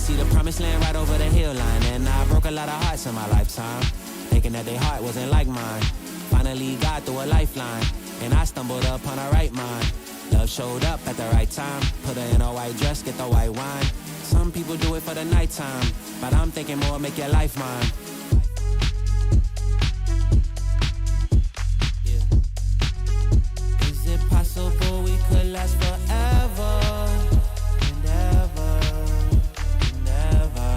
see the promised land right over the hill line. And I broke a lot of hearts in my lifetime, thinking that their heart wasn't like mine. Finally got through a lifeline, and I stumbled upon a right mind. Love showed up at the right time, put her in a white dress, get the white wine. Some people do it for the nighttime, but I'm thinking more, make your life mine. Is it possible we could last forever and ever and ever?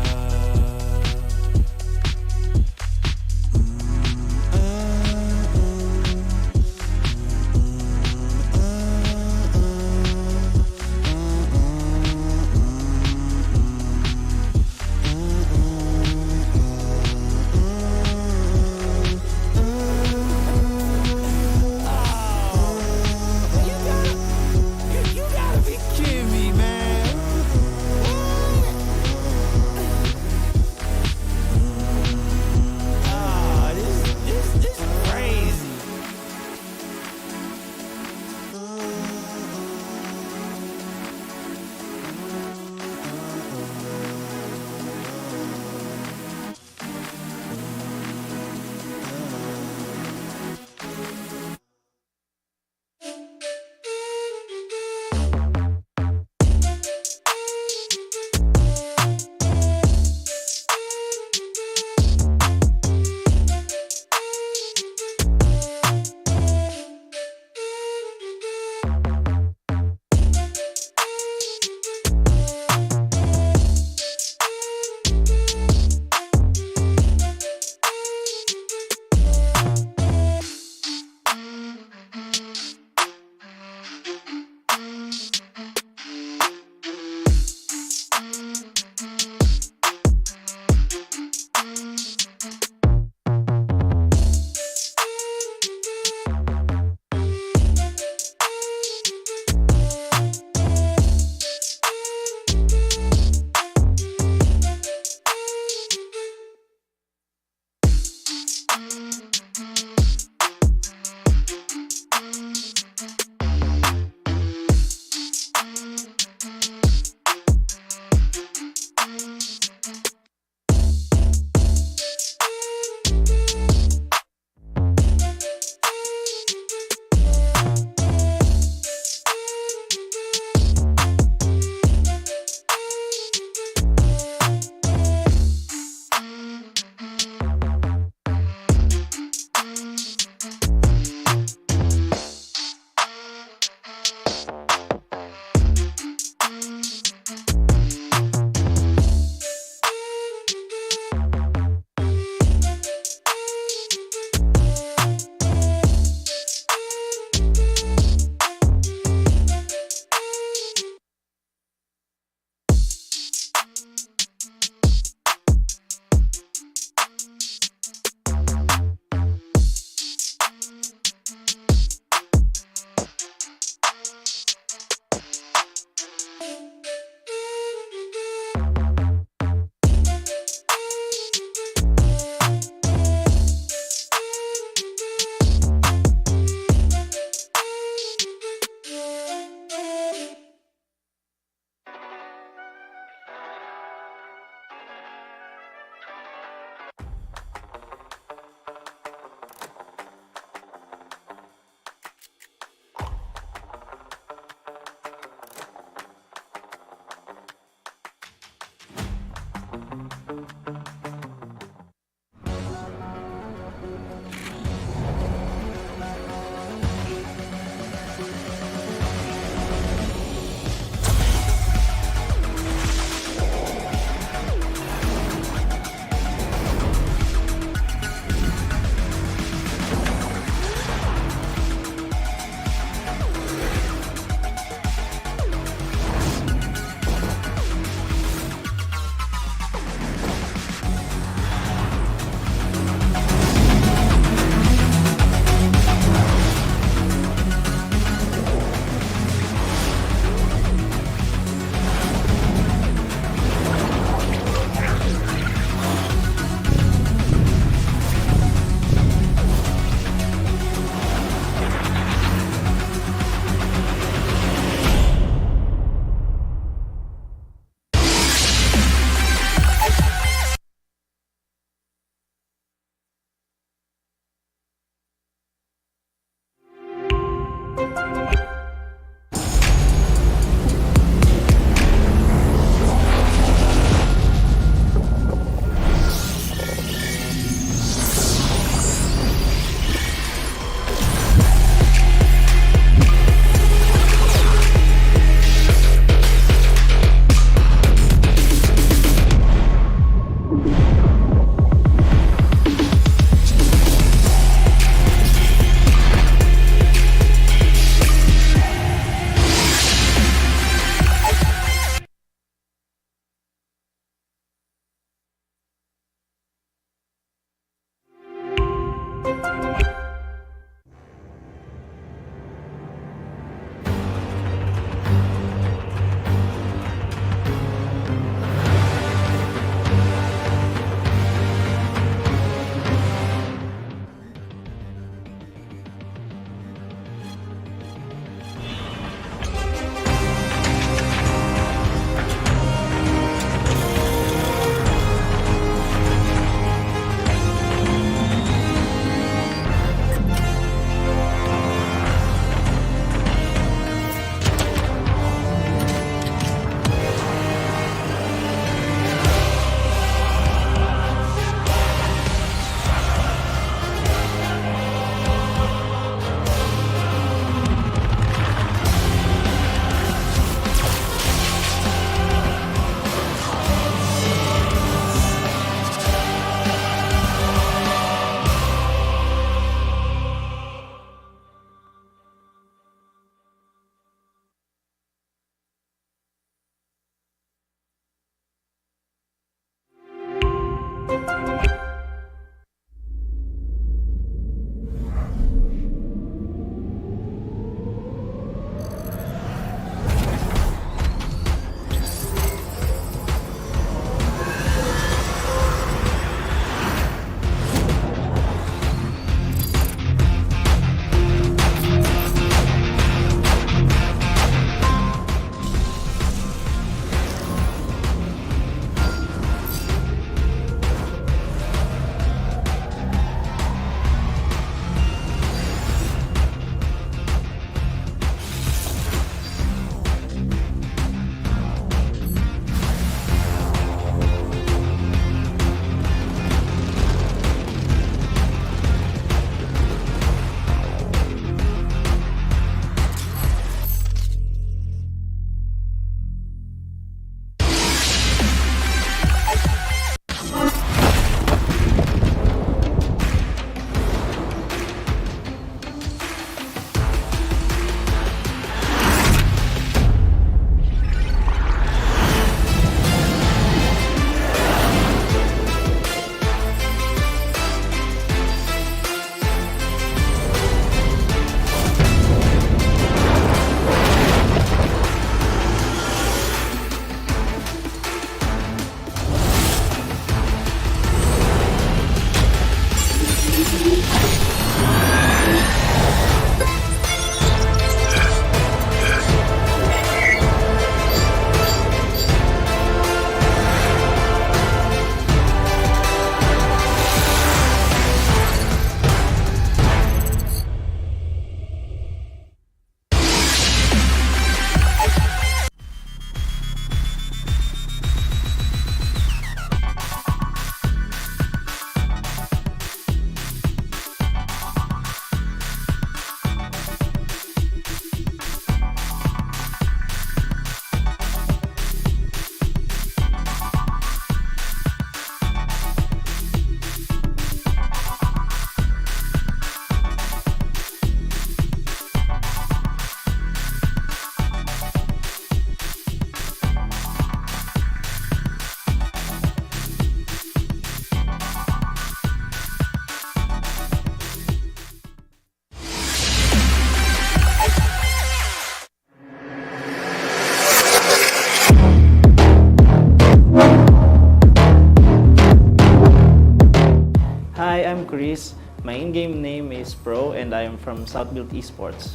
guys, my in-game name is Pro and I am from Southbuilt Esports.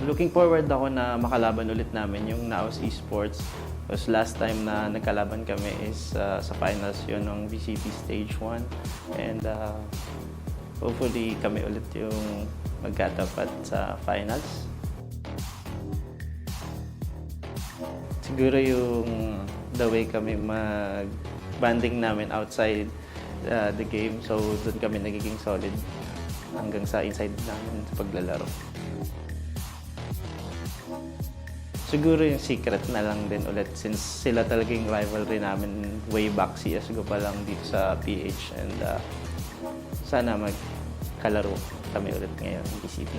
Looking forward ako na makalaban ulit namin yung Naos Esports. Because last time na nagkalaban kami is sa finals yun ng VCT Stage 1. And hopefully kami ulit yung magkatapat sa finals. Siguro yung the way kami mag-banding namin outside the game. So doon kami nagiging solid hanggang sa inside namin sa paglalaro. Siguro yung secret na lang din ulit since sila talaga yung rivalry namin way back CSGO pa lang dito sa PH and sana magkalaro kami ulit ngayon ng VCT.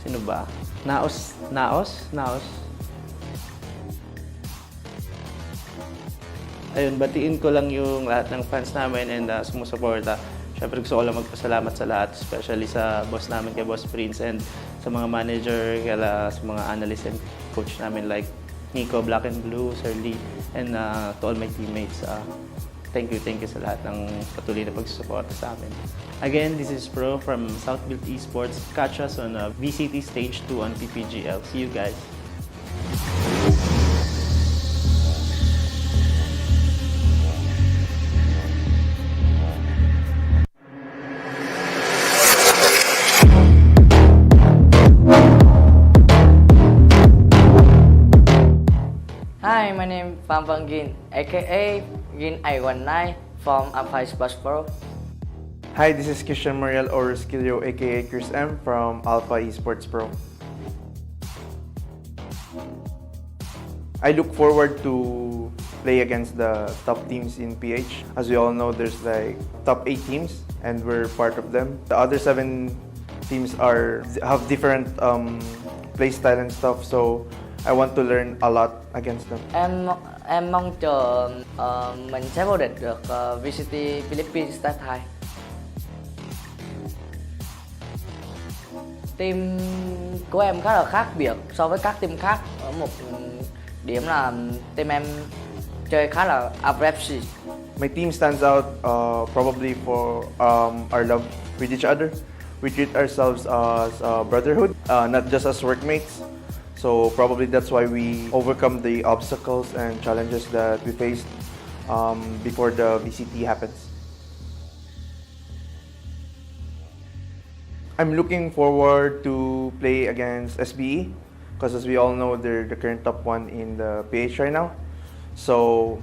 Sino ba? Naos? Ayun, batiin ko lang yung lahat ng fans namin and sumusuporta. Siyempre gusto ko lang magpasalamat sa lahat, especially sa boss namin kay Boss Prince and sa mga manager, sa mga analyst and coach namin like Nico, Black and Blue, Sir Lee, and to all my teammates. Thank you sa lahat ng patuloy na pagsusuporta sa amin. Again, this is Pro from Southbuilt Esports. Catch us on VCT Stage 2 on PPGL. See you guys! Hi, my name is Pampang Gin, aka Gin I19 from APAC Challengers Playoffs. Hi, this is Christian Mariel or Skillio, aka Chris M from Alpha Esports Pro. I look forward to play against the top teams in PH. As we all know, there's like top 8 teams and we're part of them. The other 7 teams have different play style and stuff, so I want to learn a lot against them. Em mong chờ mình sẽ vô địch được VCT Philippines Stage 2. Team của em khá là khác biệt so với các team khác ở một điểm là team em chơi khá là aggressive. My team stands out probably for our love with each other. We treat ourselves as a brotherhood, not just as workmates. So probably that's why we overcome the obstacles and challenges that we faced before the VCT happens. I'm looking forward to play against SBE because as we all know, they're the current top 1 in the PH right now. So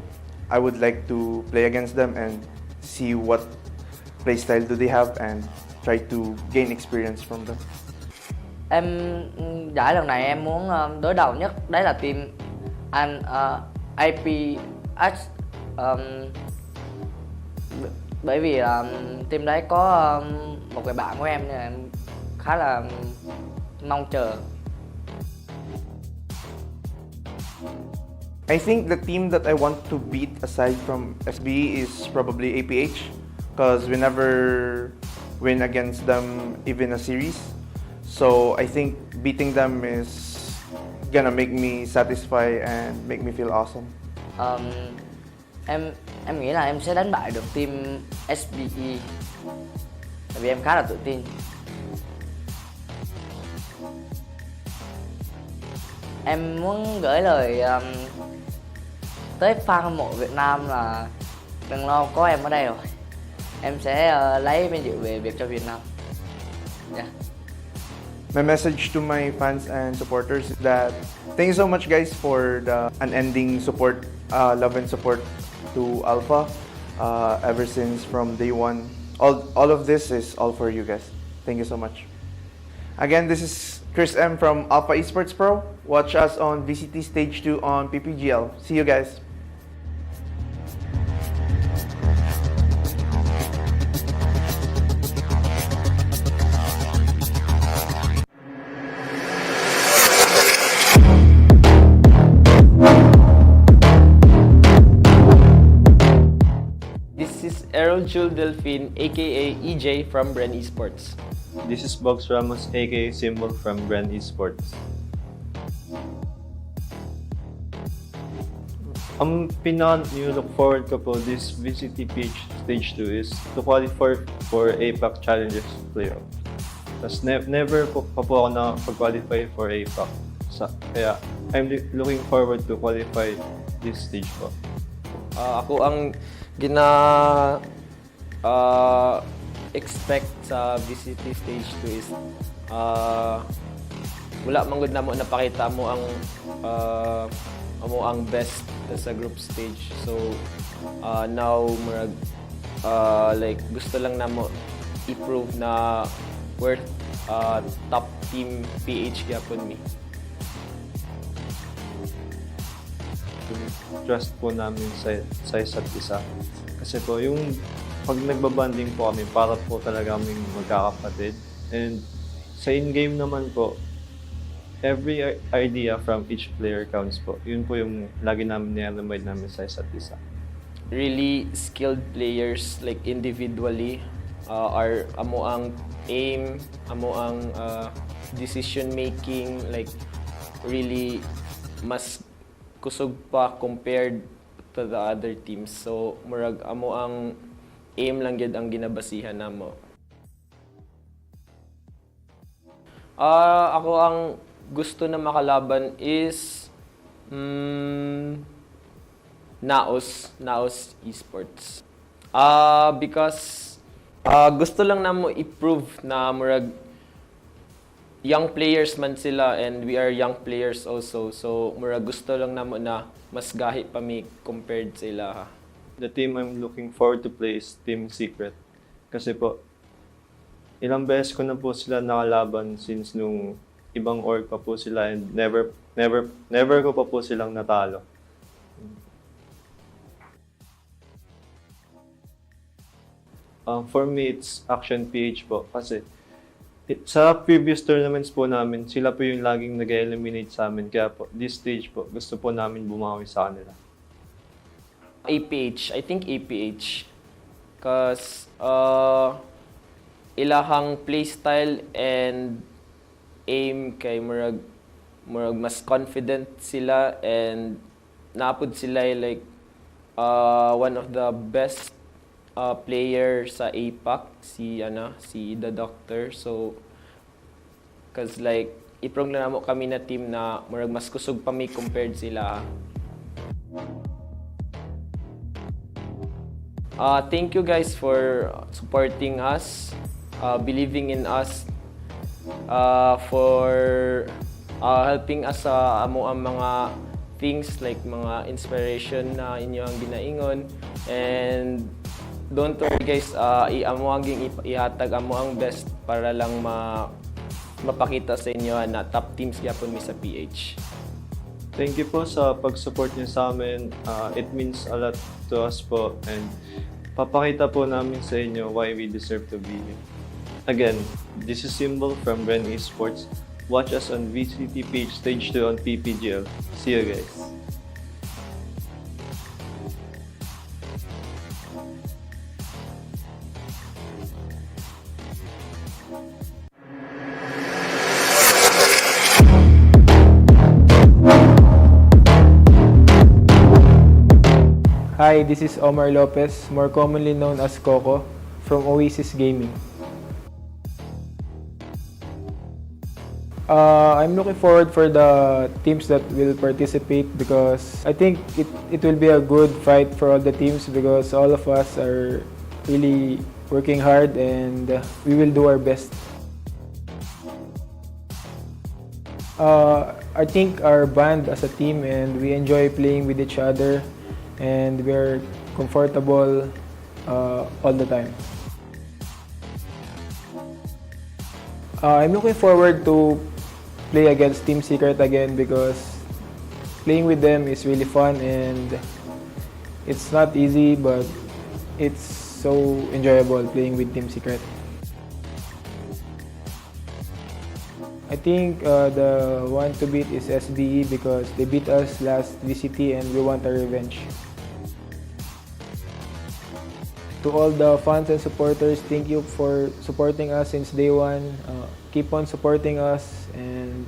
I would like to play against them and see what play style do they have and try to gain experience from them. Giải lần này em muốn đối đầu nhất đấy là team APAC, bởi vì team đấy có một người bạn của em nên em khá là mong chờ. I think the team that I want to beat aside from SBE is probably APH because we never win against them even a series. So I think beating them is gonna make me satisfied and make me feel awesome. Em nghĩ là em sẽ đánh bại được team SBE tại vì em khá là tự tin. Em muốn gửi lời tới fan hâm mộ Việt Nam là đừng lo, có em ở đây rồi. Em sẽ lấy vinh dự về việc cho Việt Nam. Yeah. My message to my fans and supporters is that thank you so much guys for the unending support, love and support to Alpha ever since from day one. All of this is all for you guys. Thank you so much. Again, this is Chris M from Alpha Esports Pro. Watch us on VCT Stage 2 on PPGL. See you guys. Jules Delphine, aka EJ from Bren Esports. This is Box Ramos, aka Symbol from Bren Esports. Ang pinaka-look forward ko po this VCTPH Stage 2 is to qualify for APAC Challengers Playoffs. Tapos never pa po ako nakapag-qualify for APAC. Kaya I'm looking forward to qualify this stage po. Ako ang expect sa VCT Stage 2 is wala man gud namo napakita mo ang best sa group stage. So now murag like gusto lang namo i-prove na worth top team PH gyapon mi. Trust po namin sa isa't isa. Kasi po yung pag nagbabanding po kami, para po talaga kaming magkakapatid. And sa in-game naman po, every idea from each player counts po. Yun po yung lagi namin nire-remind namin sa isa't isa. Really skilled players like individually are amo ang aim, amo ang decision making, like really mas kusog pa compared to the other teams. So murag amo ang aim lang gyud ang ginabasihan namo. Ako ang gusto na makalaban is Naos Esports. Because gusto lang namo i-prove na murag young players man sila and we are young players also. So murag gusto lang namo na mas gahi pa mi compared sa ila. The team I'm looking forward to play is Team Secret. Kasi po, ilang beses ko na po sila nakalaban since nung ibang org pa po sila and never ko pa po silang natalo. For me, it's Action PH po. Kasi sa previous tournaments po namin, sila po yung laging nag-eliminate sa amin. Kaya po, this stage po, gusto po namin bumawi sa kanila. APH, I think APH. Because ilahang playstyle and aim kay murag mas confident sila and napud sila like one of the best player sa APAC si The Doctor. So cause like iprong na namo kami na team na murag mas kusog pa mi compared sila. Thank you guys for supporting us, believing in us, for helping us sa amo ang mga things like mga inspiration na inyo ang ginaingon. And don't worry guys, amo ang ihatag amo ang best para lang mapakita sa inyo na top teams gyapon mi sa PH. Thank you po sa pag-support niyo sa amin. It means a lot to us po and papakita po namin sa inyo why we deserve to be here. Again, this is Symbol from Bren Esports. Watch us on VCTPH Stage 2 on PPGL. See you guys. Hi, this is Omar Lopez, more commonly known as Coco, from Oasis Gaming. I'm looking forward for the teams that will participate because I think it will be a good fight for all the teams because all of us are really working hard and we will do our best. I think our band as a team and we enjoy playing with each other and we're comfortable all the time. I'm looking forward to play against Team Secret again because playing with them is really fun and it's not easy but it's so enjoyable playing with Team Secret. I think the one to beat is SBE because they beat us last VCT and we want our revenge. To all the fans and supporters, thank you for supporting us since day one. Keep on supporting us and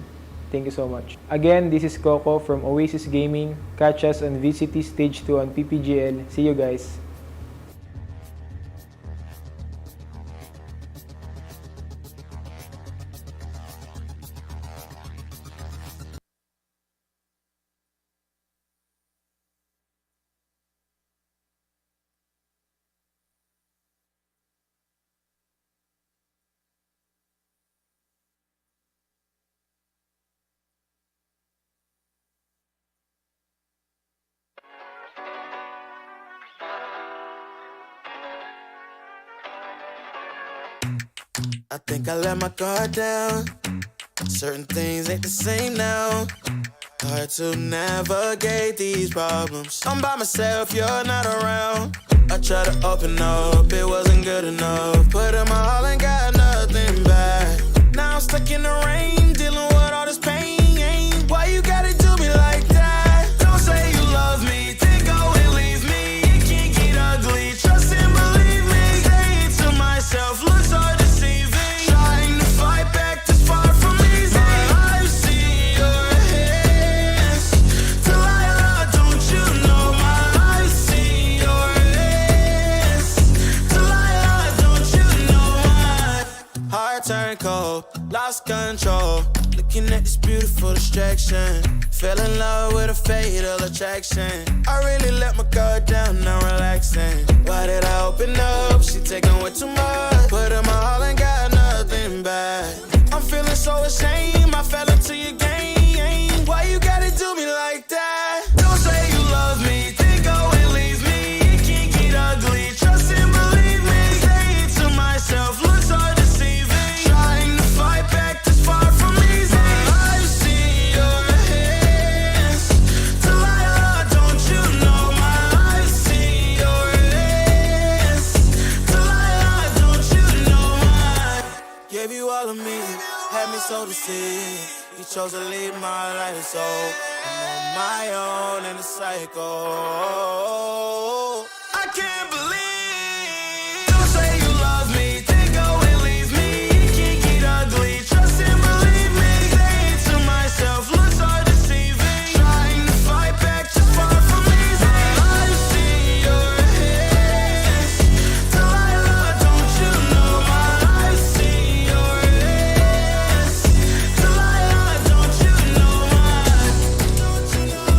Thank you so much. Again, this is Coco from Oasis Gaming. Catch us on VCT Stage 2 on PPGL. See you guys. I think I let my guard down. Certain things ain't the same now. Hard to navigate these problems. I'm by myself, you're not around. I tried to open up, it wasn't good enough. Put in my all and got nothing back. Now I'm stuck in the rain, dealing with all this pain. Why you gotta do me like that? Don't say you love me, then go and leave me. It can get ugly, trust and believe me. Say it to myself, looks so deceiving. Trying to fight back this far from easy. I've seen your hands. Delilah, don't you know I've seen your hands. Delilah, don't you know heart turned cold, lost control. Looking at this beautiful distraction. Fell in love with a fatal attraction. I really let my guard down, now relaxing. Why did I open up? She taking way too much. Put in my all and got nothing back. I'm feeling so ashamed, I fell into your game. Why you gotta do me like that? Don't say you love me, then go and leave me. It can get ugly, trust and believe me. Say it to myself, looks so deceiving. Trying to fight back this far from easy. I've seen your hands. Delilah, don't you know I've seen your hands. Delilah, don't you know gave you all of me, had me so deceived. You chose to leave my life, so I'm on my own in the cycle. I can't believe. Don't say you love me, then go and leave me. It can get ugly, trust and believe me. Say it to myself, looks so deceiving. Trying to fight back, just far from easy. I've seen your hands. Delilah, don't you know I've seen your hands. Delilah, don't you know don't you know?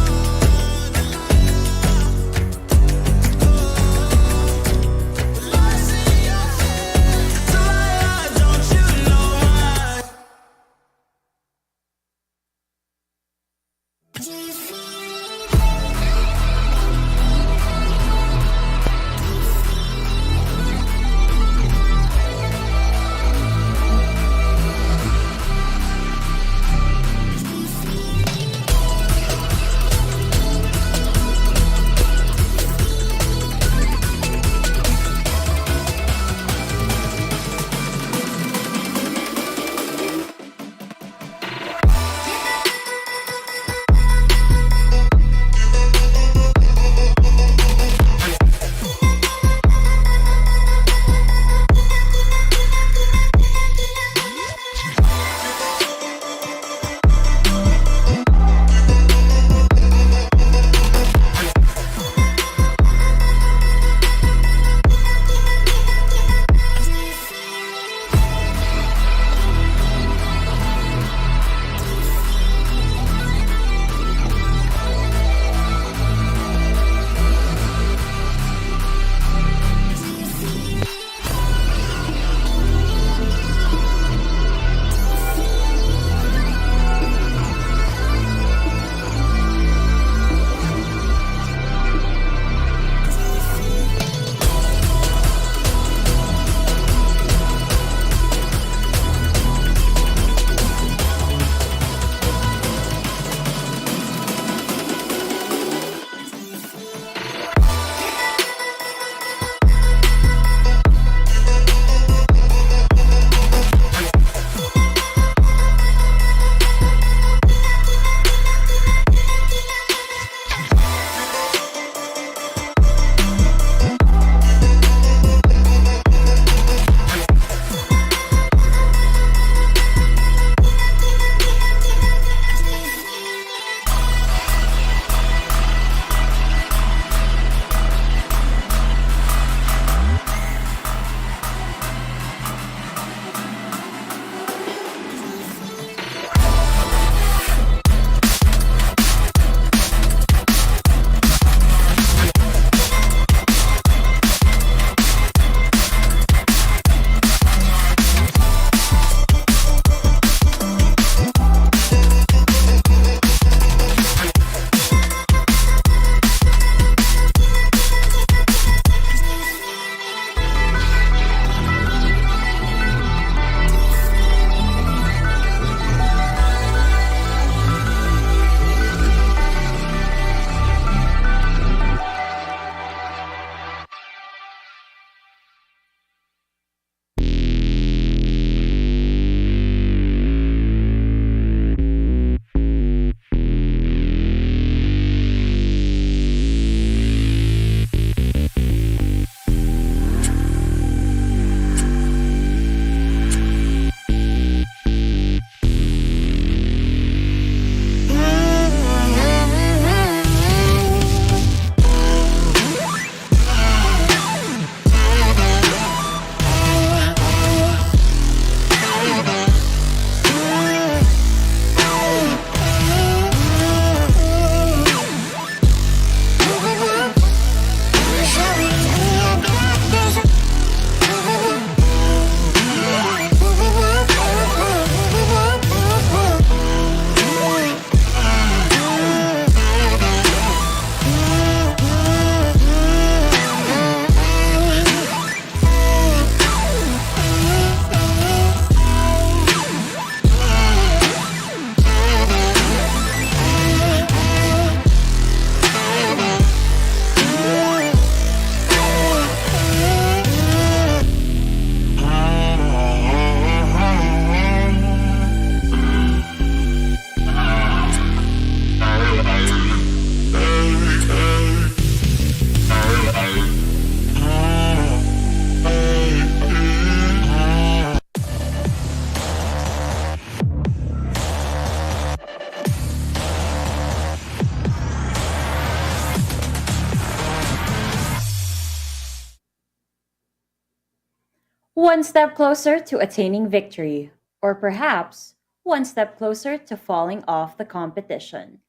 One step closer to attaining victory, or perhaps one step closer to falling off the competition.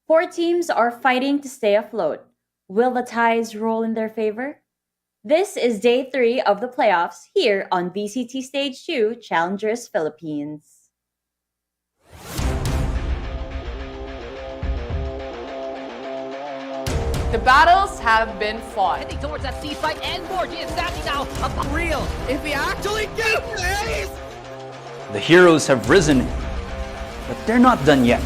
4 teams are fighting to stay afloat. Will the tides roll in their favor? This is day 3 of the playoffs here on VCT Stage 2 Challengers Philippines. The battles have been fought. Heading towards that C fight and more. He is standing now up real. If he actually gets this! The heroes have risen, but they're not done yet.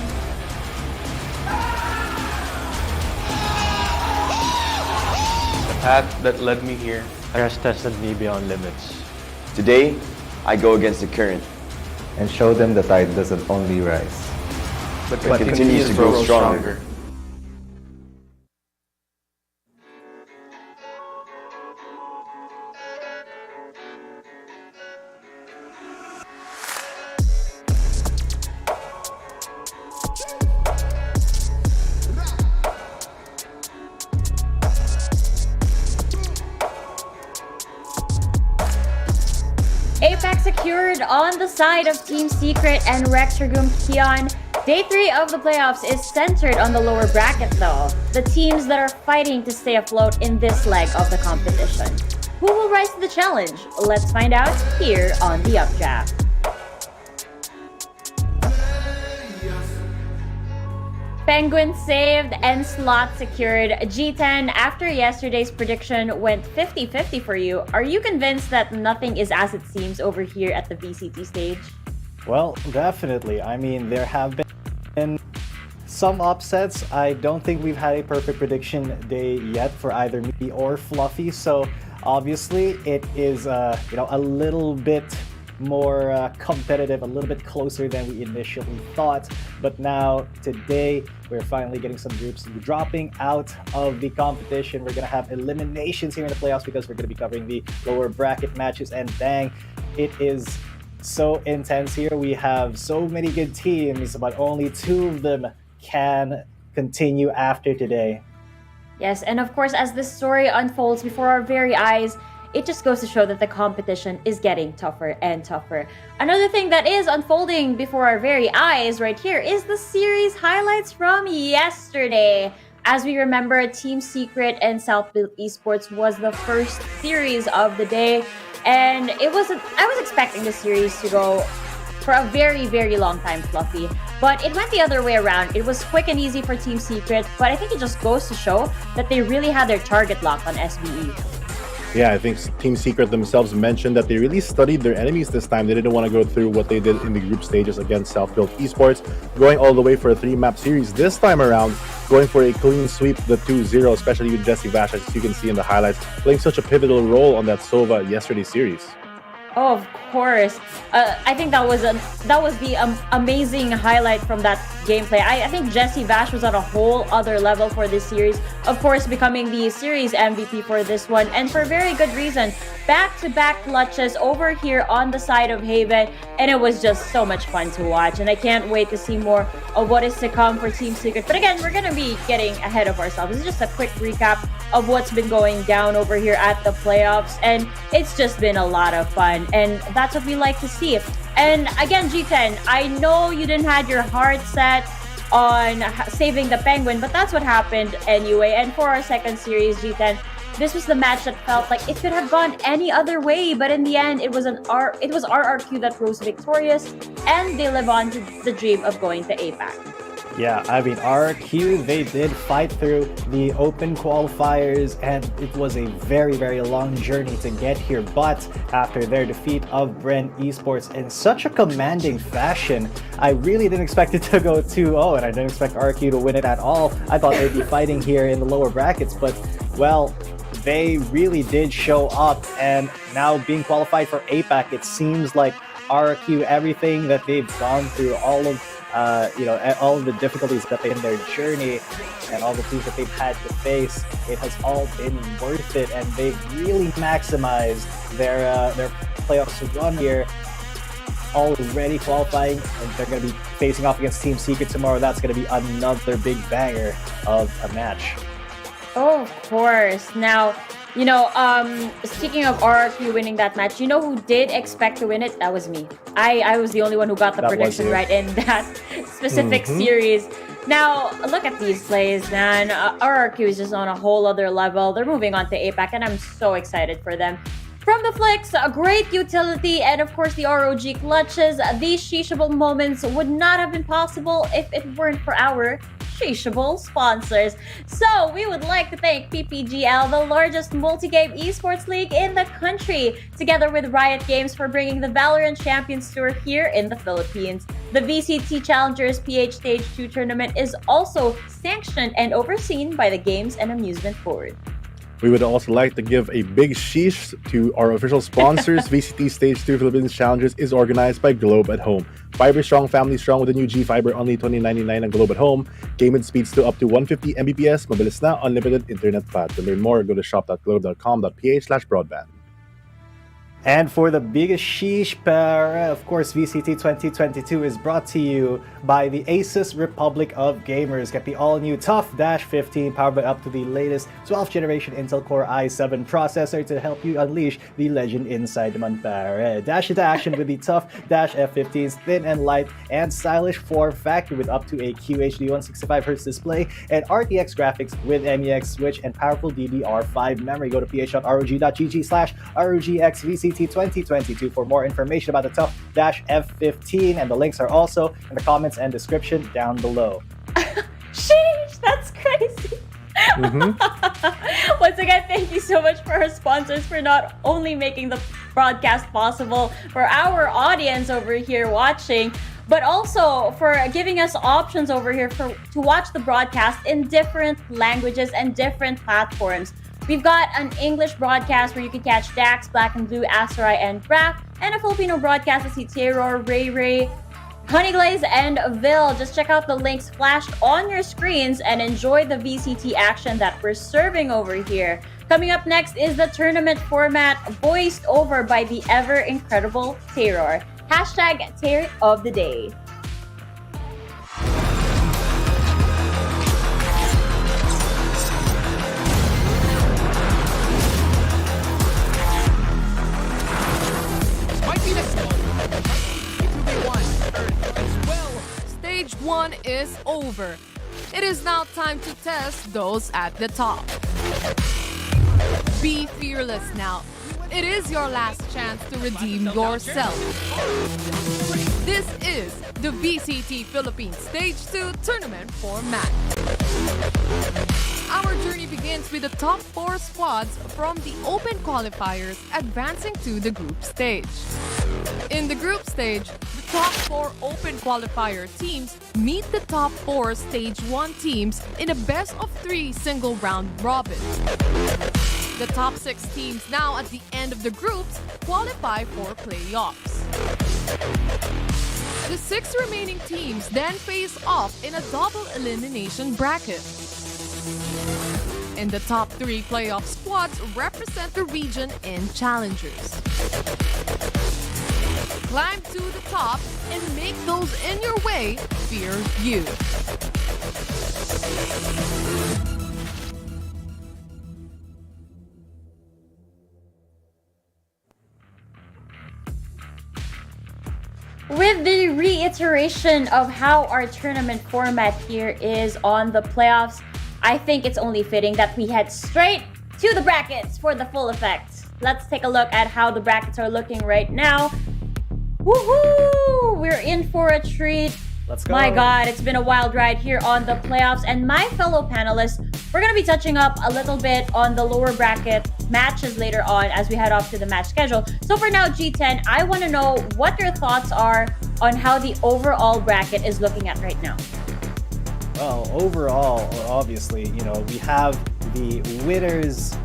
The path that led me here has tested me beyond limits. Today, I go against the current and show them the tide doesn't only rise, but continues to grow stronger. APAC secured on the side of Team Secret and Rex Regum Kion. Day 3 of the playoffs is centered on the lower bracket though. The teams that are fighting to stay afloat in this leg of the competition. Who will rise to the challenge? Let's find out here on the Updraft. Penguin saved and slot secured. G10, after yesterday's prediction went 50-50 for you, are you convinced that nothing is as it seems over here at the VCT stage? Well, definitely. I mean, there have been some upsets. I don't think we've had a perfect prediction day yet for either me or Fluffy, so obviously it is a little bit more competitive, a little bit closer than we initially thought. But now, today, we're finally getting some groups dropping out of the competition. We're going to have eliminations here in the playoffs because we're going to be covering the lower bracket matches. And dang, it is so intense here. We have so many good teams, but only 2 of them can continue after today. Yes, and of course, as this story unfolds before our very eyes, it just goes to show that the competition is getting tougher and tougher. Another thing that is unfolding before our very eyes right here is the series highlights from yesterday. As we remember, Team Secret and Southfield Esports was the first series of the day. And I was expecting the series to go for a very, very long time, Fluffy. But it went the other way around. It was quick and easy for Team Secret, but I think it just goes to show that they really had their target locked on SBE. Yeah, I think Team Secret themselves mentioned that they really studied their enemies this time. They didn't want to go through what they did in the group stages against Southfield Esports, going all the way for a 3-map series. This time around, going for a clean sweep, the 2-0, especially with Jesse Vash, as you can see in the highlights, playing such a pivotal role on that Sova yesterday's series. Oh, of course. I think that was the amazing highlight from that gameplay. I think Jesse Vash was on a whole other level for this series. Of course, becoming the series MVP for this one, and for very good reason. Back-to-back clutches over here on the side of Haven, and it was just so much fun to watch. And I can't wait to see more of what is to come for Team Secret. But again, we're going to be getting ahead of ourselves. This is just a quick recap of what's been going down over here at the playoffs, and it's just been a lot of fun. And that's what we like to see. And again, G10, I know you didn't have your heart set on saving the Penguin, but that's what happened anyway. And for our second series, G10, this was the match that felt like it could have gone any other way, but in the end, it was RRQ that rose victorious, and they live on to the dream of going to APAC. Yeah, I mean, RRQ, they did fight through the open qualifiers, and it was a very, very long journey to get here. But after their defeat of Bren Esports in such a commanding fashion, I really didn't expect it to go 2-0, and I didn't expect RRQ to win it at all. I thought they'd be fighting here in the lower brackets, but, well, they really did show up, and now being qualified for APAC, it seems like RRQ, everything that they've gone through, all of the difficulties that they in their journey and all the teams that they've had to face, it has all been worth it, and they've really maximized their playoffs run here, already qualifying, and they're going to be facing off against Team Secret tomorrow. That's going to be another big banger of a match. Oh, of course. Now, Speaking of RRQ winning that match, you know who did expect to win it? That was me. I was the only one who got the That was prediction you. right in that specific series. Now, look at these plays, man. RRQ is just on a whole other level. They're moving on to APAC, and I'm so excited for them. From the flicks, a great utility, and of course the ROG clutches. These Shishable moments would not have been possible if it weren't for our Shishable sponsors. So we would like to thank PPGL, the largest multi-game esports league in the country, together with Riot Games for bringing the Valorant Champions Tour here in the Philippines. The VCT Challengers PH Stage 2 tournament is also sanctioned and overseen by the Games and Amusement Board. We would also like to give a big sheesh to our official sponsors. VCT Stage 2 Philippines Challengers is organized by Globe at Home. Fiber strong, family strong with the new G Fiber, only $20.99 on Globe at Home. Game with speeds to up to 150 Mbps. Mabilis na, unlimited internet pa. To learn more, go to shop.globe.com.ph/broadband. And for the biggest sheesh, of course, VCT 2022 is brought to you by the Asus Republic of Gamers. Get the all-new TUF-15 powered by up to the latest 12th generation Intel Core i7 processor to help you unleash the legend inside naman, pare. Dash into action with the TUF-F15's thin and light and stylish form factor with up to a QHD 165Hz display and RTX graphics with MEX switch and powerful DDR5 memory. Go to ph.rog.gg/ROGXVCT 2022 for more information about the TUF-F15, and the links are also in the comments and description down below. Sheesh, that's crazy. Once again, thank you so much for our sponsors for not only making the broadcast possible for our audience over here watching, but also for giving us options over here to watch the broadcast in different languages and different platforms. We've got an English broadcast where you can catch Dax, Black and Blue, Asterai, and Raph, and a Filipino broadcast to see Terror, Ray Ray, Honeyglaze, and Vil. Just check out the links flashed on your screens and enjoy the VCT action that we're serving over here. Coming up next is the tournament format voiced over by the ever incredible Terror. Hashtag Terror of the Day. Stage 1 is over. It is now time to test those at the top. Be fearless now. It is your last chance to redeem yourself. This is the VCT Philippines Stage 2 tournament format. Our journey begins with the top 4 squads from the open qualifiers advancing to the group stage. In the group stage, the top 4 open qualifier teams meet the top 4 stage 1 teams in a best of 3 single round robin. The top 6 teams now at the end of the groups qualify for playoffs. The 6 remaining teams then face off in a double elimination bracket. And the top 3 playoff squads represent the region in challengers. Climb to the top and make those in your way fear you. With the reiteration of how our tournament format here is on the playoffs, I think it's only fitting that we head straight to the brackets for the full effect. Let's take a look at how the brackets are looking right now. Woohoo! We're in for a treat. Let's go. My God, it's been a wild ride here on the playoffs. And my fellow panelists, we're going to be touching up a little bit on the lower bracket matches later on as we head off to the match schedule. So for now, G10, I want to know what your thoughts are on how the overall bracket is looking at right now. Well, overall, obviously, we have the winners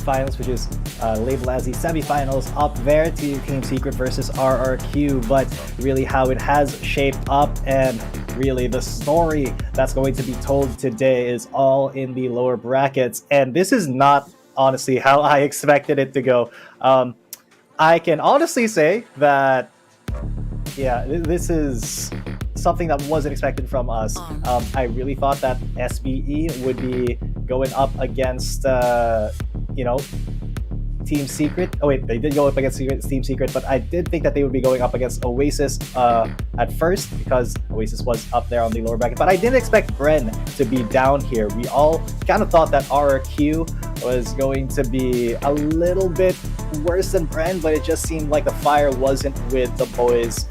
finals, which is labeled as the semifinals, up there to Team Secret versus RRQ. But really how it has shaped up and really the story that's going to be told today is all in the lower brackets. And this is not honestly how I expected it to go. I can honestly say that, yeah, this is something that wasn't expected from us. I really thought that SBE would be going up against, Team Secret. Oh wait, they did go up against Team Secret, but I did think that they would be going up against Oasis at first because Oasis was up there on the lower bracket. But I didn't expect Bren to be down here. We all kind of thought that RRQ was going to be a little bit worse than Bren, but it just seemed like the fire wasn't with the boys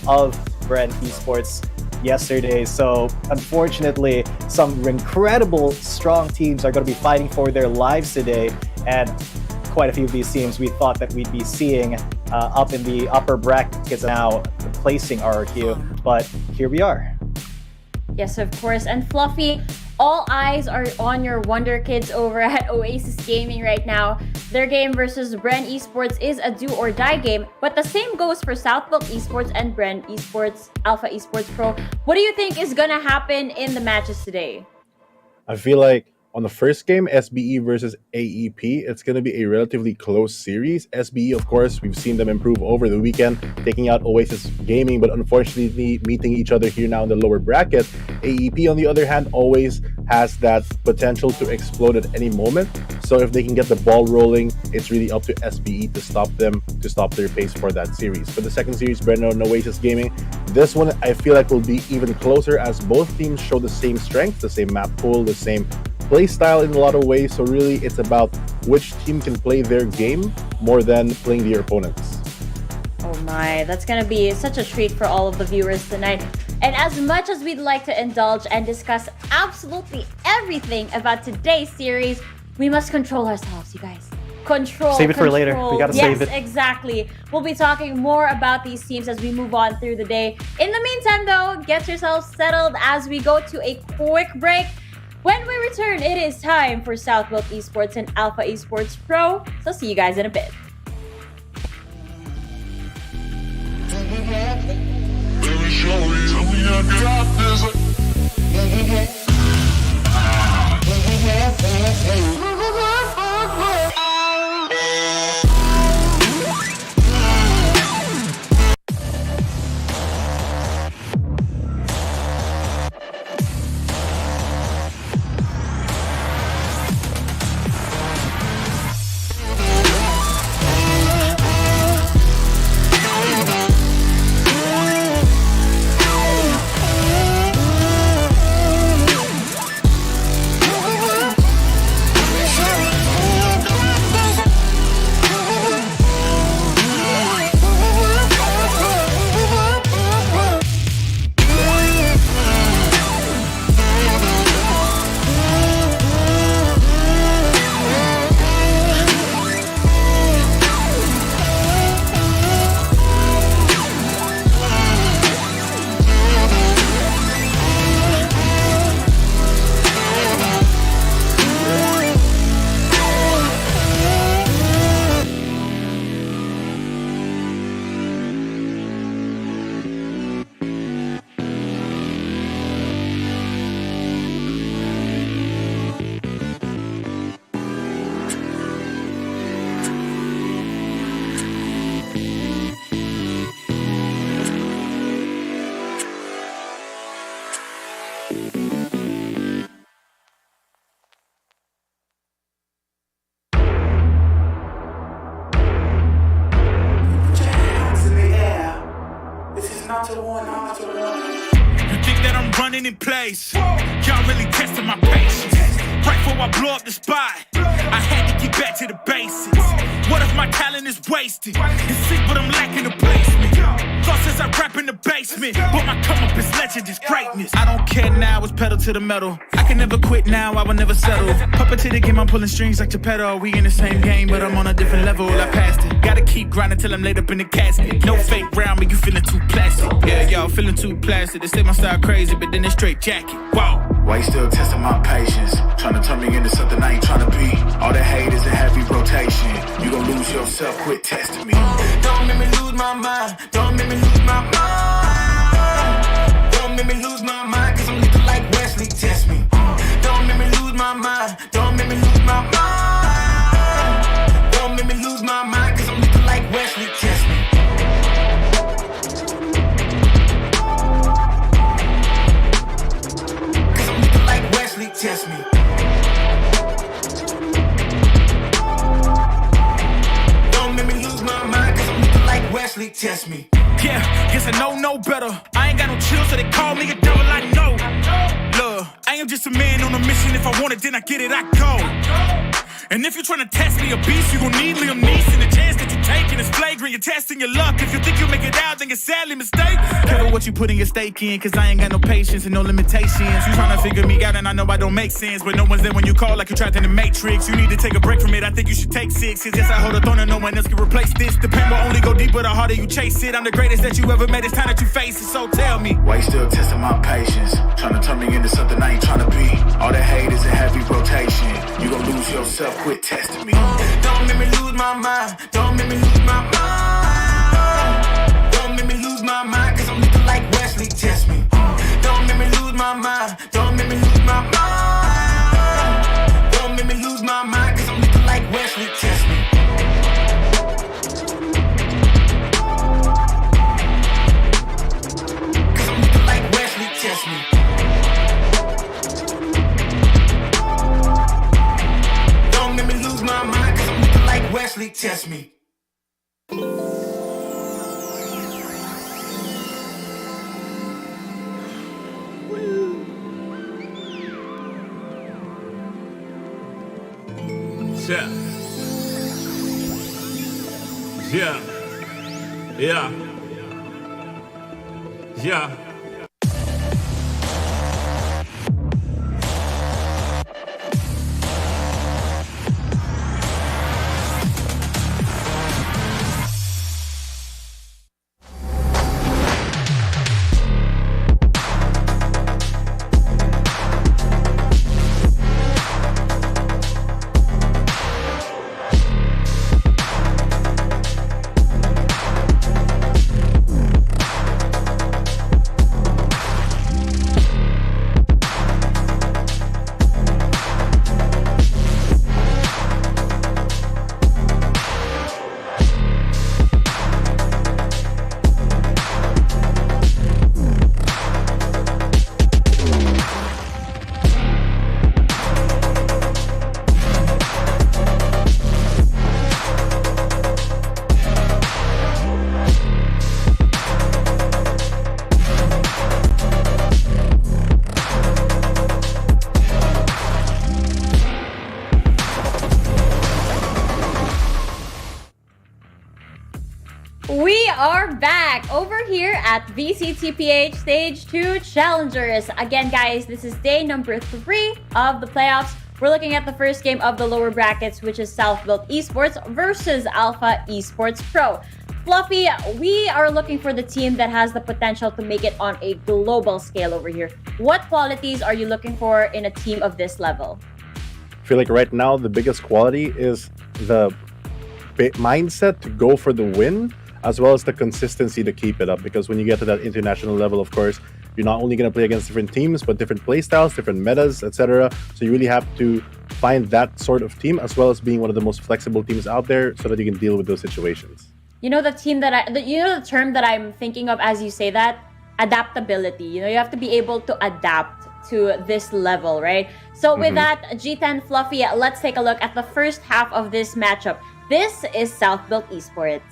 of Bren Esports yesterday. So unfortunately, some incredible strong teams are going to be fighting for their lives today, and quite a few of these teams we thought that we'd be seeing up in the upper brackets now replacing RRQ, but here we are. Yes, of course. And Fluffy, all eyes are on your Wonder Kids over at Oasis Gaming right now. Their game versus Bren Esports is a do or die game, but the same goes for Southbuilt Esports and Bren Esports, Alpha Esports Pro. What do you think is gonna happen in the matches today? I feel like on the first game, SBE versus AEP, it's going to be a relatively close series. SBE, of course, we've seen them improve over the weekend, taking out Oasis Gaming, but unfortunately meeting each other here now in the lower bracket. AEP, on the other hand, always has that potential to explode at any moment. So if they can get the ball rolling, it's really up to SBE to stop them, to stop their pace for that series. For the second series, Bren and Oasis Gaming, this one I feel like will be even closer as both teams show the same strength, the same map pool, the same play style in a lot of ways. So really it's about which team can play their game more than playing their opponents. Oh my, that's gonna be such a treat for all of the viewers tonight. And as much as we'd like to indulge and discuss absolutely everything about today's series, we must control ourselves, you guys. Save it for later. We gotta save it. Yes, exactly. We'll be talking more about these teams as we move on through the day. In the meantime, though, get yourselves settled as we go to a quick break. When we return, it is time for Southbuilt Esports and Alpha Esports Pro. So see you guys in a bit. You think that I'm running in place? Y'all really testing my patience. Right before I blow up the spot, I had to get back to the basics. What if my talent is wasted? It's sick, but I'm lacking the placement. Thought since I rap in the basement, but my come up is legend, is greatness. I don't care now, it's pedal to the metal. I can never quit now, I will never settle. Puppet to the game, I'm pulling strings like Geppetto. We in the same game, but I'm on a different level. I passed it. Gotta keep grinding till I'm laid up in the casket. No fake round me, you feeling too plastic. Yeah, y'all feeling too plastic. They say my style crazy, but then it's straight jacket. Wow. Why you still testing my patience? Trying to turn me into something I ain't trying to be. All the hate is a heavy rotation. You gon' lose yourself, quit testing me. Don't make me lose my mind. Don't make me lose my mind. Don't make me lose my mind, cause I'm looking like Wesley, test me. Don't make me lose my mind. Don't make me lose my mind. Don't make me lose my mind, cause I'm looking like Wesley, test me. Test me. test me. Yeah, guess I know no better. I ain't got no chill, so they call me a devil. I know. Look, I am just a man on a mission. If I want it, then I get it, I go. And if you're trying to test me a beast, you gon' need Liam Neeson. The chance that you taking is flagrant. You're testing your luck. If you think you make it out, then you're sadly mistaken. Careful what you put in your stake in, cause I ain't got no patience and no limitations. You trying to figure me out and I know I don't make sense, but no one's there when you call like you trapped in the Matrix. You need to take a break from it. I think you should take 6. Cause yes, I hold a throne and no one else can replace this. The pain will only go deeper the harder you chase it. I'm the greatest that you ever met. It's time that you face it. So tell me, why you still testing my patience? Trying to turn me into something I ain't trying to be. All that hate is a heavy rotation. You gon' lose yourself, quit testing me. Don't make me lose my mind. Don't make me lose my mind. Don't make me lose my mind, cause I'm looking like Wesley, test me. Don't make me lose my mind. Don't make me lose my mind. Don't make me lose my mind, cause I'm looking like Wesley, test me. Cause I'm looking like Wesley, test me. Don't make me lose my mind, cause I'm looking like Wesley, test me. yeah. Yeah. Yeah. Yeah. We are back over here at VCTPH Stage 2 Challengers. Again, guys, this is day number 3 of the playoffs. We're looking at the first game of the lower brackets, which is South-Built Esports versus Alpha Esports Pro. Fluffy, we are looking for the team that has the potential to make it on a global scale over here. What qualities are you looking for in a team of this level? I feel like right now the biggest quality is the mindset to go for the win, as well as the consistency to keep it up. Because when you get to that international level, of course, you're not only going to play against different teams, but different playstyles, different metas, etc. So you really have to find that sort of team, as well as being one of the most flexible teams out there, so that you can deal with those situations. You know the term that I'm thinking of as you say that? Adaptability. You know, you have to be able to adapt to this level, right? So with that, G10 Fluffy, let's take a look at the first half of this matchup. This is South-Built Esports.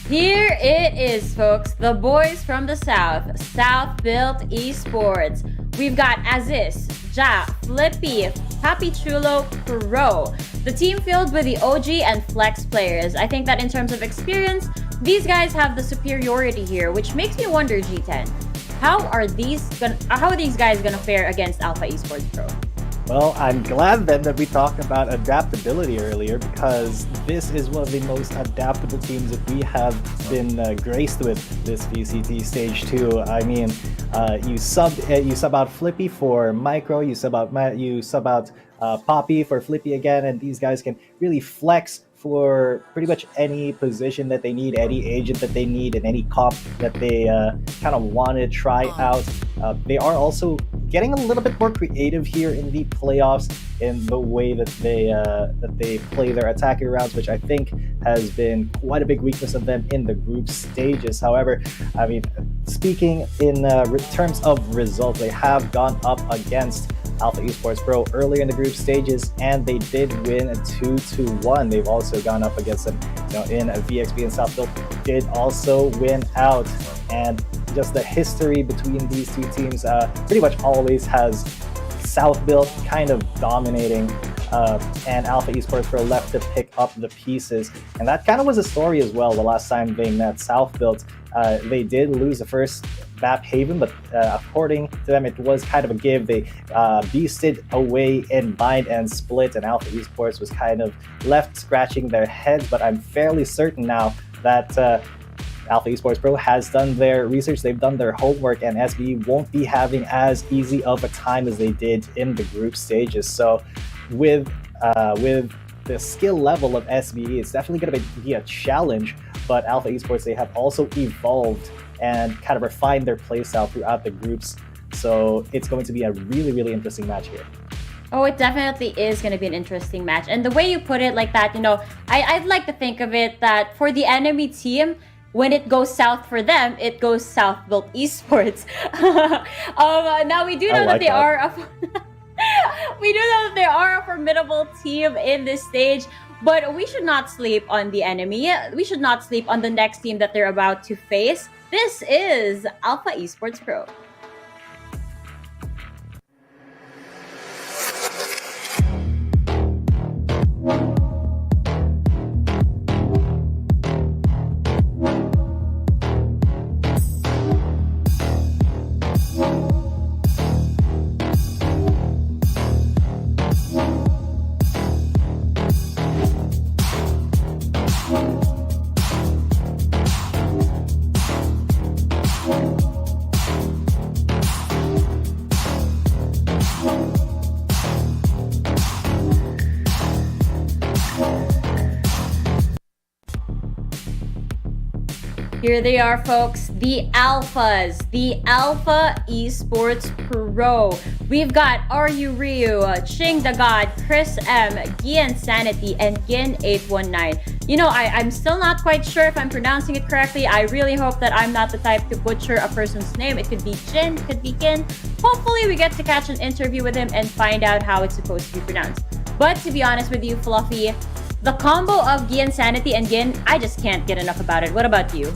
Here it is, folks. The boys from the South, South-Built Esports. We've got Aziz, Ja, Flippy, Papi Chulo, Pro. The team filled with the OG and Flex players. I think that in terms of experience, these guys have the superiority here, which makes me wonder, G10, how are these guys gonna fare against Alpha Esports Pro? Well, I'm glad then that we talked about adaptability earlier, because this is one of the most adaptable teams that we have been graced with this VCT Stage 2. I mean, you sub out Flippy for Micro, you sub out Poppy for Flippy again, and these guys can really flex for pretty much any position that they need, any agent that they need, and any comp that they kind of want to try out. They are also getting a little bit more creative here in the playoffs in the way that they play their attacking rounds, which I think has been quite a big weakness of them in the group stages. However, I mean, speaking in terms of results, they have gone up against Alpha Esports Pro earlier in the group stages, and they did win a 2-1. They've also gone up against them, in a VXB, and Southfield did also win out. And just the history between these two teams pretty much always has Southfield kind of dominating, and Alpha Esports Pro left to pick up the pieces. And that kind of was a story as well the last time they met Southfield. They did lose the first map Haven, but according to them, it was kind of a give. They beasted away in Bind and Split, and Alpha Esports was kind of left scratching their heads. But I'm fairly certain now that Alpha Esports Pro has done their research, they've done their homework, and SBE won't be having as easy of a time as they did in the group stages. So with the skill level of SBE, it's definitely going to be a challenge, but Alpha Esports, they have also evolved and kind of refined their playstyle throughout the groups. So it's going to be a really, really interesting match here. Oh, it definitely is going to be an interesting match. And the way you put it like that, I'd like to think of it that for the enemy team, when it goes south for them, it goes south built Esports. Now we do know that they are we do know that they are a formidable team in this stage, but we should not sleep on the enemy. We should not sleep on the next team that they're about to face. This is Alpha Esports Pro. Here they are, folks, the Alphas, the Alpha Esports Pro. We've got Aryu Ryu, Ching the God, Chris M, Gian Sanity, and Gin819. I'm still not quite sure if I'm pronouncing it correctly. I really hope that I'm not the type to butcher a person's name. It could be Jin, could be Gin. Hopefully we get to catch an interview with him and find out how it's supposed to be pronounced. But to be honest with you, Fluffy, the combo of Gian Sanity and Gin, I just can't get enough about it. What about you?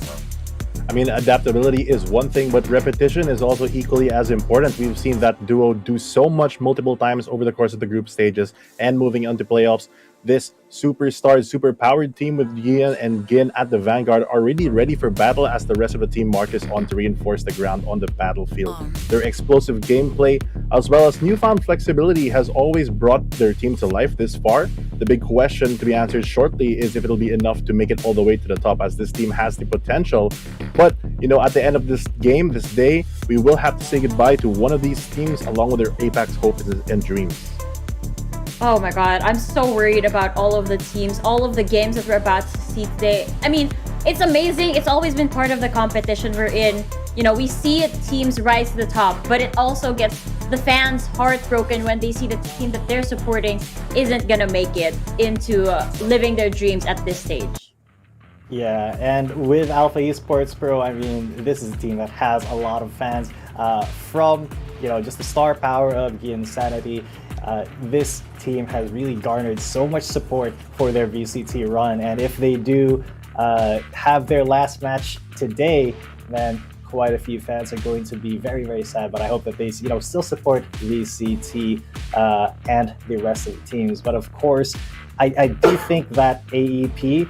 I mean, adaptability is one thing, but repetition is also equally as important. We've seen that duo do so much multiple times over the course of the group stages and moving on to playoffs. This super-powered team with Gian and Gin at the vanguard are really ready for battle as the rest of the team marches on to reinforce the ground on the battlefield. Their explosive gameplay, as well as newfound flexibility, has always brought their team to life this far. The big question to be answered shortly is if it'll be enough to make it all the way to the top, as this team has the potential. But, at the end of this game, this day, we will have to say goodbye to one of these teams along with their APAC's hopes and dreams. Oh my god, I'm so worried about all of the teams, all of the games that we're about to see today. I mean, it's amazing. It's always been part of the competition we're in. We see teams rise to the top, but it also gets the fans heartbroken when they see the team that they're supporting isn't gonna make it into living their dreams at this stage. Yeah, and with Alpha Esports Pro, I mean, this is a team that has a lot of fans from, just the star power of Gian Sanity. This team has really garnered so much support for their VCT run, and if they do have their last match today, then quite a few fans are going to be very, very sad. But I hope that they, still support VCT and the rest of the teams. But of course, I do think that AEP,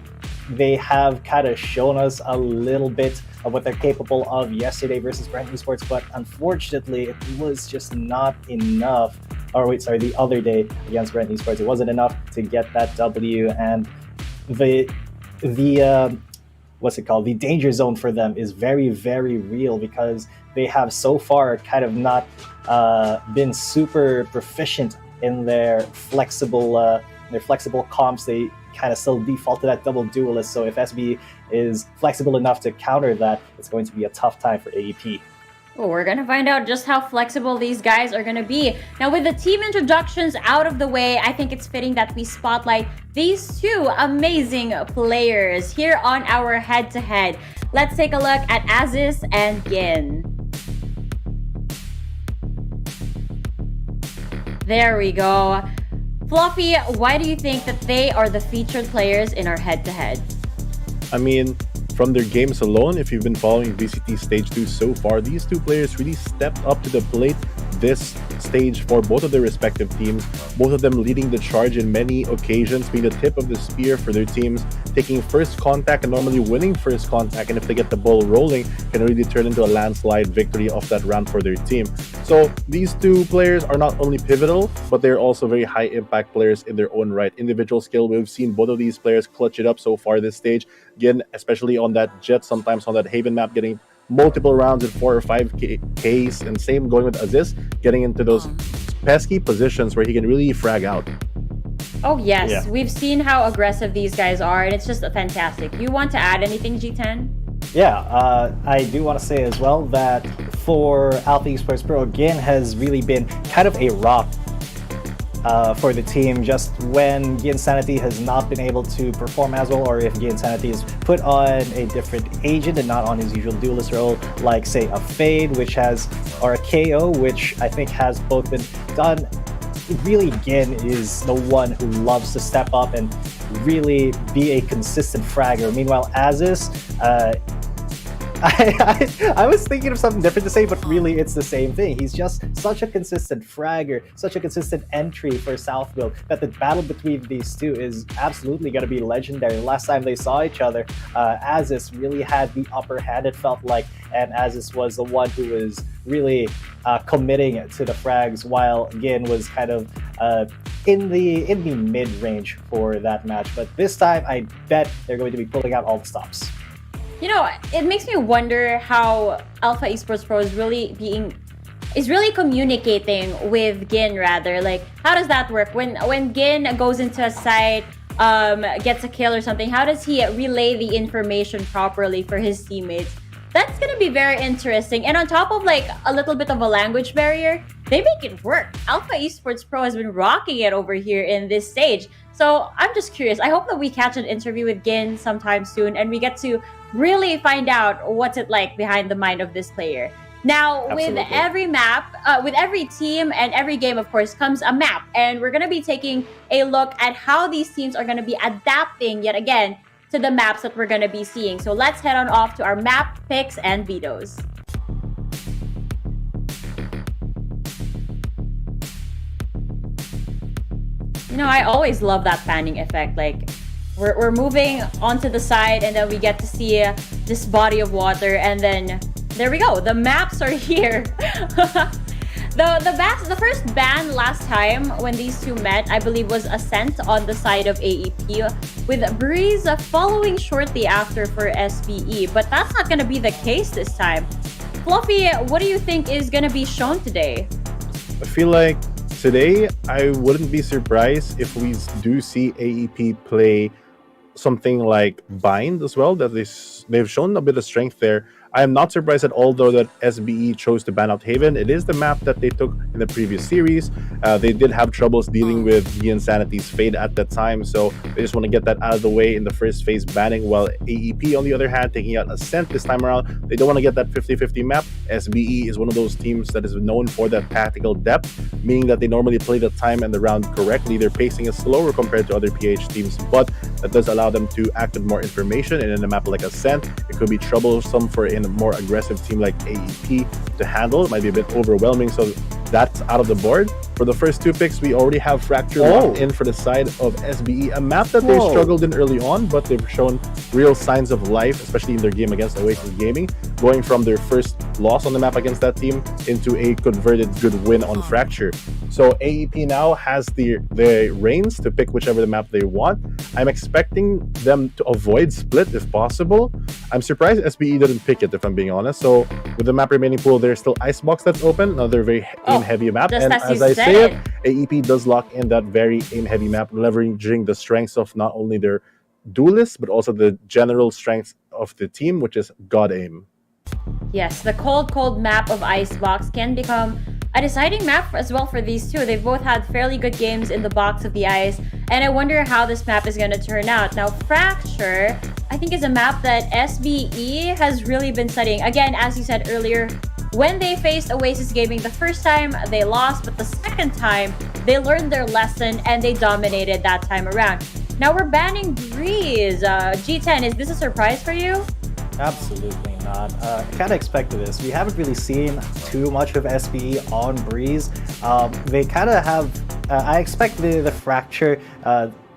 they have kind of shown us a little bit of what they're capable of yesterday versus Bren Esports, but unfortunately, it was just not enough. the other day against Bren Esports. It wasn't enough to get that W, and the what's it called? The danger zone for them is very, very real because they have so far kind of not been super proficient in their flexible comps. They kind of still defaulted at double duelist. So if SB is flexible enough to counter that, it's going to be a tough time for AEP. Well, we're going to find out just how flexible these guys are going to be. Now, with the team introductions out of the way, I think it's fitting that we spotlight these two amazing players here on our head-to-head. Let's take a look at Oasis and Gin. There we go. Fluffy, why do you think that they are the featured players in our head-to-head? I mean, from their games alone, if you've been following VCT Stage 2 so far, these two players really stepped up to the plate this stage for both of their respective teams, both of them leading the charge in many occasions, being the tip of the spear for their teams, taking first contact and normally winning first contact, and if they get the ball rolling, can really turn into a landslide victory of that round for their team. So these two players are not only pivotal, but they're also very high impact players in their own right. Individual skill, we've seen both of these players clutch it up so far this stage, again, especially on that Jet, sometimes on that Haven map, getting multiple rounds in 4 or 5 Ks, and same going with Aziz, getting into those pesky positions where he can really frag out. Oh yes, Yeah. We've seen how aggressive these guys are, and it's just fantastic. You want to add anything, G10? Yeah, I do want to say as well that for Alpha Esports Pro, Gin has really been kind of a rock for the team. Just when Gin Sanity has not been able to perform as well, or if Gin Sanity is put on a different agent and not on his usual duelist role, like say a Fade, or a KO, which I think has both been done. Really, Gin is the one who loves to step up and really be a consistent fragger. Meanwhile, Aziz, I was thinking of something different to say, but really it's the same thing. He's just such a consistent fragger, such a consistent entry for South Build, that the battle between these two is absolutely going to be legendary. Last time they saw each other, Aziz really had the upper hand, it felt like, and Aziz was the one who was really committing to the frags, while Gin was kind of in the mid-range for that match. But this time, I bet they're going to be pulling out all the stops. You know, it makes me wonder how Alpha Esports Pro is really communicating with Gin, rather. Like, how does that work? When Gin goes into a site, gets a kill or something, how does he relay the information properly for his teammates? That's gonna be very interesting. And on top of like a little bit of a language barrier, they make it work. Alpha Esports Pro has been rocking it over here in this stage. So I'm just curious. I hope that we catch an interview with Gin sometime soon and we get to really find out what's it like behind the mind of this player. Now, Absolutely. with every map, with every team and every game, of course, comes a map. And we're going to be taking a look at how these teams are going to be adapting, yet again, to the maps that we're going to be seeing. So let's head on off to our map picks and vetoes. You know, I always love that panning effect. Like, we're moving onto the side and then we get to see this body of water, and then there we go. The maps are here. The first ban last time when these two met, I believe, was Ascent on the side of AEP, with Breeze following shortly after for SBE. But that's not going to be the case this time. Fluffy, what do you think is going to be shown today? I feel like today, I wouldn't be surprised if we do see AEP play something like Bind as well, that they've shown a bit of strength there. I am not surprised at all, though, that SBE chose to ban out Haven. It is the map that they took in the previous series. They did have troubles dealing with the Insanity's Fade at that time, so they just want to get that out of the way in the first phase banning, while AEP, on the other hand, taking out Ascent this time around. They don't want to get that 50-50 map. SBE is one of those teams that is known for that tactical depth, meaning that they normally play the time and the round correctly. Their pacing is slower compared to other PH teams, but that does allow them to act with more information, and in a map like Ascent, it could be troublesome for a more aggressive team like AEP to handle. It might be a bit overwhelming, so that's out of the board. For the first two picks, we already have Fracture locked in for the side of SBE, a map that they struggled in early on, but they've shown real signs of life, especially in their game against Oasis Gaming. going from their first loss on the map against that team into a converted good win on Fracture. So AEP now has the reins to pick whichever the map they want. I'm expecting them to avoid Split if possible. I'm surprised SBE didn't pick it, if I'm being honest. So with the map remaining pool, there's still Icebox that's open, another very aim-heavy map. just And as as you I said say it. AEP does lock in that very aim-heavy map, leveraging the strengths of not only their duelists, but also the general strengths of the team, which is God aim. Yes, the cold map of Icebox can become a deciding map as well for these two. They've both had fairly good games in the box of the ice, and I wonder how this map is going to turn out. Now, Fracture, I think, is a map that SBE has really been studying. Again, as you said earlier, when they faced Oasis Gaming the first time, they lost, but the second time, they learned their lesson and they dominated that time around. Now we're banning Breeze. G10, is this a surprise for you? Absolutely not. Kind of expected this. We haven't really seen too much of SBE on Breeze. They kind of have... I expect the Fracture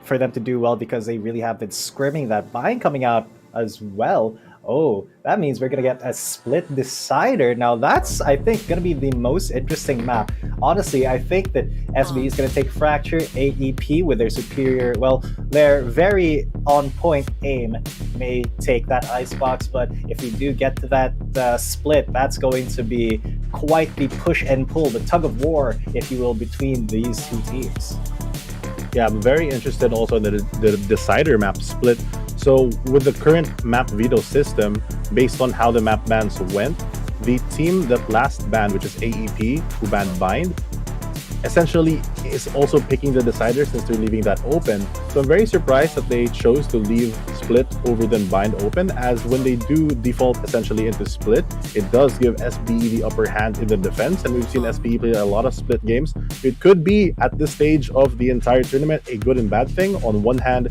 for them to do well because they really have been scrimming that Bind coming out as well. Oh, that means we're going to get a Split Decider. Now that's, I think, going to be the most interesting map. Honestly, I think that SBE is going to take Fracture. AEP with their superior, well, their very on-point aim may take that Icebox, but if we do get to that split, that's going to be quite the push and pull, the tug of war, if you will, between these two teams. Yeah, I'm very interested also in the Decider map Split. So with the current map veto system, based on how the map bans went, the team that last banned, which is AEP, who banned Bind, essentially is also picking the Decider since they're leaving that open. So I'm very surprised that they chose to leave Split over than Bind open, as when they do default essentially into Split, it does give SBE the upper hand in the defense, and we've seen SBE play a lot of Split games. It could be, at this stage of the entire tournament, a good and bad thing. On one hand,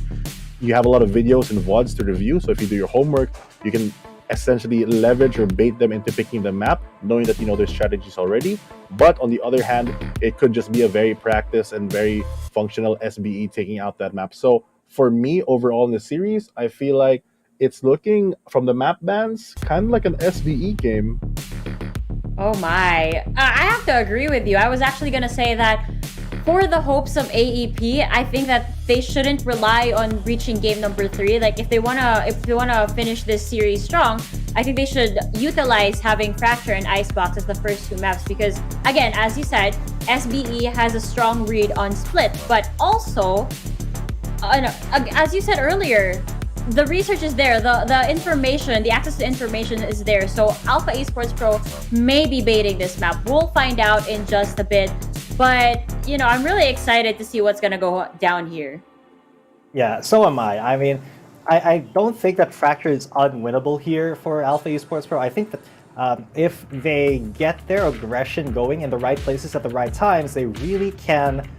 you have a lot of videos and VODs to review, so if you do your homework, you can essentially leverage or bait them into picking the map, knowing that you know their strategies already. But on the other hand, it could just be a very practice and very functional SBE taking out that map. So for me, overall in the series, I feel like it's looking, from the map bans, kind of like an SBE game. Oh my. I have to agree with you. I was actually going to say that for the hopes of AEP, I think that they shouldn't rely on reaching game number 3. Like if they wanna finish this series strong, I think they should utilize having Fracture and Icebox as the first two maps, because again, as you said, SBE has a strong read on Split, but also, as you said earlier, the research is there, the information, the access to information is there. So Alpha Esports Pro may be baiting this map. We'll find out in just a bit. But, you know, I'm really excited to see what's going to go down here. Yeah, so am I. I mean, I don't think that Fracture is unwinnable here for Alpha Esports Pro. I think that if they get their aggression going in the right places at the right times, they really can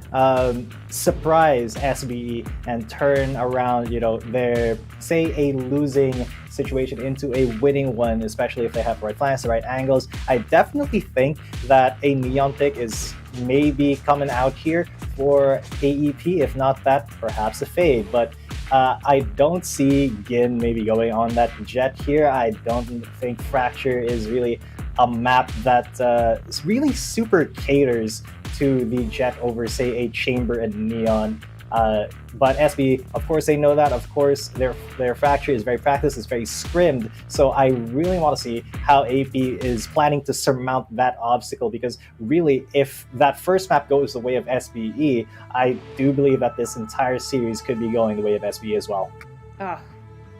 surprise SBE and turn around, you know, their, say, a losing situation into a winning one, especially if they have the right flanks, the right angles. I definitely think that a Neon pick is maybe coming out here for AEP. If not that, perhaps a Fade. But I don't see Gin maybe going on that Jet here. I don't think Fracture is really a map that really super caters to the Jet over, say, a Chamber and Neon. But SB, of course, they know that. Of course, their Fracture is very practiced, it's very scrimmed. So I really want to see how AP is planning to surmount that obstacle, because really, if that first map goes the way of SBE, I do believe that this entire series could be going the way of SBE as well. Oh,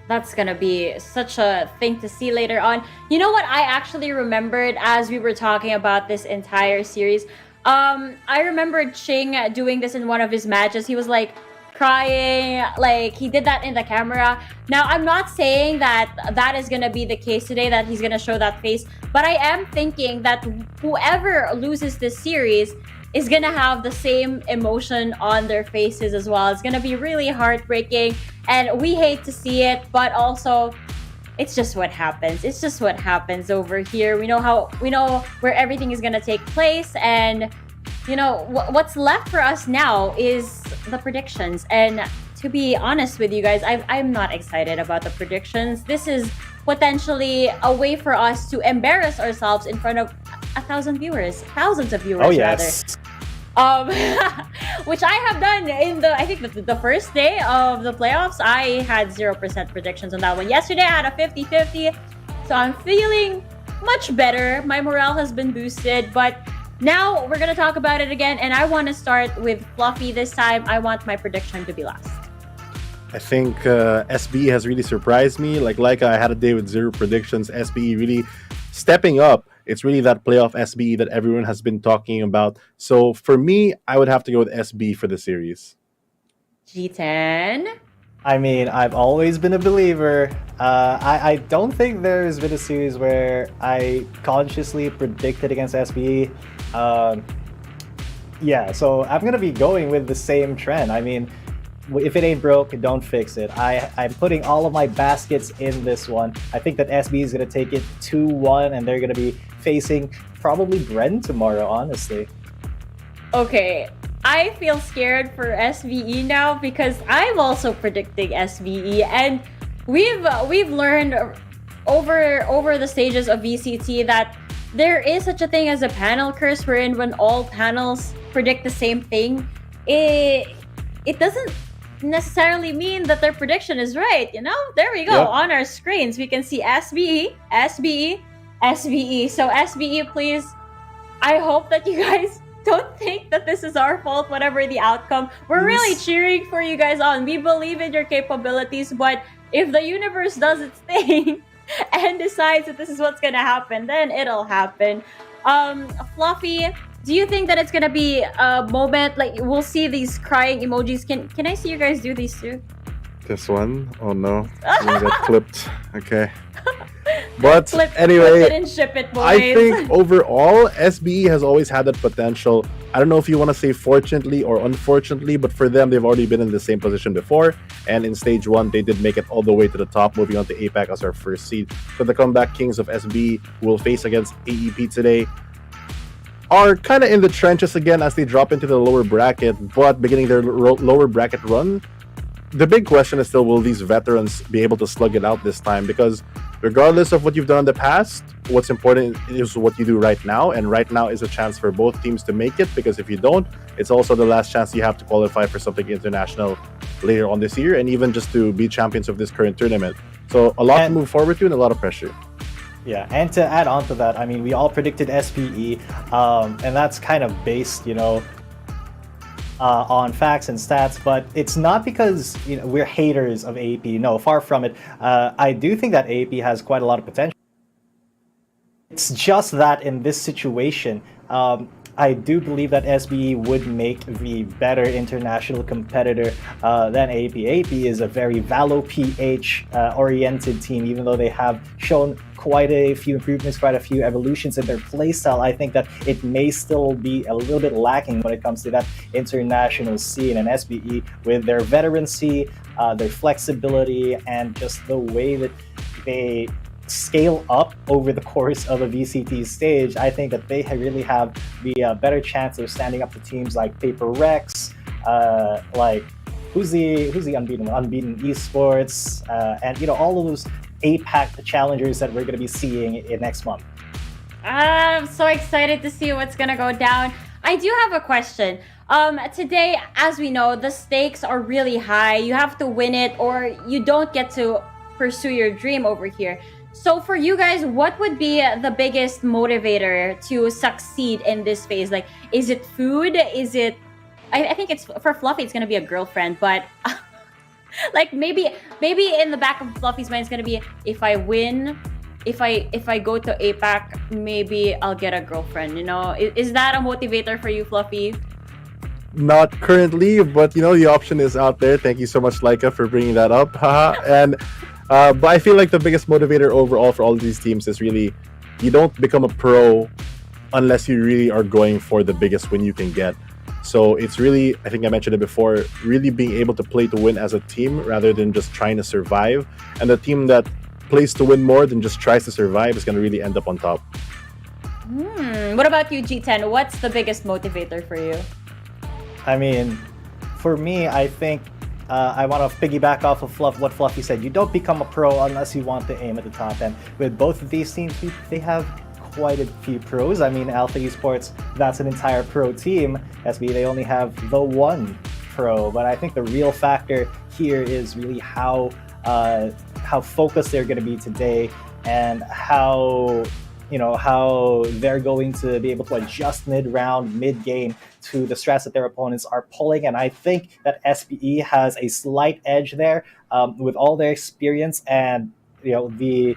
that's gonna be such a thing to see later on. You know what I actually remembered as we were talking about this entire series? I remembered Ching doing this in one of his matches. He was like crying, like he did that in the camera. Now, I'm not saying that that is gonna be the case today, that he's gonna show that face, but I am thinking that whoever loses this series is gonna have the same emotion on their faces as well. It's gonna be really heartbreaking, and we hate to see it, but also it's just what happens. It's just what happens over here. We know where everything is gonna take place, and you know what's left for us now is the predictions. And to be honest with you guys, I'm not excited about the predictions. This is potentially a way for us to embarrass ourselves in front of thousands of viewers. Oh yes. Rather. Which I have done in I think the first day of the playoffs. I had 0% predictions on that one. Yesterday I had a 50-50, so I'm feeling much better. My morale has been boosted, but now we're gonna talk about it again, and I want to start with Fluffy this time. I want my prediction to be last. I think SBE has really surprised me. Like I had a day with 0 predictions. SBE really stepping up. It's really that playoff SBE that everyone has been talking about. So for me, I would have to go with SB for the series. G10. I mean, I've always been a believer. I don't think there's been a series where I consciously predicted against SBE. Yeah, so I'm going to be going with the same trend. I mean, if it ain't broke, don't fix it. I'm putting all of my baskets in this one. I think that SBE is going to take it 2-1, and they're going to be facing probably Bren tomorrow, honestly. Okay, I feel scared for SBE now because I'm also predicting SBE, and we've learned over the stages of VCT that there is such a thing as a panel curse, wherein when all panels predict the same thing, it doesn't necessarily mean that their prediction is right. There we go. Yep. On our screens we can see SBE. So SBE, please, I hope that you guys don't think that this is our fault, whatever the outcome. We're really cheering for you guys on. We believe in your capabilities, but if the universe does its thing and decides that this is what's gonna happen, then it'll happen. Fluffy, do you think that it's gonna be a moment like we'll see these crying emojis? Can I see you guys do these too? This one? Oh no. I'm gonna get clipped. Okay. But Anyway, anyway, flip it and ship it, boys. I think overall, SBE has always had that potential. I don't know if you want to say fortunately or unfortunately, but for them, they've already been in the same position before. And in stage 1, they did make it all the way to the top, moving on to APAC as our first seed. So the comeback kings of SBE, who will face against AEP today, are kind of in the trenches again as they drop into the lower bracket, but beginning their lower bracket run. The big question is still, will these veterans be able to slug it out this time? Because regardless of what you've done in the past, what's important is what you do right now. And right now is a chance for both teams to make it, because if you don't, it's also the last chance you have to qualify for something international later on this year, and even just to be champions of this current tournament. So a lot to move forward to and a lot of pressure. Yeah, and to add on to that, I mean, we all predicted SBE, and that's kind of based, on facts and stats, but it's not because we're haters of AAP. No, far from it. I do think that AAP has quite a lot of potential. It's just that in this situation, I do believe that SBE would make the better international competitor than AAP. AAP is a very Valo PH oriented team, even though they have shown quite a few improvements, quite a few evolutions in their playstyle. I think that it may still be a little bit lacking when it comes to that international scene. And SBE, with their veterancy, their flexibility, and just the way that they scale up over the course of a VCT stage, I think that they really have the better chance of standing up to teams like Paper Rex, like who's the unbeaten Esports, and all of those APAC challengers that we're going to be seeing in next month. I'm so excited to see what's going to go down. I do have a question. Today, as we know, the stakes are really high. You have to win it or you don't get to pursue your dream over here. So for you guys, what would be the biggest motivator to succeed in this phase? Like, is it food? Is it... I think it's for Fluffy, it's going to be a girlfriend, but... like maybe in the back of Fluffy's mind, it's gonna be, if I win, if I go to APAC, maybe I'll get a girlfriend. Is that a motivator for you, Fluffy? Not currently, but the option is out there. Thank you so much, Laika, for bringing that up. And but I feel like the biggest motivator overall for all of these teams is really, you don't become a pro unless you really are going for the biggest win you can get. So it's really, I think I mentioned it before, really being able to play to win as a team rather than just trying to survive. And the team that plays to win more than just tries to survive is going to really end up on top. What about you, G10? What's the biggest motivator for you? I mean, for me, I think I want to piggyback off of what Fluffy said. You don't become a pro unless you want to aim at the top. And with both of these teams, they have quite a few pros. I mean, Alpha Esports, that's an entire pro team. SB, they only have the one pro. But I think the real factor here is really how focused they're going to be today, and how they're going to be able to adjust mid-round, mid-game to the stress that their opponents are pulling. And I think that SBE has a slight edge there with all their experience and the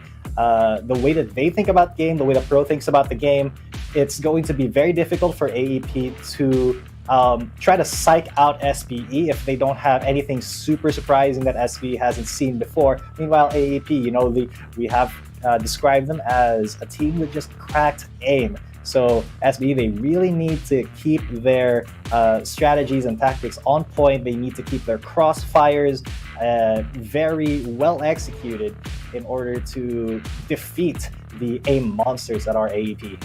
way that they think about the game, the way the pro thinks about the game. It's going to be very difficult for AEP to try to psych out SBE if they don't have anything super surprising that SBE hasn't seen before. Meanwhile, AEP, we have described them as a team with just cracked aim. So SBE, they really need to keep their strategies and tactics on point. They need to keep their crossfires very well executed in order to defeat the aim monsters that are AEP.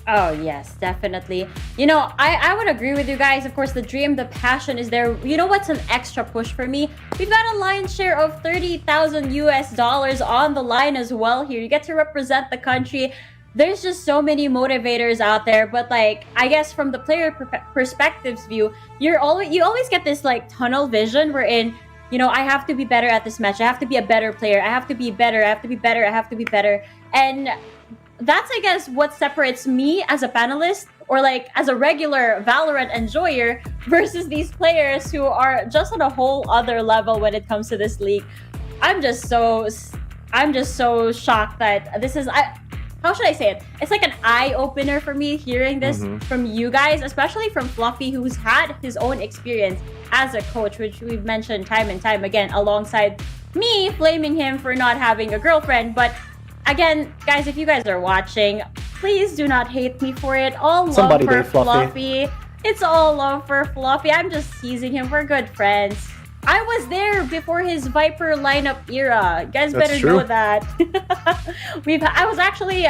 Oh, yes, definitely. I would agree with you guys. Of course, the dream, the passion is there. You know what's an extra push for me? We've got a lion's share of $30,000 on the line as well here. You get to represent the country. There's just so many motivators out there. But I guess from the player perspective's view, you always get this tunnel vision wherein, I have to be better at this match. I have to be a better player. I have to be better. I have to be better. I have to be better. And that's, I guess, what separates me as a panelist or as a regular Valorant enjoyer versus these players who are just on a whole other level when it comes to this league. I'm just so shocked that this is, how should I say it? It's like an eye-opener for me hearing this from you guys, especially from Fluffy, who's had his own experience as a coach, which we've mentioned time and time again, alongside me flaming him for not having a girlfriend. But again, guys, if you guys are watching, please do not hate me for it. All love for Fluffy. It's all love for Fluffy. I'm just teasing him. We're good friends. I was there before his Viper lineup era. You guys better know that. I was actually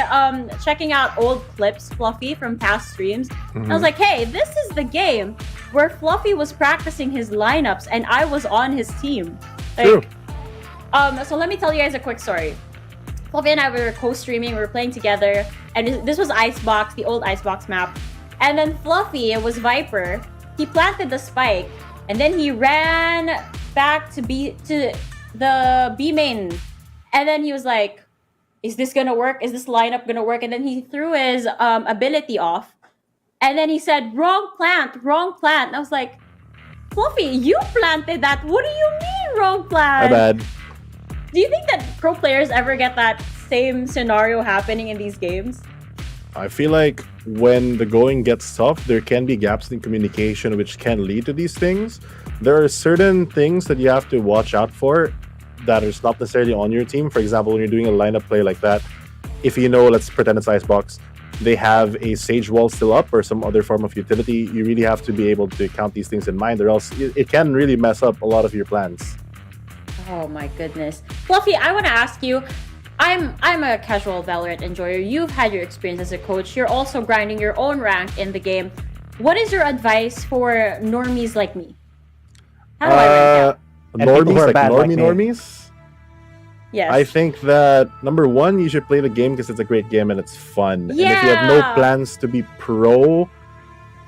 checking out old clips, Fluffy, from past streams. I was like, hey, this is the game where Fluffy was practicing his lineups and I was on his team. So let me tell you guys a quick story. Fluffy and I were co-streaming, we were playing together, and this was Icebox, the old Icebox map. And then Fluffy, it was Viper, he planted the spike, and then he ran back to the B main. And then he was like, is this gonna work? Is this lineup gonna work? And then he threw his ability off. And then he said, wrong plant. And I was like, Fluffy, you planted that. What do you mean wrong plant? My bad. Do you think that pro players ever get that same scenario happening in these games? I feel like when the going gets tough, there can be gaps in communication which can lead to these things. There are certain things that you have to watch out for that is not necessarily on your team. For example, when you're doing a lineup play like that, if let's pretend it's Icebox, they have a Sage wall still up or some other form of utility, you really have to be able to count these things in mind, or else it can really mess up a lot of your plans. Oh my goodness. Fluffy, I want to ask you, I'm a casual Valorant enjoyer. You've had your experience as a coach. You're also grinding your own rank in the game. What is your advice for normies like me? How do I rank out? Normies? Yes. I think that, number one, you should play the game because it's a great game and it's fun. Yeah. And if you have no plans to be pro,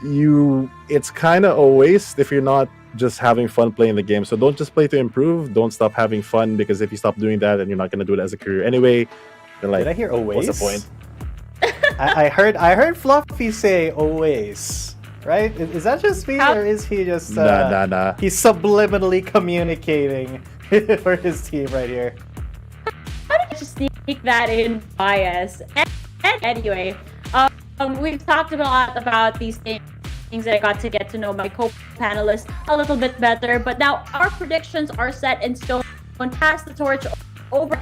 it's kind of a waste if you're not just having fun playing the game. So don't just play to improve. Don't stop having fun, because if you stop doing that and you're not going to do it as a career anyway, then Did I hear Oasis? What's the point? I heard Fluffy say Oasis, right? Is that just me, or is he just nah. He's subliminally communicating for his team right here. How did you just sneak that in bias? And anyway, we've talked a lot about these things that I got to get to know my co-panelists a little bit better, but now our predictions are set in stone. Pass the torch over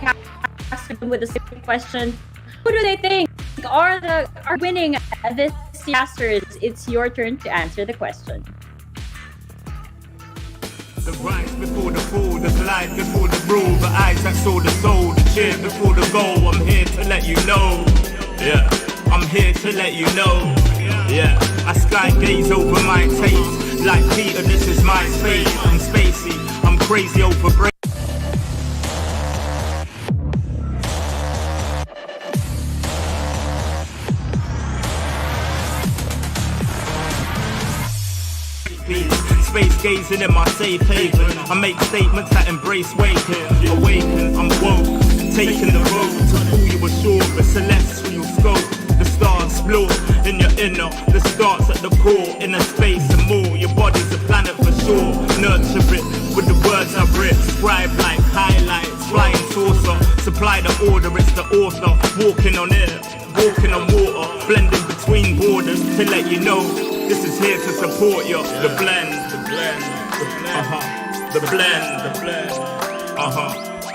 with the same question. Who do they think are winning this Masters? It's your turn to answer the question. The rise before the fall, the glide before the rule, the eyes that saw the soul, the cheer before the goal. I'm here to let you know. I'm here to let you know. I sky gaze over my taste, Like Peter, this is my space. I'm spacey, I'm crazy over break. Space gazing in my safe haven. I make statements that embrace waking. Awaken, I'm woke. Taking the road to fool you ashore. The celestial scope. The stars explore in your inner. The starts at the core. Inner space and more. Your body's a planet for sure. Nurture it with the words I've written. Scribe like highlights. Flying saucer. Supply the order, it's the author. Walking on air. Walking on water. Blending between borders to let you know. This is here to support you. The blend, the blend, the blend, the blend,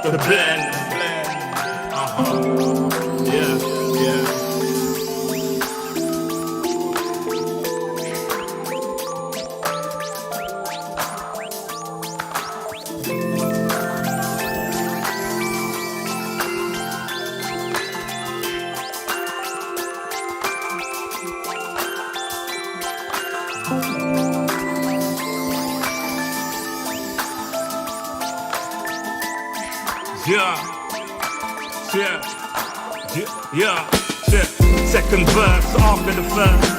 the blend, the blend, yeah. Yeah. Second verse after the first.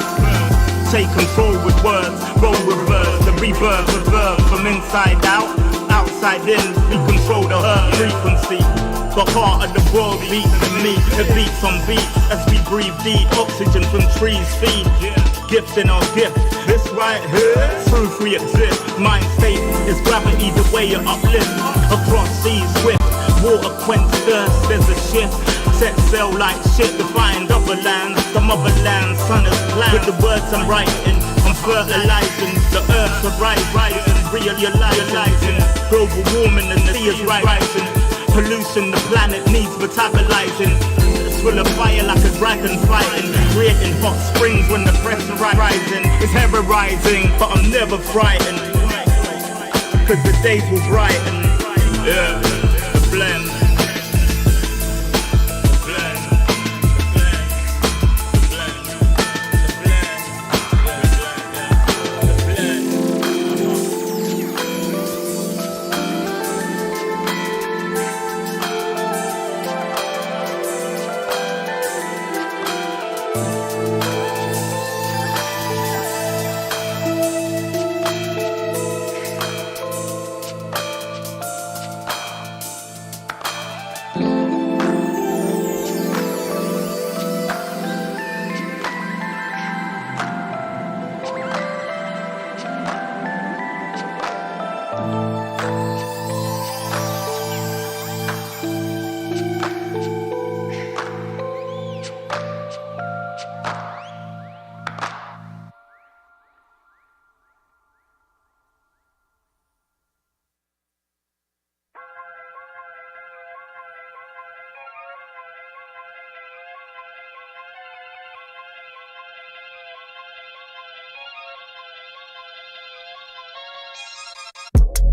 Take control with words, roll reverse, the rebirth of verb from inside out, outside in. We control the earth frequency. The heart of the world beats in me. It beats on beat as we breathe deep. Oxygen from trees feed. Gift in our gift. This right here, proof we exist. Mind state is gravity, the way you uplift. Across seas swift. Water quench thirst, there's a shift. Set sail like shit to find other lands. The motherland, sun is planned. With the words I'm writing, I'm fertilizing. The earth to rising, realizing. Global warming and the sea is rising. Pollution, the planet needs metabolizing. It's full of fire like a dragon fighting. Creating hot springs when the pressure rising. It's terrorizing, but I'm never frightened. Cause the days will brighten. Yeah. Blend.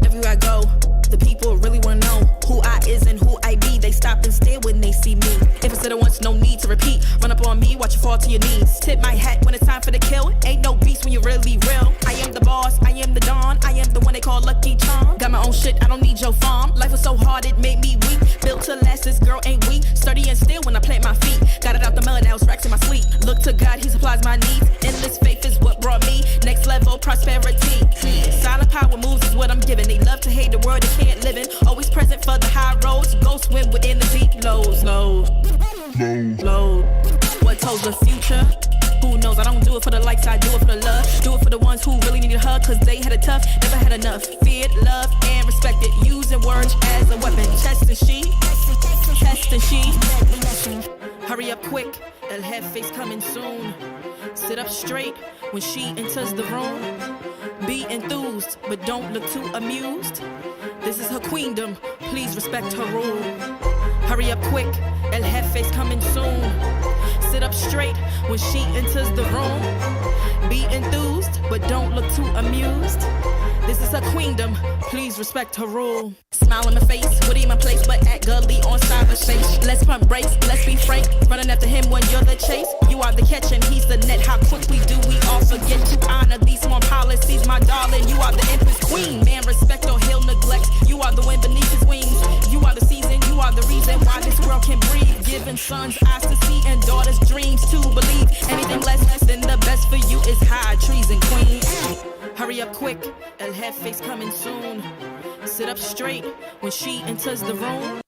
Everywhere I go, the people really wanna know who I is and who I be. They stop and stare when they see me. If it's said it once, no need to repeat. Run up on me, watch you fall to your knees. Tip my hat when it's time for the kill. Ain't no beast when you're really real. I am the boss, I am the dawn. I am the one they call Lucky Charm. Got my own shit, I don't need your farm. Life was so hard, it made me weak. Built to last, this girl ain't weak. Sturdy and still when I plant my feet. Got it out the mud, now it's racks in my sleep. Look to God, he supplies my needs. Endless faith is what brought me next level prosperity. Silent power moves is what I'm giving. They love to hate the world they can't live in. Always present for the high roads. Go swim within the deep lows. Low. What told the future? Who knows? I don't do it for the likes, I do it for the love. Do it for the ones who really need a hug, cause they had it tough, never had enough. Feared, loved, and respected. Using words as a weapon. Test and she. Hurry up quick, El Jefe's coming soon. Sit up straight when she enters the room. Be enthused, but don't look too amused. This is her queendom, please respect her rule. Hurry up quick, El Jefe's coming soon. Sit up straight when she enters the room. Be enthused, but don't look too amused. This is her queendom, please respect her rule. Smile in my face, would in my place, but act gully on side. conversation. Let's pump brakes, let's be frank. Running after him when you're the chase. You are the catch and he's the net. How quickly do we all forget to honor these small policies, my darling? You are the empress queen. Man, respect or he'll neglect. You are the wind beneath his wings. You are the season, you are the reason why this world can breathe. Giving sons eyes to see and daughters dreams to believe. Anything less than the best for you is high treason, queen. Hurry up quick, El Jefe's coming soon. Sit up straight when she enters the room.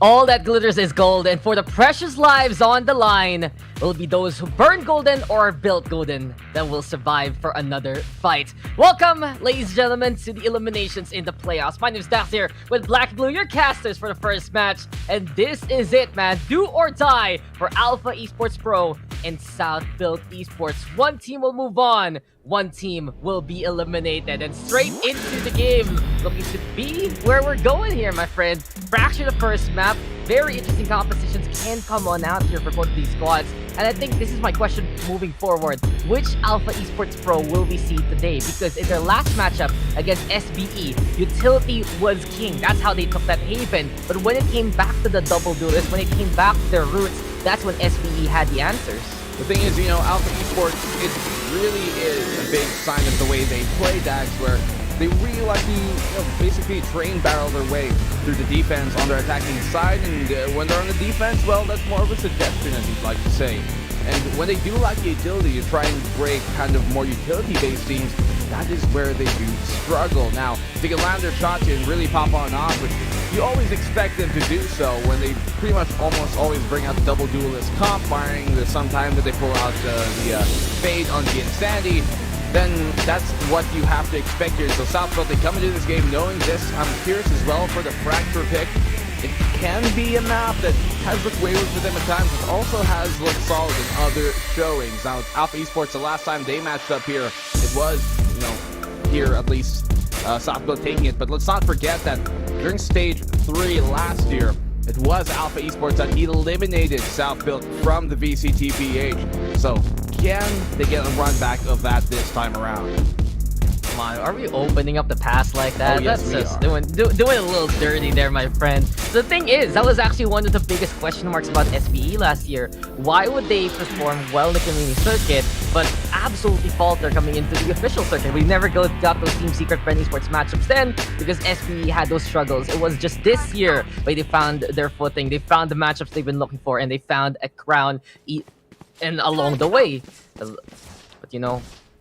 All that glitters is gold, and for the precious lives on the line will be those who burn golden or are built golden that will survive for another fight. Welcome, ladies and gentlemen, to the eliminations in the playoffs. My name is Dax here with Black and Blue, your casters for the first match. And this is it, man. Do or die for Alpha Esports Pro and South Built Esports. One team will move on. One team will be eliminated. And straight into the game. Looking to be where we're going here, my friend. Fraction the first map. Very interesting compositions can come on out here for both of these squads. And I think this is my question moving forward. Which Alpha Esports Pro will we see today? Because in their last matchup against SBE, utility was king. That's how they took that haven. But when it came back to the double duelist, when it came back to their roots, that's when SBE had the answers. The thing is, Alpha Esports, it really is a big sign of the way they play, Dax, where they really like to basically train battle their way through the defense on their attacking side, and when they're on the defense, well, that's more of a suggestion, as you'd like to say. And when they do like the utility to try and break kind of more utility-based teams, that is where they do struggle. Now, they can land their shots and really pop on off, but you always expect them to do so when they pretty much almost always bring out the double duelist comp, firing sometimes that they pull out the fade on the Insanity. Then that's what you have to expect here. So Southfield, they come into this game knowing this. I'm curious as well for the Fracture pick. It can be a map that has looked wayward for them at times, but also has looked solid in other showings. Now, Alpha Esports, the last time they matched up here, it was, here at least, Southfield taking it. But let's not forget that during Stage 3 last year, it was Alpha Esports that eliminated Southfield from the VCTPH. So, can they get a run back of that this time around? Come on, are we opening up the past like that? Oh, yes, That's we just are. doing a little dirty there, my friend. The thing is, that was actually one of the biggest question marks about SBE last year. Why would they perform well in the community circuit, but absolutely falter coming into the official circuit? We never got those Team Secret Friendly Sports matchups then because SBE had those struggles. It was just this year where they found their footing. They found the matchups they've been looking for, and they found a crown and along the way. But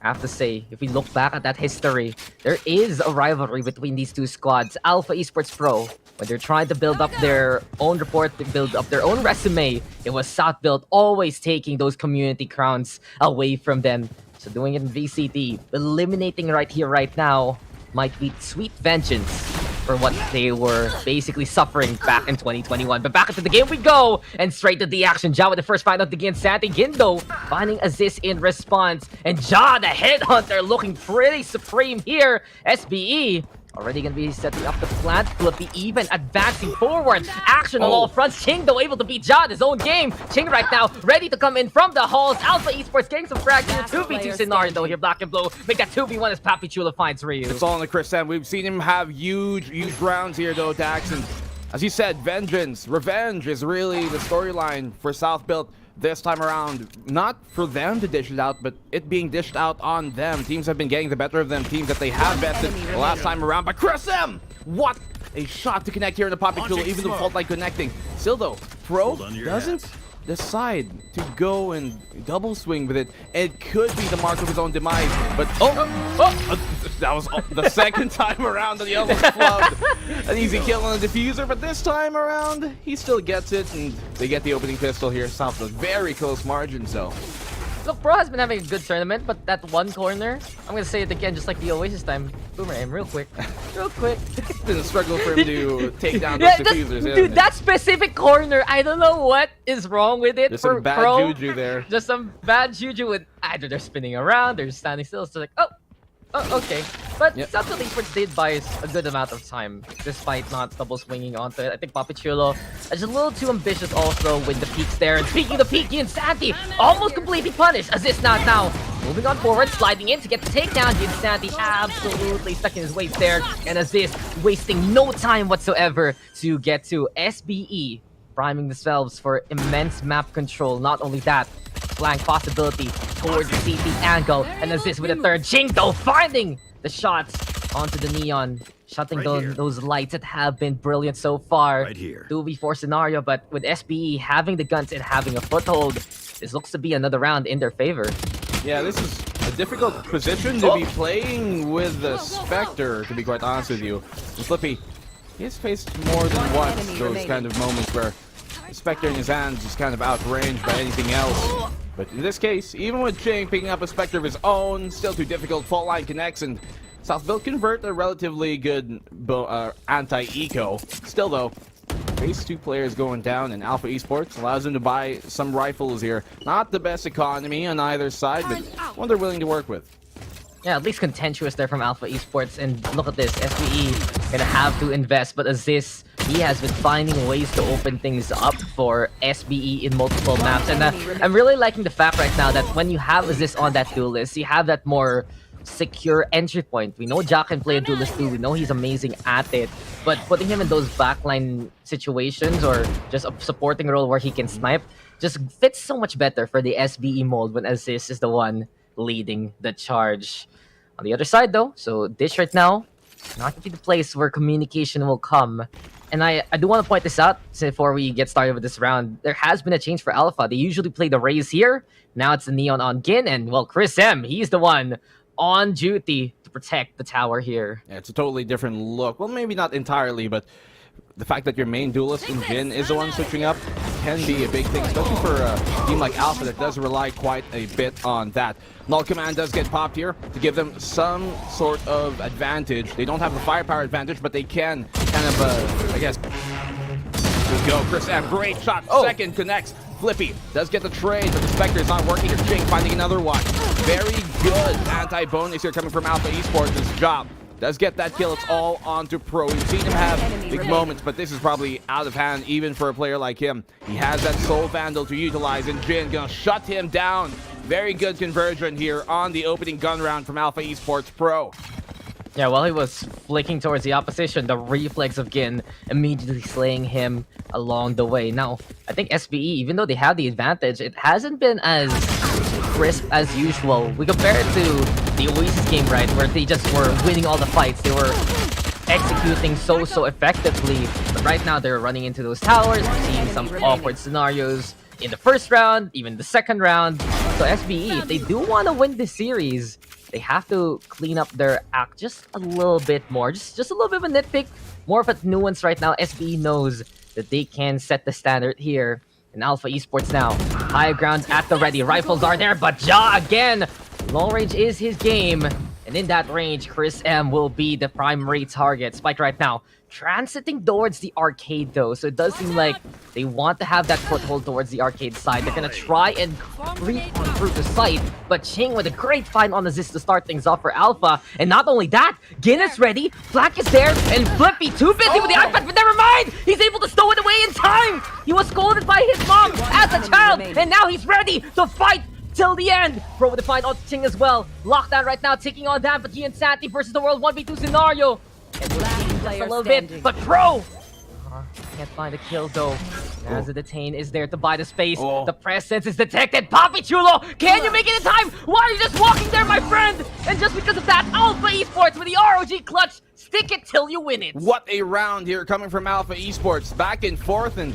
I have to say, if we look back at that history, there is a rivalry between these two squads. Alpha Esports Pro, when they're trying to build up their own report, to build up their own resume, it was Southbuild always taking those community crowns away from them. So doing it in VCT, eliminating right here, right now, might be sweet vengeance for what they were basically suffering back in 2021. But back into the game we go, and straight to the action. Ja with the first find out against Santi. Gindo finding assist in response. And Ja, the headhunter, looking pretty supreme here. SBE already gonna be setting up the plant. Flippy even advancing forward. Action on all fronts. Ching though able to beat Ja in his own game. Ching right now ready to come in from the halls. Alpha Esports getting some fracture. 2v2 scenario though here. Black and Blue make that 2v1 as Papi Chula finds Ryu. It's all in the Chris M. We've seen him have huge rounds here though, Dax. And as you said, vengeance, revenge is really the storyline for Southbuilt this time around. Not for them to dish it out, but it being dished out on them. Teams have been getting the better of them. Teams that they have bested the last time around. But Chris M What a shot to connect here in the Poppy Tool, even though fault line connecting. Still though, Pro doesn't decide to go and double swing with it. It could be the mark of his own demise, but that was the second time around that he almost flubbed an easy kill on the diffuser, but this time around he still gets it, and they get the opening pistol here. Southfield very close margins though. Look, Pro has been having a good tournament, but that one corner, I'm gonna say it again, just like the Oasis time. Boomer aim, real quick. Real quick. It's been a struggle for him to take down those diffusers. Dude, that specific corner, I don't know what is wrong with it. There's for some bad Pro. juju there. Just some bad juju with either they're spinning around, they're standing still. So like, oh, okay. But Southfield Esports did buy us a good amount of time, despite not double swinging onto it. I think Papichulo is just a little too ambitious also with the peaks there. And speaking of the peak, Insanti almost completely punished. Assist not now. Moving on forward, sliding in to get the takedown. Insanti absolutely stuck in his waist there. And Assist wasting no time whatsoever to get to SBE, priming themselves for immense map control. Not only that, flank possibility towards the CT angle, and Assist with a third. Jingo finding the shots onto the Neon, shutting those lights that have been brilliant so far. 2v4 scenario, but with SBE having the guns and having a foothold, this looks to be another round in their favor. Yeah, this is a difficult position to be playing with the Spectre, to be quite honest with you. And Flippy, he's faced more than once those kind of moments where the Spectre in his hands is kind of outranged by anything else. But in this case, even with Ching picking up a Spectre of his own, still too difficult, fault line connects, and Southfield convert a relatively good anti-eco. Still though, face two players going down, and Alpha Esports allows them to buy some rifles here. Not the best economy on either side, but one they're willing to work with. Yeah, at least contentious there from Alpha Esports, and look at this, SBE gonna have to invest, but Aziz, he has been finding ways to open things up for SBE in multiple maps, and I'm really liking the fact right now that when you have Aziz on that duelist, you have that more secure entry point. We know Jack can play a duelist too, we know he's amazing at it, but putting him in those backline situations or just a supporting role where he can snipe just fits so much better for the SBE mold when Aziz is the one leading the charge. On the other side though, so Dish right now, not gonna be the place where communication will come. And I do want to point this out before we get started with this round. There has been a change for Alpha. They usually play the Raze here. Now it's the Neon on Gin, and well, Chris M, he's the one on duty to protect the tower here. Yeah, it's a totally different look. Well, maybe not entirely, but the fact that your main duelist in Jin is the one switching up can be a big thing, especially for a team like Alpha that does rely quite a bit on that. Null Command does get popped here to give them some sort of advantage. They don't have a firepower advantage, but they can kind of, I guess, just go. Chris M, great shot. Second connects. Flippy does get the trade, but the Spectre is not working. Ching finding another one. Very good anti-bonus here coming from Alpha Esports. This job does get that kill. It's all onto Pro. We've seen him have big moments, but this is probably out of hand even for a player like him. He has that Soul Vandal to utilize, and Jin gonna shut him down. Very good conversion here on the opening gun round from Alpha Esports Pro. Yeah, while he was flicking towards the opposition, the reflex of Gin immediately slaying him along the way. Now, I think SBE, even though they have the advantage, it hasn't been as crisp as usual. We compare it to the Oasis game, right, where they just were winning all the fights. They were executing so effectively. But right now, they're running into those towers. We're seeing some awkward scenarios in the first round, even the second round. So SBE, if they do want to win this series, they have to clean up their act just a little bit more. Just a little bit of a nitpick, more of a nuance right now. SBE knows that they can set the standard here. And Alpha Esports now, high ground at the ready. Rifles are there, but Ja again. Long range is his game. And in that range, Chris M will be the primary target. Spike right now, transiting towards the arcade though. So it does seem like they want to have that foothold towards the arcade side. They're gonna try and creep on through the site. But Ching with a great find on Aziz to start things off for Alpha. And not only that, Gin is ready, Flack is there, and Flippy too busy with the iPad, but never mind! He's able to stow it away in time! He was scolded by his mom as a child, and now he's ready to fight till the end. Pro with the find on Ching as well. Lockdown right now, taking on that, but he and Santi versus the world 1v2 scenario. And we'll see just a little bit, but Pro can't find a kill though. As the detain is there to buy the space. The presence is detected. Papi Chulo, can you make it in time? Why are you just walking there, my friend? And just because of that, Alpha Esports with the ROG clutch Stick it till you win it. What a round here coming from Alpha Esports. Back and forth, and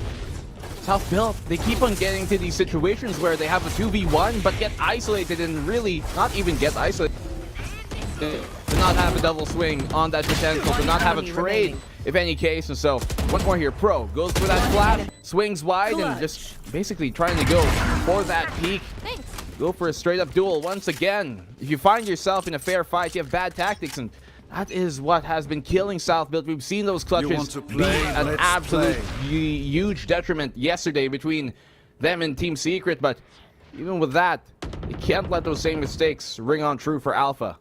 South Built, they keep on getting to these situations where they have a 2v1 but get isolated, and really not even get isolated. To not have a double swing on that potential, to not have a trade, if any case. And so, one more here. Pro goes for that flash, swings wide, and just basically trying to go for that peak. Go for a straight-up duel once again. If you find yourself in a fair fight, you have bad tactics, and that is what has been killing South Built. We've seen those clutches be an absolute huge detriment yesterday between them and Team Secret, but even with that, you can't let those same mistakes ring on true for Alpha.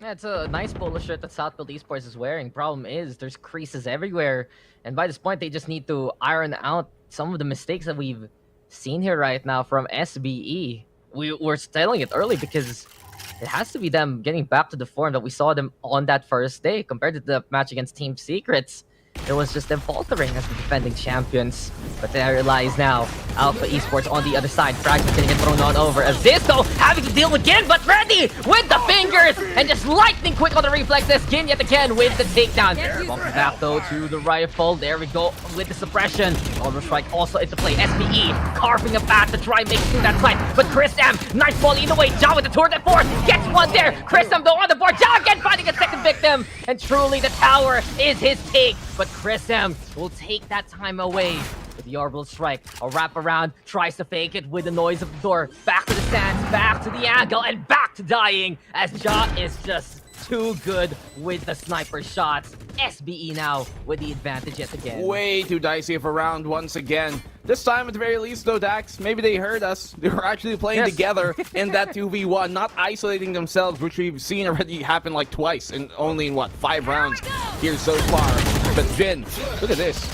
Yeah, it's a nice polo shirt that South Built Esports is wearing. Problem is, there's creases everywhere, and by this point, they just need to iron out some of the mistakes that we've seen here right now from SBE. We were telling it early because it has to be them getting back to the form that we saw them on that first day compared to the match against Team Secrets. It was just them faltering as the defending champions. But they realize now, Alpha Esports on the other side. Fragment getting it thrown on over. Azisto having to deal with Gin, but ready with the fingers! And just lightning quick on the reflexes. Gin yet again with the takedown. Welcome back though to the rifle. There we go with the suppression. Auto strike also into play. SBE carving a path to try and make it through that side. But Chris M, nice volley in the way. Ja with the tour de force. Gets one there. Chris M though on the board. Ja again finding a second victim. And truly the tower is his take. But Chris M will take that time away with the orbital strike. A wraparound, tries to fake it with the noise of the door. Back to the stands, back to the angle, and back to dying as Ja is just too good with the sniper shots. SBE now with the advantage yet again. Way too dicey of a round once again. This time at the very least though, Dax, maybe they heard us. They were actually playing together in that 2v1, not isolating themselves, which we've seen already happen like twice and only in what, 5 rounds here so far. But Jin, look at this.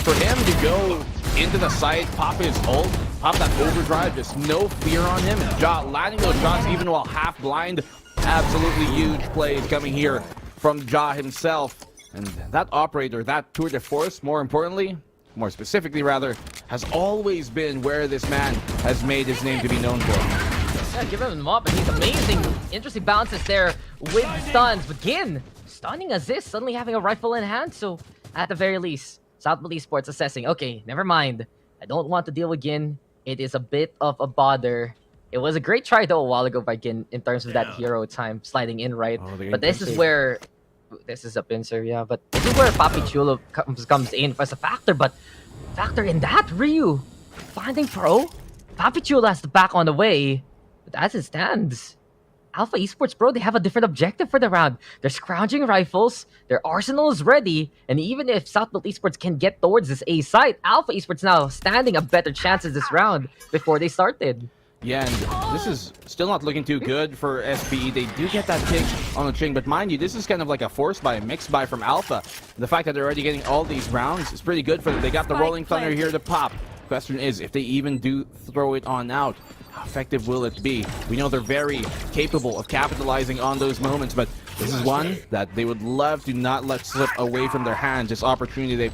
For him to go into the site, pop his ult, pop that overdrive, just no fear on him. And Ja landing those shots even while half blind. Absolutely huge plays coming here from Ja himself. And that operator, that tour de force, more importantly, more specifically rather, has always been where this man has made his name to be known for. Yeah, give him the mop, and he's amazing. Interesting bounces there with stuns. But Gin stunning Aziz, suddenly having a rifle in hand. So at the very least, South Built Esports assessing, okay, never mind. I don't want to deal with Gin. It is a bit of a bother. It was a great try though a while ago by Gin in terms of that hero time sliding in right. But this is where this is a pincer, yeah. But this is where Papi Chulo comes in as a factor. But factor in that, Ryu finding Pro. Papi Chulo has the back on the way. But as it stands, Alpha Esports, bro, they have a different objective for the round. They're scrounging rifles, their arsenal is ready, and even if South Built Esports can get towards this A site, Alpha Esports now standing a better chances this round before they started. Yeah, and this is still not looking too good for SBE. They do get that kick on the Ching, but mind you, this is kind of like a forced buy, a mixed buy from Alpha. The fact that they're already getting all these rounds is pretty good for them. They got the Rolling Thunder here to pop. Question is, if they even do throw it on out, how effective will it be? We know they're very capable of capitalizing on those moments, but this is one that they would love to not let slip away from their hands. This opportunity they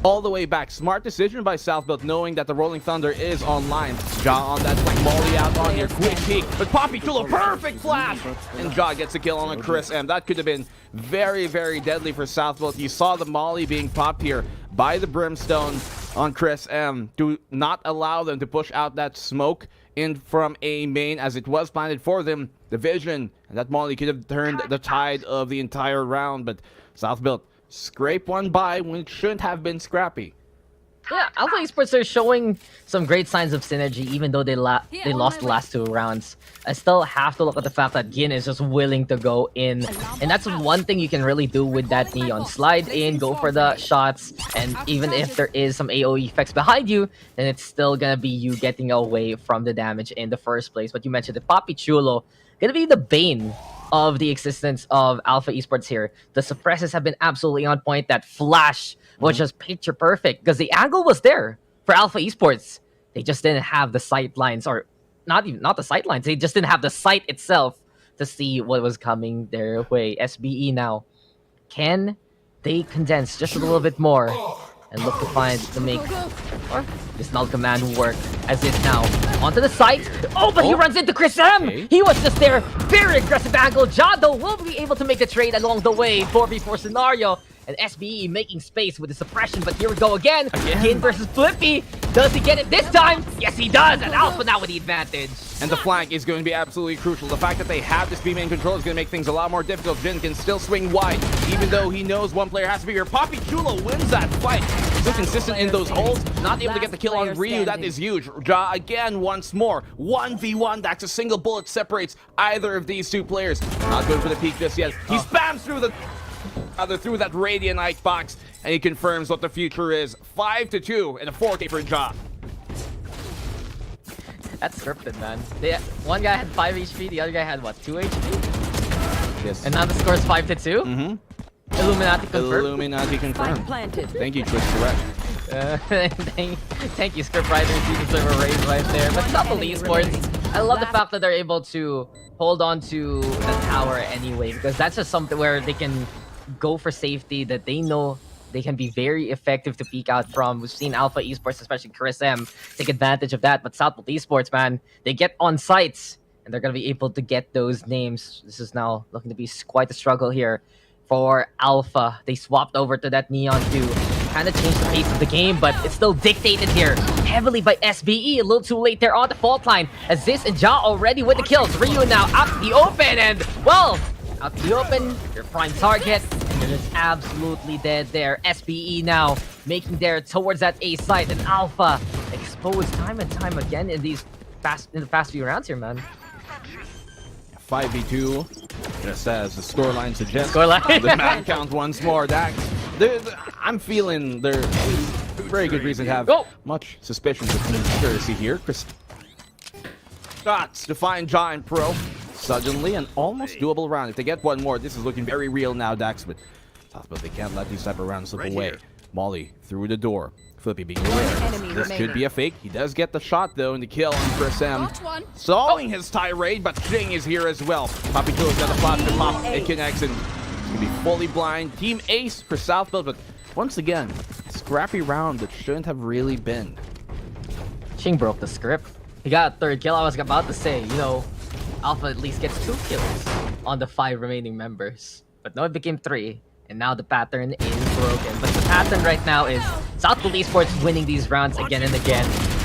all the way back. Smart decision by South Built, knowing that the Rolling Thunder is online. Ja on that quick molly out on here. Quick peek, but Papi Chulo, perfect flash! And Ja gets a kill on a Chris M. That could have been very, very deadly for South Built. You saw the molly being popped here by the Brimstone on Chris M to not allow them to push out that smoke in from A main as it was planted for them. The vision, and that molly could have turned the tide of the entire round, but South Built scrape one by when it shouldn't have been scrappy. Yeah, Alpha Esports are showing some great signs of synergy even though they lost the last 2 rounds. I still have to look at the fact that Gin is just willing to go in. And that's one thing you can really do with that Neon. Slide in, go for the shots, and even if there is some AoE effects behind you, then it's still gonna be you getting away from the damage in the first place. But you mentioned the Papi Chulo, gonna be the bane of the existence of Alpha Esports here. The suppresses have been absolutely on point. That flash was just picture perfect because the angle was there for Alpha Esports. They just didn't have the sight lines, or not the sight lines. They just didn't have the sight itself to see what was coming their way. SBE now, can they condense just a little bit more and look to make Or this null command will work as is now. Onto the site. Oh, but he runs into Chris M! Okay. He was just there. Very aggressive angle. Jado will be able to make the trade along the way. 4v4 scenario. And SBE making space with the suppression, but here we go again. Kin versus Flippy. Does he get it this time? Yes, he does. And Alpha now with the advantage. And the flank is going to be absolutely crucial. The fact that they have this B main control is going to make things a lot more difficult. Jin can still swing wide, even though he knows one player has to be here. Poppy Chulo wins that fight. So consistent in those holes, not able to get the kill on Ryu. That is huge. Ja again once more. 1v1. That's a single bullet separates either of these two players. Not good for the peak just yet. He spams through through that Radiant Ike box, and he confirms what the future is. 5-2 and a 4K for Ja. That's scripted, man. One guy had 5 HP, the other guy had what, 2 HP? Yes. And now the score is 5-2? Mm-hmm. Illuminati confirmed. Illuminati confirmed. Thank you, Twitch Direct. Thank you, scriptwriter, season server raise right there. But Subtle Esports, I love the fact that they're able to hold on to the tower anyway, because that's just something where they can go for safety that they know they can be very effective to peek out from. We've seen Alpha Esports, especially Chris M, take advantage of that. But Southwood Esports, man, they get on sites and they're going to be able to get those names. This is now looking to be quite a struggle here for Alpha. They swapped over to that Neon to kind of change the pace of the game, but it's still dictated here heavily by SBE. A little too late there on the fault line as this and Ja already with the kills. Ryu now out to the open and, well, out to the open, your prime target, and you're just absolutely dead there. SBE now making there towards that A site, and Alpha exposed time and time again in the past few rounds here, man. 5v2, just as the scoreline suggests. Scoreline. The map count once more. I'm feeling there's very good reason to have much suspicion of conspiracy here. Chris shots to find Ja and Pro. Suddenly, an almost doable round. If they get one more, this is looking very real now, Dax. But they can't let these type of rounds slip away. Molly through the door. Flippy being aware. This could be a fake. He does get the shot, though, and the kill on Chris M. Stalling his tirade, but Ching is here as well. Poppy Chulo's got the flash to pop. It connects, and it's going to be fully blind. Team Ace for Southfield, but once again, scrappy round that shouldn't have really been. Ching broke the script. He got a third kill. I was about to say, you know, Alpha at least gets 2 kills on the 5 remaining members. But no, it became 3. And now the pattern is broken. But the pattern right now is Southfield Esports winning these rounds again and again.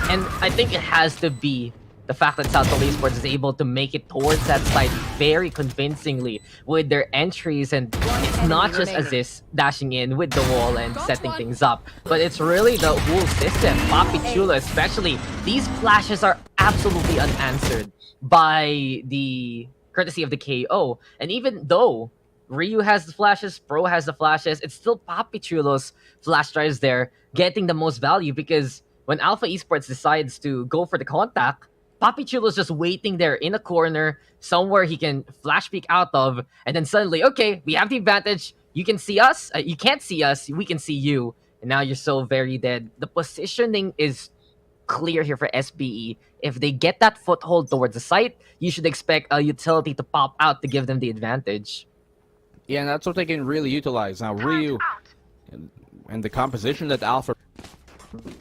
And I think it has to be the fact that Southfield Esports is able to make it towards that site very convincingly with their entries. And it's not just Aziz dashing in with the wall and setting things up, but it's really the whole system. Poppy Chulo especially. These flashes are absolutely unanswered by the courtesy of the KO. And even though Ryu has the flashes, Pro has the flashes, it's still Poppy Chulo's flash drives there getting the most value, because when Alpha Esports decides to go for the contact, Poppy Chulo's just waiting there in a corner, somewhere he can flash peek out of, and then suddenly, okay, we have the advantage. You can see us, you can't see us, we can see you, and now you're so very dead. The positioning is clear here for SBE. If they get that foothold towards the site, you should expect a utility to pop out to give them the advantage. Yeah, and that's what they can really utilize. Now, Ryu and the composition that Alpha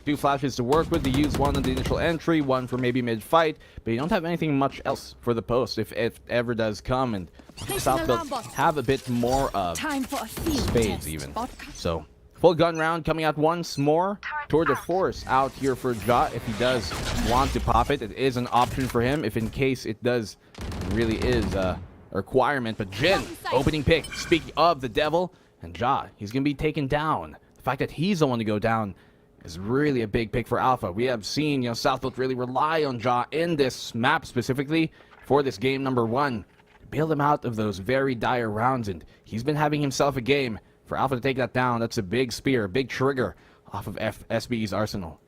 2 flashes to work with. They use one on the initial entry, one for maybe mid-fight, but you don't have anything much else for the post if it ever does come, and Southfield have a bit more of spades even. So, full gun round coming out once more. Tour de force out here for Ja. If he does want to pop it, it is an option for him if in case it does really is a requirement. But Jin, opening pick. Speaking of the devil, and Ja, he's going to be taken down. The fact that he's the one to go down is really a big pick for Alpha. We have seen, Southfield really rely on Ja in this map specifically for this game number 1. Bail him out of those very dire rounds, and he's been having himself a game. For Alpha to take that down, that's a big spear, a big trigger off of SBE's arsenal.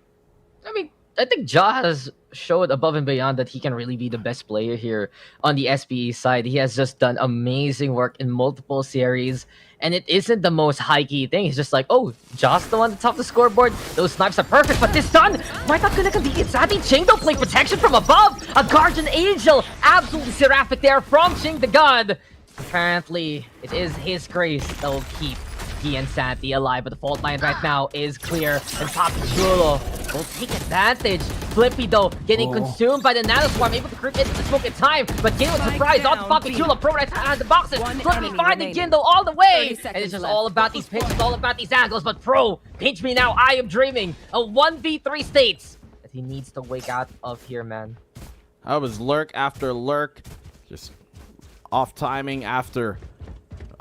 I mean, I think Ja has showed above and beyond that he can really be the best player here on the SBE side. He has just done amazing work in multiple series, and it isn't the most high-key thing. He's just like, oh, Ja's the one at the top of the scoreboard. Those snipes are perfect, but this stun might not gonna be Sati. Ching don't play protection from above. A Guardian Angel, absolutely seraphic there from Ching the God. Apparently, it is his grace that will keep he and Santi alive, but the fault line right now is clear, and Poppy Chulo will take advantage. Flippy though, getting consumed by the Nano Swarm, able to creep into the smoke in time, but Gin was surprised on Poppy Chula, Pro right hand the boxes. Flippy finding Gin though all the way, and it's just all about these picks, it's all about these angles, but Pro, pinch me now, I am dreaming. A 1v3 states that he needs to wake out of here, man. That was lurk after lurk, just off timing after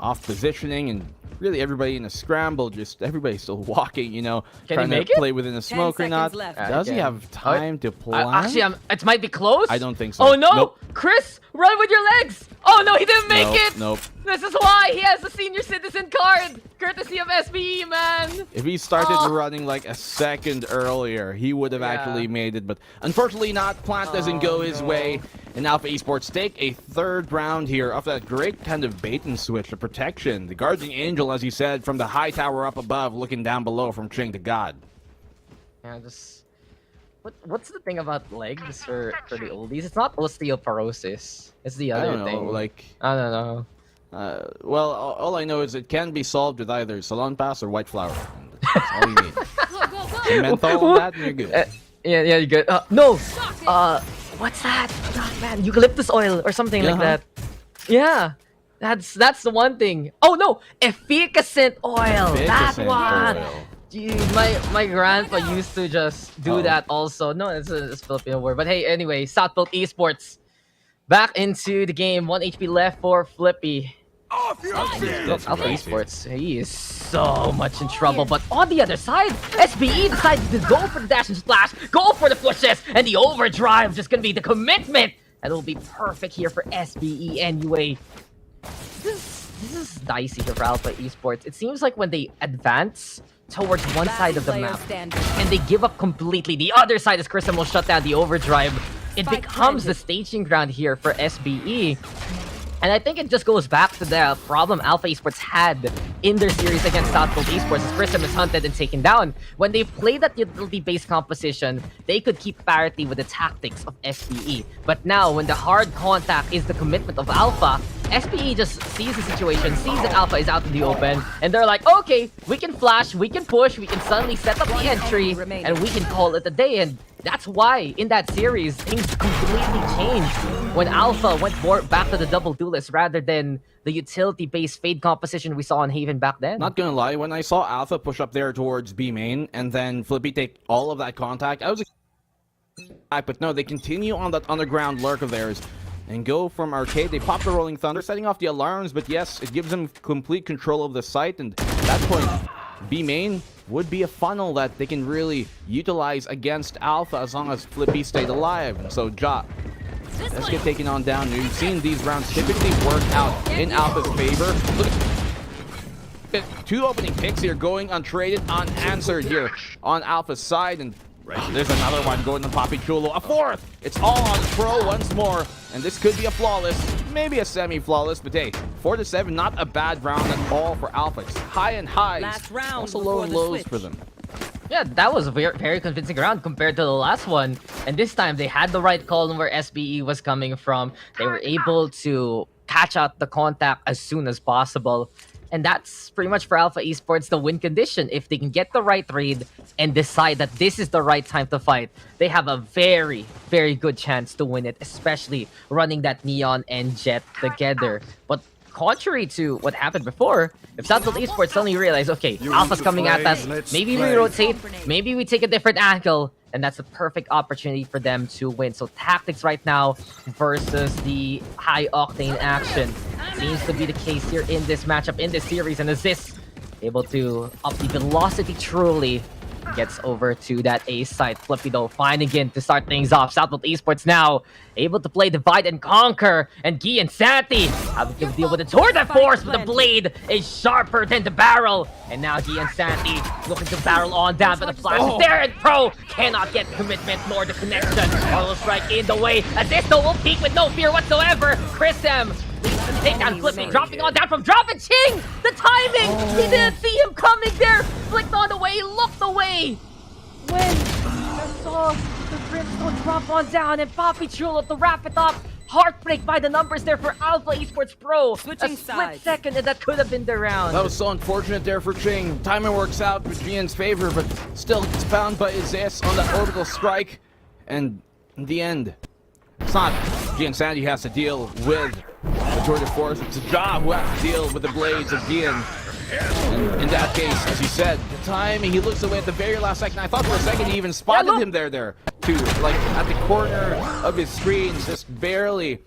off positioning, and really everybody in a scramble, just everybody's still walking, you know, trying to play within the smoke or not. Does he have time to plan? Actually, it might be close. I don't think so. Oh no! Nope. Chris, run with your legs! Oh no, he didn't make it! Nope. This is why he has the senior citizen card, courtesy of SBE, man. If he started running like a second earlier, he would have actually made it, but unfortunately not. Plant doesn't go his way, and Alpha Esports take a third round here off that great kind of bait and switch, the protection. The Guardian Angel, as you said, from the high tower up above, looking down below from Ching to God. Yeah, just... What's the thing about legs for the oldies? It's not osteoporosis. It's the other thing. I don't know, like... I don't know. Well, all I know is it can be solved with either Salon Pass or White Flower. That's all you need. Some menthol on that and you're good. Yeah, you're good. No! What's that? Oh, man, eucalyptus oil or something like that. Yeah. That's the one thing. Oh no! Efficacent oil! That one! Dude, my grandpa used to just do that also. No, it's a Filipino word. But hey, anyway, Southfield Esports. Back into the game. 1 HP left for Flippy. Alpha Esports, he is so much in trouble. But on the other side, SBE decided to go for the dash and splash, go for the pushes, and the overdrive just gonna be the commitment. And it'll be perfect here for SBE anyway. This is dicey here for Alpha Esports. It seems like when they advance towards one side of the map and they give up completely, the other side, as Kristen will shut down the overdrive, it becomes the staging ground here for SBE. And I think it just goes back to the problem Alpha Esports had in their series against Southfield Esports, as Prism is hunted and taken down. When they played that utility-based composition, they could keep parity with the tactics of SBE. But now, when the hard contact is the commitment of Alpha, SBE just sees the situation, sees that Alpha is out in the open, and they're like, okay, we can flash, we can push, we can suddenly set up the entry, and we can call it a day. And that's why, in that series, things completely changed when Alpha went more back to the double duelist rather than the utility-based fade composition we saw on Haven back then. Not gonna lie, when I saw Alpha push up there towards B main, and then Flippy take all of that contact, I was but no, they continue on that underground lurk of theirs and go from arcade. They pop the Rolling Thunder, setting off the alarms, but yes, it gives them complete control of the site, and at that point, B main would be a funnel that they can really utilize against Alpha as long as Flippy stayed alive. And so Ja, let's get taken on down. We've seen these rounds typically work out in Alpha's favor. Look at 2 opening picks here going untraded, unanswered here on Alpha's side, and there's another one going to Poppy Chulo. A 4th! It's all on Pro once more, and this could be a flawless, maybe a semi-flawless, but hey, 4-7, not a bad round at all for Alpha. It's high and highs, also low and lows for them. Yeah, that was a very convincing round compared to the last one. And this time, they had the right call on where SBE was coming from. They were able to catch out the contact as soon as possible. And that's pretty much for Alpha Esports the win condition. If they can get the right read and decide that this is the right time to fight, they have a very good chance to win it, especially running that Neon and Jet together. But contrary to what happened before, if Southfield Esports suddenly realize, okay, Alpha's coming at us, maybe we rotate, maybe we take a different angle, and that's a perfect opportunity for them to win. So tactics right now versus the high-octane action seems to be the case here in this matchup, in this series, and Aziz able to up the velocity truly. Gets over to that A side. Flippy though, fine again to start things off. Southfield Esports now able to play divide and conquer, and Guy and Santi having to deal with the tour de force, but the blade is sharper than the barrel. And now Guy and Santi looking to barrel on down, but the flash is there, and Pro cannot get commitment nor the connection. Arlo strike in the way. Aziz though will peek with no fear whatsoever. Chris M take down Flippy, dropping on down from Drop and Ching! The timing! He didn't see him coming there! Flicked on the way, he looked away! When he saw the Brimstone drop on down and Poppy Chulo to wrap it up, Heartbreak by the numbers there for Alpha Esports Pro. Switching a split sides. second and that could have been the round. That was so unfortunate there for Ching. Timing works out for Gian's favor, but still gets found by Oasis on that orbital strike. And in the end, it's not Gian Sandy has to deal with the tour de force. It's Ja who has to deal with the blades of Gian. And in that case, as you said, the timing, he looks away at the very last second. I thought for a second he even spotted him there too. Like at the corner of his screen, just barely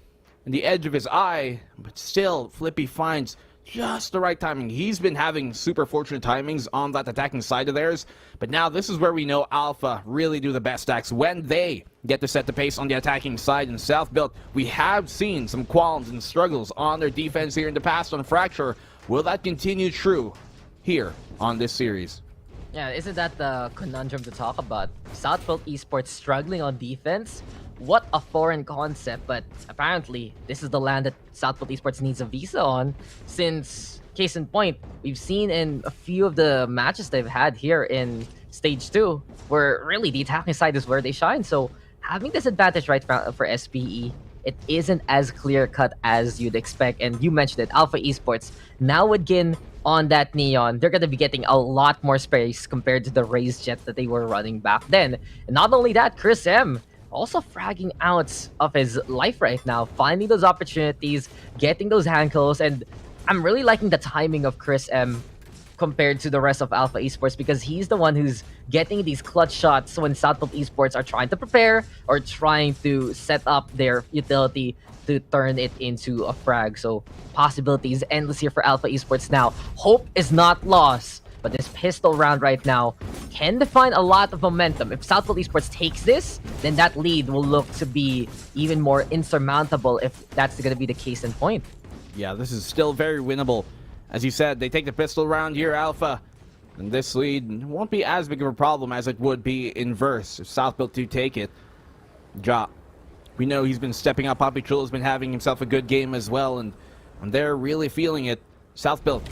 in the edge of his eye. But still, Flippy finds just the right timing. He's been having super fortunate timings on that attacking side of theirs. But now this is where we know Alpha really do the best stacks when they get to set the pace on the attacking side. In South Built, we have seen some qualms and struggles on their defense here in the past on Fracture. Will that continue true here on this series? Yeah, isn't that the conundrum to talk about? South Built Esports struggling on defense? What a foreign concept, but apparently this is the land that South Built Esports needs a visa on, since, case in point, we've seen in a few of the matches they've had here in Stage 2, where really the attacking side is where they shine. So having this advantage right for SPE, it isn't as clear-cut as you'd expect. And you mentioned it, Alpha Esports, now with Gin on that Neon, they're going to be getting a lot more space compared to the Raze Jet that they were running back then. And not only that, Chris M also fragging out of his life right now, finding those opportunities, getting those handles, and I'm really liking the timing of Chris M compared to the rest of Alpha Esports, because he's the one who's getting these clutch shots when South Built Esports are trying to prepare or trying to set up their utility to turn it into a frag. So possibilities endless here for Alpha Esports now. Hope is not lost, but this pistol round right now can define a lot of momentum. If South Built Esports takes this, then that lead will look to be even more insurmountable if that's going to be the case in point. Yeah, this is still very winnable. As you said, they take the pistol round here, Alpha. And this lead won't be as big of a problem as it would be in Verse if South Built do take it. Ja, we know he's been stepping up. Papi Chulo's been having himself a good game as well, and they're really feeling it. South Built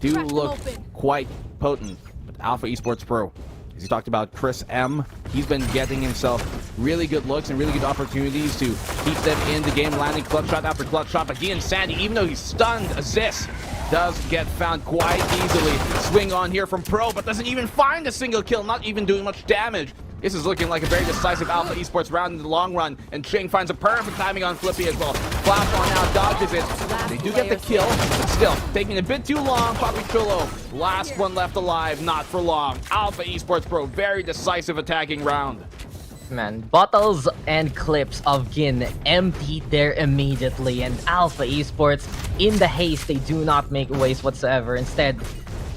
do look quite potent, but Alpha Esports Pro, as you talked about Chris M, he's been getting himself really good looks and really good opportunities to keep them in the game, landing clutch shot after clutch shot. But Gian Sandy, even though he's stunned, Aziz does get found quite easily. Swing on here from Pro, but doesn't even find a single kill, not even doing much damage. This is looking like a very decisive Alpha Esports round in the long run, and Ching finds a perfect timing on Flippy as well. Flash on now, dodges it. They do get the kill, but still taking a bit too long. Papi Chulo, last one left alive, not for long. Alpha Esports Pro, very decisive attacking round. Man, bottles and clips of Gin emptied there immediately, and Alpha Esports, in the haste, they do not make waste whatsoever. Instead,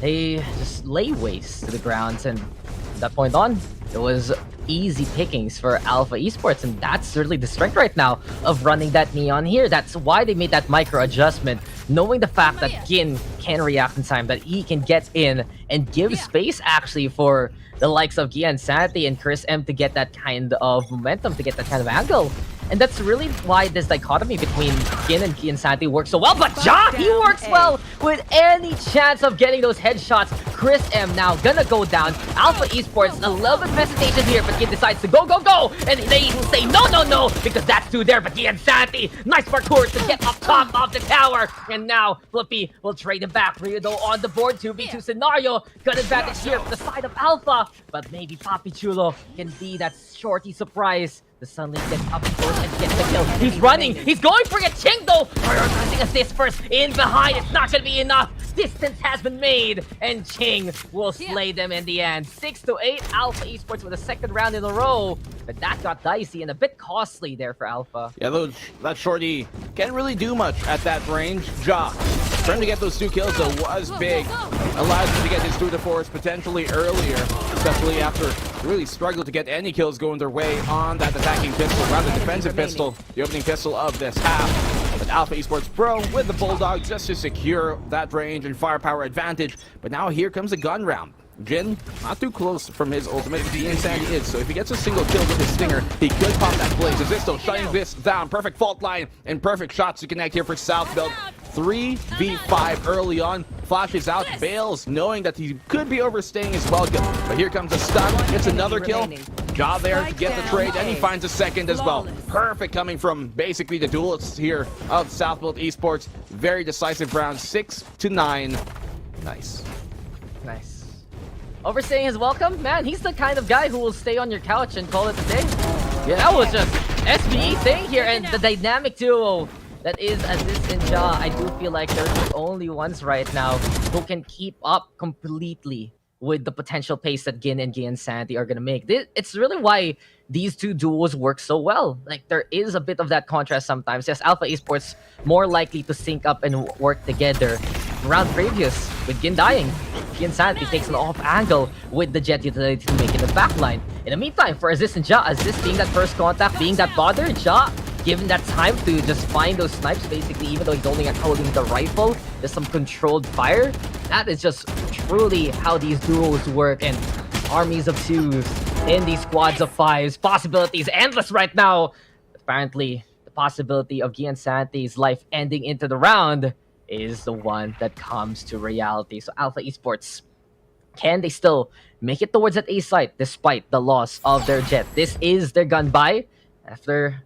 they just lay waste to the grounds, and from that point on, it was easy pickings for Alpha Esports, and that's really the strength right now of running that Neon here. That's why they made that micro adjustment, knowing the fact that Gin can react in time, that he can get in and give space actually for the likes of Gian Santi and Chris M to get that kind of momentum, to get that kind of angle. And that's really why this dichotomy between Gin and Gian Santi works so well. But Ja, he works well with any chance of getting those headshots. Chris M now gonna go down. Alpha Esports, a little bit of hesitation here, but Gin decides to go, go, go! And they say no, no, no, because that's two there. But Gian Santi, nice parkour to get up top of the tower. And now Flippy will trade him back. Ryodo on the board, 2v2 scenario. Good advantage here from the side of Alpha. But maybe Papi Chulo can be that shorty surprise. The Sunlight gets up close and gets the kill. He's running. He's going for a Ching though. Prioritizing assist first. In behind. It's not going to be enough. Distance has been made. And Ching will slay them in the end. 6-8. Alpha Esports with a second round in a row. But that got dicey and a bit costly there for Alpha. Yeah, that shorty can't really do much at that range. Ja, for him to get those 2 kills though was big. Allows him to get his tour de force potentially earlier, especially after really struggled to get any kills going their way on that attacking pistol, rather defensive pistol, the opening pistol of this half. But Alpha Esports Pro with the Bulldog just to secure that range and firepower advantage. But now here comes a gun round. Jin, not too close from his ultimate, but the Insanity is. So if he gets a single kill with his stinger, he could pop that blaze. Azisto shutting this down. Perfect fault line and perfect shots to connect here for South Built. 3v5 early on. Flashes out, bails, knowing that he could be overstaying his welcome. But here comes a stun. Gets another kill. Ja there to get the trade, and he finds a second as well. Perfect coming from basically the duelists here of Southfield Esports. Very decisive round, 6-9. Nice. Nice. Overstaying his welcome? Man, he's the kind of guy who will stay on your couch and call it a day. Yeah, that was just SBE thing here, and the dynamic duo that is Aziz and Ja. I do feel like they're the only ones right now who can keep up completely with the potential pace that Gin and Santi are gonna make. It's really why these two duos work so well. Like, there is a bit of that contrast sometimes. Yes, Alpha Esports more likely to sync up and work together. Round previous, with Gin dying, Gin Santi takes an off angle with the Jet utility to make it a backline. In the meantime, for Aziz and Ja, Aziz being that first contact, being that bother, Ja given that time to just find those snipes, basically, even though he's only holding the rifle, there's some controlled fire. That is just truly how these duos work, and armies of twos in these squads of fives. Possibilities endless right now. Apparently, the possibility of Gian Santi's life ending into the round is the one that comes to reality. So Alpha Esports, can they still make it towards that A site despite the loss of their Jet? This is their gun buy after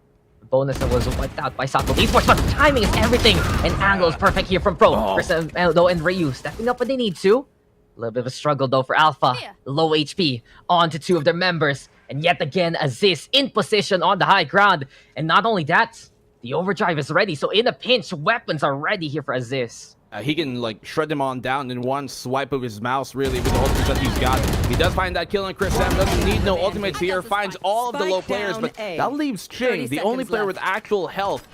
bonus that was wiped out by Southfield Esports, but timing is everything, and angle is perfect here from Pro. Cristiano and Ryu stepping up when they need to. A little bit of a struggle though for Alpha. Low HP onto two of their members, and yet again Aziz in position on the high ground. And not only that, the overdrive is ready, so in a pinch, weapons are ready here for Aziz. He can like shred them on down in one swipe of his mouse, really, with the ultimates that he's got. He does find that kill, and Chris Sam doesn't need no ultimates here. Finds all of the low players, but that leaves Ching, the only player with actual health,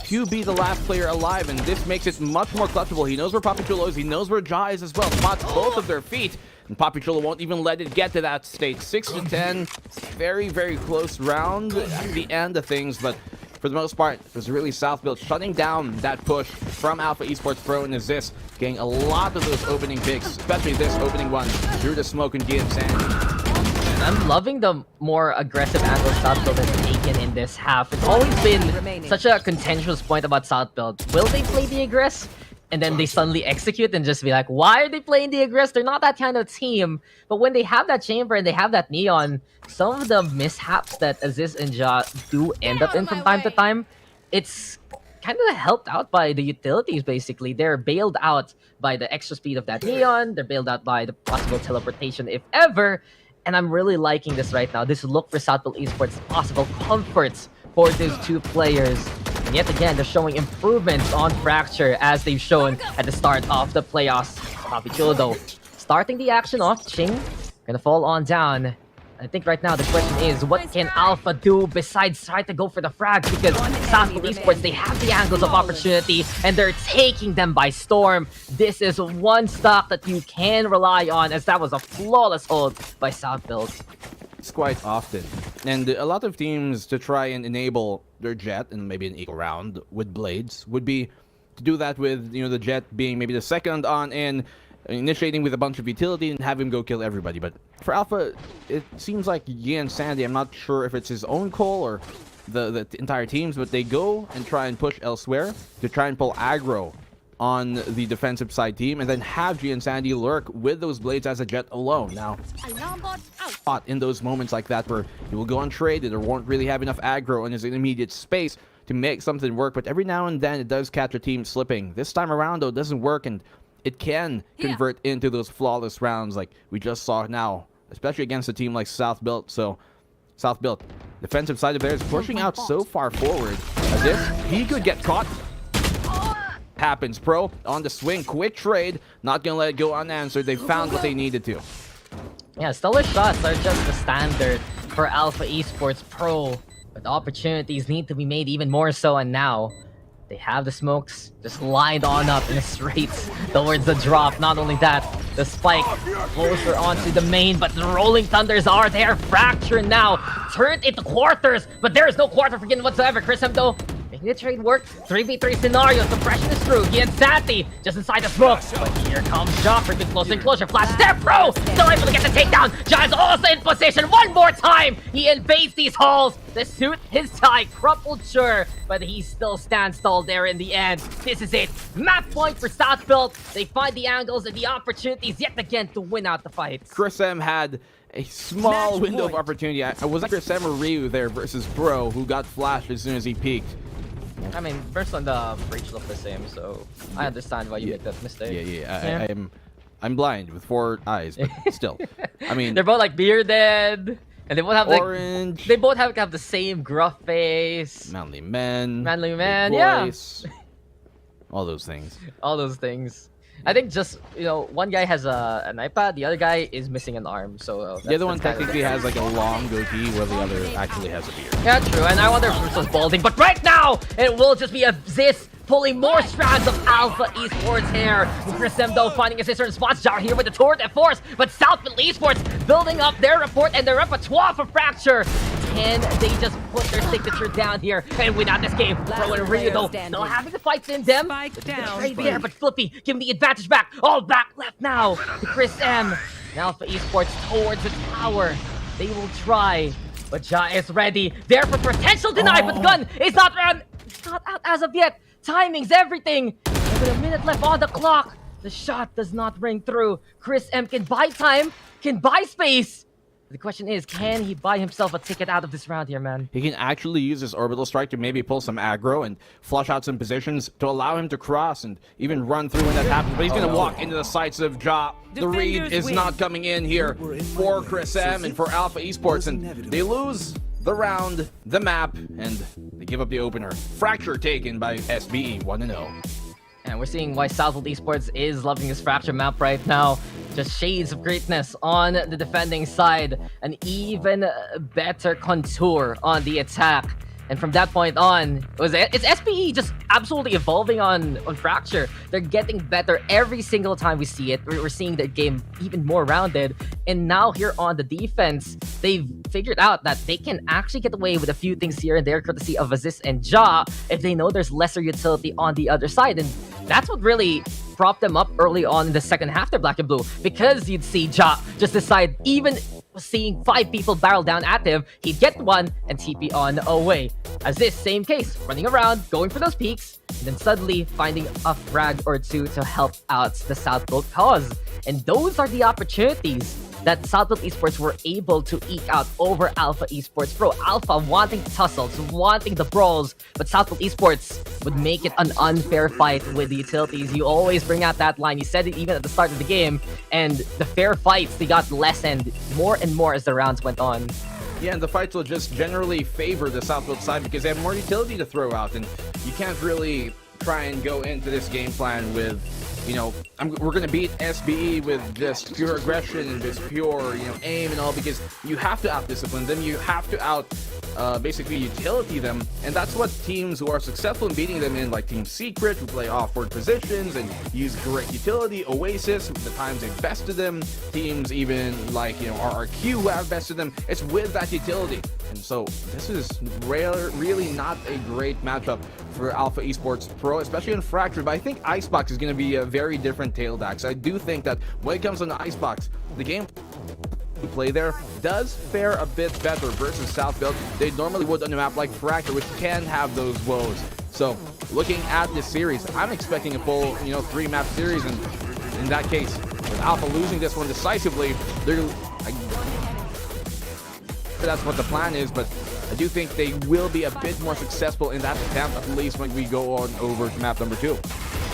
to be the last player alive, and this makes it much more clutchable. He knows where Papi Chulo is, he knows where Ja is as well. Spots both of their feet, and Papi Chulo won't even let it get to that state. 6-10, very, very close round at the end of things, but for the most part, it was really Southfield shutting down that push from Alpha Esports Pro and Aziz, getting a lot of those opening picks, especially this opening one through the smoke and Gian Sandy. I'm loving the more aggressive angle Southfield has taken in this half. It's always been such a contentious point about Southfield. Will they play the aggress? And then they suddenly execute and just be like, why are they playing the aggress? They're not that kind of team. But when they have that chamber and they have that neon, some of the mishaps that Aziz and Ja do end up in from time to time, it's kind of helped out by the utilities, basically. They're bailed out by the extra speed of that neon. They're bailed out by the possible teleportation, if ever. And I'm really liking this right now. This look for Southfield Esports, possible comforts for these two players. And yet again, they're showing improvements on Fracture as they've shown at the start of the playoffs. Papi Chulo, though, starting the action off. Ching gonna fall on down. I think right now the question is, what can Alpha do besides try to go for the frags? Because Southfield Esports, they have the angles of opportunity and they're taking them by storm. This is one stock that you can rely on, as that was a flawless hold by Southfield. It's quite often, and a lot of teams, to try and enable their Jet in maybe an equal round with Blades, would be to do that with, you know, the Jet being maybe the second on in, initiating with a bunch of utility and have him go kill everybody. But for Alpha, it seems like Gian Sandy, I'm not sure if it's his own call or the entire team's, but they go and try and push elsewhere to try and pull aggro on the defensive side team, and then have Gian Sandy lurk with those Blades as a Jet alone. Now, in those moments like that where he will go untraded or won't really have enough aggro in his immediate space to make something work, but every now and then it does catch a team slipping. This time around, though, it doesn't work, and it can convert into those flawless rounds like we just saw now, especially against a team like Southfield. So Southfield, defensive side of theirs, pushing out so far forward as if he could get caught. Happens. Pro on the swing, quick trade, not gonna let it go unanswered. They found what they needed to. Yeah, stellar shots are just the standard for Alpha Esports Pro, but the opportunities need to be made even more so, and now they have the smokes just lined on up in a straight towards the drop. Not only that, the spike closer onto the main, but the rolling thunders are there. Fracture now turned into quarters, but there is no quarter for Gin whatsoever. Chris though, making the trade work. 3v3 scenario, suppression is through. He and Santi just inside the smoke. But here comes Ja, freaking closer and closer. Flash step, bro! Still able to get the takedown. Ja is also in position one more time. He invades these halls. The suit, his tie, crumpled sure, but he still stands tall there in the end. This is it. Map point for Southfield. They find the angles and the opportunities yet again to win out the fight. Chris M had a small window of opportunity. I was like Chris M or Ryu there versus Bro, who got flashed as soon as he peeked. I mean, first on the breach looked the same, so I understand why you made that mistake. I'm blind with 4 eyes, but still. I mean, they're both like bearded. And they both have orange. Like, they both have the same gruff face. Manly men. Manly man, voice, all those things. All those things. I think just, one guy has an iPad, the other guy is missing an arm. So the other one technically has like a long goatee, while the other actually has a beard. Yeah, true. And I wonder if Bruce was balding, but right now it will just be a Ziz pulling more strands of Alpha Esports here. Chris M though finding a certain spots. Jar here with the Torrent at force, but Southfield Esports building up their report and their repertoire for Fracture. Can they just put their signature down here and win out this game? Bro and Ryu though still having the fights in them. Right there, but Flippy giving the advantage back. All back left now to Chris M. And Alpha Esports towards its power. They will try, but Ja is ready. There for potential deny, but the gun is not out. It's not out as of yet. Timing's everything. And with a minute left on the clock, the shot does not ring through. Chris M can buy time, can buy space. The question is, can he buy himself a ticket out of this round here, man? He can actually use his orbital strike to maybe pull some aggro and flush out some positions to allow him to cross and even run through when that happens. But he's going to walk into the sights of Ja. The read is not coming in here for Chris M and for Alpha Esports, and they lose the round, the map, and they give up the opener. Fracture taken by SBE 1-0. And we're seeing why Southfield Esports is loving this Fracture map right now. Just shades of greatness on the defending side. An even better contour on the attack. And from that point on, it's SPE just absolutely evolving on Fracture. They're getting better every single time we see it. We're seeing their game even more rounded. And now here on the defense, they've figured out that they can actually get away with a few things here and there, courtesy of Aziz and Ja, if they know there's lesser utility on the other side. And that's what really propped them up early on in the second half there, Black and Blue, because you'd see Ja just decide, even seeing 5 people barrel down at him, he'd get one and TP on away. As this same case, running around, going for those peaks, and then suddenly finding a frag or two to help out the Southfield cause. And those are the opportunities that Southfield Esports were able to eke out over Alpha Esports. Bro, Alpha wanting tussles, wanting the brawls, but Southfield Esports would make it an unfair fight with the utilities. You always bring out that line. You said it even at the start of the game, and the fair fights, they got lessened more and more as the rounds went on. Yeah, and the fights will just generally favor the Southfield side because they have more utility to throw out, and you can't really try and go into this game plan with, we're going to beat SBE with this pure aggression and this pure, aim and all, because you have to out-discipline them, you have to basically utility them, and that's what teams who are successful in beating them in, like Team Secret, who play off-board positions and use great utility, Oasis, the times they've bested them, teams even like, RRQ who have bested them, it's with that utility. And so this is really not a great matchup for Alpha Esports Pro, especially in Fracture, but I think Icebox is going to be a very different tail deck. So I do think that when it comes on the Icebox, the game play there does fare a bit better versus Southfield. They normally would on a map like Fracture, which can have those woes. So looking at this series, I'm expecting a full 3-map series, and in that case, with Alpha losing this one decisively, that's what the plan is, but I do think they will be a bit more successful in that attempt, at least when we go on over to map number 2.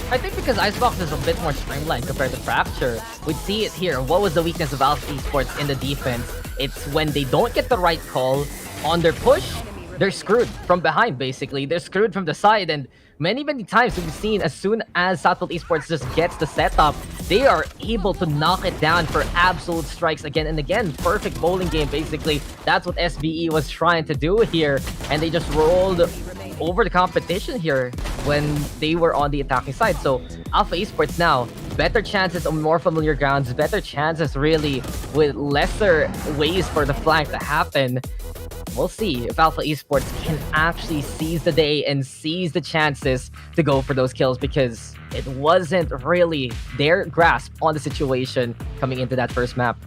I think because Icebox is a bit more streamlined compared to Fracture, we'd see it here. What was the weakness of Alpha Esports in the defense? It's when they don't get the right call on their push, they're screwed from behind, basically. They're screwed from the side, and many times we've seen as soon as Southfield Esports just gets the setup, they are able to knock it down for absolute strikes again and again. Perfect bowling game, basically. That's what SBE was trying to do here, and they just rolled over the competition here when they were on the attacking side. So Alpha Esports now, better chances on more familiar grounds, better chances really with lesser ways for the flank to happen. we'll see if Alpha Esports can actually seize the day and seize the chances to go for those kills, because it wasn't really their grasp on the situation coming into that first map.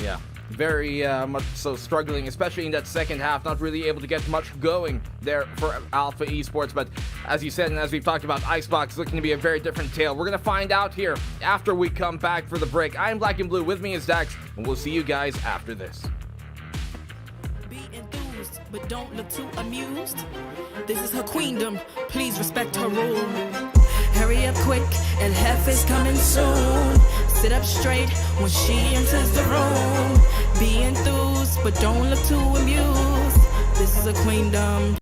Yeah, very much so struggling, especially in that second half, not really able to get much going there for Alpha Esports. But as you said, and as we've talked about, Icebox looking to be a very different tale. We're going to find out here after we come back for the break. I'm Black and Blue, with me is Dax, and we'll see you guys after this. Be enthused, but don't look too amused. This is her queendom, please respect her rule. Hurry up quick, and Hef is coming soon. Sit up straight when she enters the room. Be enthused, but don't look too amused. This is a queendom.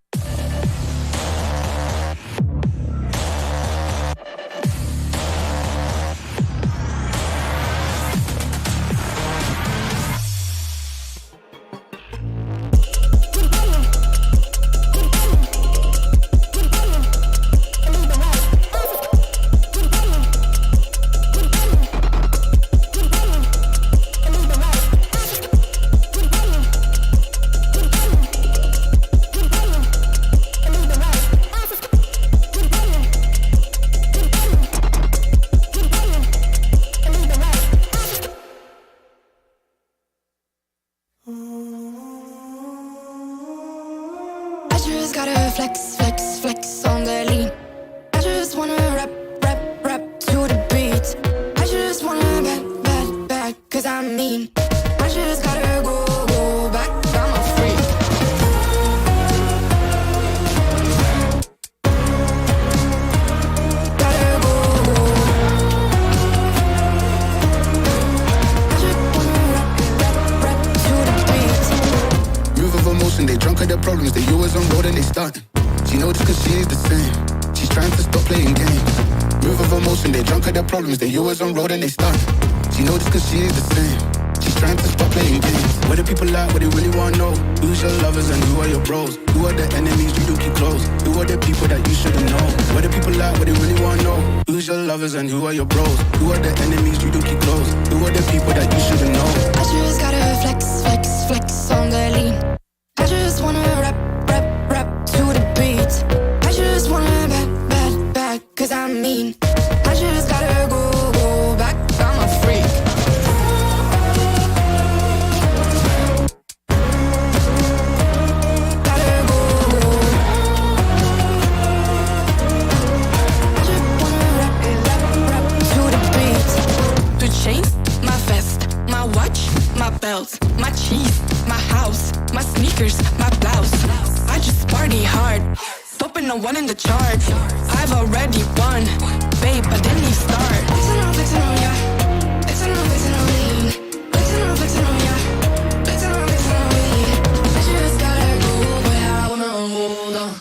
They always on road and they stuck. She know this cause she is the same. She's trying to stop playing games. Where the people at, what they really wanna know. Who's your lovers and who are your bros? Who are the enemies you do keep close? Who are the people that you shouldn't know? Where the people at, what they really wanna know. Who's your lovers and who are your bros? Who are the enemies you do keep close? Who are the people that you shouldn't know? I just gotta flex, flex, flex on the lean. I just wanna rap, rap, rap to the beat. I just wanna back, back, back, cause I'm mean. I just gotta go back, I'm a freak. Gotta go. I just wanna rap to the beat. The chains, my vest, my watch, my belt, my cheese, my house, my sneakers, my blouse. I just party hard, popping a one in the chart. I've already won. Babe, but then you start. Flexing on ya. Flexing on me. Flexing on ya. Flexing on me. I just gotta go, but I wanna hold on.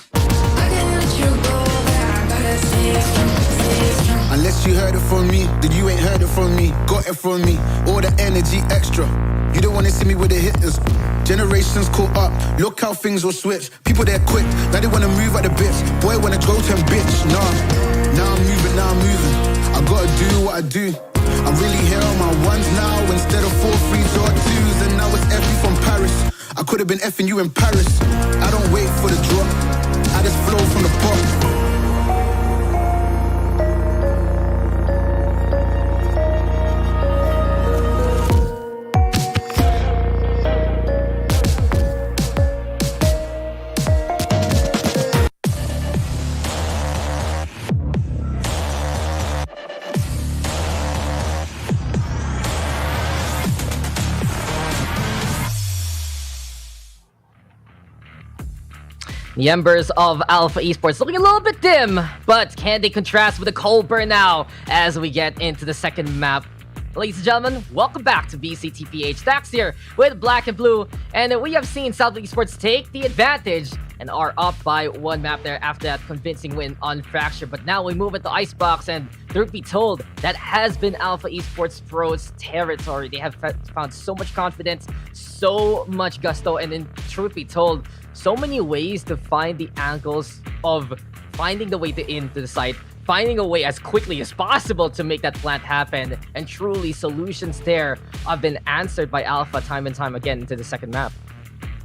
I can't let you go, but I gotta stay strong. Unless you heard it from me, then you ain't heard it from me. Got it from me, all the energy extra. You don't wanna see me with the hitters. Generations caught up, look how things will switch. People they're quick, now they wanna move at the bits. Boy wanna go to bitch, nah. Now I'm moving. I gotta do what I do. I'm really here on my ones now instead of 4 3s or 2s. And now it's Effie from Paris. I could've been effing you in Paris. I don't wait for the drop, I just flow from the pop. The embers of Alpha Esports looking a little bit dim, but can they contrast with the cold burn now as we get into the second map? Ladies and gentlemen, welcome back to VCTPH. Dax here with Black and Blue, and we have seen South Esports take the advantage and are up by 1 map there after that convincing win on Fracture. But now we move into Icebox, and truth be told, that has been Alpha Esports Pro's territory. They have found so much confidence, so much gusto, and then truth be told, so many ways to find the angles of finding the way into the site, finding a way as quickly as possible to make that plant happen, and truly solutions there have been answered by Alpha time and time again into the second map.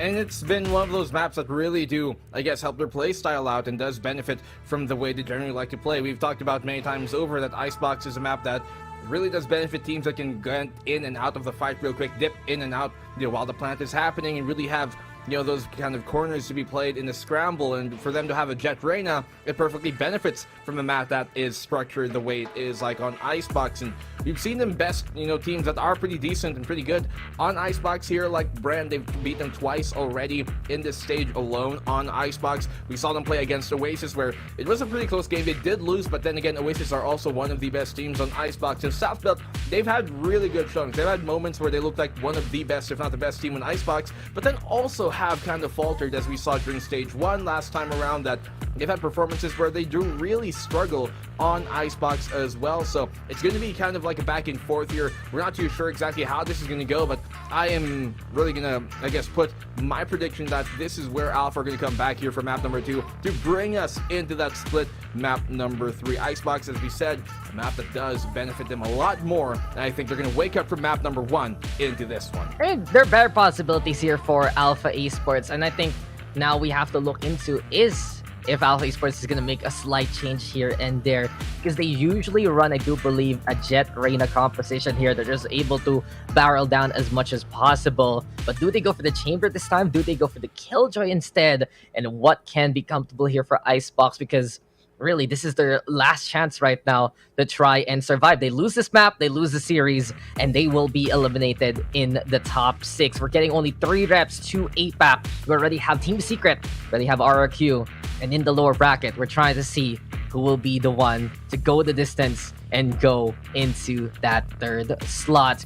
And it's been one of those maps that really do, I guess, help their play style out and does benefit from the way they generally like to play. We've talked about many times over that Icebox is a map that really does benefit teams that can get in and out of the fight real quick, dip in and out, while the plant is happening, and really have those kind of corners to be played in the scramble. And for them to have a Jet Reyna, it perfectly benefits from a map that is structured the way it is, like on Icebox. And we've seen them best, teams that are pretty decent and pretty good on Icebox here, like Bren. They've beat them twice already in this stage alone on Icebox. We saw them play against Oasis, where it was a pretty close game. They did lose, but then again, Oasis are also one of the best teams on Icebox. And South Belt, they've had really good showings. They've had moments where they look like one of the best, if not the best team on Icebox, but then also have kind of faltered, as we saw during stage 1 last time around, that they've had performances where they do really struggle on Icebox as well. So it's going to be kind of like a back and forth here. We're not too sure exactly how this is going to go, but I am really going to, I guess, put my prediction that this is where Alpha are going to come back here for map number 2 to bring us into that split map number 3. Icebox, as we said, a map that does benefit them a lot more, and I think they're going to wake up from map number 1 into this one. And there are better possibilities here for Alpha Esports, and I think now we have to look into is if Alpha Esports is going to make a slight change here and there, because they usually run, I do believe, a Jet Reyna composition here. They're just able to barrel down as much as possible. But do they go for the chamber this time? Do they go for the Killjoy instead? And what can be comfortable here for Icebox? Because really, this is their last chance right now to try and survive. They lose this map, they lose the series, and they will be eliminated in the top 6. We're getting only 3 reps to APAC. We already have Team Secret, we already have RRQ, and in the lower bracket, we're trying to see who will be the one to go the distance and go into that 3rd slot.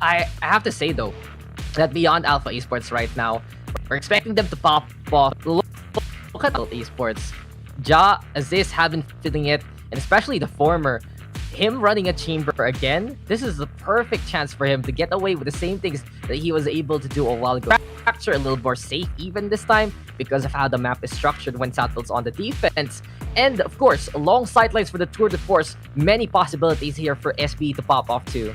I have to say, though, that beyond Alpha Esports right now, we're expecting them to pop off. Look at Alpha Esports. Ja, Aziz have been feeling it, and especially the former. Him running a chamber again, this is the perfect chance for him to get away with the same things that he was able to do a while ago. Fracture a little more safe even this time because of how the map is structured when Southfield's on the defense. And of course, long sidelines for the Tour de Force, many possibilities here for SB to pop off too.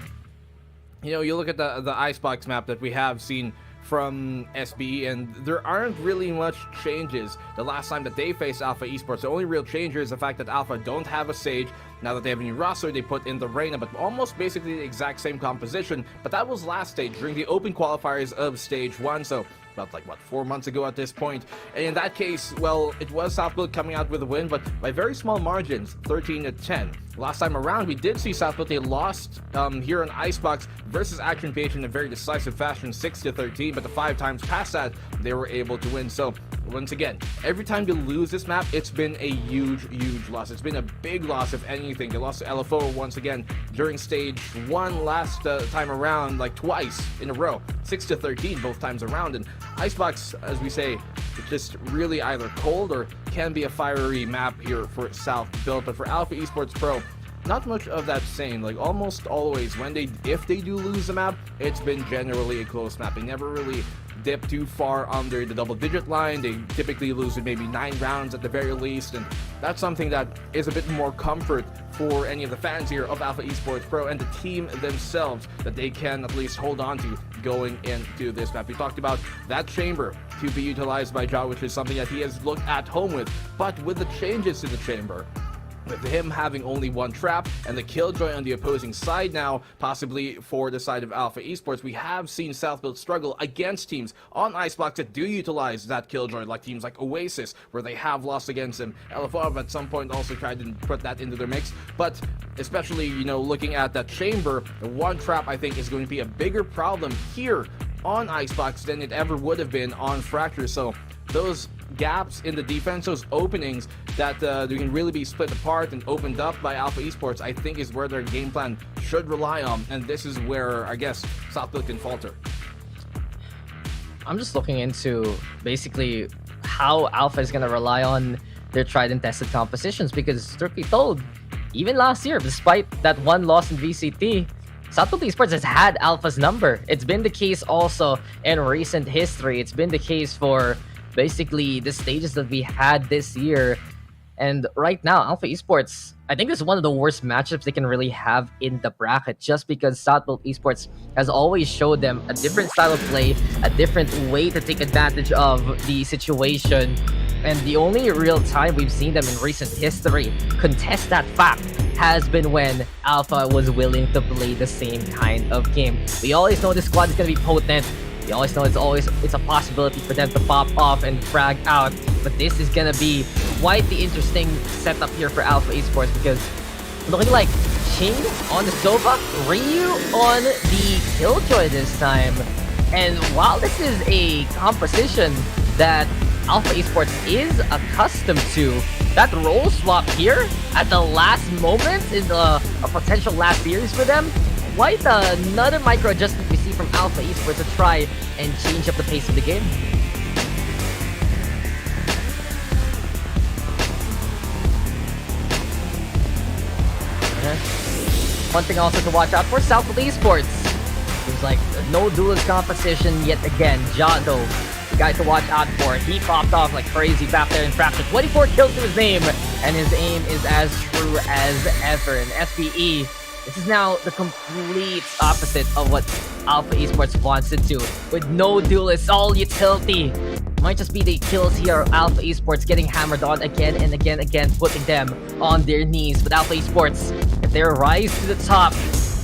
You look at the Icebox map that we have seen from SBE, and there aren't really much changes the last time that they faced Alpha Esports. The only real change is the fact that Alpha don't have a Sage. Now that they have a new roster, they put in the Reyna, but almost basically the exact same composition. But that was last stage during the open qualifiers of stage 1, so about 4 months ago at this point. And in that case, well, it was Southfield coming out with a win, but by very small margins, 13-10. Last time around, we did see Southfield, they lost here on Icebox versus Action PH in a very decisive fashion, 6-13, but the 5 times past that, they were able to win. So once again, every time you lose this map, it's been a huge loss. It's been a big loss, if anything. They lost to LFO once again during stage 1 last time around, twice in a row, 6-13 both times around. And Icebox, as we say, it's just really either cold or can be a fiery map here for South Built. But for Alpha Esports Pro, not much of that same. Almost always, if they do lose the map, it's been generally a close map. They never really dip too far under the double-digit line. They typically lose with maybe 9 rounds at the very least, and that's something that is a bit more comfort for any of the fans here of Alpha Esports Pro and the team themselves, that they can at least hold on to going into this map. We talked about that chamber to be utilized by Ja, which is something that he has looked at home with, but with the changes to the chamber, with him having only 1 trap and the Killjoy on the opposing side now, possibly for the side of Alpha Esports, we have seen Southfield struggle against teams on Icebox that do utilize that Killjoy, like teams like Oasis, where they have lost against him. LFO at some point also tried to put that into their mix, but especially, looking at that chamber, the 1 trap I think is going to be a bigger problem here on Icebox than it ever would have been on Fracture. So those gaps in the defense, those openings that they can really be split apart and opened up by Alpha Esports, I think is where their game plan should rely on, and this is where I guess Southfield can falter. I'm just looking into basically how Alpha is going to rely on their tried and tested compositions, because truth be told, even last year, despite that 1 loss in VCT, Southfield Esports has had Alpha's number. It's been the case also in recent history. It's been the case for basically the stages that we had this year. And right now, Alpha Esports, I think this is one of the worst matchups they can really have in the bracket, just because Southfield Esports has always showed them a different style of play, a different way to take advantage of the situation. And the only real time we've seen them in recent history contest that fact has been when Alpha was willing to play the same kind of game. We always know this squad is going to be potent. We always know it's a possibility for them to pop off and frag out. But this is going to be quite the interesting setup here for Alpha Esports, because looking like Ching on the Sova, Ryu on the Killjoy this time. And while this is a composition that Alpha Esports is accustomed to, that role swap here at the last moment in a potential last series for them, quite another micro adjustment we see from Alpha Esports to try and change up the pace of the game. One thing also to watch out for, Southfield Esports. Seems like no duelist competition yet again. Jado, the guy to watch out for. He popped off like crazy back there in Fracture. 24 kills to his name, and his aim is as true as ever. And SBE, this is now the complete opposite of what Alpha Esports wants it to. With no duelists, all utility. Might just be the kills here of Alpha Esports getting hammered on again and again, putting them on their knees. But Alpha Esports, if their rise to the top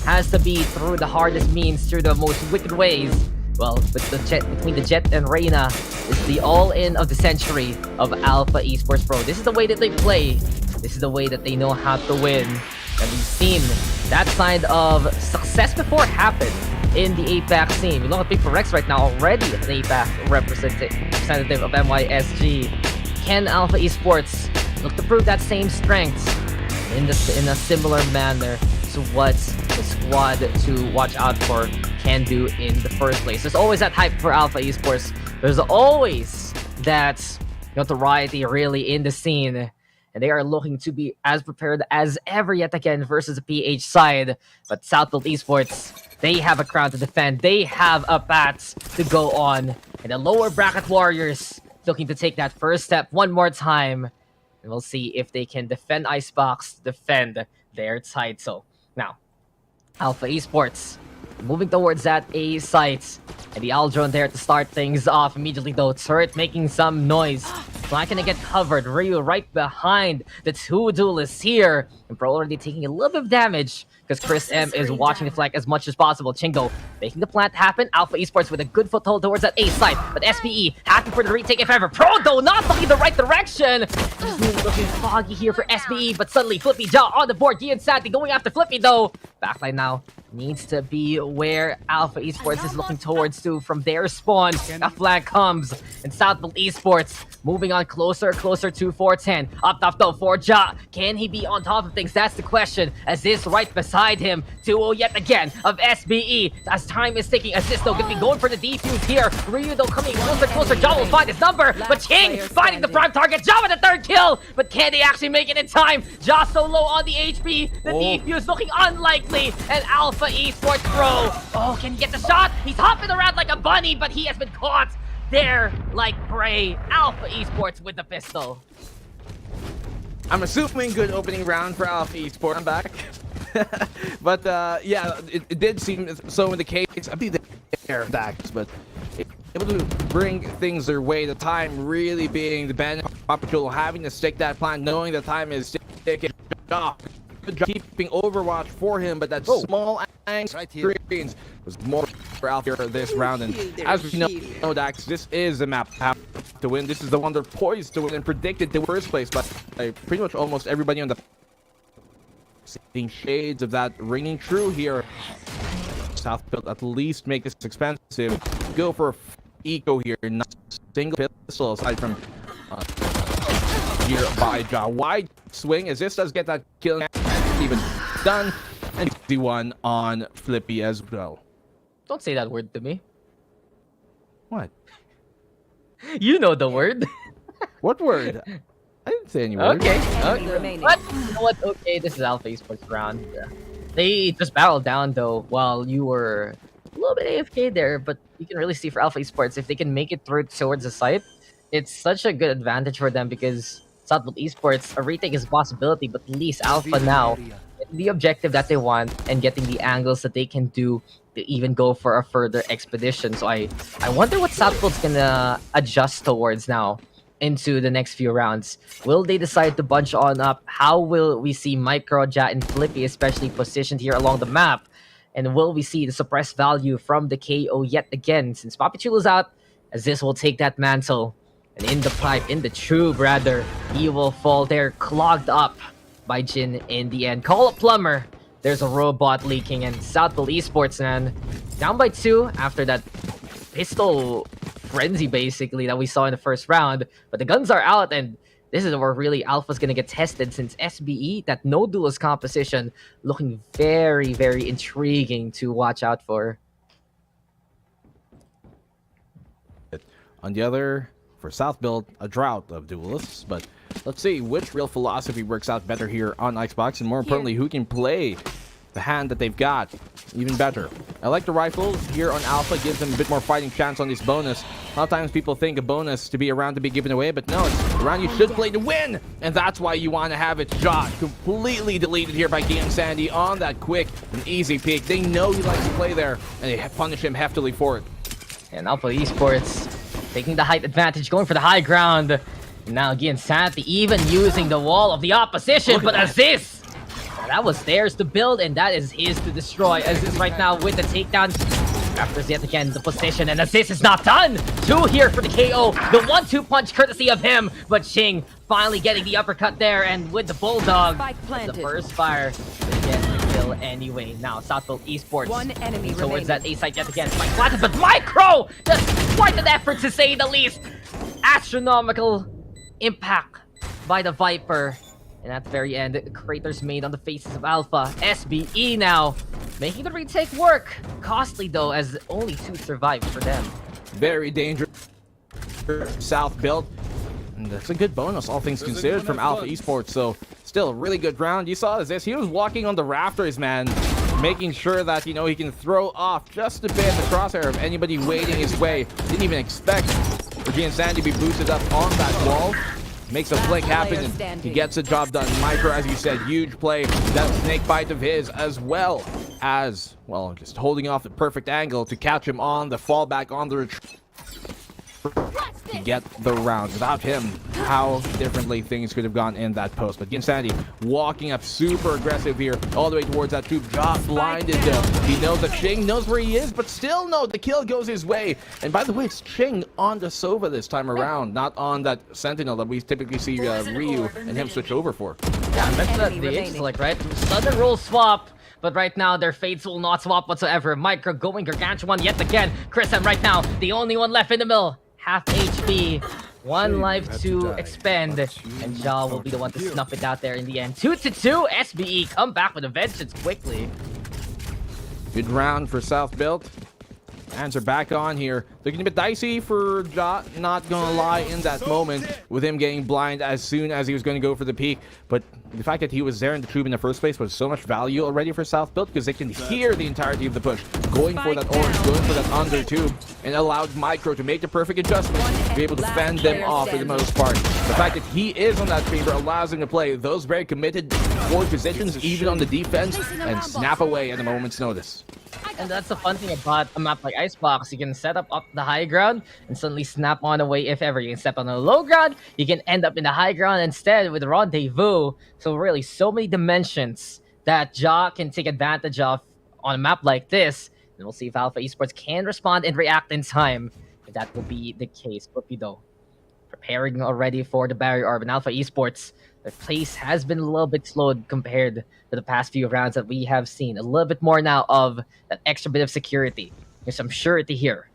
has to be through the hardest means, through the most wicked ways, well, with the Jet, between the Jet and Reyna, is the all-in of the century of Alpha Esports Pro. This is the way that they play. This is the way that they know how to win. And we've seen that side of success before happen in the APAC scene. We look at Big Rex right now, already an APAC representative of MYSG. Can Alpha Esports look to prove that same strength in a similar manner to what the squad to watch out for can do in the first place? There's always that hype for Alpha Esports. There's always that notoriety really in the scene. And they are looking to be as prepared as ever yet again versus the PH side. But Southfield Esports, they have a crown to defend. They have a path to go on. And the lower bracket Warriors looking to take that first step one more time. And we'll see if they can defend Icebox, defend their title. Now, Alpha Esports moving towards that A site. And the Aldrone there to start things off immediately though. Turret making some noise. Flank gonna get covered. Ryu right behind the two duelists here. And Pro already taking a little bit of damage because Chris M is watching the flank as much as possible. Chingo making the plant happen. Alpha Esports with a good foothold towards that A site. But SPE happy for the retake if ever. Pro though not looking the right direction. Just looking foggy here for SPE. But suddenly Flippy Jaw on the board. Gian Santi going after Flippy though. Backline now needs to be where Alpha Esports is looking towards to from their spawn. A flank comes. And Southfield Esports moving on closer to 410. Up top though for Ja. Can he be on top of things? That's the question. As is right beside him. 2-0 yet again of SBE. As time is ticking. Assist though gonna be going for the defuse here. Ryu though coming closer. Ja will find his number. But King finding the prime target. Ja with the third kill. But can they actually make it in time? Ja so low on the HP. The defuse looking unlikely. And Alpha Esports Pro. Oh, can he get the shot? He's hopping around like a bunny, but he has been caught there like prey. Alpha Esports with the pistol. I'm assuming good opening round for Alpha Esports. I'm back. But yeah, it did seem so in the case. I believe they're backs, but able to bring things their way. The time really being the band opportunity, having to stick that plan, knowing the time is ticking. Keeping Overwatch for him, but that small angle screens was more for Alpha this round. And as we know, Dax, this is the map to win. This is the one they're poised to win and predicted to first place. But pretty much almost everybody on the seeing shades of that ringing true here. Southfield at least make this expensive. Go for eco here, not single pistol aside from here by Ja. Wide swing as this does get that kill. Even done, and the one on Flippy as well. Don't say that word to me. What? You know the word. What word? I didn't say any word. Okay. But you know what? Okay, this is Alpha Esports round. They just battled down though while you were a little bit AFK there, but you can really see for Alpha Esports if they can make it through towards the site, it's such a good advantage for them because Southfield Esports, a retake is a possibility, but at least Alpha now, the objective that they want and getting the angles that they can do to even go for a further expedition. So I wonder what Southfield's gonna adjust towards now into the next few rounds. Will they decide to bunch on up? How will we see Micro, Jat, and Flippy especially positioned here along the map? And will we see the suppressed value from the KO yet again? Since Papichulo's out, as this will take that mantle. And in the pipe, in the tube rather, he will fall there, clogged up by Jin in the end. Call a plumber. There's a robot leaking, and Southfield Esports, man, down by 2 after that pistol frenzy basically that we saw in the first round. But the guns are out, and this is where really Alpha's gonna get tested, since SBE, that no duelist composition, looking very, very intriguing to watch out for. On the other, for Southfield, a drought of duelists, but let's see which real philosophy works out better here on Xbox, and more importantly, who can play the hand that they've got even better. I like the rifles here on Alpha, gives them a bit more fighting chance on this bonus. A lot of times people think a bonus to be around to be given away, but no, it's around you should play to win, and that's why you want to have it shot. Completely deleted here by Game Sandy on that quick and easy peek. They know he likes to play there, and they punish him heftily for it. And Alpha Esports taking the height advantage, going for the high ground. And now again, Santi even using the wall of the opposition, but Aziz, that was theirs to build, and that is his to destroy. Aziz right now with the takedown. After yet again the position, and Aziz is not done. 2 here for the KO. The 1-2 punch courtesy of him, but Ching finally getting the uppercut there, and with the Bulldog, the first fire. Kill anyway. Now Southfield Esports One enemy towards that A site yet again. Spike planted, but Micro does quite an effort to say the least. Astronomical impact by the Viper. And at the very end, craters made on the faces of Alpha. SBE now making the retake work. Costly though, as only 2 survived for them. Very dangerous. South built. And that's a good bonus, all things considered, from Alpha Esports. So still a really good round. You saw this. He was walking on the rafters, man, making sure that, you know, he can throw off just a bit the crosshair of anybody waiting his way. Didn't even expect Reggie and Sandy to be boosted up on that wall. Makes a flick happen, and he gets the job done. Micro, as you said, huge play. That snake bite of his, as well as, well, just holding off the perfect angle to catch him on the fallback on the retreat. To get the round. Without him, how differently things could have gone in that post. But Sandy walking up super aggressive here, all the way towards that tube. Job blinded though. He knows that Ching knows where he is, but still no, the kill goes his way. And by the way, it's Ching on the Sova this time around, not on that Sentinel that we typically see Ryu and him switch over for. Yeah, I mentioned that the H-Select, right? Sudden role swap. But right now, their fates will not swap whatsoever. Micro going gargantuan yet again. Chris M right now, the only one left in the middle. Half HP, 1 life to expend, and Jaw will be the one to snuff it out there in the end. 2-2, SBE come back with a vengeance quickly. Good round for South Built. Hands are back on here. Looking a bit dicey for Ja, not gonna lie, in that moment, with him getting blind as soon as he was going to go for the peak. But the fact that he was there in the tube in the first place was so much value already for South Built, because they can hear the entirety of the push. Going for that orange, going for that under tube, and allowed Micro to make the perfect adjustment to be able to fend them off for the most part. The fact that he is on that chamber allows him to play those very committed forward positions, even on the defense, and snap away at a moment's notice. And that's the fun thing about a map like Icebox. You can set up the high ground and suddenly snap on away if ever. You can step on the low ground, you can end up in the high ground instead with Rendezvous. So really, so many dimensions that Ja can take advantage of on a map like this. And we'll see if Alpha Esports can respond and react in time. If that will be the case. Torpedo preparing already for the barrier orb. And Alpha Esports, their pace has been a little bit slowed compared to the past few rounds that we have seen. A little bit more now of that extra bit of security. There's some surety here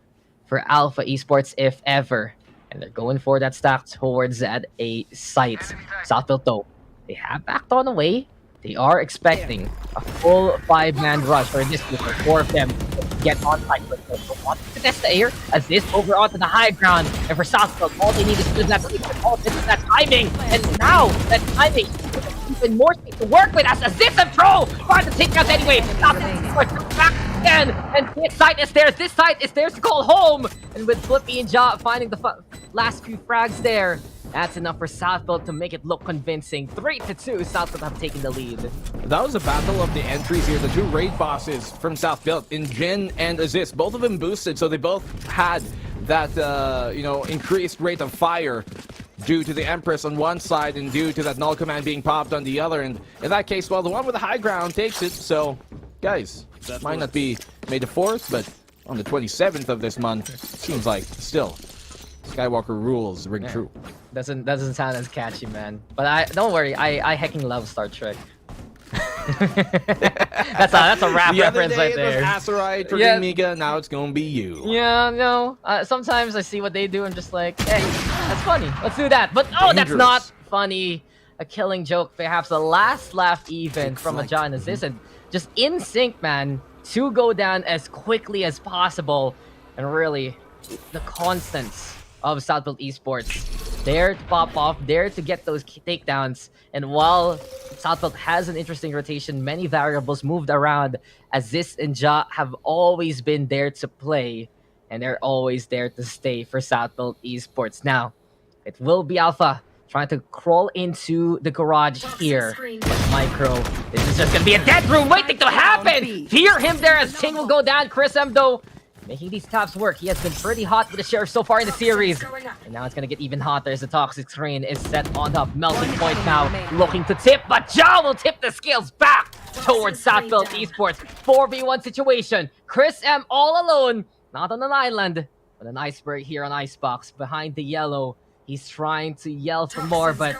for Alpha Esports, if ever. And they're going for that stack towards that A site. Southfield, though, they have backed on away. They are expecting a full 5-man rush, or in this case, 4 of them to get on site with them. So want to test the air as this over onto the high ground. And for Southfield, all they need is to that timing. And now that timing, even more space to work with as Zip and Pro find the takedowns anyway. Southfield back again, and this side is theirs. This side is theirs to call home. And with Flippy and Ja finding the last few frags there, That's enough for Southfield to make it look convincing. 3-2, Southfield have taken the lead. That was a battle of the entries here. The two raid bosses from Southfield, in Jin and Aziz, both of them boosted, so they both had that, increased rate of fire due to the Empress on one side and due to that null command being popped on the other. And in that case, well, the one with the high ground takes it. So, guys, might not be May the 4th, but on the 27th of this month, seems like still Skywalker rules ring true. Doesn't sound as catchy, man. But don't worry, I hecking love Star Trek. that's a rap reference right there. It was Aserai, Turking Mika, now it's gonna be you. Yeah, no. Sometimes I see what they do, I'm just like, hey, that's funny. Let's do that. But that's not funny. A killing joke, perhaps the last laugh even from a John Aziz, and just in sync, man, to go down as quickly as possible, and really the constants of Southfield Esports. There to pop off, there to get those takedowns. And while Southfield has an interesting rotation, many variables moved around, Aziz and Ja have always been there to play, and they're always there to stay for Southfield Esports. Now, it will be Alpha trying to crawl into the garage here. But Micro, this is just gonna be a dead room waiting to happen! Hear him there as Ting will go down. Chris M, though, making these taps work. He has been pretty hot with the Sheriff so far in the series. And now it's going to get even hotter as the toxic screen is set on the melting point now. Looking to tip, but Ja will tip the scales back towards Southfield Esports. 4v1 situation. Chris M all alone. Not on an island, but an iceberg here on Icebox. Behind the yellow. He's trying to yell for more, but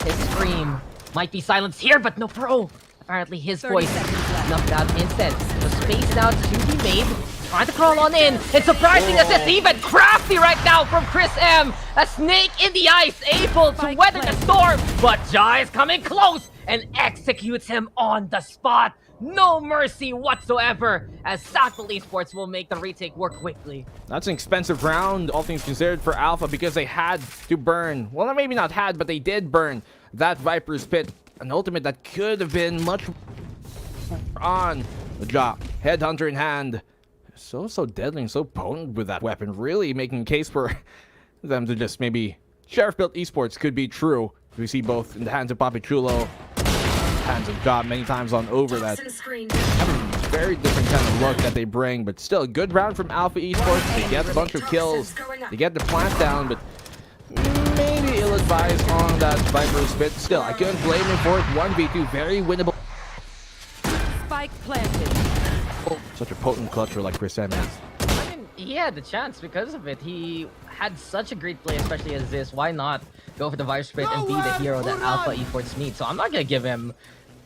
his scream might be silenced here, but no Pro. Apparently his voice snuffed out instead. The space now to be made. Trying to crawl on in. It's surprising that it's even crafty right now from Chris M. A snake in the ice, able to weather the storm. But Ja is coming close and executes him on the spot. No mercy whatsoever, as Southfield Esports will make the retake work quickly. That's an expensive round, all things considered, for Alpha, because they had to burn. Well, maybe not had, but they did burn that Viper's Pit. An ultimate that could have been much on Ja. Headhunter in hand. So deadly and so potent with that weapon, really making a case for them to just maybe Sheriff built Esports could be true. We see both in the hands of Papichulo, hands of Ja many times on over that have a very different kind of look that they bring, but still a good round from Alpha Esports. They get a bunch of kills, they get the plant down, but maybe ill-advised on that Viper's Pit. Still, I couldn't blame him for it. 1v2, very winnable. Spike planted. Such a potent clutcher like Chris M is. I mean, he had the chance because of it. He had such a great play, especially as this. Why not go for the Vice Split and be the hero that Alpha Esports needs? So I'm not going to give him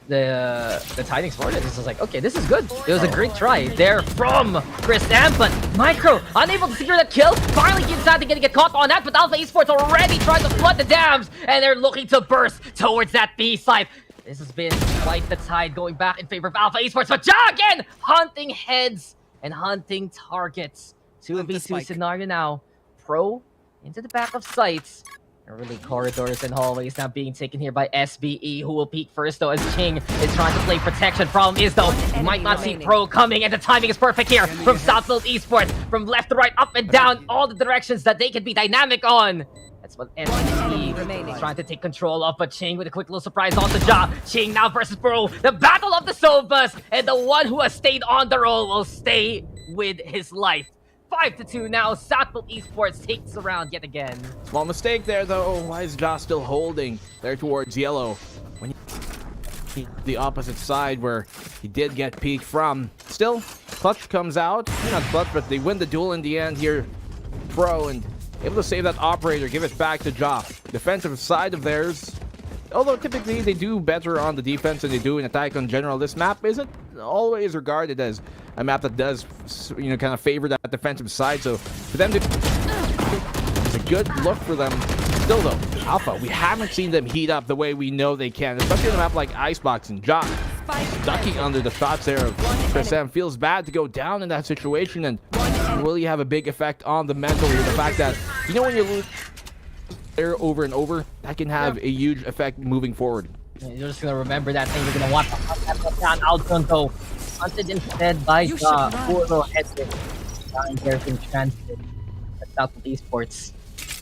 the tidings for it. This is like, okay, this is good. It was a great try there from Chris M, but Micro unable to secure that kill. Finally, he's decided to get caught on that, but Alpha Esports already trying to flood the dams, and they're looking to burst towards that B side. This has been quite the tide going back in favor of Alpha Esports, but Ja again hunting heads and hunting targets. 2v2 scenario now. Pro into the back of sights. And really corridors and hallways now being taken here by SBE, who will peek first though as Ching is trying to play protection. Problem is though, you might not see Pro coming, and the timing is perfect here from Southfield Esports. From left to right, up and down, all the directions that they can be dynamic on. That's what SBE is trying to take control of, but Ching with a quick little surprise on the Ja. Ching now versus Pro. The battle of the Sovas, and the one who has stayed on the roll will stay with his life. 5-2 now. Southfield Esports takes the round yet again. Small mistake there though. Why is Ja still holding there towards yellow? When you the opposite side where he did get peeked from. Still, Clutch comes out. Not Clutch, but they win the duel in the end here. Pro and able to save that operator, give it back to Ja. Defensive side of theirs. Although typically they do better on the defense than they do in attack in general, this map isn't always regarded as a map that does, kind of favor that defensive side. So for them to, it's a good look for them. Still though, Alpha, we haven't seen them heat up the way we know they can, especially in a map like Icebox. And Ja ducking under the shots there of Chris M. Feels bad to go down in that situation, and will you have a big effect on the mental here? The fact that, when you lose there over and over, that can have a huge effect moving forward. You're just gonna remember that thing. You're gonna want to hunt that out front though. Hunted instead by Ja. Poor little head there. There's been transit. That's Southfield Esports.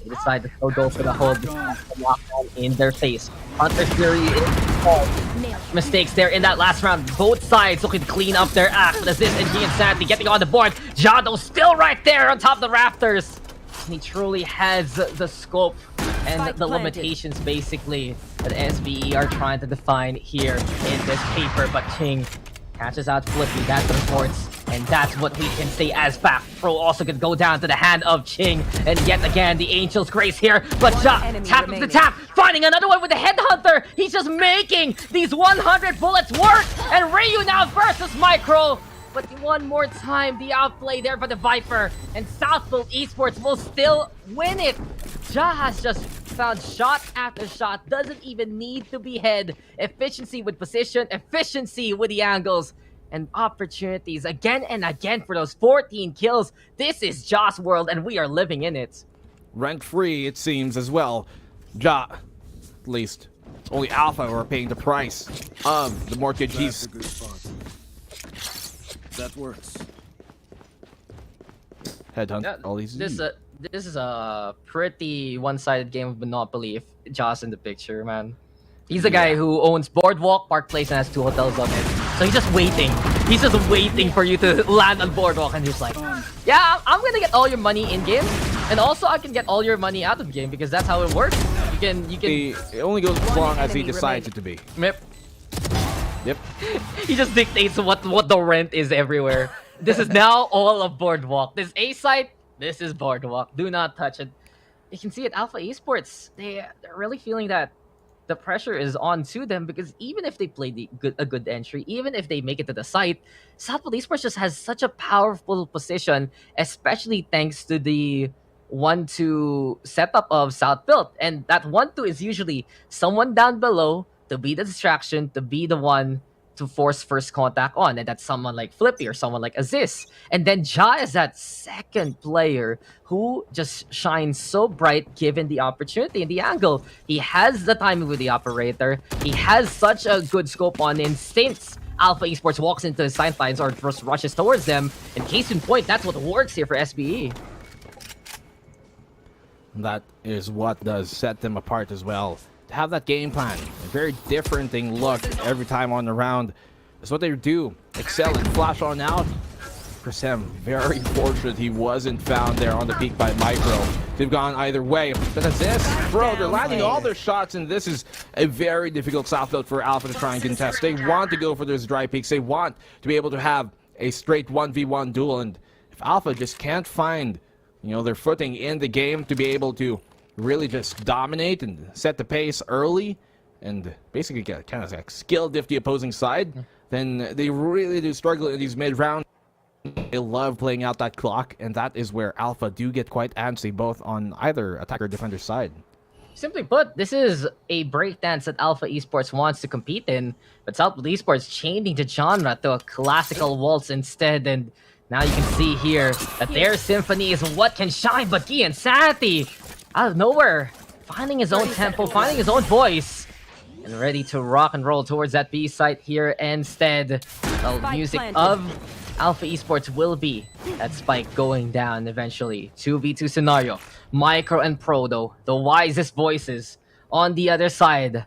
They decide to still go for the hold. Lockdown in their face. Hunter Fury mistakes there in that last round. Both sides looking to clean up their act. But as this and he and Santi getting on the board. Jado still right there on top of the rafters. And he truly has the scope and the limitations basically that SBE are trying to define here in this paper. But Ching catches out Flippy. That's the reports. And that's what we can say as fact. Pro also could go down to the hand of Ching. And yet again, the Angel's Grace here. But Ja, tap of the tap. Finding another one with the Headhunter. He's just making these 100 bullets work. And Ryu now versus Micro. But one more time, the outplay there by the Viper. And Southfield Esports will still win it. Ja has just found shot after shot. Doesn't even need to be head. Efficiency with position. Efficiency with the angles. And opportunities again and again for those 14 kills. This is Ja's world and we are living in it. Rent-free, it seems, as well. Ja, at least, only Alpha who are paying the price of the mortgage he's... That works. Headhunt all these... This is a pretty one-sided game of Monopoly if Ja's in the picture, man. He's the guy who owns Boardwalk, Park Place, and has 2 hotels on it. So he's just waiting. He's just waiting for you to land on Boardwalk, and he's like, yeah, I'm gonna get all your money in game, and also I can get all your money out of game because that's how it works. You can. It only goes as long as he decides it to be. Yep. Yep. He just dictates what the rent is everywhere. This is now all of Boardwalk. This A site. This is Boardwalk. Do not touch it. You can see at Alpha Esports, they're really feeling that the pressure is on to them because even if they play a good entry, even if they make it to the site, Southfield Esports just has such a powerful position, especially thanks to the 1-2 setup of Southfield. And that 1-2 is usually someone down below to be the distraction, to be the one to force first contact on, and that's someone like Flippy or someone like Aziz. And then Ja is that second player who just shines so bright given the opportunity and the angle. He has the timing with the operator. He has such a good scope on him since Alpha Esports walks into the sidelines or just rushes towards them. And case in point, that's what works here for SBE. That is what does set them apart as well. To have that game plan, a very different look every time on the round. That's what they do. Excel and flash on out. Krasem, very fortunate he wasn't found there on the peak by Micro. They've gone either way. But that's this. Bro, they're landing all their shots, and this is a very difficult Southfield for Alpha to try and contest. They want to go for those dry peaks. They want to be able to have a straight 1v1 duel. And if Alpha just can't find, their footing in the game to be able to really just dominate and set the pace early and basically get kind of like skill diff the opposing side, then they really do struggle in these mid-rounds. They love playing out that clock, and that is where Alpha do get quite antsy, both on either attacker or defender side. Simply put, this is a breakdance that Alpha Esports wants to compete in, but Southfield Esports changing the genre to a classical waltz instead, and now you can see here that their symphony is what can shine, but Gian Santi out of nowhere, finding his own tempo, finding his own voice, and ready to rock and roll towards that B site here instead. The music of Alpha Esports will be that spike going down eventually. 2v2 scenario. Micro and Pro, though, the wisest voices on the other side.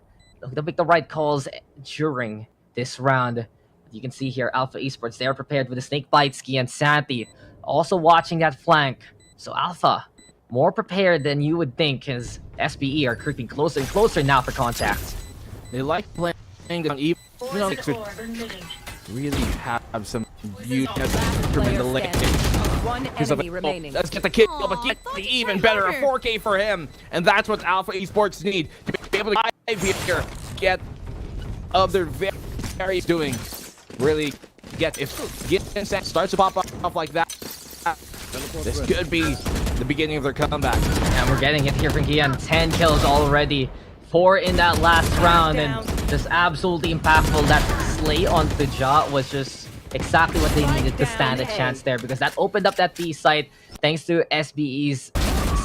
They'll make the right calls during this round. You can see here, Alpha Esports, they are prepared with the Snake Bite Ski and Santi. Also watching that flank. So Alpha, more prepared than you would think, as SBE are creeping closer and closer now for contact. They like playing on even they could really have some beauty in the lane. One enemy remaining. Let's get the kill, but get the even better, a 4K for him. And that's what Alpha Esports need to be able to dive here, get of their very doing. Really get, if Ginseng starts to pop off like that, this could be the beginning of their comeback. And we're getting it here from Gian. 10 kills already. 4 in that last round, and just absolutely impactful. That slay onto Ja was just exactly what they needed to stand a chance there, because that opened up that B site thanks to SBE's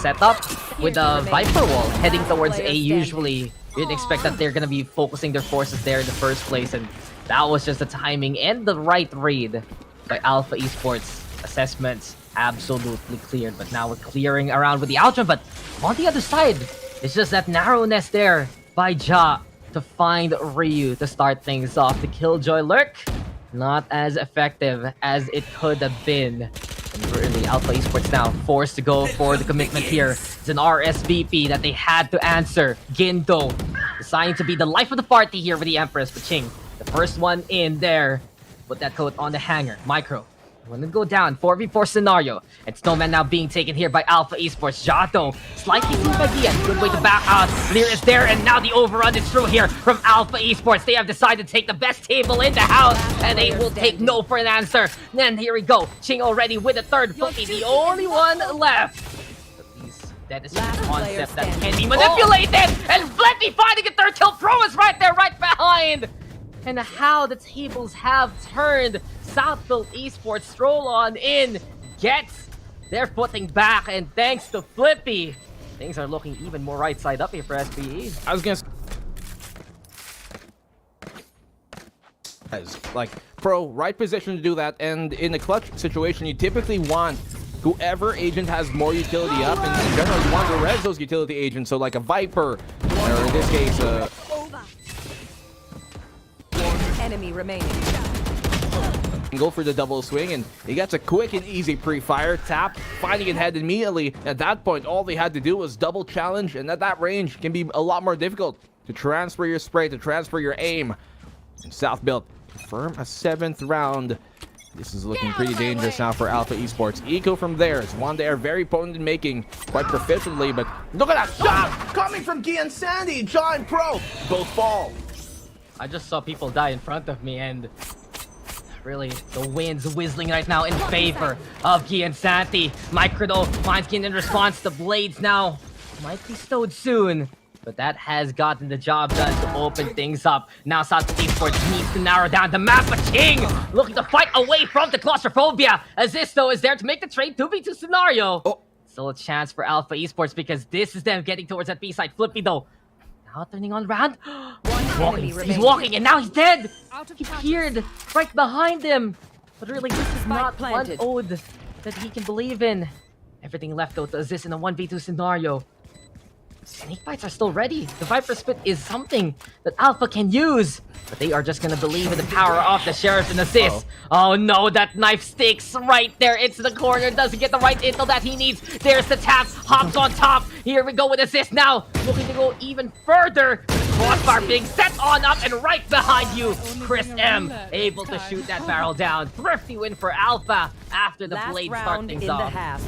setup with the Viper wall heading towards A. Usually, you didn't expect that they're going to be focusing their forces there in the first place, and that was just the timing and the right read by Alpha Esports assessments absolutely cleared. But now we're clearing around with the Ultra, but on the other side, it's just that narrowness there by Ja to find Ryu to start things off. The Killjoy Lurk, not as effective as it could have been. And really, Alpha Esports now forced to go for the commitment here. It's an RSVP that they had to answer. Gindo deciding to be the life of the party here with the Empress. But Ching, the first one in there. Put that coat on the hanger. Micro. When it go down, 4v4 scenario. And Snowman now being taken here by Alpha Esports. Jato, slightly seen by Gian. Good way to back out. Lear is there, and now the overrun is through here from Alpha Esports. They have decided to take the best table in the house, and they will take no for an answer. Then here we go. Ching already with a third. Flippy, the only one left. That is a concept that can be manipulated. And Flippy finding a third kill. Pro is right there, right behind. And how the tables have turned. Southfield Esports stroll on in, gets their footing back, and thanks to Flippy, things are looking even more right side up here for SPE. I was gonna like Pro, right position to do that, and in a clutch situation, you typically want whoever agent has more utility up, and in general, you want to res those utility agents, so like a Viper, or in this case, Enemy remaining. go for the double swing, and he gets a quick and easy pre-fire tap, finding it head immediately. At that point, all they had to do was double challenge, and at that range can be a lot more difficult to transfer your spray, to transfer your aim. And South Built confirm a 7th round. This is looking pretty dangerous now for Alpha Esports. Eco from there is one they are very potent in making quite proficiently, but look at that shot coming from Gian Sandy. John Pro both fall. I just saw people die in front of me, and really, the wind's whistling right now in favor of Gian Santi. Micro finds Gian in response. The blades now might be stowed soon, but that has gotten the job done to open things up. Now South Esports needs to narrow down the map, but King looking to fight away from the claustrophobia, as this though is there to make the trade 2v2 scenario. Still a chance for Alpha Esports because this is them getting towards that B side. Flippy though, now turning on round. He's walking, and now he's dead. He appeared right behind him. But really, this is not one ode that he can believe in. Everything left though to assist in a 1v2 scenario. Snake bites are still ready. The Viper Spit is something that Alpha can use. But they are just gonna believe in the power of the Sheriff and assist. Oh no, that knife sticks right there into the corner. Doesn't get the right intel that he needs. There's the tap, hops on top. Here we go with assist now. Looking to go even further. Crossbar being set on up, and right behind you, Chris M able to shoot that barrel down. Thrifty win for Alpha after the blade start things off. I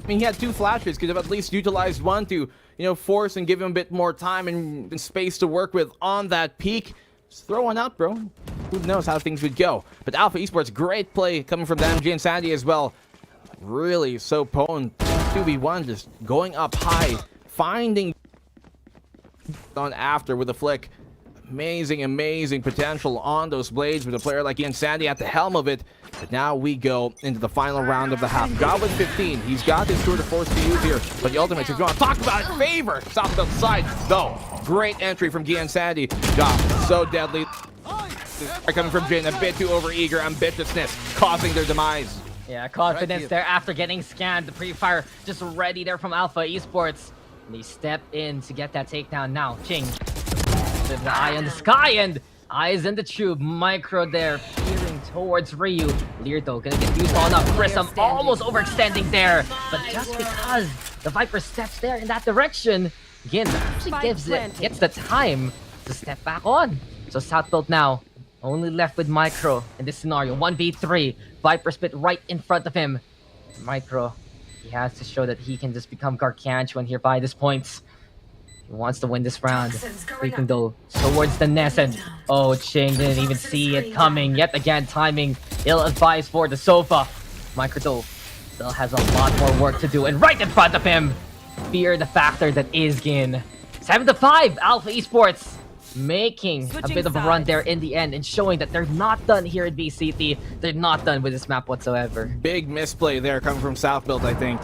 mean, he had 2 flashes, could have at least utilized one to, force and give him a bit more time and space to work with on that peak. Just throw one out, bro. Who knows how things would go. But Alpha Esports, great play coming from them. Gian Sandy as well. Really so potent. 2v1, just going up high, finding on after with a flick. Amazing potential on those blades with a player like Ian Sandy at the helm of it. But now we go into the final round of the half. Goblin 15. He's got his tour de force to use here. But the ultimate is going to talk about it. Favor Southfield side, though. Great entry from Gian Sandy. So deadly. Coming from Jin, a bit too overeager. Ambitiousness causing their demise. Yeah, confidence there after getting scanned. The pre-fire just ready there from Alpha Esports. And they step in to get that takedown now. Ching. The eye in the sky, and eyes in the tube. Micro there, peering towards Ryu. Leardo gonna get used on up. Grissom almost overextending there, but just because the Viper steps there in that direction, again, actually gets the time to step back on. So Southfield now only left with Micro in this scenario. 1v3, Viper Spit right in front of him. Micro, he has to show that he can just become gargantuan here by this point. He wants to win this round. Creeping though towards the nest, and Ching didn't even see it coming. Yet again, timing ill-advised for the sofa. Micro though still has a lot more work to do, and right in front of him, fear the factor that is Gin. 7-5, Alpha Esports making a bit of a run there in the end and showing that they're not done here at VCT. They're not done with this map whatsoever. Big misplay there coming from Southfield, I think.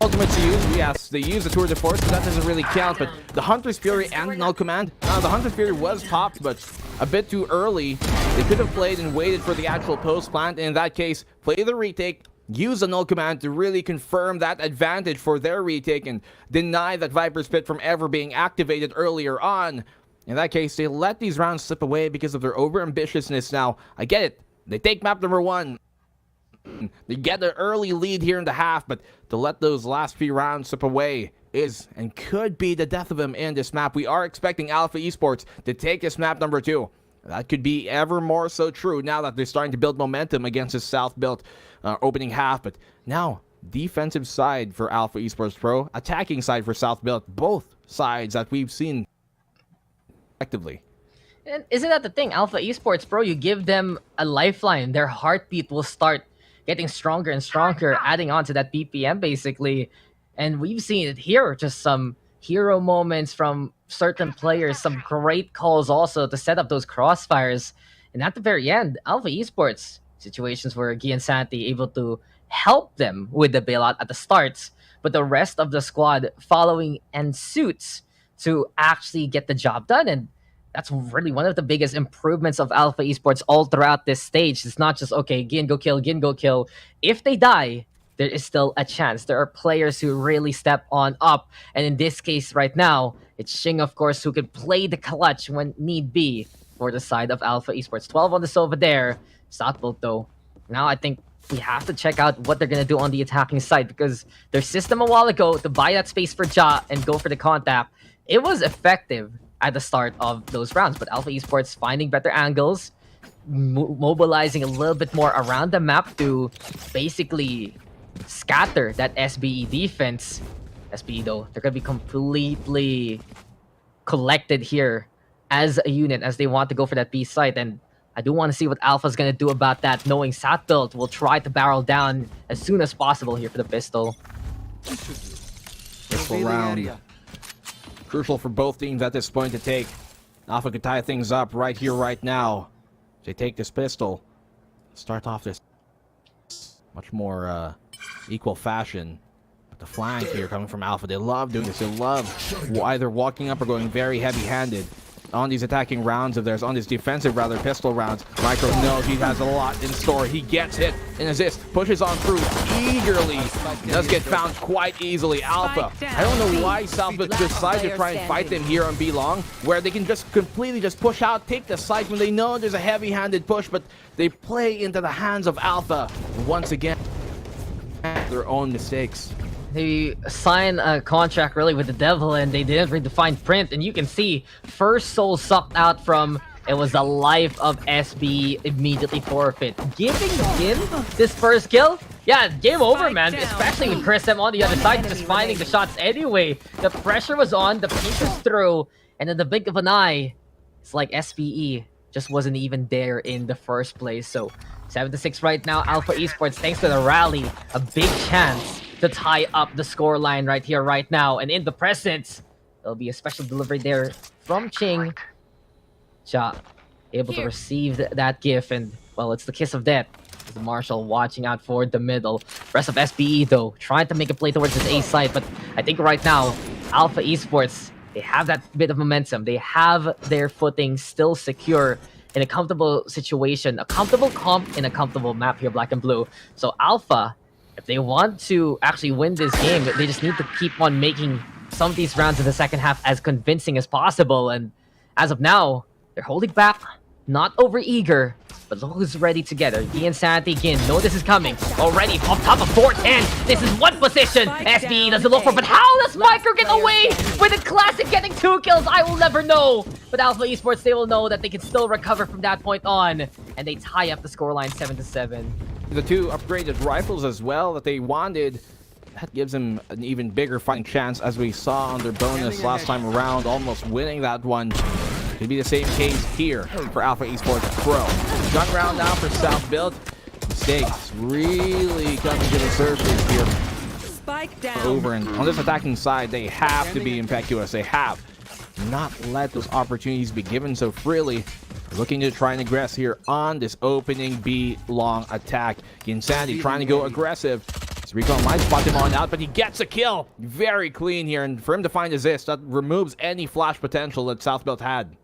ultimates to use. Yes, they use the Tour de Force, but that doesn't really count. But the Hunter's Fury and Null Command, the Hunter's Fury was popped, but a bit too early. They could have played and waited for the actual post plant, and in that case, play the retake, use the Null Command to really confirm that advantage for their retake and deny that Viper's Pit from ever being activated earlier on. In that case, they let these rounds slip away because of their over-ambitiousness. Now, I get it. They take map number 1. They get an early lead here in the half, but to let those last few rounds slip away is and could be the death of them in this map. We are expecting Alpha Esports to take this map number 2. That could be ever more so true now that they're starting to build momentum against this South-built opening half. But now, defensive side for Alpha Esports Pro, attacking side for South-built, both sides that we've seen effectively. And isn't that the thing? Alpha Esports Pro, you give them a lifeline. Their heartbeat will start getting stronger and stronger, adding on to that BPM basically. And we've seen it here, just some hero moments from certain players, some great calls also to set up those crossfires. And at the very end, Alpha Esports, situations where Guy and Santi able to help them with the bailout at the starts, but the rest of the squad following in suits to actually get the job done. And that's really one of the biggest improvements of Alpha Esports all throughout this stage. It's not just, okay, Gin go kill. If they die, there is still a chance. There are players who really step on up. And in this case right now, it's Xing, of course, who can play the clutch when need be for the side of Alpha Esports. 12 on the Sova there. Southbolt, though. Now I think we have to check out what they're going to do on the attacking side, because their system a while ago to buy that space for Ja and go for the contact, it was effective at the start of those rounds. But Alpha Esports finding better angles, mobilizing a little bit more around the map to basically scatter that SBE defense. SBE, though, they're going to be completely collected here as a unit as they want to go for that B site. And I do want to see what Alpha's going to do about that, knowing Satbuilt will try to barrel down as soon as possible here for the pistol. Pistol round. Crucial for both teams at this point to take. Alpha could tie things up right here, right now. They take this pistol. Start off this much more equal fashion. But the flank here coming from Alpha, they love doing this. They love either walking up or going very heavy-handed on these attacking rounds of theirs, on these defensive, rather, pistol rounds. Micro knows he has a lot in store. He gets hit and assist, pushes on through eagerly. Does get found quite easily. Alpha, I don't know why South decided to try and fight them here on B long, where they can just completely just push out, take the site when they know there's a heavy-handed push, but they play into the hands of Alpha. Once again, their own mistakes. They sign a contract really with the devil, and they didn't read the fine print, and you can see first soul sucked out from it was the life of SB immediately forfeit. Giving him this first kill? Yeah, game over, man. Especially with Chris M on the other side, just finding the shots anyway. The pressure was on, the pinch was through, and in the blink of an eye, it's like SBE just wasn't even there in the first place. So 7-6 right now, Alpha Esports, thanks to the rally, a big chance to tie up the scoreline right here, right now. And in the presence, there'll be a special delivery there from Ching. Ja able to receive that gift, and well, it's the kiss of death. The Marshall watching out for the middle. Rest of SBE, though, trying to make a play towards this A side, but I think right now, Alpha Esports, they have that bit of momentum. They have their footing still secure in a comfortable situation, a comfortable comp in a comfortable map here, black and blue. So Alpha, if they want to actually win this game, they just need to keep on making some of these rounds in the second half as convincing as possible. And as of now, they're holding back, not over eager, but who's ready together. Guy and Santi again know this is coming. Already off top of 410. This is one position. SBE doesn't look for, but how does Micro get away with a classic getting 2 kills? I will never know. But Alpha Esports, they will know that they can still recover from that point on. And they tie up the scoreline 7-7. The 2 upgraded rifles as well that they wanted, that gives them an even bigger fighting chance, as we saw on their bonus last time around, almost winning that one. Could be the same case here for Alpha Esports Pro. Gun round now for South Built. Mistakes really coming to the surface here. Spike down. Over and on this attacking side, they have to be impetuous. They have not let those opportunities be given so freely. Looking to try and aggress here on this opening B long attack. Insanity trying to go aggressive. Recon might spot him on out, but he gets a kill. Very clean here, and for him to find assist, that removes any flash potential that South Built had.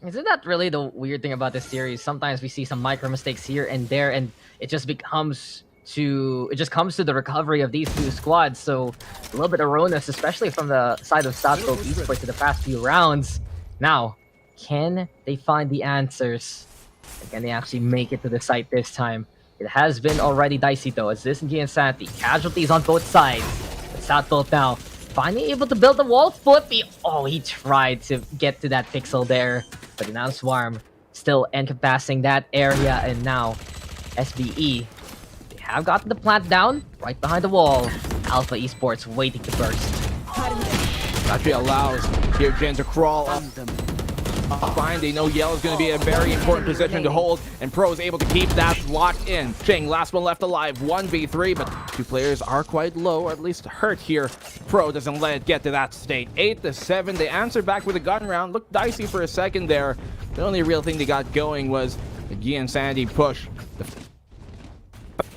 Isn't that really the weird thing about this series? Sometimes we see some micro mistakes here and there, and it just comes to the recovery of these two squads. So a little bit erroneous, especially from the side of South Built Esports in the past few rounds. Now, can they find the answers? And can they actually make it to the site this time? It has been already dicey though, as this and G and Santi. Casualties on both sides. But South Built now finally able to build the wall. Flippy. Oh, he tried to get to that pixel there. But now Swarm still encompassing that area. And now SBE, they have gotten the plant down right behind the wall. Alpha Esports waiting to burst. Actually allows here Jen to crawl up. Fine, they know Yell is going to be a very important position to hold, and Pro is able to keep that locked in. Ching, last one left alive, 1v3, but two players are quite low, or at least hurt here. Pro doesn't let it get to that state. 8-7, they answer back with a gun round. Looked dicey for a second there. The only real thing they got going was the Guy and Sandy push.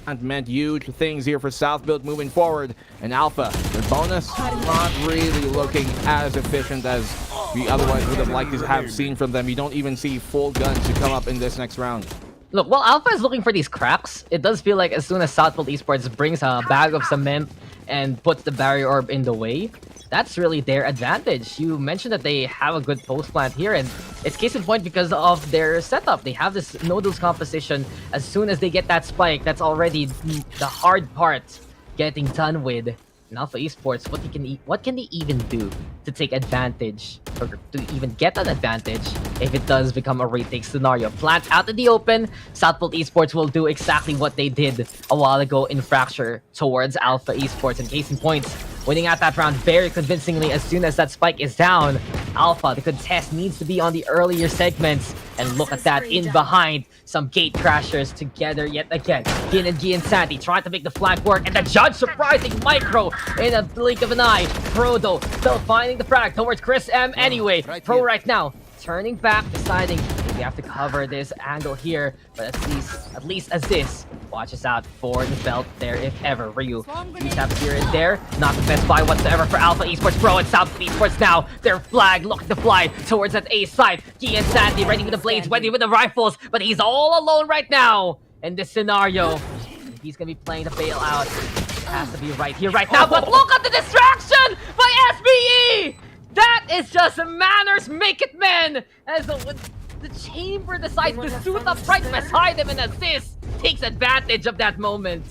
That meant huge things here for South Built moving forward. And Alpha, their bonus, not really looking as efficient as we otherwise would have liked to have seen from them. You don't even see full guns to come up in this next round. Look, while Alpha is looking for these cracks, it does feel like as soon as South Built Esports brings a bag of cement and puts the barrier orb in the way, that's really their advantage. You mentioned that they have a good post plant here, and it's case in point because of their setup. They have this noodles composition. As soon as they get that spike, that's already the hard part getting done with. In Alpha Esports, what can they even do to take advantage, or to even get an advantage if it does become a retake scenario? Plant out in the open, South Built Esports will do exactly what they did a while ago in Fracture towards Alpha Esports. And case in point, winning out that round very convincingly as soon as that spike is down. Alpha, the contest needs to be on the earlier segments. And look at that, in behind, some gate crashers together yet again. Gin and G and Sandy trying to make the flank work, and the judge surprising Micro in a blink of an eye. Pro though, still finding the frag towards Chris M anyway. Pro right now, turning back, deciding we have to cover this angle here, but at least as this watches out for the belt there if ever. Ryu, you have here and there, not the best buy whatsoever for Alpha Esports. Pro and South Esports now, their flag looking to fly towards that A side. Guy and Sandy ready with the blades, ready with the rifles, but he's all alone right now in this scenario. If he's gonna be playing the bailout, it has to be right here, right now. But look at the distraction by SBE! That is just manners, make it men! As the Chamber decides to suit up right beside him, and assist takes advantage of that moment.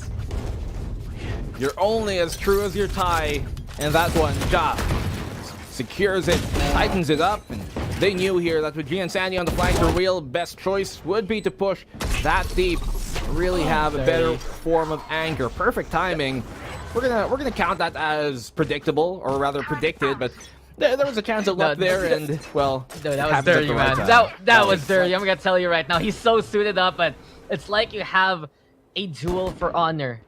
You're only as true as your tie, and that one, Ja secures it, tightens it up, and they knew here that with G and Sandy on the flank, the real best choice would be to push that deep, really have a better form of anchor. Perfect timing. We're gonna count that as predictable, or rather predicted, but there was a chance of luck there, and well, no, that was dirty, man. That was dirty. I'm gonna tell you right now, he's so suited up, but it's like you have a duel for honor.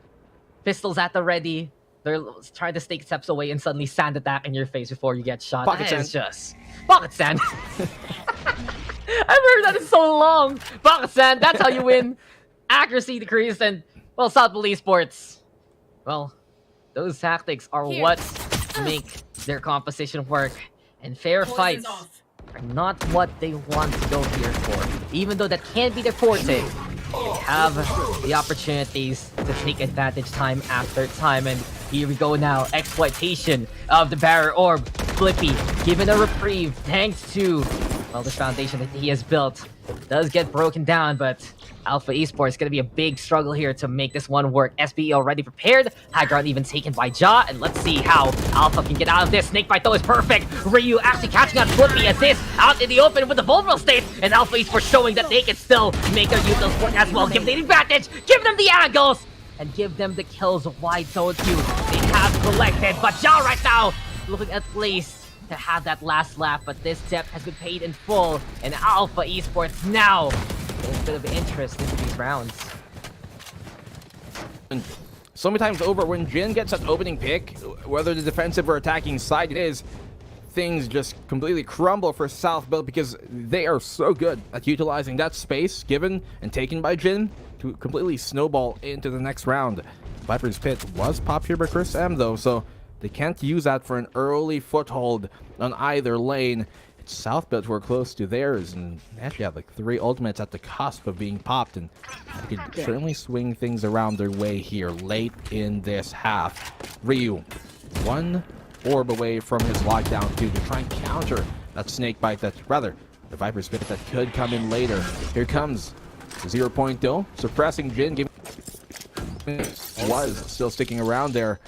Pistols at the ready. They're trying to take steps away, and suddenly sand attack in your face before you get shot. Pocket sand. It's just pocket sand. I've heard that in so long. Pocket sand. That's how you win. Accuracy decreased, and well, South Built Esports. Well, those tactics are what make their composition work, and fair fights are not what they want to go here for. Even though that can't be their forte, they have the opportunities to take advantage time after time. And here we go now, exploitation of the barrier orb. Flippy given a reprieve thanks to, well, the foundation that he has built. It does get broken down, but Alpha Esports is going to be a big struggle here to make this one work. SBE already prepared. High ground even taken by Ja. And let's see how Alpha can get out of this. Snakebite though is perfect. Ryu actually catching out Flippy as this out in the open with the vulnerable state. And Alpha Esports showing that they can still make their use of work as well. Give them the advantage. Give them the angles. And give them the kills. Why don't you? They have collected. But Ja right now looking at least to have that last laugh. But this debt has been paid in full. And Alpha Esports now a bit of interest into these rounds. So many times over, when Jin gets that opening pick, whether the defensive or attacking side it is, things just completely crumble for South Built because they are so good at utilizing that space given and taken by Jin to completely snowball into the next round. Viper's Pit was popped here by Chris M though, so they can't use that for an early foothold on either lane. It's South Build who are close to theirs, and they actually have like 3 ultimates at the cusp of being popped, and they could certainly swing things around their way here late in this half. Ryu, 1 orb away from his lockdown too to try and counter that snake bite, the Viper's Pit that could come in later. Here comes the 0.0, suppressing Jin, was still sticking around there.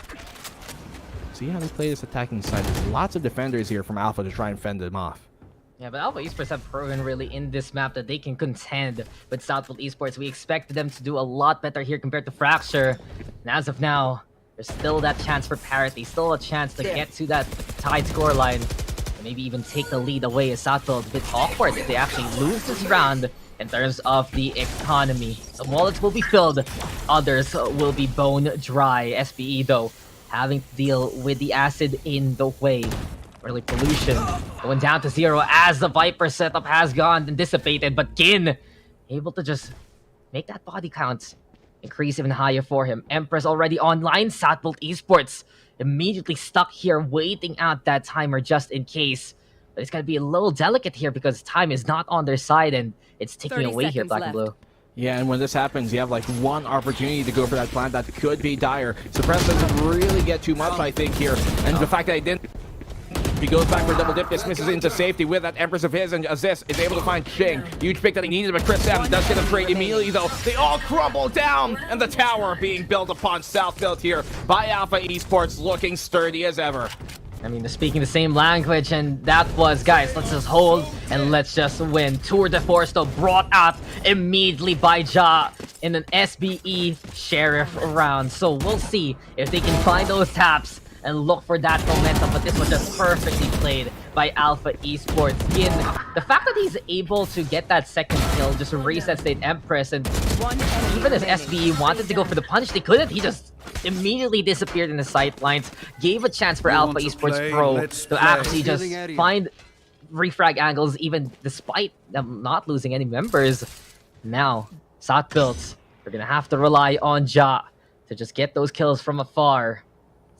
See how they play this attacking side. There's lots of defenders here from Alpha to try and fend them off. Yeah, but Alpha Esports have proven really in this map that they can contend with Southfield Esports. We expected them to do a lot better here compared to Fracture. And as of now, there's still that chance for parity, still a chance to get to that tied scoreline, and maybe even take the lead away as Southfield. A bit awkward if they actually lose this round in terms of the economy. Some wallets will be filled, others will be bone dry. SBE though, having to deal with the acid in the way. Early pollution going down to 0 as the Viper setup has gone and dissipated, but Gin able to just make that body count increase even higher for him. Empress already online. Southfield Esports immediately stuck here waiting out that timer just in case. But it's gonna be a little delicate here because time is not on their side and it's ticking away here, Black and Blue. Yeah, and when this happens, you have like 1 opportunity to go for that plant that could be dire. Suppress doesn't really get too much, I think, here. And the fact that he didn't, he goes back for a double dip, dismisses into safety with that Empress of his, and Aziz is able to find Ching. Huge pick that he needed, but Chris M does get a trade immediately, though. They all crumble down, and the tower being built upon Southfield here by Alpha Esports, looking sturdy as ever. I mean, they're speaking the same language, and that was, guys, let's just hold and let's just win. Tour de Force, though, brought out immediately by Ja in an SBE Sheriff round. So we'll see if they can find those taps and look for that momentum, but this was just perfectly played by Alpha Esports. Gin, the fact that he's able to get that second kill, just reset state Empress, and even as SBE wanted to go for the punch, they couldn't. He just immediately disappeared in the sight lines, gave a chance for Alpha Esports Pro to actually just find refrag angles, even despite them not losing any members. Now, Southfield, they're gonna have to rely on Ja to just get those kills from afar.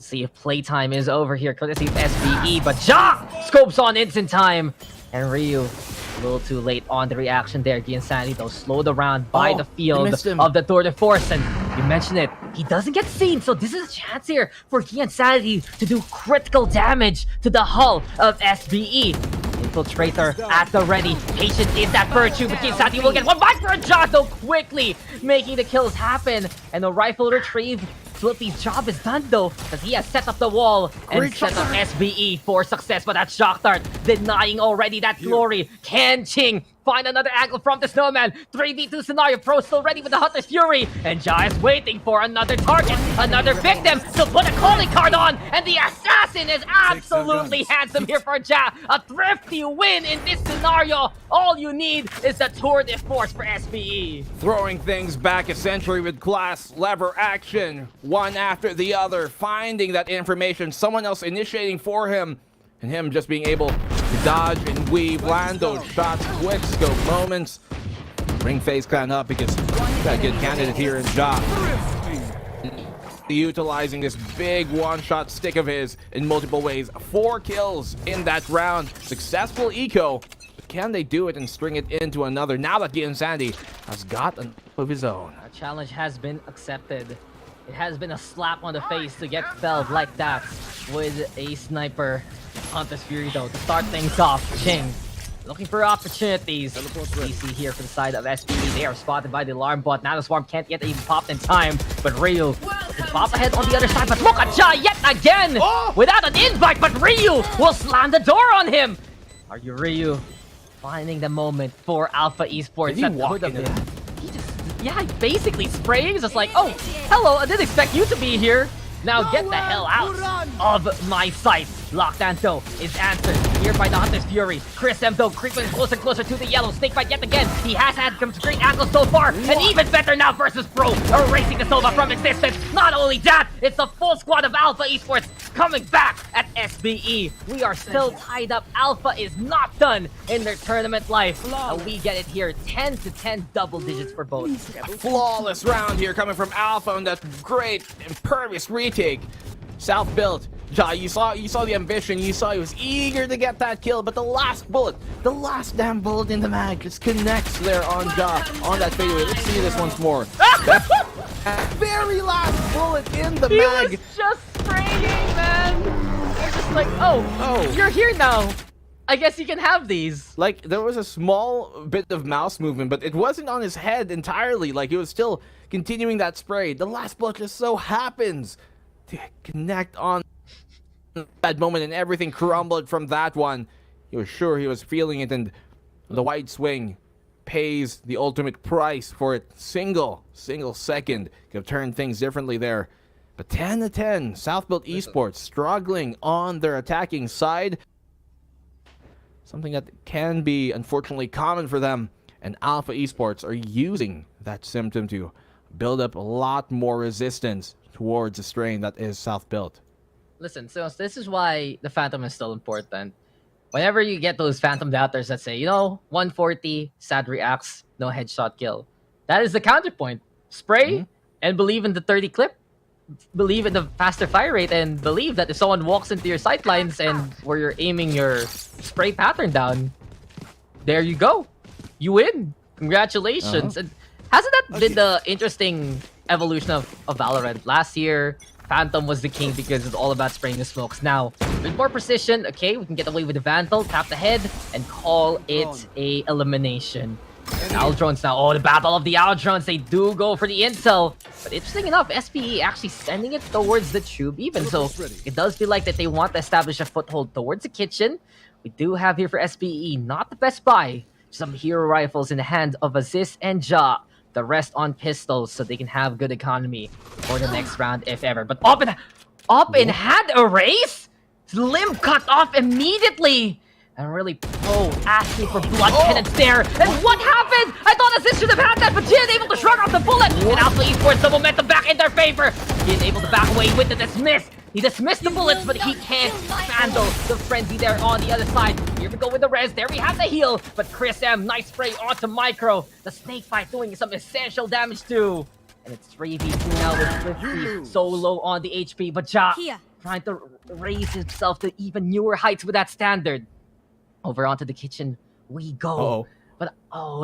See if playtime is over here, courtesy of SBE, but Ja scopes on instant time, and Ryu a little too late on the reaction there. Giansanity though slowed around by the field of the Tour de Force, and you mentioned it, he doesn't get seen, so this is a chance here for Giansanity to do critical damage to the hull of SBE. Infiltrator at the ready, patient is that virtue, but Giansanity will get one back for a Ja though, quickly making the kills happen, and the rifle retrieve. Flippy's job is done though, because he has set up the wall and set up SBE for success, but that shock dart denying already that glory. Can Ching find another angle from the snowman? 3v2 scenario, Pro still ready with the Hunter's Fury, and Ja is waiting for another target, another victim to put a calling card on, and the assassin is absolutely handsome here for Ja. A thrifty win in this scenario. All you need is the Tour de Force for SBE. Throwing things back essentially with class lever action, one after the other, finding that information, someone else initiating for him, and him just being able to dodge and weave, land those shots, quick scope moments. Bring FaZe Clan up because we've got a good candidate here in Ja. Utilizing this big one-shot stick of his in multiple ways. 4 kills in that round. Successful eco. But can they do it and string it into another now that Giansanity has got an of his own? Our challenge has been accepted. It has been a slap on the face to get felled like that with a sniper. Hunter's Fury though to start things off. Ching looking for opportunities. DC here for the side of SBE. They are spotted by the alarm bot. Now the swarm can't get even popped in time, but Ryu can pop ahead on the other side, but look at Ja yet again without an invite, but Ryu will slam the door on him. Are you Ryu finding the moment for Alpha Esports? That could have been. Yeah, basically spraying, just like, oh, hello, I didn't expect you to be here. Now get the hell out of my sight. Lockdown though is answered here by the Hunter's Fury. Chris M though creeping closer and closer to the yellow. Snake fight yet again. He has had some great angles so far, and even better now versus Pro, erasing the Sova from existence. Not only that, it's the full squad of Alpha Esports coming back at SBE. We are still tied up. Alpha is not done in their tournament life. And we get it here, 10 to 10 double digits for both. A flawless round here coming from Alpha on that great impervious retake. South built. Ja, you saw the ambition, you saw he was eager to get that kill, but the last bullet, the last damn bullet in the mag just connects there on Ja, on that fadeaway. Let's see this once more. That very last bullet in the mag. He was just spraying, man. They're just like, oh, you're here now. I guess you can have these. Like, there was a small bit of mouse movement, but it wasn't on his head entirely. Like, he was still continuing that spray. The last bullet just so happens to connect on that moment, and everything crumbled from that one. He was sure he was feeling it, and the wide swing pays the ultimate price for it. Single second could have turned things differently there. But 10 to 10, South Built Esports struggling on their attacking side. Something that can be unfortunately common for them, and Alpha Esports are using that symptom to build up a lot more resistance towards the strain that is South Built. Listen, so this is why the Phantom is still important. Whenever you get those Phantom doubters that say, 140, sad reacts, no headshot kill. That is the counterpoint. Spray and believe in the 30 clip. Believe in the faster fire rate, and believe that if someone walks into your sightlines and where you're aiming your spray pattern down, there you go. You win. Congratulations. And hasn't that been the interesting evolution of Valorant? Last year, Phantom was the king because it's all about spraying the smokes. Now, with more precision, okay, we can get away with the Vandal, tap the head, and call it a elimination. Owl drones now. Oh, the battle of the owl drones. They do go for the intel. But interesting enough, SPE actually sending it towards the tube even. So it does feel like that they want to establish a foothold towards the kitchen. We do have here for SPE, not the best buy. Some hero rifles in the hand of Aziz and Ja. The rest on pistols so they can have good economy for the next round if ever. But up and had a race? Limb cut off immediately. And really Pro asking for blood penance there. And what happened? I thought Aziz should have had that, but Jin able to shrug off the bullet. And Alpha Esports the momentum back in their favor. Jin able to back away with the dismiss. He dismissed the bullets, but he can't handle the frenzy there on the other side. Here we go with the res. There we have the heal. But Chris M, nice spray onto Micro. The snake fight doing some essential damage too. And it's 3v2 now with Swiftly so low on the HP. But Ja trying to raise himself to even newer heights with that standard. Over onto the kitchen we go. But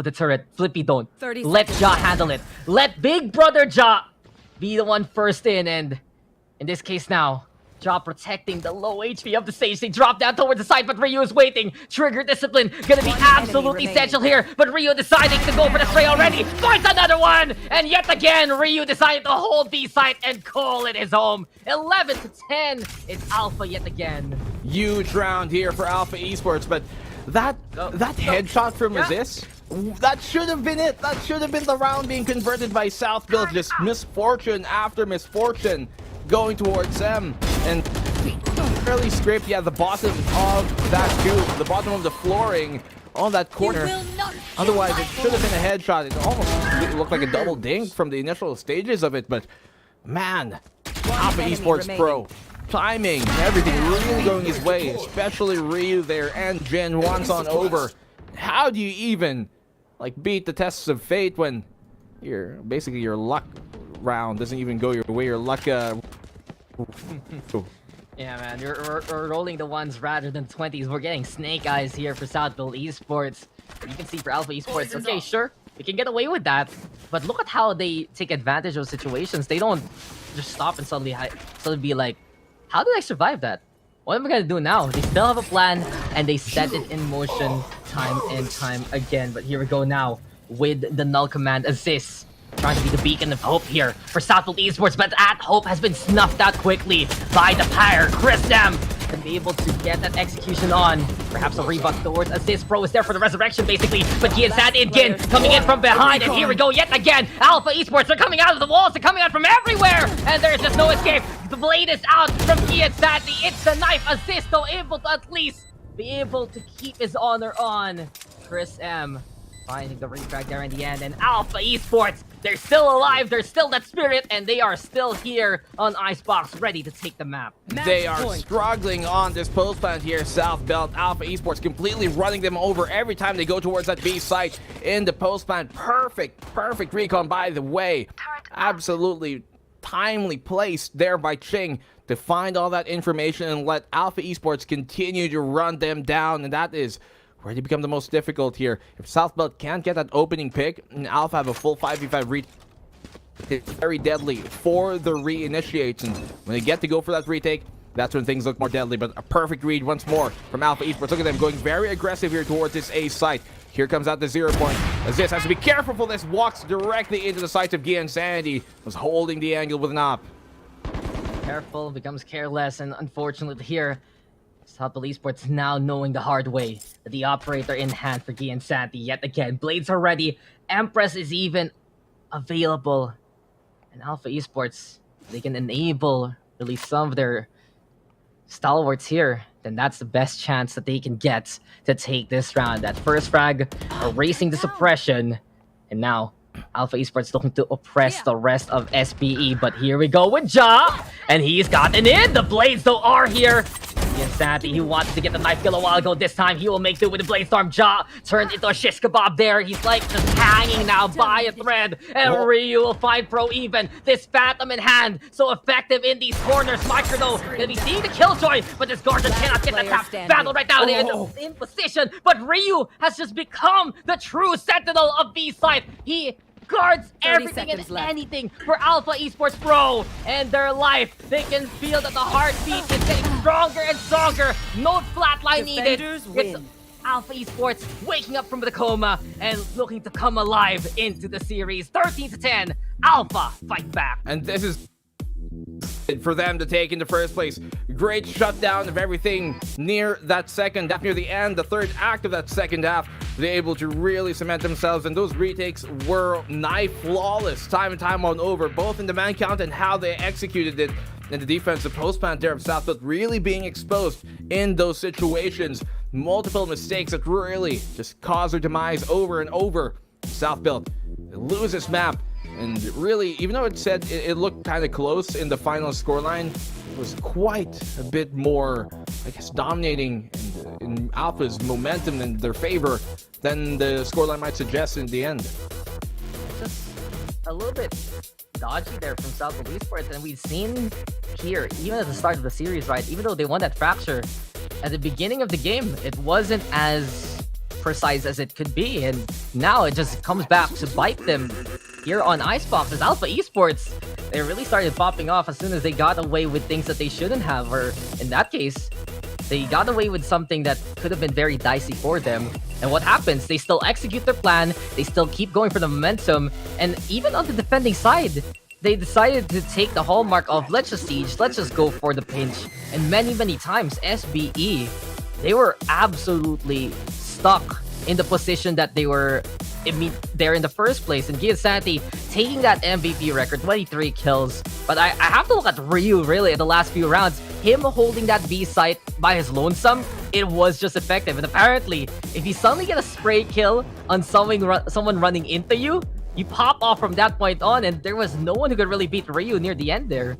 the turret. Flippy don't. Let Ja handle it. Let big brother Ja be the one first in, and in this case now, Ja protecting the low HP of the stage. They drop down towards the side, but Ryu is waiting. Trigger discipline gonna be absolutely essential here. But Ryu deciding to go for the spray already. Finds another one! And yet again, Ryu decided to hold B site and call it his home. 11 to 10. It's Alpha yet again. Huge round here for Alpha Esports, but that headshot from Aziz, that should have been it. That should have been the round being converted by South Built. Just misfortune after misfortune going towards them, and fairly scraped, the bottom of that tube, the bottom of the flooring on that corner. Otherwise, it should have been a headshot. It almost looked like a double dink from the initial stages of it, but man, Alpha Esports Pro, timing, everything really going his way, especially Ryu there and Jin once on over. How do you even beat the tests of fate when basically your luck round doesn't even go your way? Your luck yeah, man, we're rolling the ones rather than 20s. We're getting snake eyes here for South Built Esports. You can see for Alpha Esports, okay, sure, we can get away with that, but look at how they take advantage of situations. They don't just stop and suddenly be like, how did I survive that? What am I gonna do now? They still have a plan, and they set it in motion time and time again. But here we go now with the null command Aziz, trying to be the beacon of hope here for South Built Esports, but that hope has been snuffed out quickly by the Pyre. Chris M be able to get that execution on. Perhaps a rebuff towards Assist. Pro is there for the resurrection, basically. But Gian Sandy again coming in from behind. And here we go yet again. Alpha Esports are coming out of the walls. They're coming out from everywhere. And there's just no escape. The blade is out from Gian Sandy. It's the knife. Assist, though, able to at least be able to keep his honor on. Chris M finding the refrag there in the end. And Alpha Esports, they're still alive. There's still that spirit. And they are still here on Icebox, ready to take the map. They are struggling on this post plant here, South Belt. Alpha Esports completely running them over every time they go towards that B site in the post plant. Perfect recon, by the way. Absolutely timely placed there by Ching to find all that information and let Alpha Esports continue to run them down. And that is where they become the most difficult here. If South Belt can't get that opening pick and Alpha have a full 5v5 retake, it's very deadly for the reinitiates. And when they get to go for that retake, that's when things look more deadly. But a perfect read once more from Alpha Esports. Look at them going very aggressive here towards this A site. Here comes out the 0 point. As this has to be careful for this. Walks directly into the sight of Gian Sandy. Was holding the angle with an op. Careful, becomes careless, and unfortunately here, South Belt Esports now knowing the hard way that the operator in hand for Gian Sandy yet again. Blades are ready. Empress is even available. And Alpha Esports, they can enable really some of their stalwarts here. Then that's the best chance that they can get to take this round. That first frag, erasing the suppression. And now, Alpha Esports looking to oppress the rest of SPE. But here we go with Ja. And he's gotten in. The blades, though, are here. Gian Sandy, he wanted to get the knife kill a while ago. This time, he will make do with the blade storm. Ja turned into a shish kebab there. He's like just hanging now by a thread. And Ryu will find Pro even. This Phantom in hand. So effective in these corners. Micro, though, gonna be seeing the killjoy. But this Guardian cannot get that tap. Battle right now. They're in position. But Ryu has just become the true sentinel of B-side. He guards everything and anything for Alpha Esports Pro and their life. They can feel that the heartbeat is getting stronger and stronger. No flatline needed. It's Alpha Esports waking up from the coma and looking to come alive into the series. 13-10, Alpha fight back. And this is for them to take in the first place. Great shutdown of everything near that second half, near the end, the third act of that second half. They're able to really cement themselves, and those retakes were nigh flawless time and time on over, both in the man count and how they executed it. And the defensive post plant there of South Belt really being exposed in those situations. Multiple mistakes that really just cause their demise over and over. South Belt loses map. And really, even though it said it looked kind of close in the final scoreline, it was quite a bit more, I guess, dominating in Alpha's momentum in their favor than the scoreline might suggest in the end. Just a little bit dodgy there from South Belt Esports, and we've seen here, even at the start of the series, right, even though they won that fracture, at the beginning of the game, it wasn't as precise as it could be, and now it just comes back to bite them here on Icebox. As Alpha Esports, they really started popping off as soon as they got away with things that they shouldn't have, or in that case, they got away with something that could have been very dicey for them. And what happens? They still execute their plan, they still keep going for the momentum, and even on the defending side, they decided to take the hallmark of let's just siege, let's just go for the pinch. And many times, SBE, they were absolutely stuck in the position that they were there in the first place. And Gian Sandy taking that MVP record, 23 kills. But I have to look at Ryu really in the last few rounds. Him holding that B site by his lonesome, it was just effective. And apparently, if you suddenly get a spray kill on someone running into you, you pop off from that point on, and there was no one who could really beat Ryu near the end there.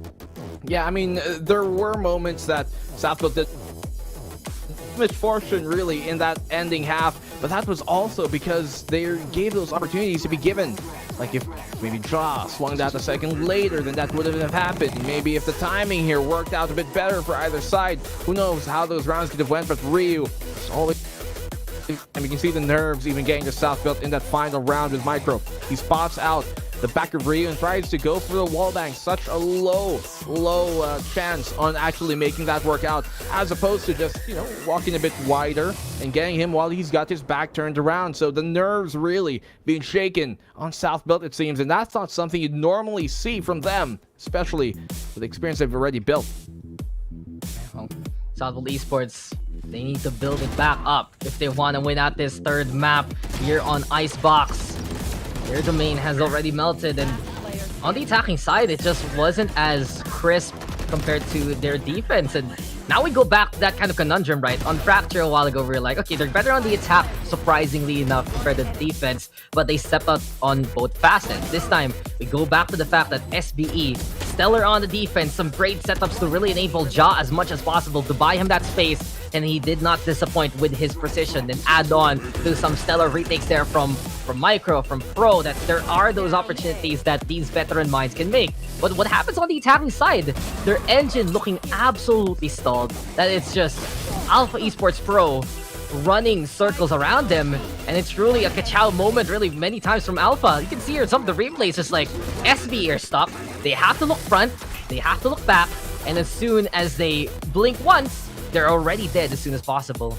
Yeah, I mean, there were moments that South Belt did misfortune really in that ending half, but that was also because they gave those opportunities to be given. Like if maybe Ja swung that a second later, then that wouldn't have happened. Maybe if the timing here worked out a bit better for either side, who knows how those rounds could have went. But Ryu is always, and we can see the nerves even getting to South Belt in that final round with Micro. He spots out the back of Ryu and tries to go for the wallbang. Such a low chance on actually making that work out, as opposed to just, walking a bit wider and getting him while he's got his back turned around. So the nerves really being shaken on South Belt, it seems, and that's not something you'd normally see from them, especially with the experience they've already built. Well, Southwold Esports, they need to build it back up if they want to win at this third map here on Icebox. Their domain has already melted, and on the attacking side, it just wasn't as crisp compared to their defense. And now we go back to that kind of conundrum, right? On Fracture a while ago, we were like, okay, they're better on the attack, surprisingly enough, compared to the defense, but they stepped up on both facets. This time, we go back to the fact that SBE, stellar on the defense, some great setups to really enable Ja as much as possible to buy him that space, and he did not disappoint with his precision. Then add on to some stellar retakes there from Micro, from Pro, that there are those opportunities that these veteran minds can make. But what happens on the attacking side? Their engine looking absolutely stalled. That it's just Alpha Esports Pro running circles around them, and it's really a ka-chow moment really many times from Alpha. You can see here some of the replays, just like SB are stuck. They have to look front, they have to look back, and as soon as they blink once, they're already dead as soon as possible.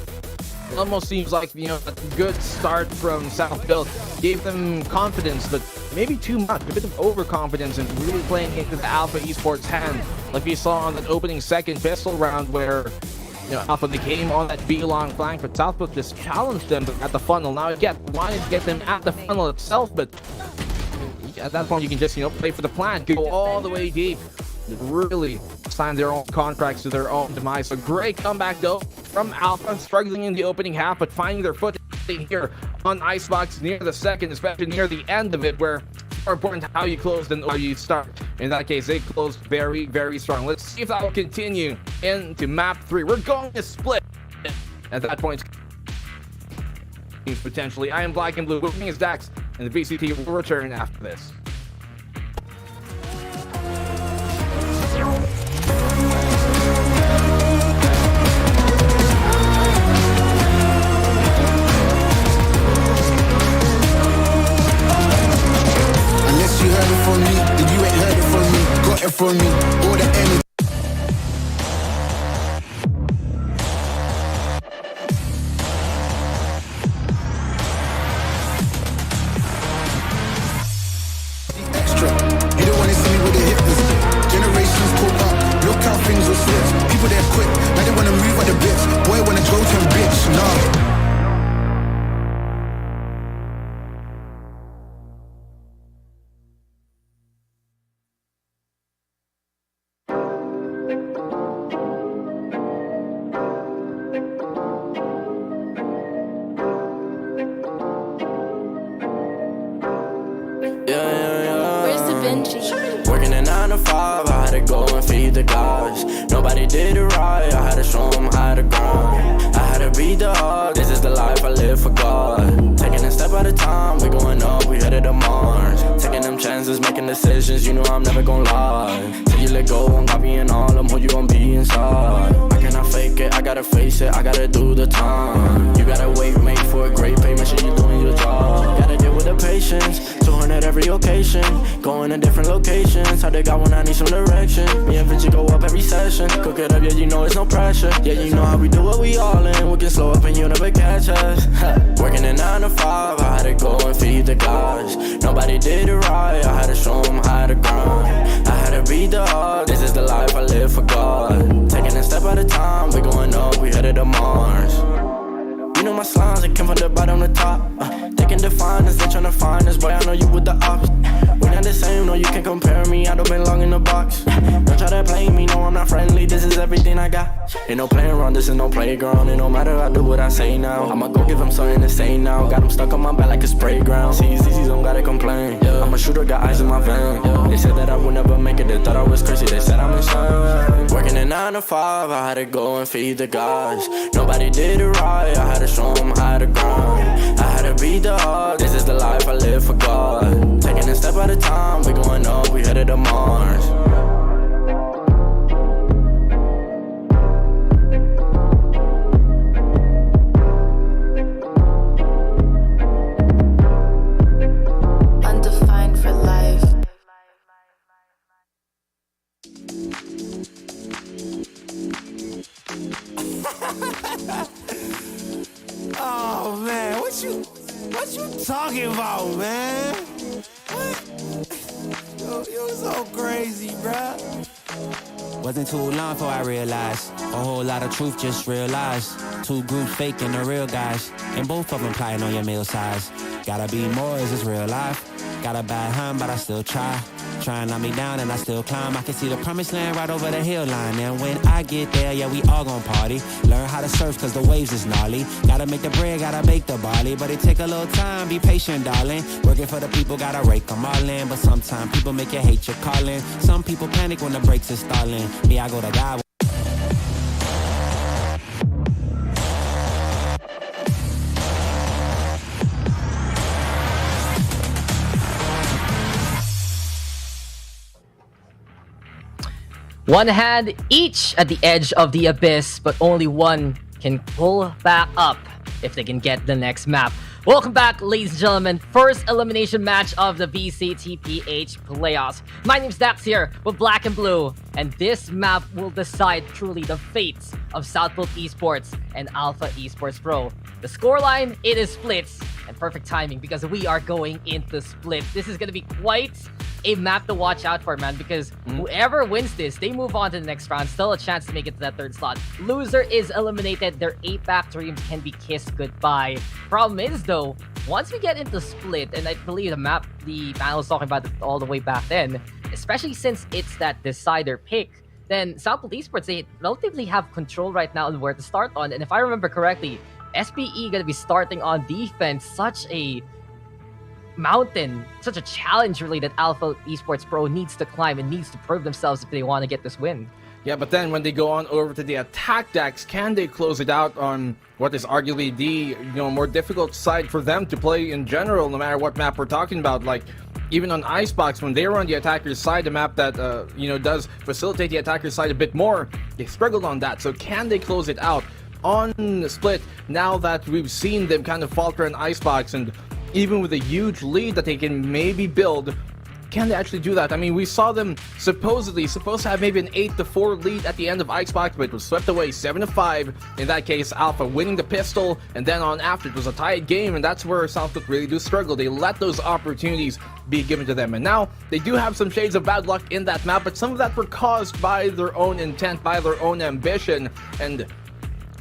It almost seems like, you know, a good start from South Built gave them confidence, but maybe too much, a bit of overconfidence and really playing into the Alpha Esports hand, like we saw on that opening second pistol round where, you know, Alpha they came on that B-long flank, but South Built just challenged them at the funnel. Now wanted to get them at the funnel itself, but at that point you can just, you know, play for the plan, go all the way deep, really sign their own contracts to their own demise. A great comeback though from Alpha, struggling in the opening half, but finding their footing here on Icebox near the second, especially near the end of it, where it's more important how you close than how you start. In that case, they closed very, very strong. Let's see if that will continue into map 3. We're going to split at that point. Potentially, I am Black and Blue, with me is Dax, and the VCT will return after this. You heard it from me, then you ain't heard it from me. Got it from me, all the energy. Extra, you don't wanna see me with the hitters. Generations caught up, look how things will switch. People there quick, now they wanna move at the bits. Boy wanna go to a bitch, nah. Working a 9 to 5, I had to go and feed the guys. Nobody did it right, I had to show them how to grind. I had to beat the odds, this is the life I live for God. Taking a step at a time, we going up, we headed to Mars. Taking them chances, making decisions, you know I'm never gonna lie. Till you let go, I'm copying all them, who you gon' be inside. I cannot fake it, I gotta face it, I gotta do the time. You gotta wait, make for a great pay, make sure you're doing your job. Gotta deal with the patience, 200 every occasion. Going to different locations, how they got when I need some direction. Me and Vinci go up every session. Cook it up, yeah, you know it's no pressure. Yeah, you know how we do what we all in. We can slow up and you never catch us. Working a 9 to 5, I had to go and feed the guys. Nobody did it right, I had to show them how to grind. I had to beat the odds, this is the life I live for God. Taking a step at a time, we going up, we headed to Mars. You know my slimes, they came from the bottom to top. They can define us, they tryna find us. Boy, I know you with the ops. We're not the same, no, you can't compare me. I don't belong in the box. Don't try to play me, no, I'm not friendly. This is everything I got. Ain't no playing around, this is no playground. It no matter, I do what I say now. I'ma go give them something to say now. Got them stuck on my back like a spray ground. See, don't gotta complain. I'm a shooter, got eyes in my vein. They said that I would never make it, they thought I was crazy. They said I'm insane. Working a 9 to 5, I had to go and feed the guys. Nobody did it right, I had to show them how to grind. I had to beat the odds, this is the life I live for God. Taking a step at a time, we going up, we headed to Mars. Undefined for life. Oh man, what you talking about, man? What? Yo, so crazy, bruh. Wasn't too long before I realized a whole lot of truth just realized. Two groups faking the real guys, and both of them plotting on your meal size. Gotta be more, is this real life? Got a bad hand, but I still try. Try and knock me down and I still climb. I can see the promised land right over the hill line. And when I get there, yeah, we all gon' party. Learn how to surf cause the waves is gnarly. Gotta make the bread, gotta bake the barley. But it take a little time, be patient, darling. Working for the people, gotta rake them all in. But sometimes people make you hate your calling. Some people panic when the brakes is stalling. Me, I go to God. One hand each at the edge of the abyss, but only one can pull back up if they can get the next map. Welcome back, ladies and gentlemen. First elimination match of the VCTPH Playoffs. My name's Dax here with Black and Blue, and this map will decide truly the fates of Southfield Esports and Alpha Esports Pro. The scoreline, it is splits, and perfect timing because we are going into split. This is going to be quite a map to watch out for, man, because whoever wins this, they move on to the next round. Still a chance to make it to that third slot. Loser is eliminated. Their APAC dreams can be kissed goodbye. Problem is, though, once we get into split, and I believe the panel was talking about it all the way back then, especially since it's that decider pick, then Southfield Esports, they relatively have control right now on where to start on. And if I remember correctly, SPE gonna be starting on defense. Such a mountain, such a challenge really that Alpha Esports Pro needs to climb and needs to prove themselves if they want to get this win. Yeah, but then when they go on over to the attack decks, can they close it out on what is arguably the more difficult side for them to play in general, no matter what map we're talking about? Like even on Icebox, when they were on the attacker's side, the map that does facilitate the attacker's side a bit more, they struggled on that. So can they close it out on Split now that we've seen them kind of falter in Icebox, and even with a huge lead that they can maybe build, can they actually do that? I mean, we saw them supposed to have maybe an 8-4 lead at the end of Icebox, but it was swept away 7-5. In that case, Alpha winning the pistol, and then on after it was a tied game, and that's where Southfield really do struggle. They let those opportunities be given to them, and now they do have some shades of bad luck in that map, but some of that were caused by their own intent, by their own ambition, and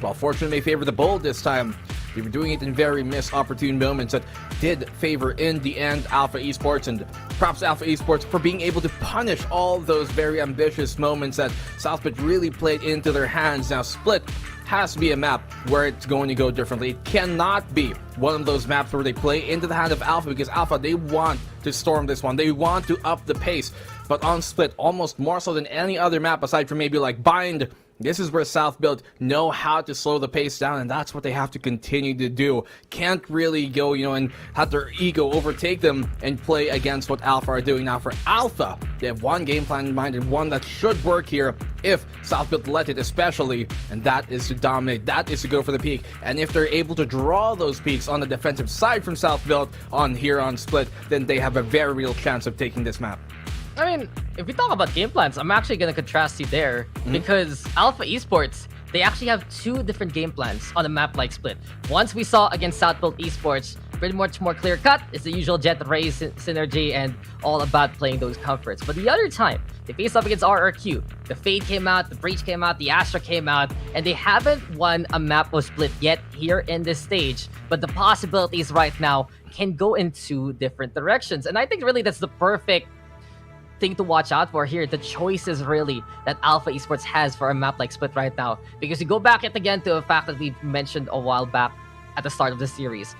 while fortune may favor the bold this time, they were doing it in very missed opportune moments that did favor, in the end, Alpha Esports, and props to Alpha Esports for being able to punish all those very ambitious moments that Southfield really played into their hands. Now, Split has to be a map where it's going to go differently. It cannot be one of those maps where they play into the hand of Alpha, because Alpha, they want to storm this one. They want to up the pace. But on Split, almost more so than any other map aside from maybe like Bind, this is where Southfield know how to slow the pace down, and that's what they have to continue to do. Can't really go, and have their ego overtake them and play against what Alpha are doing. Now for Alpha, they have one game plan in mind, and one that should work here if Southfield let it especially, and that is to dominate, that is to go for the peak. And if they're able to draw those peaks on the defensive side from Southfield on Split, then they have a very real chance of taking this map. I mean, if we talk about game plans, I'm actually going to contrast you there, because Alpha Esports, they actually have two different game plans on a map like Split. Once we saw against Southfield Esports, pretty much more clear cut. It's the usual Jet Ray synergy and all about playing those comforts. But the other time, they faced up against RRQ. The Fade came out, the Breach came out, the Astra came out, and they haven't won a map of Split yet here in this stage. But the possibilities right now can go in two different directions. And I think really that's the perfect thing to watch out for here, the choices really that Alpha Esports has for a map like Split right now. Because you go back yet again to a fact that we mentioned a while back at the start of the series.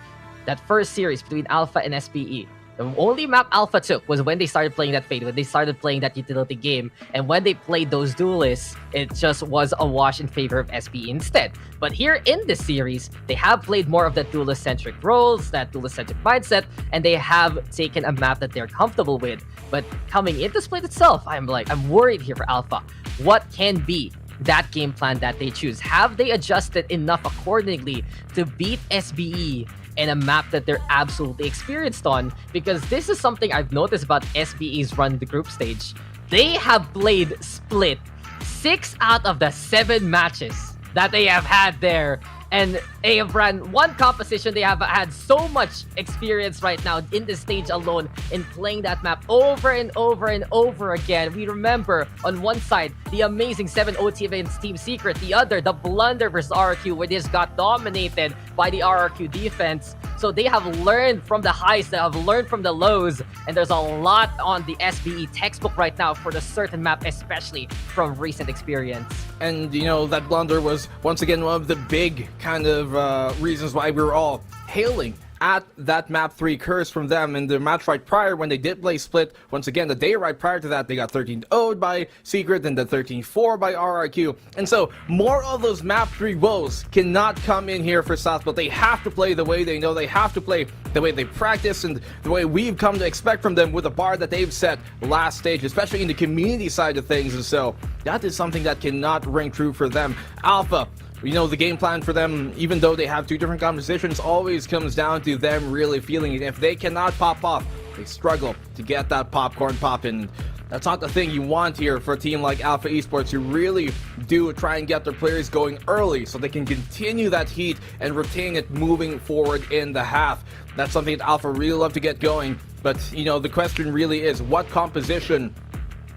That first series between Alpha and SPE, the only map Alpha took was when they started playing that Fade, when they started playing that utility game, and when they played those duelists, it just was a wash in favor of SPE instead. But here in this series, they have played more of that duelist-centric roles, that duelist-centric mindset, and they have taken a map that they're comfortable with. But coming into Split itself, I'm worried here for Alpha. What can be that game plan that they choose? Have they adjusted enough accordingly to beat SBE in a map that they're absolutely experienced on? Because this is something I've noticed about SBE's run the group stage. They have played Split 6 out of the 7 matches that they have had there And Bren, one composition they have had so much experience right now in this stage alone in playing that map over and over and over again. We remember on one side the amazing 7-0 team against Team Secret, the other the blunder versus RRQ where this got dominated by the RRQ defense. So they have learned from the highs, they have learned from the lows, and there's a lot on the SBE textbook right now for the certain map, especially from recent experience. And you know, that blunder was once again one of the big kind of reasons why we were all hailing at that map 3 curse from them in the match right prior when they did play Split. Once again, the day right prior to that, they got 13-0'd by Secret and then 13-4 by RRQ. And so more of those map 3 woes cannot come in here for South, but they have to play the way they know, they have to play the way they practice and the way we've come to expect from them with the bar that they've set last stage, especially in the community side of things. And so that is something that cannot ring true for them. Alpha, you know, the game plan for them, even though they have 2 different compositions, always comes down to them really feeling it. If they cannot pop off, they struggle to get that popcorn popping. That's not the thing you want here for a team like Alpha Esports. You really do try and get their players going early so they can continue that heat and retain it moving forward in the half. That's something that Alpha really love to get going. But, you know, the question really is, what composition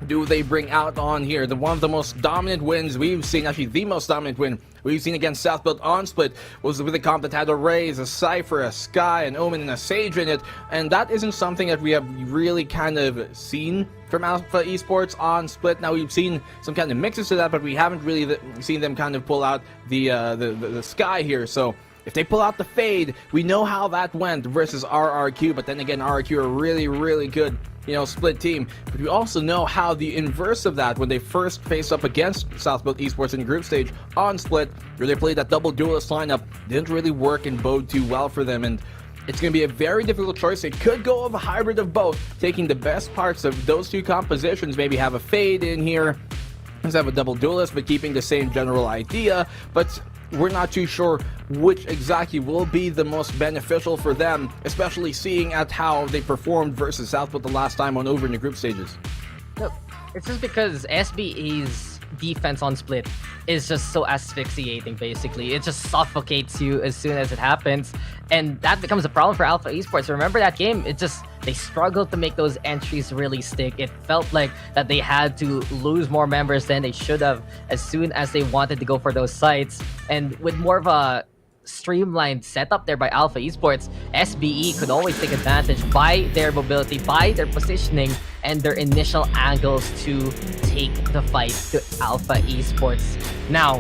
do they bring out on here? One of the most dominant wins we've seen, actually the most dominant win we've seen against South Built on Split, was with a comp that had a Raze, a Cypher, a Sky, an Omen, and a Sage in it. And that isn't something that we have really kind of seen from Alpha Esports on Split. Now, we've seen some kind of mixes to that, but we haven't really seen them kind of pull out the Sky here. So if they pull out the Fade, we know how that went versus RRQ. But then again, RRQ are really, really good, you know, Split team. But we also know how the inverse of that, when they first faced up against South Built Esports in group stage on Split, where they played that double duelist lineup, didn't really work and bode too well for them. And it's going to be a very difficult choice. It could go of a hybrid of both, taking the best parts of those 2 compositions, maybe have a Fade in here, let's have a double duelist, but keeping the same general idea. But we're not too sure which exactly will be the most beneficial for them, especially seeing at how they performed versus Southwood the last time on over in the group stages. No, it's just because SBE's defense on Split is just so asphyxiating, basically. It just suffocates you as soon as it happens, and that becomes a problem for Alpha Esports. Remember that game? They struggled to make those entries really stick. It felt like that they had to lose more members than they should have as soon as they wanted to go for those sites. And with more of a streamlined setup there by Alpha Esports, SBE could always take advantage by their mobility, by their positioning, and their initial angles to take the fight to Alpha Esports. Now,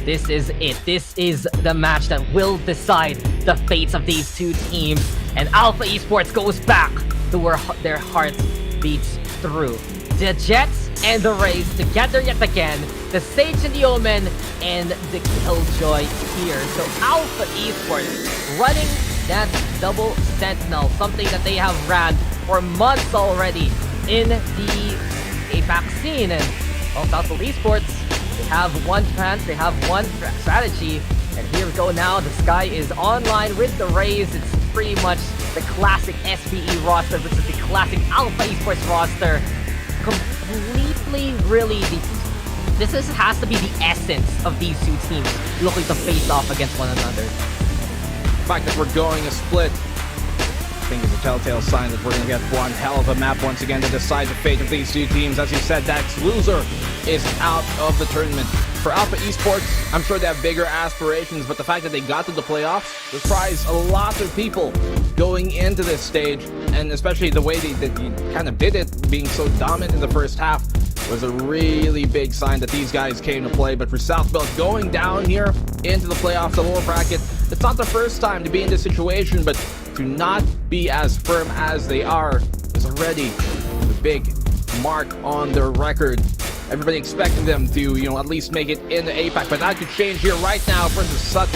this is it. This is the match that will decide the fates of these 2 teams. And Alpha Esports goes back to where their hearts beats through. The Jets and the Rays together yet again. The Sage and the Omen and the Killjoy here. So Alpha Esports running that double Sentinel, something that they have ran for months already in the APAC scene. And well, Alpha Esports, they have one plan, they have one strategy. And here we go now. The Sky is online with the Rays. It's pretty much the classic SBE roster versus the classic Alpha Esports roster. Completely, really, this has to be the essence of these 2 teams looking to face off against one another. The fact that we're going a Split, I think, is a telltale sign that we're going to get one hell of a map once again to decide the fate of these 2 teams. As you said, Dax, loser is out of the tournament. For Alpha Esports, I'm sure they have bigger aspirations, but the fact that they got to the playoffs surprised a lot of people going into this stage, and especially the way they kind of did it, being so dominant in the first half, was a really big sign that these guys came to play. But for South Built going down here into the playoffs, the lower bracket, it's not the first time to be in this situation, but to not be as firm as they are is already a big mark on their record. Everybody expecting them to, you know, at least make it in the APAC, but that could change here right now versus such,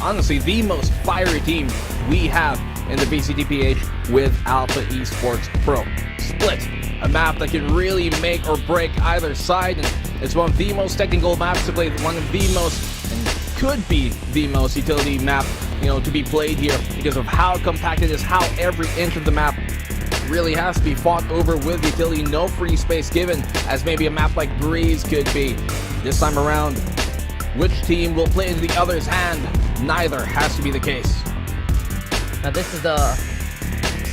honestly, the most fiery team we have in the VCTPH with Alpha Esports Pro. Split, a map that can really make or break either side, and it's one of the most technical maps to play, one of the most, and could be the most utility map, you know, to be played here because of how compact it is, how every inch of the map really has to be fought over with utility, no free space given, as maybe a map like Breeze could be. This time around, which team will play into the other's hand? neither has to be the case. Now this is the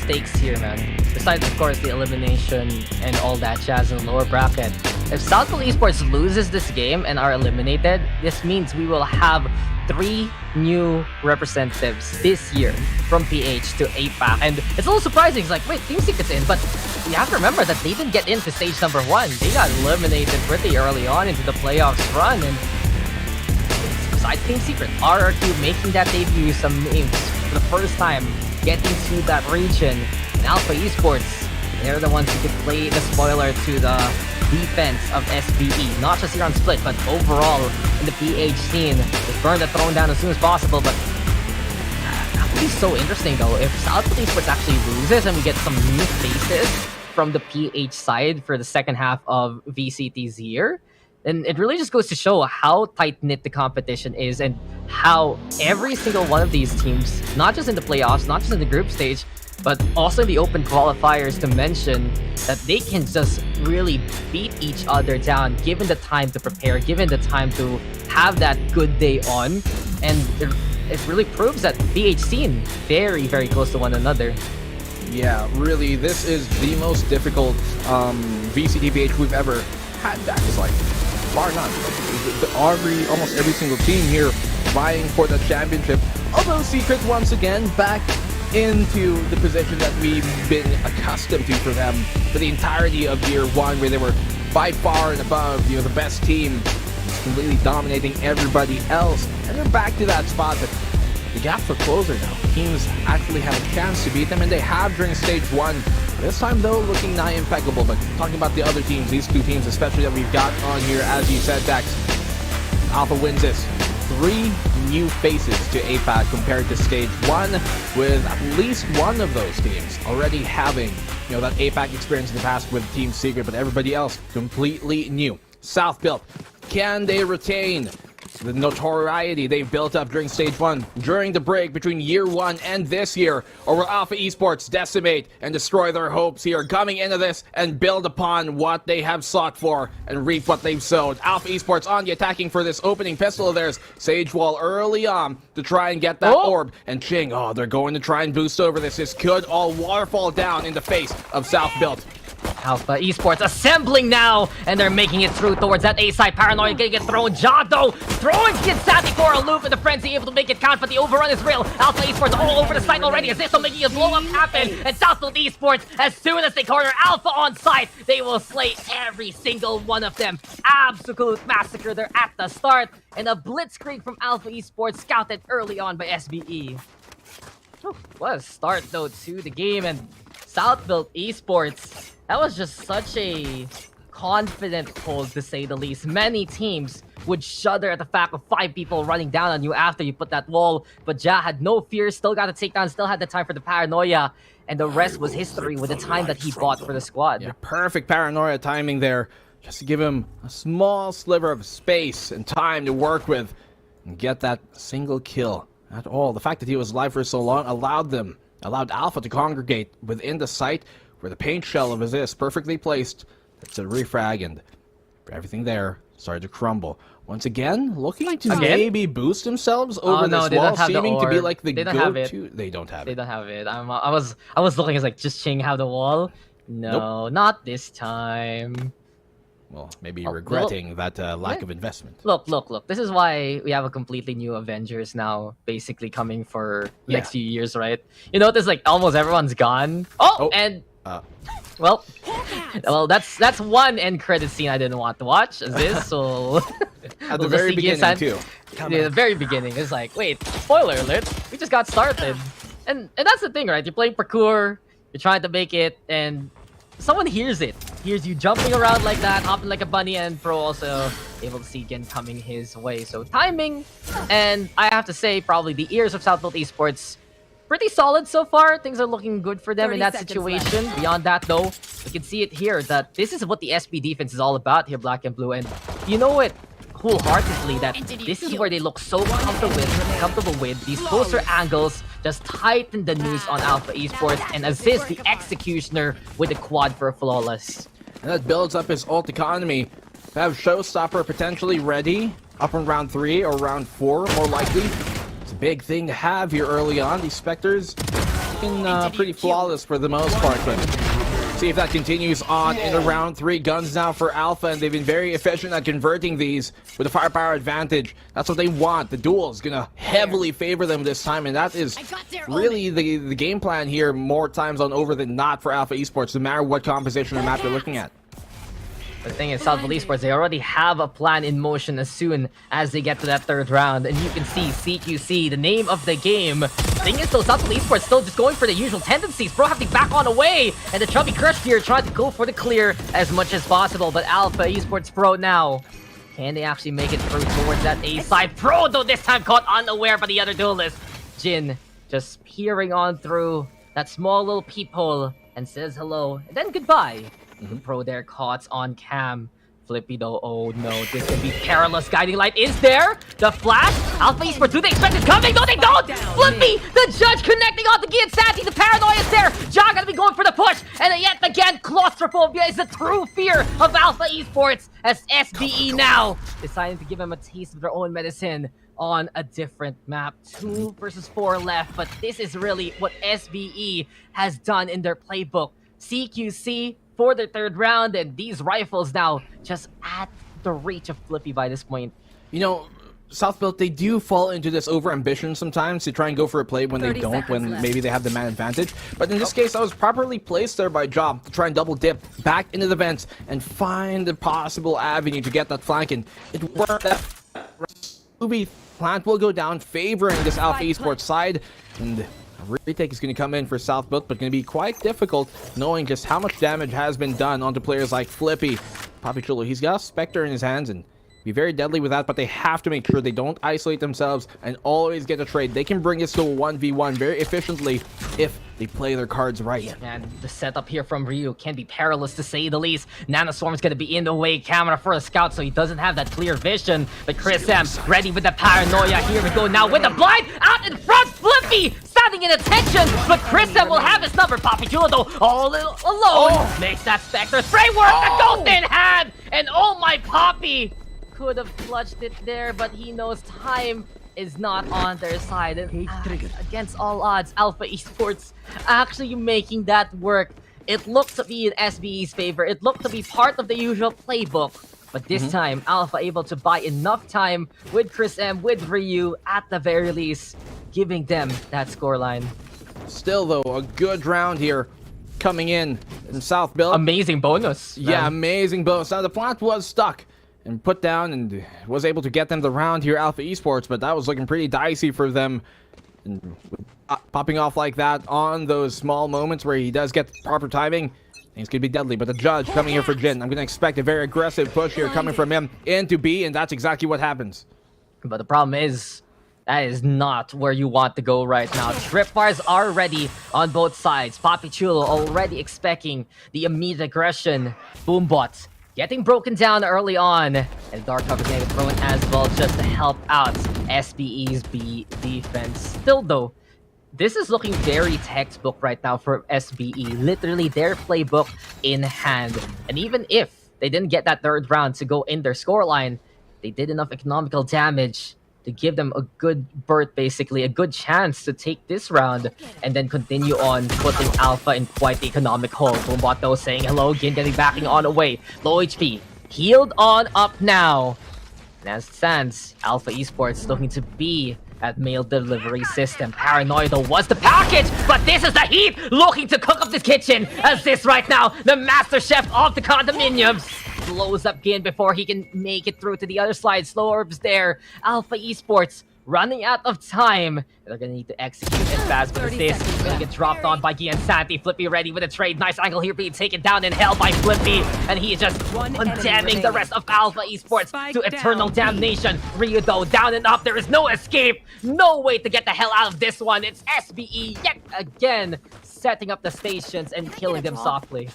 stakes here, man. Besides, of course, the elimination and all that jazz in the lower bracket. If Southfield Esports loses this game and are eliminated, this means we will have 3 new representatives this year from PH to APAC. And it's a little surprising. It's like, wait, Team Secret's in, but you have to remember that they didn't get into stage number 1. They got eliminated pretty early on into the playoffs run. And besides Team Secret, RRQ making that debut, some names for the first time getting to that region. And Alpha Esports, they're the ones who could play the spoiler to the defense of SBE, not just here on Split, but overall in the PH scene. Just burn the throne down as soon as possible, but that would be so interesting though if Southfield Esports actually loses and we get some new faces from the PH side for the second half of VCT's year. And it really just goes to show how tight-knit the competition is and how every single one of these teams, not just in the playoffs, not just in the group stage, but also in the open qualifiers, to mention that they can just really beat each other down given the time to prepare, given the time to have that good day on. And it really proves that PH scene very, very close to one another. Yeah, really, this is the most difficult VCTPH we've ever had. That's like, bar none. Almost every single team here vying for the championship. Although Secret once again back into the position that we've been accustomed to for them for the entirety of year 1, where they were by far and above, the best team, completely dominating everybody else. And they're back to that spot, but the gaps are closer now. Teams actually have a chance to beat them, and they have during stage 1. This time, though, looking nigh impeccable. But talking about the other teams, these 2 teams especially that we've got on here, as you said, Dax, Alpha wins this. 3 new faces to APAC compared to stage 1, with at least one of those teams already having, that APAC experience in the past with Team Secret, but everybody else completely new. Southfield, can they retain the notoriety they've built up during stage 1, during the break between year 1 and this year? Or will Alpha Esports decimate and destroy their hopes here, coming into this and build upon what they have sought for and reap what they've sowed? Alpha Esports on the attacking for this opening pistol of theirs. Sage Wall early on to try and get that orb. And Ching, they're going to try and boost over this. This could all waterfall down in the face of Southfield. Alpha Esports assembling now, and they're making it through towards that A-side. Paranoia gonna get thrown. Jado throwing Kid Savvy for a loop, and the Frenzy able to make it count, but the overrun is real. Alpha Esports all over the site already, as Zistel making a blow-up happen, and Southfield Esports, as soon as they corner Alpha on site, they will slay every single one of them. Absolute massacre there at the start, and a blitzkrieg from Alpha Esports scouted early on by SBE. What a start, though, to the game, and Southfield Esports, that was just such a confident hold, to say the least. Many teams would shudder at the fact of 5 people running down on you after you put that wall, but Ja had no fear, still got the takedown, still had the time for the Paranoia, and the rest was history with the time that he bought for the squad. Yeah, perfect Paranoia timing there, just to give him a small sliver of space and time to work with and get that single kill at all. The fact that he was alive for so long allowed Alpha to congregate within the site, where the paint shell of Oasis perfectly placed. That's a refrag, and everything there started to crumble. Once again, looking to maybe boost themselves over this wall, seeming to be like the go-to. They don't have it. They don't have it. I was looking as like, just Ching have the wall? No, not this time. Well, maybe regretting that lack of investment. Look. This is why we have a completely new Avengers now, basically coming for next few years, right? You notice like almost everyone's gone. Well, that's one end credit scene I didn't want to watch. This will at the very beginning too. The very beginning is like, wait, spoiler alert, we just got started, and that's the thing, right? You're playing parkour, you're trying to make it, and someone hears you jumping around like that, hopping like a bunny, and Pro also able to see Gen coming his way. So timing, and I have to say, probably the ears of Southfield Esports, pretty solid so far. Things are looking good for them in that situation. Left. Beyond that, though, we can see it here that this is what the SP defense is all about here, Black and Blue. And you know it wholeheartedly that this is where they look so comfortable with. These closer angles just tighten the noose on Alpha Esports and assist the Executioner with the quad for flawless. And that builds up his ult economy. Have Showstopper potentially ready up in round 3 or round 4, more likely. a big thing to have here early on. These Spectres looking pretty flawless for the most part, but see if that continues on into round 3. Guns now for Alpha, and they've been very efficient at converting these with a firepower advantage. That's what they want. The duel is going to heavily favor them this time, and that is really the game plan here more times on over than not for Alpha Esports, no matter what composition or map you're looking at. The thing is, Southfield Esports, they already have a plan in motion as soon as they get to that 3rd round. And you can see CQC, the name of the game. Thing is, though, Southfield Esports still just going for the usual tendencies. Bro have to back on away. And the Chubby Crush here trying to go for the clear as much as possible. But Alpha Esports Pro now, can they actually make it through towards that A side? Pro, though, this time caught unaware by the other duelist. Jin just peering on through that small little peephole and says hello, and then goodbye. Pro there caught on cam. Flippy though, oh no, this can be perilous. Guiding light is there. The flash. Alpha Esports, do they expect it coming? No, they don't. Flippy, the judge connecting on the Gian Santi. The paranoia is there. Ja gonna be going for the push. And yet again, claustrophobia is the true fear of Alpha Esports as SBE now deciding to give him a taste of their own medicine on a different map. 2 versus 4 left, but this is really what SBE has done in their playbook. CQC for their 3rd round, and these rifles now just at the reach of Flippy by this point. You know, Southfield, they do fall into this over-ambition sometimes to try and go for a play when they don't, when maybe they have the man advantage. But in this case, I was properly placed there by Job to try and double dip back into the vents and find the possible avenue to get that flank, and it worked out. Ruby plant will go down, favoring this Alpha Esports side, and retake is going to come in for Southfield, but going to be quite difficult knowing just how much damage has been done onto players like Flippy. Papi Chulo, he's got a Spectre in his hands and be very deadly with that, but they have to make sure they don't isolate themselves and always get a trade. They can bring this to a 1v1 very efficiently if they play their cards right. And the setup here from Ryu can be perilous to say the least. Nanoswarm's gonna be in the way, camera for a scout, so he doesn't have that clear vision. But Chris M ready with the paranoia. Here we go now with the blind out in front. Flippy standing in attention, but Chris M will have his number. Papi Chulo though all alone makes that Spectre spray work. The ghost in hand, and oh my Papi could have clutched it there, but he knows time is not on their side. And against all odds, Alpha Esports actually making that work. It looked to be in SBE's favor. It looked to be part of the usual playbook. But this time, Alpha able to buy enough time with Chris M, with Ryu, at the very least, giving them that scoreline. Still, though, a good round here coming in South Build. Amazing bonus. Yeah, amazing bonus. Now, the plant was stuck and put down and was able to get them the round here, Alpha Esports, but that was looking pretty dicey for them. And popping off like that on those small moments where he does get the proper timing, things could be deadly. But the judge coming here for Jin, I'm going to expect a very aggressive push here coming from him into B, and that's exactly what happens. But the problem is, that is not where you want to go right now. Tripwires are ready on both sides. Papi Chulo already expecting the immediate aggression. Boombot getting broken down early on, and Dark Cover getting thrown as well just to help out SBE's B defense. Still though, this is looking very textbook right now for SBE. Literally their playbook in hand. And even if they didn't get that 3rd round to go in their scoreline, they did enough economical damage to give them a good berth, basically, a good chance to take this round and then continue on putting Alpha in quite the economic hole. Boombot though saying hello, Gin getting backing on away. Low HP, healed on up now. And as it stands, Alpha Esports looking to be at mail delivery system. Paranoia though was the package, but this is the heat looking to cook up this kitchen as this right now, the master chef of the condominiums, blows up Gin before he can make it through to the other side. Slow orbs there. Alpha Esports running out of time. They're gonna need to execute as fast as this. Gonna get dropped on by Gian Santi. Flippy ready with a trade. Nice angle here being taken down and held by Flippy. And he is just condemning the rest of Alpha Esports to eternal damnation. Ryu though down and up. There is no escape. No way to get the hell out of this one. It's SBE yet again setting up the stations and killing them softly.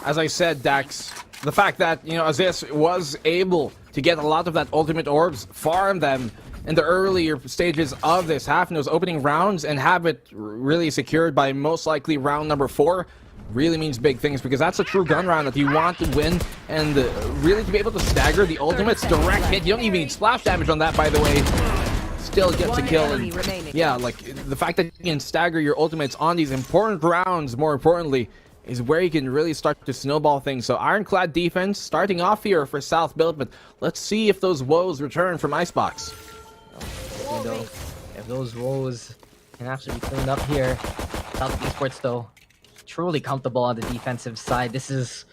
As I said, Dax, the fact that, you know, Aziz was able to get a lot of that ultimate orbs, farm them in the earlier stages of this half in those opening rounds, and have it really secured by most likely round number 4 really means big things, because that's a true gun round that you want to win, and really to be able to stagger the ultimates direct hit. You don't even need splash damage on that, by the way. still gets a kill. enemy And remaining. yeah, like the fact that you can stagger your ultimates on these important rounds, more importantly, is where you can really start to snowball things. So ironclad defense starting off here for South Built, but let's see if those woes return from Icebox. Though, if those woes can actually be cleaned up here, South Esports though, truly comfortable on the defensive side. This is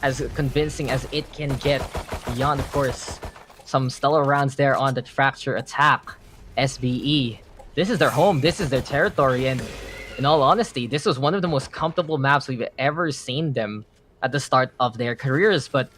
as convincing as it can get, beyond of course some stellar rounds there on the fracture attack. SBE, this is their home, this is their territory, and in all honesty, this was one of the most comfortable maps we've ever seen them at the start of their careers. But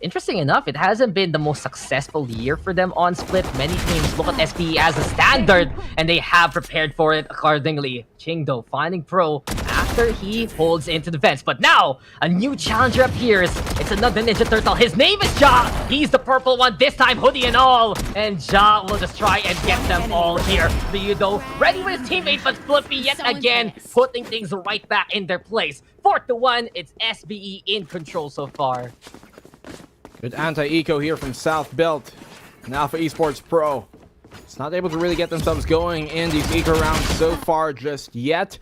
interesting enough, it hasn't been the most successful year for them on Split. Many teams look at SBE as a standard, and they have prepared for it accordingly. Chingdo finding Pro after he holds into the fence. But now, a new challenger appears. It's another Ninja Turtle. His name is Ja. He's the purple one, this time hoodie and all. And Ja will just try and get them all here. Ryudo ready with his teammate, but Flippy yet again putting things right back in their place. 4-1, it's SBE in control so far. Good anti-eco here from South Belt. And Alpha Esports Pro. It's not able to really get themselves going in these eco rounds so far just yet.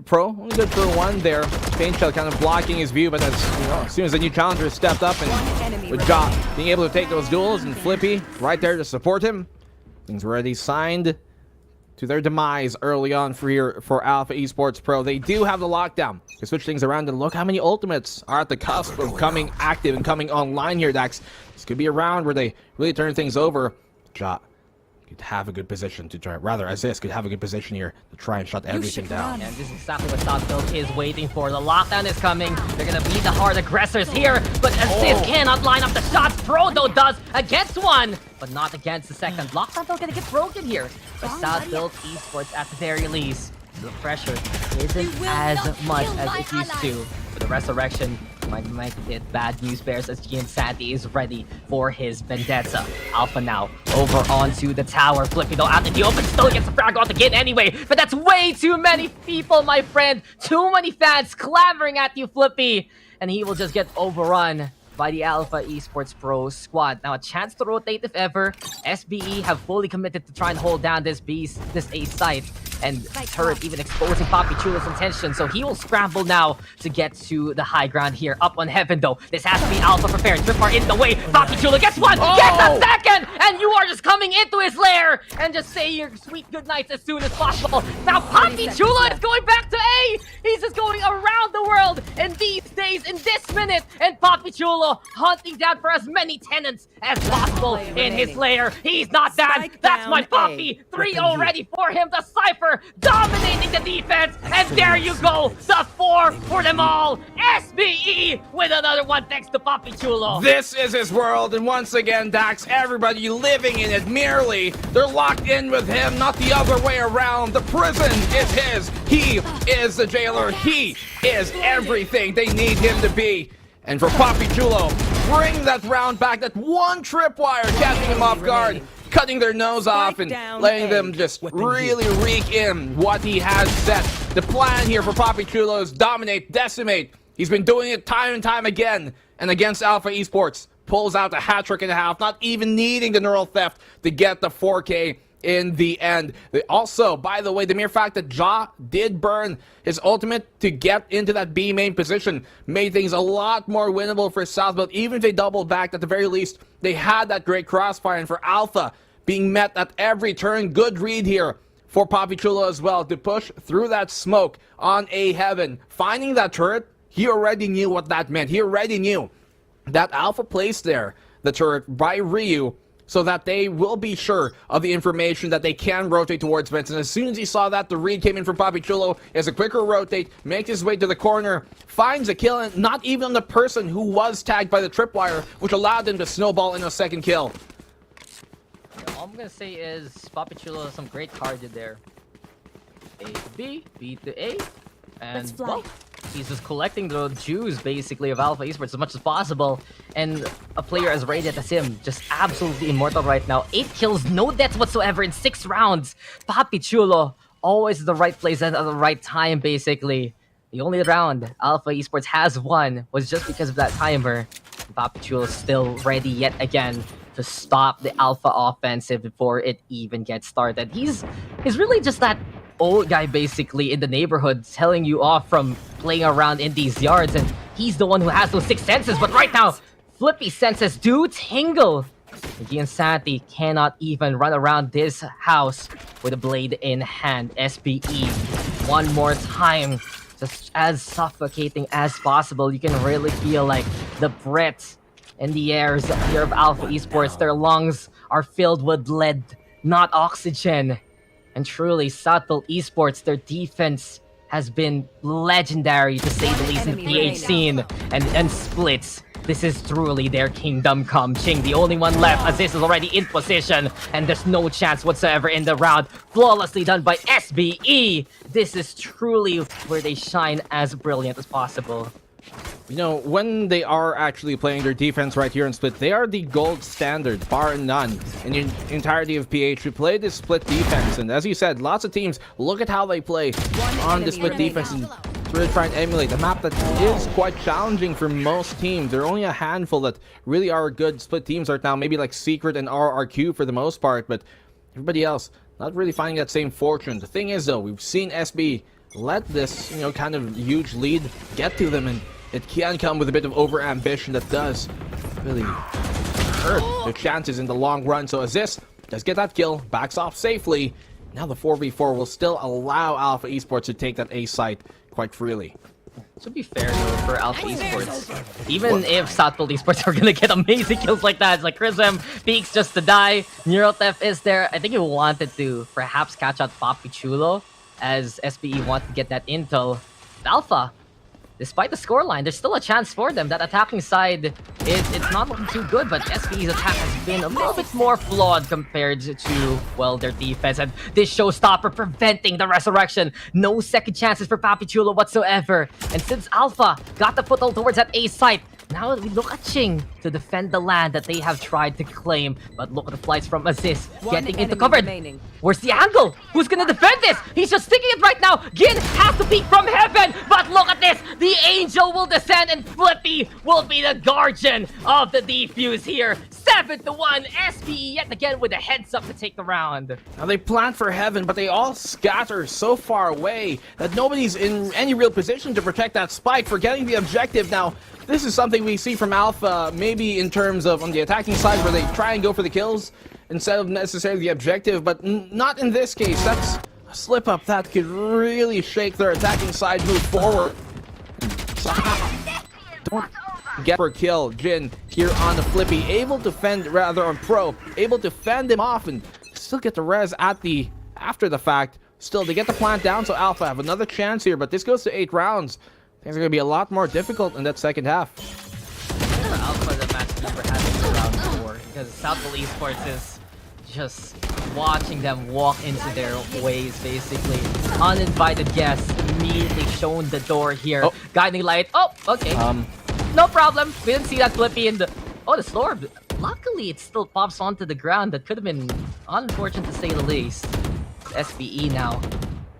Pro, only good for one there. Pain Shell kind of blocking his view, but as soon as the new challenger stepped up and with Ja being able to take those duels and Flippy right there to support him, things were already signed to their demise early on for Alpha Esports Pro. They do have the lockdown to switch things around, and look how many ultimates are at the cusp of coming active and coming online here, Dax. This could be a round where they really turn things over. Ja could have a good position to try, rather Aziz could have a good position here to try and shut everything down. And this is exactly what Southfield is waiting for. The lockdown is coming. They're gonna be the hard aggressors here, but Aziz cannot line up the shots. Pro though does against one, but not against the second. Lockdown though gonna get broken here. But Southfield Esports at the very least, the pressure isn't as much as it used to. For the resurrection, might make it bad news bears as Gian Santi is ready for his vendetta. Alpha now over onto the tower. Flippy though out in the open, still gets the frag off again anyway, but that's way too many people, my friend. Too many fans clamoring at you, Flippy, and he will just get overrun by the Alpha Esports Pro squad. Now a chance to rotate if ever. SBE have fully committed to try and hold down this A site. And Turret even exposing Papi Chulo's intention, so he will scramble now to get to the high ground here. Up on Heaven though, this has to be Alpha prepared. Tripwire in the way, Papi Chulo gets one, gets a second, and you are just coming into his lair and just say your sweet goodnights as soon as possible. Now Papi Chulo is going back to A. He's just going around the world in these days, in this minute, and Papi Chulo hunting down for as many tenants as possible in his lair. He's not done. That's my Papi. 3 already for him. The Cypher dominating the defense, and there you go, the 4 for them all. SBE with another one thanks to Papi Chulo. This is his world, and once again, Dax, everybody living in it merely. They're locked in with him, not the other way around. The prison is his. He is the jailer. He is everything they need him to be. And for Papi Chulo, bring that round back, that one tripwire catching him off guard, cutting their nose off and letting them just really rake in what he has set. The plan here for Papi Chulo is dominate, decimate. He's been doing it time and time again. And against Alpha Esports, pulls out a hat trick and a half, not even needing the neural theft to get the 4K in the end. Also, by the way, the mere fact that Ja did burn his ultimate to get into that B main position made things a lot more winnable for Southfield. Even if they doubled back, at the very least, they had that great crossfire. And for Alpha, being met at every turn, good read here for Papi Chulo as well to push through that smoke on A Heaven. Finding that turret, he already knew what that meant. He already knew that Alpha placed there the turret by Ryu, so that they will be sure of the information that they can rotate towards Vince. And as soon as he saw that, the read came in from Papi Chulo as a quicker rotate, makes his way to the corner, finds a kill, and not even on the person who was tagged by the tripwire, which allowed him to snowball in a second kill. All I'm gonna say is Papi Chulo has some great cards in there. A to B, B to A, and well, he's just collecting the juice basically of Alpha Esports as much as possible. And a player as rated as him, just absolutely immortal right now. 8 kills, no deaths whatsoever in 6 rounds. Papi Chulo, always the right place at the right time basically. The only round Alpha Esports has won was just because of that timer. Papi Chulo still ready yet again to stop the Alpha offensive before it even gets started. He's really just that old guy basically in the neighborhood telling you off from playing around in these yards, and he's the one who has those 6 senses. But right now, Flippy senses do tingle. Mickey and Santi cannot even run around this house with a blade in hand. SBE, one more time, just as suffocating as possible. You can really feel like the breath in the airs here of Alpha Esports. Their lungs are filled with lead, not oxygen. And truly, Southfield Esports, their defense has been legendary, to say the least, in the PH scene. And Splits, this is truly their kingdom come. Ching, the only one left. Aziz is already in position, and there's no chance whatsoever in the round. Flawlessly done by SBE. This is truly where they shine as brilliant as possible. You know, when they are actually playing their defense right here in Split, they are the gold standard, bar none, in the entirety of PH. We play this Split defense, and as you said, lots of teams, look at how they play on the Split defense and really try and emulate a map that is quite challenging for most teams. There are only a handful that really are good Split teams right now, maybe like Secret and RRQ for the most part, but everybody else not really finding that same fortune. The thing is, though, we've seen SB let this, you know, kind of huge lead get to them, and it can come with a bit of over-ambition that does really hurt their chances in the long run. So Aziz does get that kill, backs off safely. Now the 4v4 will still allow Alpha Esports to take that A site quite freely. To be fair, though, for Alpha Esports, even if Southfield Esports are gonna get amazing kills like that, it's like Chrism peeks just to die. Neurotheft is there. I think he wanted to perhaps catch out Papi Chulo, as SBE wanted to get that intel. Alpha, despite the scoreline, there's still a chance for them. That attacking side, it's not looking too good, but SBE's attack has been a little bit more flawed compared to, well, their defense. And this showstopper preventing the resurrection. No second chances for Papi Chulo whatsoever. And since Alpha got the foothold towards that A site, now we look at Ching to defend the land that they have tried to claim. But look at the flights from Aziz getting into cover. Where's the angle? Who's gonna defend this? He's just sticking it right now. Gin has to peek from heaven. But look at this. The Angel will descend and Flippy will be the guardian of the defuse here. 7-1. SBE yet again with a heads up to take the round. Now they plant for heaven, but they all scatter so far away that nobody's in any real position to protect that spike, forgetting the objective. Now, this is something we see from Alpha, maybe in terms of on the attacking side where they try and go for the kills instead of necessarily the objective, but not in this case. That's a slip up that could really shake their attacking side move forward. Don't get for a kill. Jin here on the Flippy, able to fend, rather on Pro, able to fend him off and still get the res at the after the fact. Still, they get the plant down, so Alpha have another chance here, but this goes to 8 rounds. Things are going to be a lot more difficult in that second half. Alpha the match for having round 4, because Southfield Esports is just watching them walk into their ways, basically. Uninvited guests immediately shown the door here. Guiding light. Oh, okay. No problem. We didn't see that Flippy in the... Oh, the Slorb. Luckily, it still pops onto the ground. That could have been unfortunate to say the least. SBE now.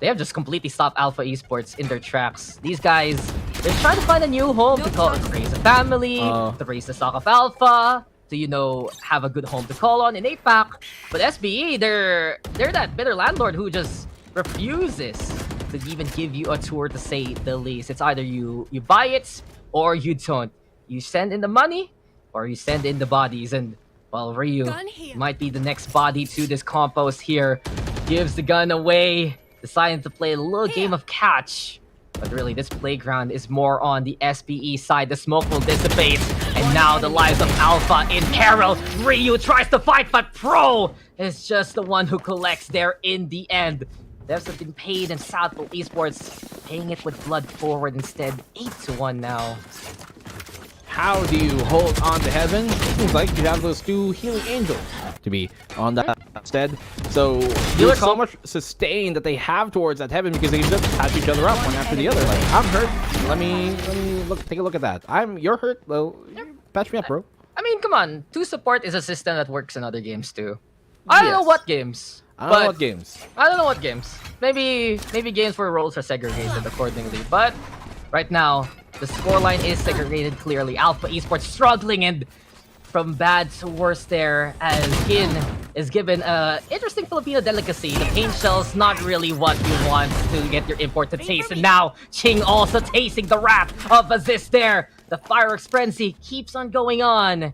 They have just completely stopped Alpha Esports in their tracks. These guys, they're trying to find a new home to call, to raise a family, to raise the stock of Alpha, to, you know, have a good home to call on in APAC. But SBE, they're that bitter landlord who just refuses to even give you a tour, to say the least. It's either you buy it or you don't. You send in the money or you send in the bodies. And, well, Ryu might be the next body to this compost here. Gives the gun away. Deciding to play a little game of catch. But really, this playground is more on the SBE side. The smoke will dissipate. And now the lives of Alpha in peril. Ryu tries to fight, but Pro is just the one who collects there in the end. Devs have been paid, and Southfield Esports paying it with blood forward instead. 8-1 now. How do you hold on to heaven? It seems like you have those 2 healing angels to be on that instead. So there's so much sustain that they have towards that heaven because they just patch each other up one after the other. Like, I'm hurt. Let me take a look at that. You're hurt. Well, patch me up, bro. I mean, come on. 2 support is a system that works in other games too. I don't know what games. I don't know what games. I don't know what games. Maybe games where roles are segregated accordingly. But right now, the scoreline is segregated clearly. Alpha Esports struggling, and from bad to worse there, as Hin is given a interesting Filipino delicacy. The paint shell's not really what you want to get your import to taste. And now Ching also tasting the wrath of Aziz there. The fireworks frenzy keeps on going on.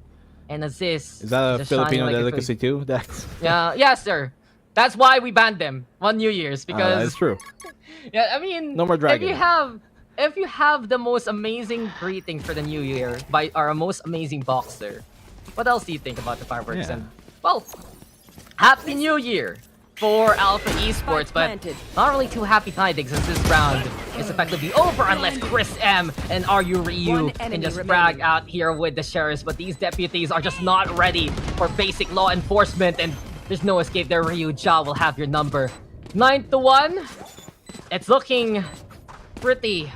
And Aziz is that a just Filipino shining like delicacy too? That's yeah, sir. That's why we banned them on New Year's, because that's true. Yeah, I mean, No more dragon. If you have the most amazing greeting for the new year by our most amazing boxer, what else do you think about the fireworks? Yeah. And well, Happy New Year for Alpha Esports, but not really too happy tidings as this round is effectively over unless Chris M and RU Ryu can just brag out here with the sheriffs. But these deputies are just not ready for basic law enforcement, and there's no escape there. Ryu Ja will have your number. 9-1. It's looking pretty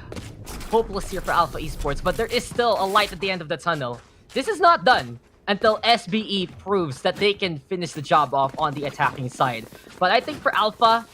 hopeless here for Alpha Esports, but there is still a light at the end of the tunnel. This is not done until SBE proves that they can finish the job off on the attacking side. But I think for Alpha,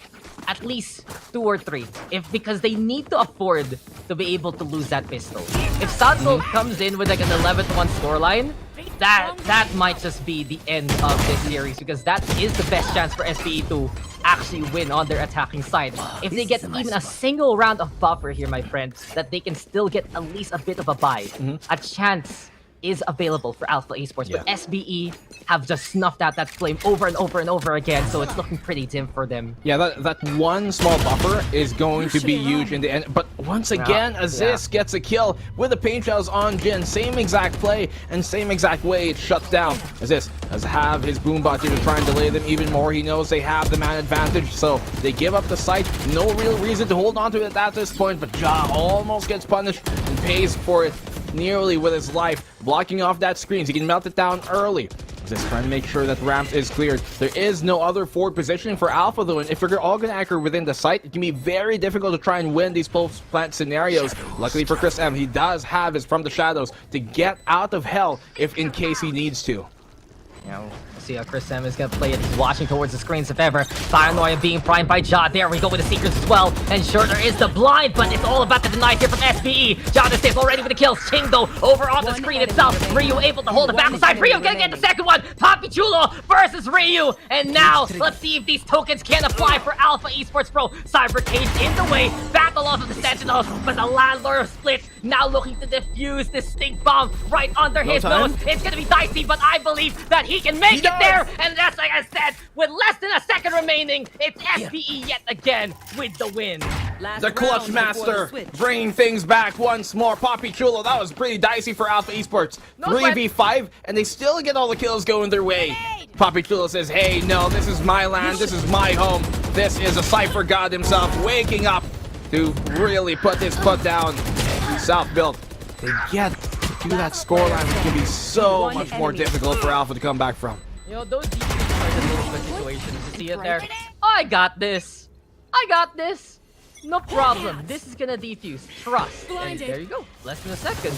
at least 2 or 3, because they need to afford to be able to lose that pistol. If Sanso comes in with like an 11-1 scoreline, that might just be the end of this series, because that is the best chance for SBE to actually win on their attacking side. If they get even a single round of buffer here, my friend, that they can still get at least a bit of a buy, a chance is available for Alpha Esports. But SBE have just snuffed out that flame over and over and over again, so it's looking pretty dim for them. Yeah, that one small buffer is going to be huge in the end. But once again, Aziz gets a kill with the paint shells on Jin. Same exact play and same exact way it's shut down. Aziz does have his boombot here to try and delay them even more. He knows they have the man advantage, so they give up the site. No real reason to hold on to it at this point, but Ja almost gets punished and pays for it nearly with his life, blocking off that screen so he can melt it down early. Just trying to make sure that ramp is cleared. There is no other forward positioning for Alpha though, and if you're all gonna anchor within the site, it can be very difficult to try and win these post plant scenarios. Luckily for Chris M, he does have his From the Shadows to get out of hell if in case he needs to. Yeah, we'll see how Chris M is gonna play it. He's watching towards the screens if ever. Paranoia being primed by Ja. There we go with the Seekers as well. And sure, there is the blind, but it's all about the deny here from SBE. Ja stays already with the kills. Ching though, over on the screen itself. Ryu able to hold it back aside. Ryu gonna get the second one. Papi Chulo versus Ryu. And now, let's see if these tokens can apply for Alpha Esports Pro. Cyber Cage in the way. Battle off of the Sentinels, but the Landlord split now looking to defuse this stink bomb right under his nose. It's gonna be dicey, but I believe that he can make it there. And that's like I said, with less than a second remaining, it's SBE yet again with the win. The Clutch Master bringing things back once more. Papi Chulo, that was pretty dicey for Alpha Esports. 3v5, and they still get all the kills going their way. Papi Chulo says, hey, no, this is my land, this is my home. This is a Cypher God himself waking up to really put his foot down. South built. They get to that scoreline, which can be so much more difficult for Alpha to come back from. You know, those defenses are the little bit situations. You see it there? I got this. I got this. No problem. This is gonna defuse. Trust. And there you go. Less than a second.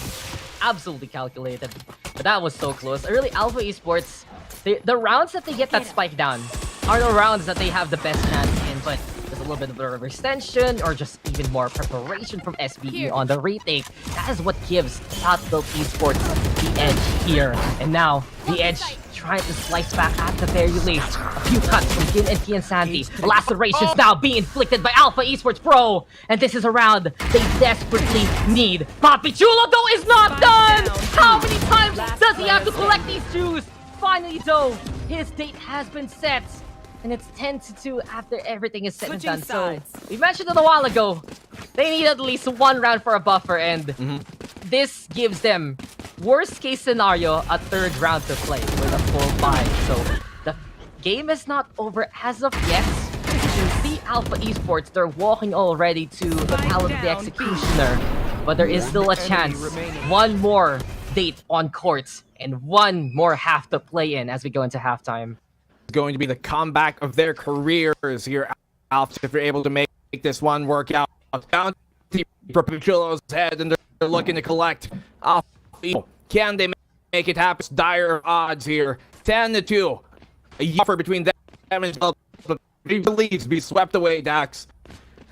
Absolutely calculated. But that was so close. Really, Alpha Esports, the rounds that they get that spike down are the rounds that they have the best chance in, but there's a little bit of a extension or just even more preparation from SBE on the retake. That is what gives Southfield Esports the edge here. And now, the edge trying to slice back at the very least. A few cuts from Gin and Kian Sandy. Lacerations now being inflicted by Alpha Esports Pro. And this is a round they desperately need. Papi Chulo though is not done! How many times does he have to collect these shoes? Finally though, his date has been set. And it's 10-2 after everything is said and done. So, we mentioned it a while ago, they need at least one round for a buffer, and this gives them, worst case scenario, a third round to play with a full buy. So, the game is not over as of yet. You can see Alpha Esports, they're walking already to the Palace of the Executioner. But there is still a chance. One more date on courts, and one more half to play in as we go into halftime. Going to be the comeback of their careers here, Alpha, if you're able to make this one work out. Down to Perpetualo's head, and they're looking to collect. Alpha, can they make it happen? It's dire odds here. 10-2. A offer between them and believes be swept away, Dax.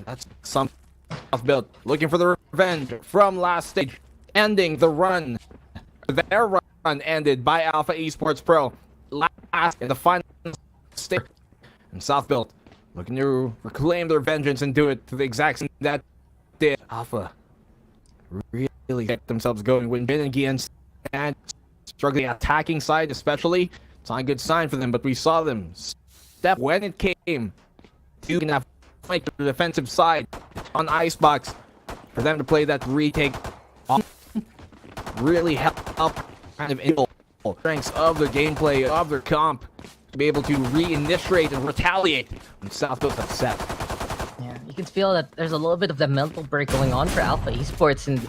That's some build. Looking for the revenge from last stage, ending the run. Their run ended by Alpha Esports Pro last in the final stage. And South Built looking to reclaim their vengeance and do it to the exact same that did Alpha. Really get themselves going when Bren against and struggling attacking side especially. It's not a good sign for them, but we saw them step when it came to have fight the defensive side on Icebox for them to play that retake. Really help kind of strengths of their gameplay, of their comp, to be able to reinitiate and retaliate when South Built upset. Yeah, you can feel that there's a little bit of the mental break going on for Alpha Esports, and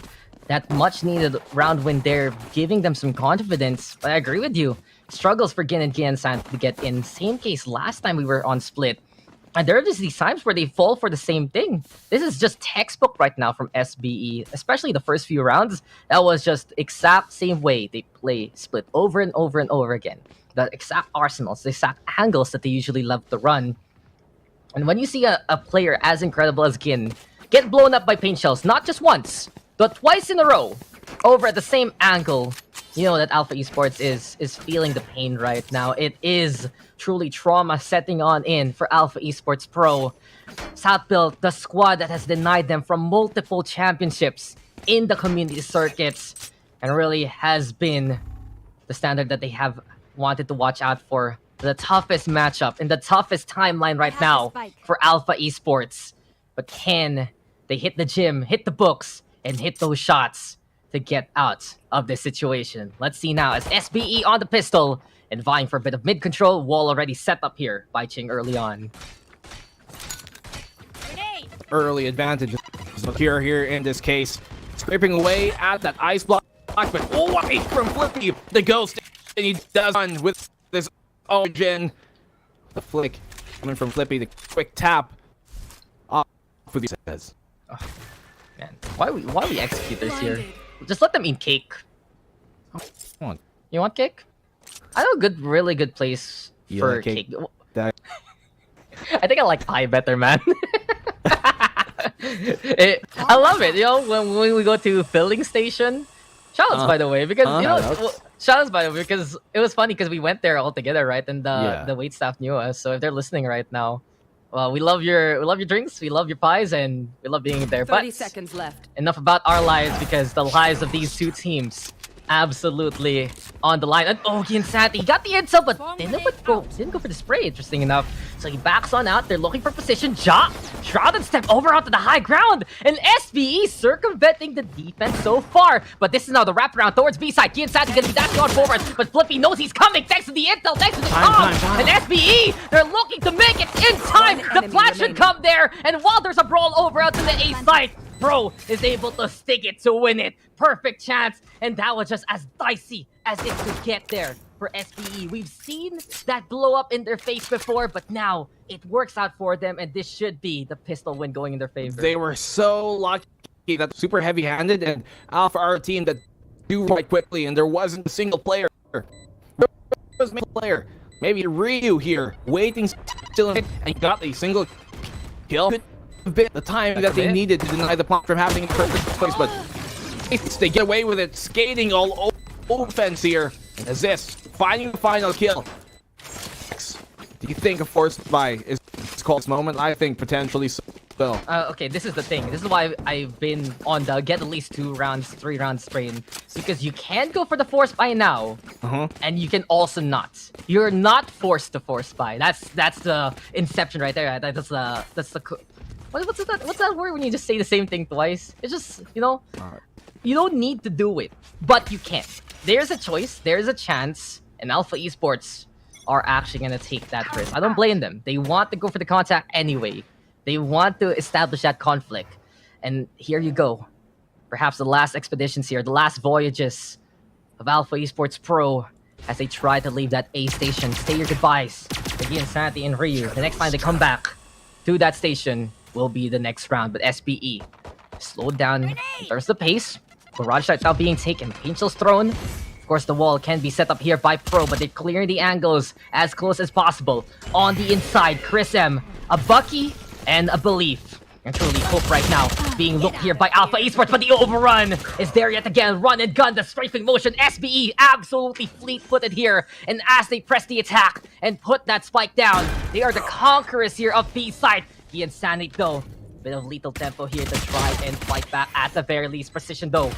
that much needed round win there, giving them some confidence. But I agree with you. Struggles for Gin and Gian San to get in. Same case last time we were on Split. And there are just these times where they fall for the same thing. This is just textbook right now from SBE, especially the first few rounds. That was just exact same way they play Split over and over and over again. The exact arsenals, the exact angles that they usually love to run. And when you see a player as incredible as Gin get blown up by paint shells, not just once, but twice in a row, over at the same angle, you know that Alpha Esports is feeling the pain right now. It is truly trauma setting on in for Alpha Esports Pro. South Built, the squad that has denied them from multiple championships in the community circuits, and really has been the standard that they have wanted to watch out for. The toughest matchup in the toughest timeline right now for Alpha Esports. But can they hit the gym, hit the books, and hit those shots to get out of this situation? Let's see now as SBE on the pistol and vying for a bit of mid-control. Wall already set up here by Ching early on. Early advantage here in this case. Scraping away at that ice block, but away from Flippy, the ghost, and he does run with this origin. The flick coming from Flippy, the quick tap off for the says. Oh, man, why we executors here? Just let them eat cake. Come on. You want cake? I know a really good place for like cake. That... I think I like pie better, man. I love it, you know, when we go to filling station. Shoutouts, by the way, because you know, shoutouts by the way, because it was funny because we went there all together, right? And the wait staff knew us. So if they're listening right now, well, we love your drinks, we love your pies, and we love being there. 30 seconds left. Enough about our lives, because the lives of these two teams absolutely on the line. And Gian Santi, he got the insult, but didn't go for the spray, interesting enough. So he backs on out. They're looking for position. Shrouded step over onto the high ground, and SBE circumventing the defense so far. But this is now the wraparound towards B side. Gian Santi gonna be dashing on forward, but Flippy knows he's coming thanks to the intel, thanks to the comms. And SBE, they're looking to make it in time. The flash should come there, and while there's a brawl over out to the A side, Pro is able to stick it to win it. Perfect chance, and that was just as dicey as it could get there for SBE. We've seen that blow up in their face before, but now it works out for them, and this should be the pistol win going in their favor. They were so lucky that super heavy-handed, and Alpha our team that do right quickly, and there wasn't a single player. There was a player, maybe Ryu here, waiting still, and he got a single kill. Could have been the time that they needed to deny the plant from happening in the first place, but they get away with it, skating all over offense here. And as this, finding the final kill. Do you think a forced buy is called this moment? I think potentially so. Okay, this is the thing. This is why I've been on the get at least 2 rounds, 3 rounds strain. Because you can go for the forced buy now, and you can also not. You're not forced to force buy. That's the inception right there. That's the what's that word when you just say the same thing twice? It's just, you know, you don't need to do it, but you can. There's a choice, there's a chance, and Alpha Esports are actually gonna take that risk. I don't blame them. They want to go for the contact anyway. They want to establish that conflict. And here you go. Perhaps the last expeditions here, the last voyages of Alpha Esports Pro as they try to leave that A station. Say your goodbyes to Gian Santi and Ryu. The next time they come back to that station will be the next round. But SBE slowed down. There's the pace. Barrage shot now being taken. Paint shells thrown. Of course, the wall can be set up here by Pro, but they're clearing the angles as close as possible. On the inside, Chris M, a Bucky, and a Belief. And truly hope right now being looked here by Alpha Esports, but the overrun is there yet again. Run and gun, the strafing motion. SBE absolutely fleet-footed here. And as they press the attack and put that spike down, they are the conquerors here of B side. The Insanity though, bit of lethal tempo here to try and fight back at the very least. Precision though,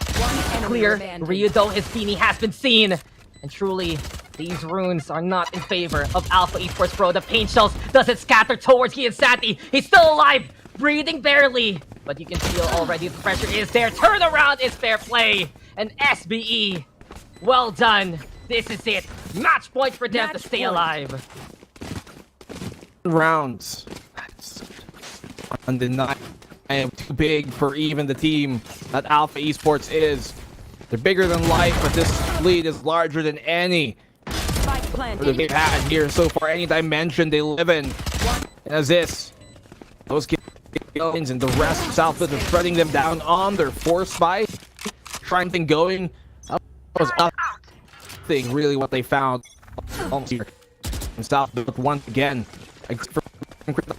clear. Ryu though, his beanie has been seen. And truly, these runes are not in favor of Alpha Esports Pro. The paint shells doesn't scatter towards the Insanity. He's still alive. Breathing barely, but you can feel already the pressure is there. Turnaround is fair play, and SBE, well done. This is it. Match point for them to stay alive. Rounds. That's undeniable. I am too big for even the team that Alpha Esports is. They're bigger than life, but this lead is larger than any that they've had here so far. Any dimension they live in. As this, those kids and the rest of Southfield are shredding them down on their force by trying thing going. That was nothing really what they found almost here in Southfield once again.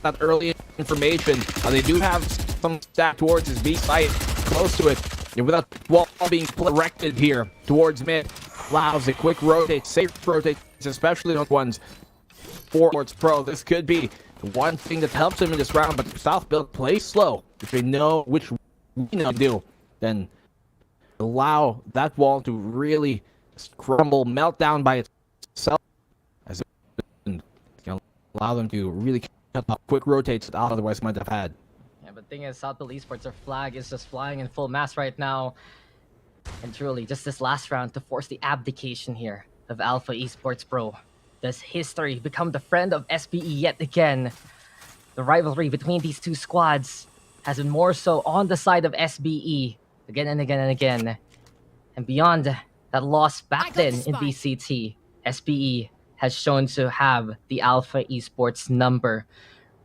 That early information, they do have some stack towards his B site, close to it. And without wall being erected here towards mid, allows a quick rotate, safe rotate, especially on ones for Esports Pro. This could be the one thing that helps him in this round, but Southfield plays slow. If they know which we know to do, then allow that wall to really crumble, melt down by itself, as it can allow them to really cut off quick rotates that otherwise might have had. Yeah, but the thing is, Southfield Esports, their flag is just flying in full mass right now. And truly, just this last round to force the abdication here of Alpha Esports Pro. Does history become the friend of SBE yet again? The rivalry between these two squads has been more so on the side of SBE again and again and again. And beyond that loss back then in VCT, SBE has shown to have the Alpha Esports number.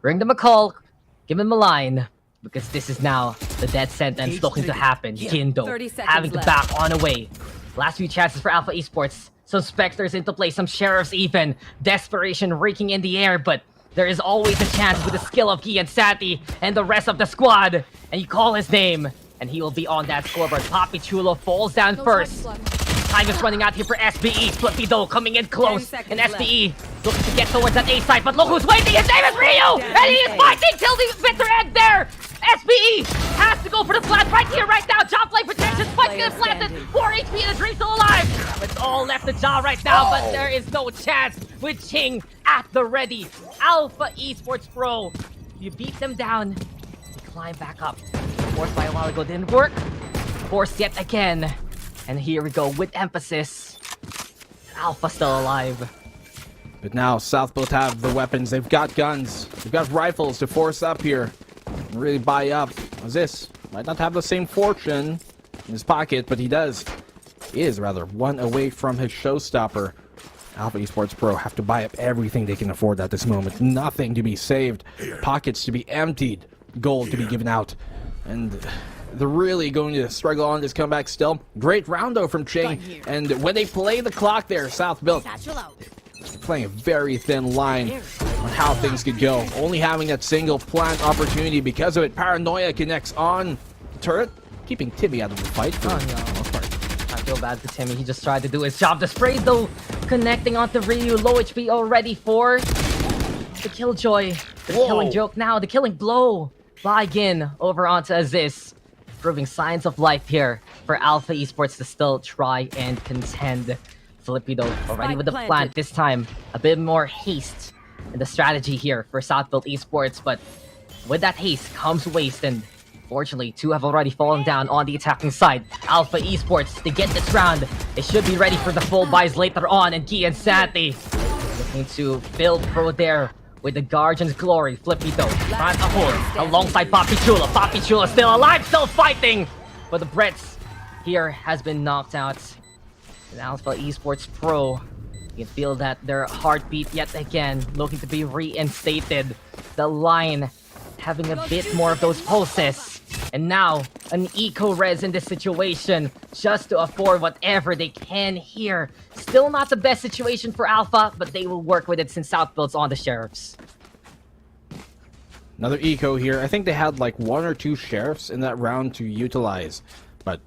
Ring them a call, give them a line, because this is now the death sentence looking to happen. Jindo having to back on away. Last few chances for Alpha Esports. Some Spectres into play, some Sheriffs even. Desperation raking in the air, but there is always a chance with the skill of Gi and Sati and the rest of the squad. And you call his name, and he will be on that scoreboard. Papi Chulo falls down first. Time is running out here for SBE. Flippy though coming in close, and SBE looking to get towards that A side, but look who's waiting! His name is Ryu! And he is fighting till the bitter end there! SBE has to go for the plant right here, right now. Jaw play protection, spike's gonna plant it. 4 HP and the Dream still alive. It's all left to Jaw right now, but there is no chance with Ching at the ready. Alpha Esports Pro, you beat them down, you climb back up. Forced by a while ago didn't work. Forced yet again. And here we go with emphasis. Alpha still alive. But now Southfield have the weapons. They've got guns. They've got rifles to force up here. Really buy up. As this might not have the same fortune in his pocket, but he does. He is rather one away from his showstopper. Alpha Esports Pro have to buy up everything they can afford at this moment. Nothing to be saved. Pockets to be emptied. Gold to be given out. And they're really going to struggle on this comeback still. Great round though from Ching. And when they play the clock there, Southfield playing a very thin line on how things could go. Only having that single plant opportunity because of it. Paranoia connects on the turret, keeping Timmy out of the fight. Oh no, I feel bad for Timmy. He just tried to do his job. The spray though, connecting onto Ryu. Low HP already for the Killjoy. The killing joke now. The killing blow by Gin over onto Aziz. Proving signs of life here for Alpha Esports to still try and contend. Flippy though, already with the plant. This time, a bit more haste in the strategy here for Southfield Esports. But with that haste comes waste, and fortunately, two have already fallen down on the attacking side. Alpha Esports, to get this round, they should be ready for the full buys later on. And Gi and Santi looking to build pro there with the Guardian's Glory. Flippy though, front a hole alongside Papi Chulo. Papi Chulo still alive, still fighting. But the Bretts here has been knocked out. And Alpha Esports Pro, you can feel that their heartbeat yet again, looking to be reinstated. The line having a bit more of those pulses. And now, an eco-res in this situation, just to afford whatever they can here. Still not the best situation for Alpha, but they will work with it since Southfield's on the Sheriffs. Another eco here. I think they had like 1 or 2 sheriffs in that round to utilize, but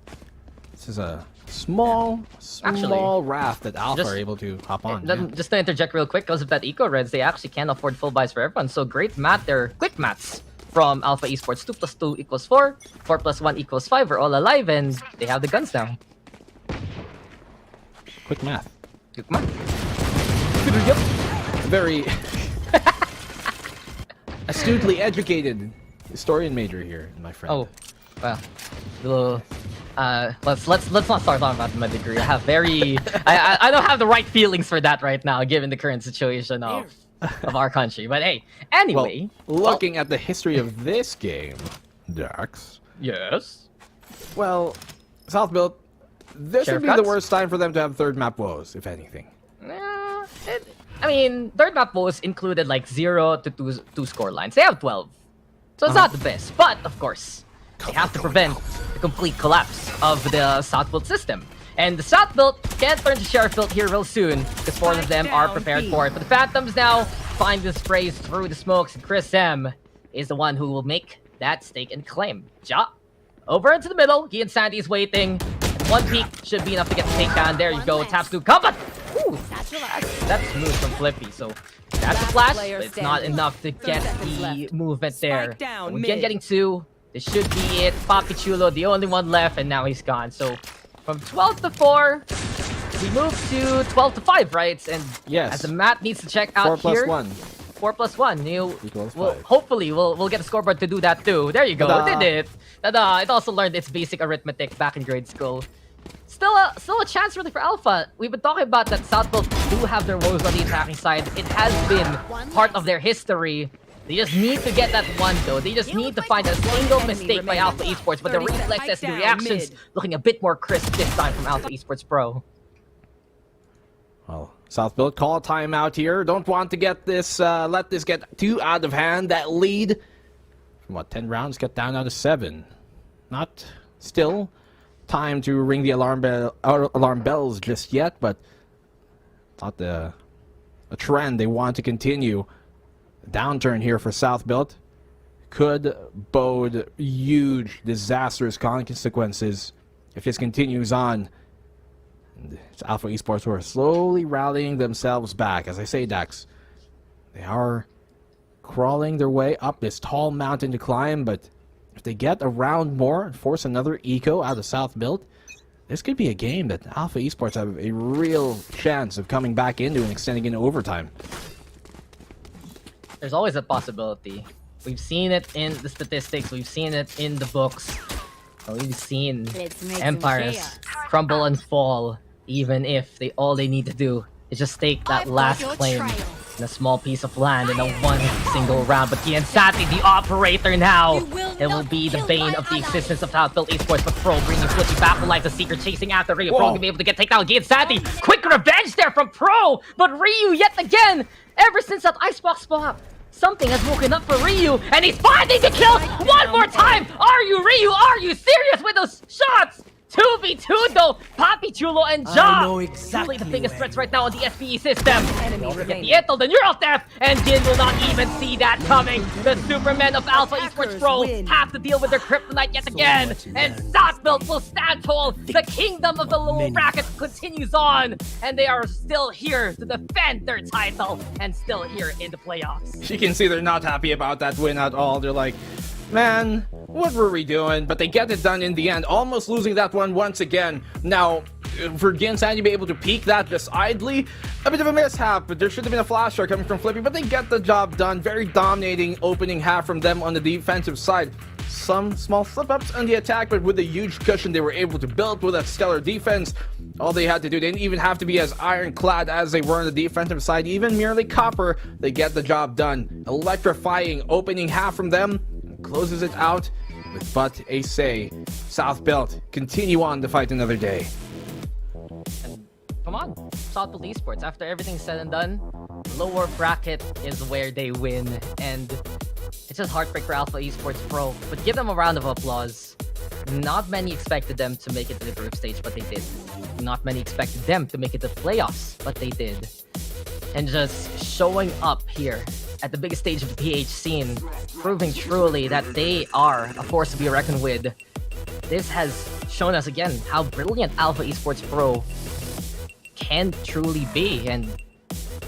this is a small raft that Alpha are able to hop on. Just to interject real quick, because of that eco reds, they actually can't afford full buys for everyone. So great math there, quick maths from Alpha Esports. 2 + 2 = 4, 4 + 1 = 5. We're all alive, and they have the guns now. Quick math. Quick math. Very astutely educated historian major here, my friend. Oh, well, let's not start talking about my degree. I have I don't have the right feelings for that right now, given the current situation of our country. But hey, anyway, looking at the history of this game, Dax. Yes. Well, South Built, this would be the worst time for them to have third map woes, if anything. I mean, third map woes included like 0 to 2 score lines. They have 12, so it's not the best. But of course, they have to prevent the complete collapse of the South Built system. And the South Built can turn to Sheriff Built here real soon, because 4 of them are prepared for it. But the Phantoms now find the sprays through the smokes, and Chris M is the one who will make that stake and claim. Ja, over into the middle. He and Sandy is waiting. 1 peek should be enough to get the takedown. There you go. Taps to combat. Ooh, that's smooth from Flippy. So that's a flash, but it's not enough to get the movement there. And again, getting 2. This should be it. Papi Chulo, the only one left, and now he's gone. So from 12 to 4, we move to 12 to 5, right? And yes, as the Matt needs to check out 4 here. + 1. 4 + 1. Equals Hopefully, we'll get a scoreboard to do that too. There you go. Ta-da. It did it. Ta-da. It also learned its basic arithmetic back in grade school. Still a chance really for Alpha. We've been talking about that South Built do have their woes on the attacking side. It has been part of their history. They just need to get that one though. They just need to find a single mistake by Alpha Esports, but the reflexes, the reactions looking a bit more crisp this time from Alpha Esports Pro. Well, South Built call a timeout here. Don't want to get this, let this get too out of hand. That lead from 10 rounds get down now to 7. Not still time to ring the alarm bells just yet, but not a trend they want to continue. A downturn here for South Built could bode huge, disastrous consequences if this continues on. And it's Alpha Esports who are slowly rallying themselves back. As I say, Dax, they are crawling their way up this tall mountain to climb, but if they get a round more and force another eco out of South Built, this could be a game that Alpha Esports have a real chance of coming back into and extending into overtime. There's always a possibility. We've seen it in the statistics. We've seen it in the books. We've seen empires crumble and fall, even if all they need to do is just take that last claim in a small piece of land in a one single round. But Giansati, the operator now, it will be the bane of the existence of South Built Esports. But Pro bringing Flippy back to life, the Seeker chasing after Ryu. Pro gonna be able to get taken down. Giansati, quick revenge there from Pro, but Ryu yet again, ever since that icebox pop, something has woken up for Ryu, and he's finding the kill one more time! Are you, Ryu? Are you serious with those shots? 2v2 though, Papi Chulo and Ja really the biggest threats right now on the SPE system. Don't forget the Intel, the neural theft, and Jin will not even see that coming. The Supermen of Alpha Esports Pro have to deal with their kryptonite yet again, and South Built will stand tall. The kingdom of the lower bracket continues on, and they are still here to defend their title and still here in the playoffs. You can see they're not happy about that win at all. They're like, man, what were we doing? But they get it done in the end, almost losing that one once again. Now, for Giansan to be able to peek that just idly, a bit of a mishap, but there should have been a flash shot coming from Flippy, but they get the job done. Very dominating opening half from them on the defensive side. Some small slip-ups on the attack, but with the huge cushion they were able to build with that stellar defense, all they had to do, they didn't even have to be as ironclad as they were on the defensive side. Even merely copper, they get the job done. Electrifying opening half from them, closes it out with but a say. South Built continue on to fight another day. And come on, South Built Esports, after everything's said and done, lower bracket is where they win, and it's just heartbreak for Alpha Esports Pro, but give them a round of applause. Not many expected them to make it to the group stage, but they did. Not many expected them to make it to the playoffs, but they did. And just showing up here at the biggest stage of the PH scene, proving truly that they are a force to be reckoned with. This has shown us again how brilliant Alpha Esports Pro can truly be, and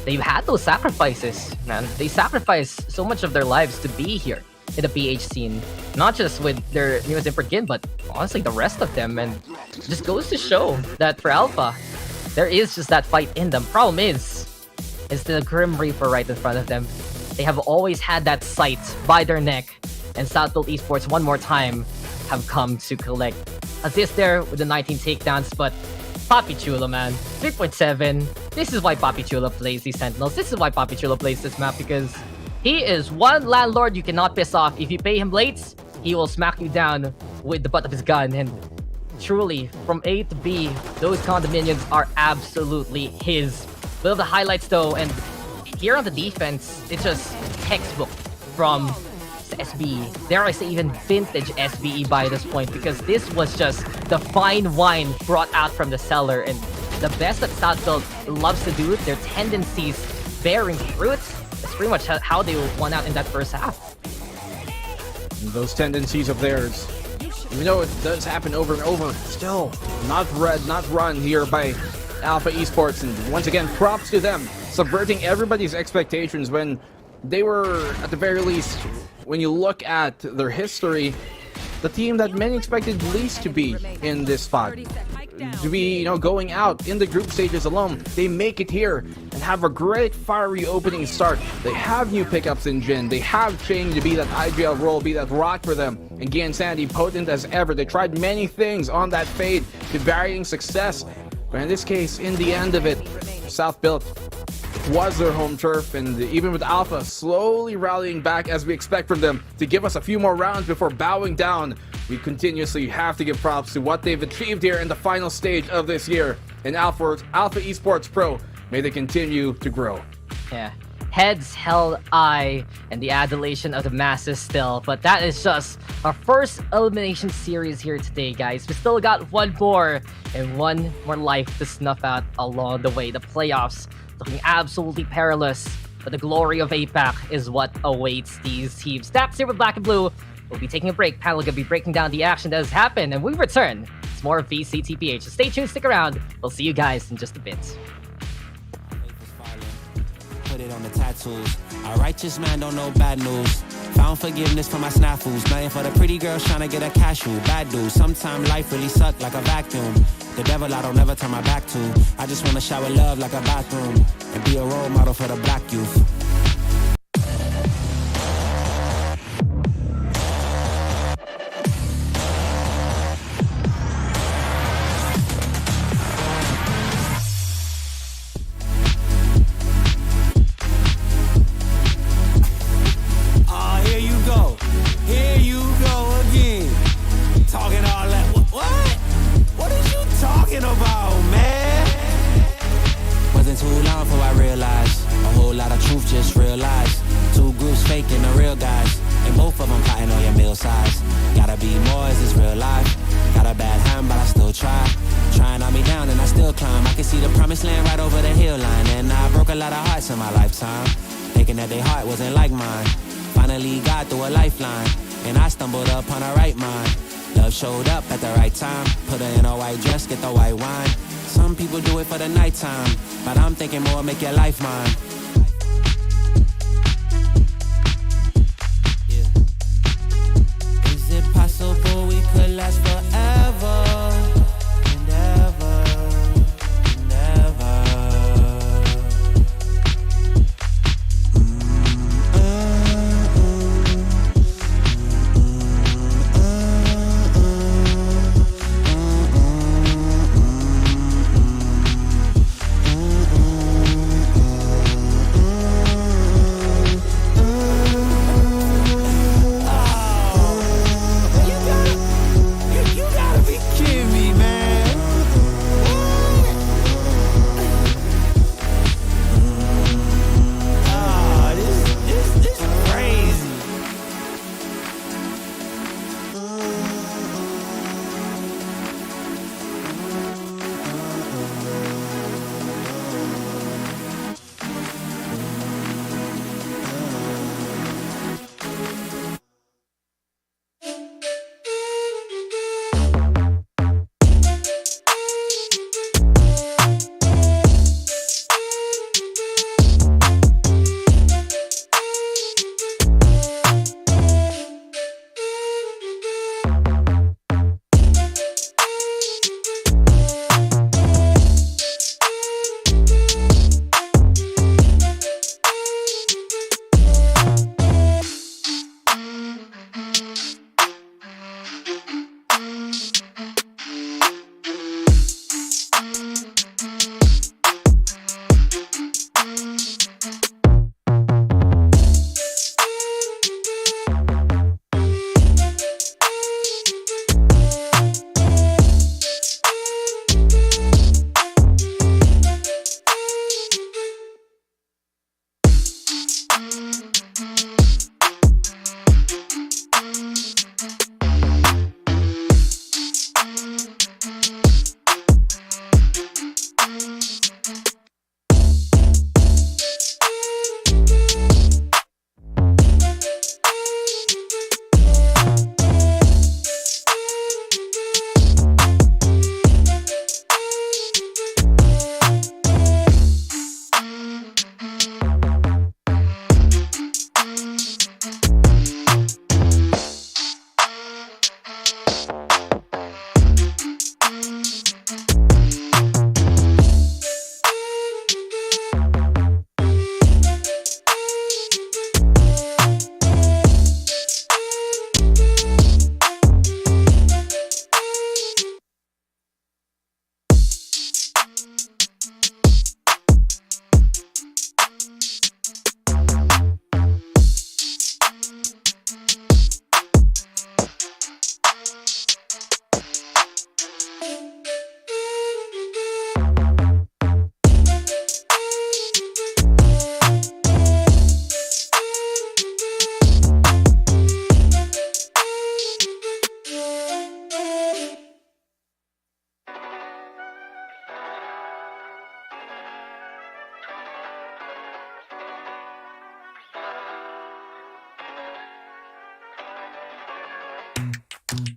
they've had those sacrifices, man. They sacrificed so much of their lives to be here in the PH scene, not just with their newest import Gin, but honestly the rest of them, and it just goes to show that for Alpha, there is just that fight in them. Problem is the Grim Reaper right in front of them. They have always had that sight by their neck, and Southfield Esports one more time have come to collect assist there with the 19 takedowns, but Papi Chulo, man, 3.7. This is why Papi Chulo plays these Sentinels. This is why Papi Chulo plays this map, because he is one landlord you cannot piss off. If you pay him late, he will smack you down with the butt of his gun. And truly, from A to B, those condominiums are absolutely his. Bit of the highlights though, and here on the defense, it's just textbook from SBE. Dare I say even vintage SBE by this point, because this was just the fine wine brought out from the cellar, and the best that Southfield loves to do, their tendencies bearing fruit. That's pretty much how they won out in that first half. And those tendencies of theirs, even though it does happen over and over, still not run here by Alpha Esports. And once again, props to them, subverting everybody's expectations when they were, at the very least, when you look at their history, the team that many expected least to be in this spot. To be, going out in the group stages alone. They make it here and have a great fiery opening start. They have new pickups in Jin. They have Chang to be that IGL role, be that rock for them. And Gian Sandy, potent as ever. They tried many things on that fade to varying success. But in this case, in the end of it, South Built was their home turf, and even with Alpha slowly rallying back as we expect from them to give us a few more rounds before bowing down, we continuously have to give props to what they've achieved here in the final stage of this year. And Alpha Esports Pro, may they continue to grow. Yeah, heads held high and the adulation of the masses still, but that is just our first elimination series here today, guys. We still got one more and one more life to snuff out along the way. The playoffs looking absolutely perilous, but the glory of APAC is what awaits these teams. That's here with Black and Blue. We'll be taking a break. Panel gonna be breaking down the action that has happened, and we return. It's more of VCTPH. So stay tuned, stick around. We'll see you guys in just a bit. Put it on the tattoos. A righteous man don't know bad news. Found forgiveness for my snafus. Nothing for the pretty girls trying to get a cashew. Bad dude. Sometimes life really suck like a vacuum. The devil I don't never turn my back to. I just wanna shower love like a bathroom and be a role model for the black youth. In my lifetime, thinking that their heart wasn't like mine. Finally got through a lifeline, and I stumbled upon a right mind. Love showed up at the right time, put her in a white dress, get the white wine. Some people do it for the nighttime, but I'm thinking more make your life mine. Yeah. Is it possible we could last forever and ever?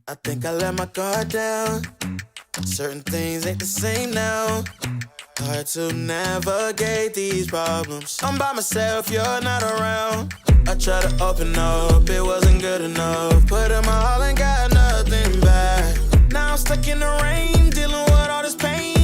I think I let my guard down. Certain things ain't the same now. Hard to navigate these problems. I'm by myself, you're not around. I tried to open up, it wasn't good enough. Put in my all and got nothing back. Now I'm stuck in the rain, dealing with all this pain.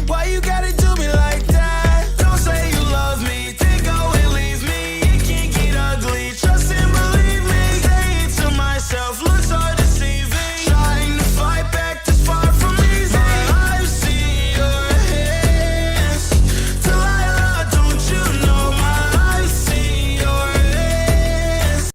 Why you gotta do me like that? Don't say you love me, then go and leave me. It can't get ugly, trust and believe me. Say it to myself, looks so deceiving. Trying to fight back this far from easy. I've seen your hands. Delilah, don't you know I've seen your hands.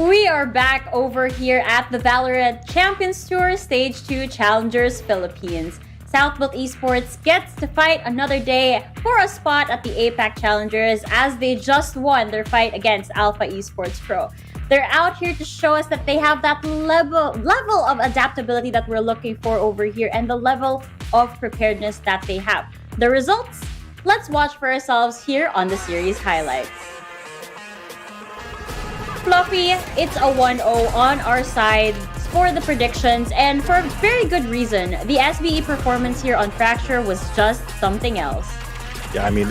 We are back over here at the Valorant Champions Tour Stage 2 Challengers Philippines. Southbuilt Esports gets to fight another day for a spot at the APAC Challengers as they just won their fight against Alpha Esports Pro. They're out here to show us that they have that level of adaptability that we're looking for over here and the level of preparedness that they have. The results? Let's watch for ourselves here on the series highlights. Fluffy, it's a 1-0 on our side for the predictions, and for a very good reason. The SBE performance here on Fracture was just something else. Yeah, I mean,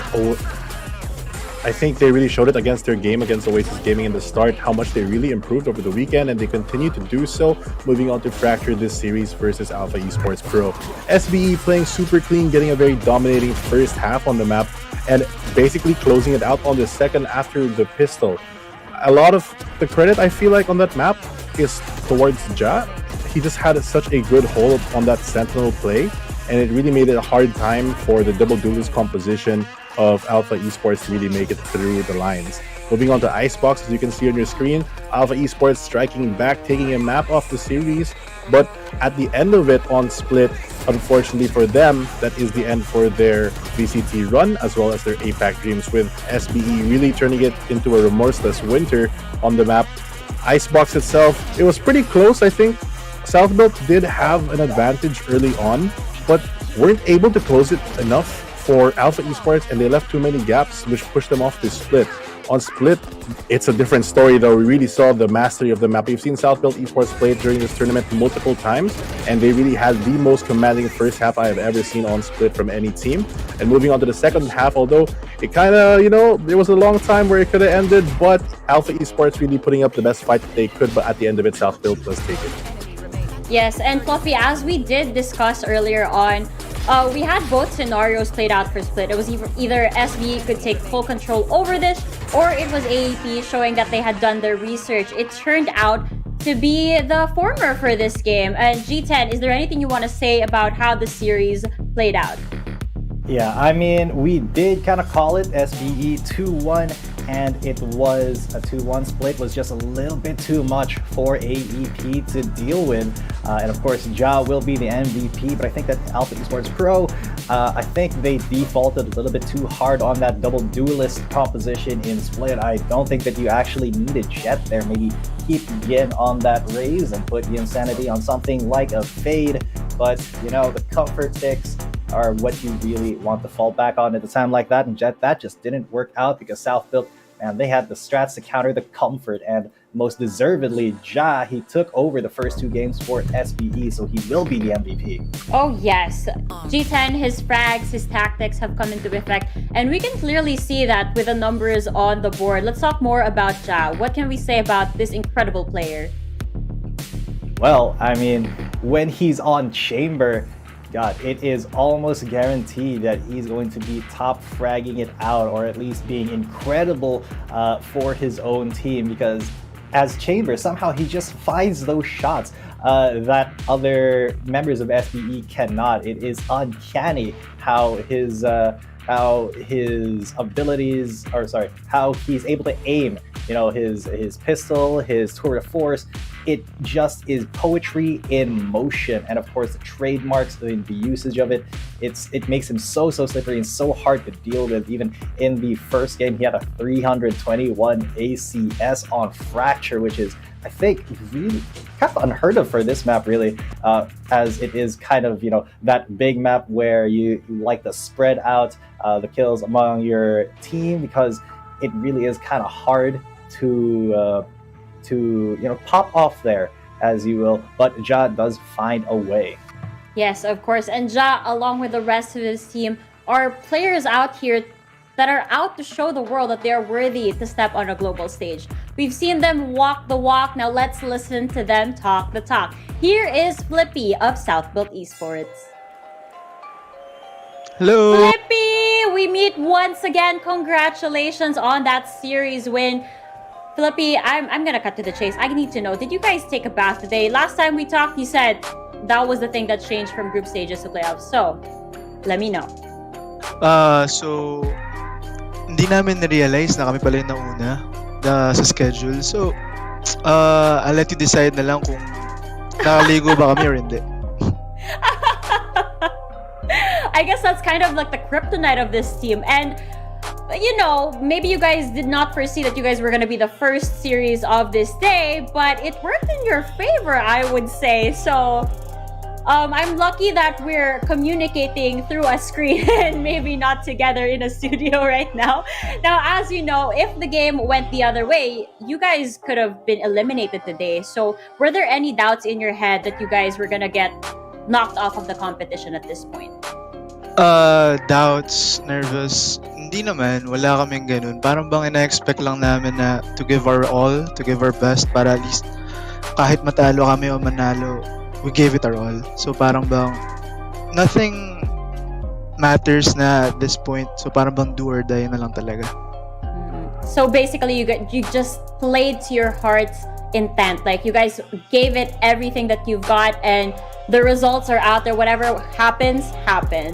I think they really showed it against their game against Oasis Gaming in the start, how much they really improved over the weekend, and they continue to do so, moving on to Fracture this series versus Alpha Esports Pro. SBE playing super clean, getting a very dominating first half on the map, and basically closing it out on the second after the pistol. A lot of the credit, I feel like, on that map is towards Ja. He just had such a good hold on that Sentinel play, and it really made it a hard time for the double duelist composition of Alpha Esports to really make it through the lines. Moving on to Icebox, as you can see on your screen, Alpha Esports striking back, taking a map off the series, but at the end of it on Split, unfortunately for them, that is the end for their VCT run as well as their APAC dreams, with SBE really turning it into a remorseless winter on the map. Icebox itself, it was pretty close, I think. Southbuilt did have an advantage early on, but weren't able to close it enough for Alpha Esports, and they left too many gaps, which pushed them off to Split. On Split, it's a different story though. We really saw the mastery of the map. We've seen Southbuilt Esports play during this tournament multiple times, and they really had the most commanding first half I have ever seen on Split from any team. And moving on to the second half, although it kind of, there was a long time where it could have ended, but Alpha Esports really putting up the best fight that they could, but at the end of it, Southbuilt does take it. Yes, and Fluffy, as we did discuss earlier on, we had both scenarios played out for Split. It was either SBE could take full control over this, or it was AEP showing that they had done their research. It turned out to be the former for this game. And G10, is there anything you want to say about how the series played out? Yeah, I mean, we did kind of call it SBE 2-1, and it was a 2-1 split, was just a little bit too much for AEP to deal with. And of course, Ja will be the MVP, but I think that Alpha Esports Pro, I think they defaulted a little bit too hard on that double duelist composition in Split. I don't think that you actually needed Jet there. Maybe keep Yin on that raise and put Yin Sanity on something like a Fade, but the comfort picks are what you really want to fall back on at a time like that, and Jet, that just didn't work out because Southbuilt, man, they had the strats to counter the comfort, and most deservedly, Ja, he took over the first two games for SBE, so he will be the MVP. Oh yes, G10, his frags, his tactics have come into effect, and we can clearly see that with the numbers on the board. Let's talk more about Ja. What can we say about this incredible player? Well, I mean, when he's on Chamber, God, it is almost guaranteed that he's going to be top fragging it out, or at least being incredible for his own team, because as Chamber, somehow he just finds those shots that other members of SBE cannot. It is uncanny how his abilities, how he's able to aim his pistol, his tour de force. It just is poetry in motion, and of course the trademarks, the usage of it. It makes him so slippery and so hard to deal with. Even in the first game, he had a 321 ACS on Fracture, which is, I think, really kind of unheard of for this map, really, as it is kind of that big map where you like to spread out the kills among your team, because it really is kind of hard to pop off there, as you will. But Ja does find a way. Yes, of course. And Ja, along with the rest of his team, are players out here that are out to show the world that they're worthy to step on a global stage. We've seen them walk the walk. Now let's listen to them talk the talk. Here is Flippy of South Built Esports. Hello. Flippy, we meet once again. Congratulations on that series win. Flippy, I'm gonna cut to the chase. I need to know, did you guys take a bath today? Last time we talked, you said that was the thing that changed from group stages to playoffs. So, let me know. So, hindi namin na-realize na kami pala yung nauna sa schedule. So, I'll let you decide na lang kung nakaligo ba kami or hindi. I guess that's kind of like the kryptonite of this team. And maybe you guys did not foresee that you guys were going to be the first series of this day, but it worked in your favor, I would say. So, I'm lucky that we're communicating through a screen and maybe not together in a studio right now. Now, as you know, if the game went the other way, you guys could have been eliminated today. So, were there any doubts in your head that you guys were going to get knocked off of the competition at this point? Doubts, nervous. Hindi naman, wala kaming ganun. Parang bang ina-expect lang namin na to give our all, to give our best, para at least kahit matalo kami o manalo, we gave it our all. So parang bang nothing matters na at this point. So parang bang do or die na lang talaga. So basically, you just played to your heart's intent. Like, you guys gave it everything that you've got, and the results are out there. Whatever happens,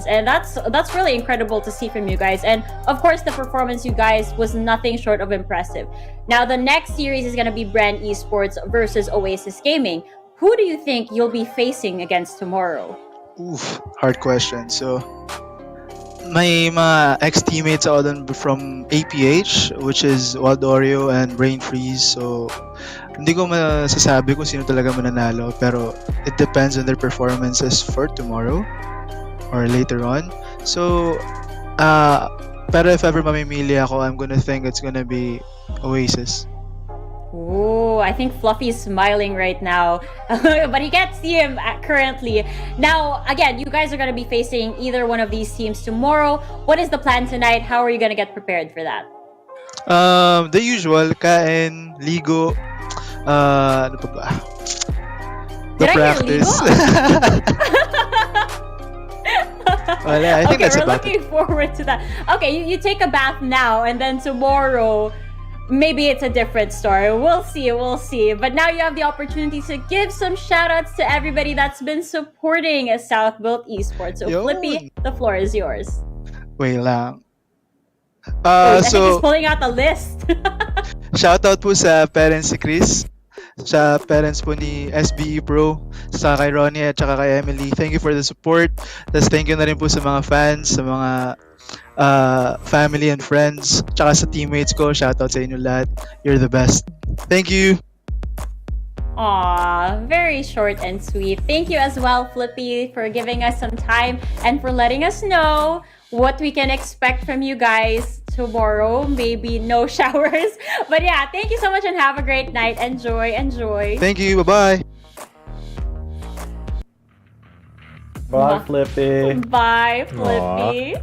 and that's really incredible to see from you guys. And of course, the performance, you guys, was nothing short of impressive. Now, the next series is going to be Bren Esports versus Oasis Gaming. Who do you think you'll be facing against tomorrow? Oof, hard question. So, may mga ex-teammates ako dun from APH, which is Wild Oreo and Brain Freeze. So, hindi ko masasabi kung sino talaga mananalo, pero it depends on their performances for tomorrow or later on. So, pero if ever mamimili ako, I'm gonna think it's gonna be Oasis. Ooh, I think Fluffy's smiling right now, but you can't see him currently. Now, again, you guys are going to be facing either one of these teams tomorrow. What is the plan tonight? How are you going to get prepared for that? The usual, kain, ligo, ano pa ba? The practice. Wala, I think that's about it. We're looking forward to that. Okay, you take a bath now, and then tomorrow, maybe it's a different story. We'll see. But now you have the opportunity to give some shout-outs to everybody that's been supporting South Built Esports. So, Flippy, the floor is yours. Wait lang. I think he's pulling out the list. Shoutout po sa parents si Chris, sa parents po ni SBE Pro, sa kay Ronnie at saka kay Emily. Thank you for the support. Tapos thank you na rin po sa mga fans, sa mga family and friends, tsaka sa teammates ko. Shoutout sa inyo lahat. You're the best. Thank you. Aw, very short and sweet. Thank you as well, Flippy, for giving us some time and for letting us know what we can expect from you guys tomorrow. Maybe no showers. But yeah, thank you so much and have a great night. Enjoy. Thank you. Bye-bye. Bye, Flippy. Bye, Flippy.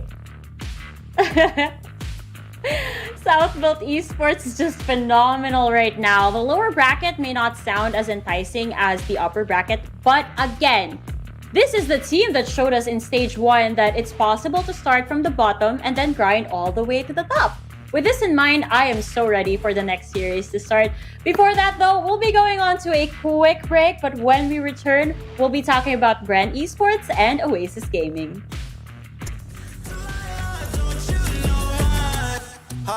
South Built Esports is just phenomenal right now. The lower bracket may not sound as enticing as the upper bracket, but again, this is the team that showed us in stage 1 that it's possible to start from the bottom and then grind all the way to the top. With this in mind, I am so ready for the next series to start. Before that though, we'll be going on to a quick break, but when we return, we'll be talking about Bren Esports and Oasis Gaming.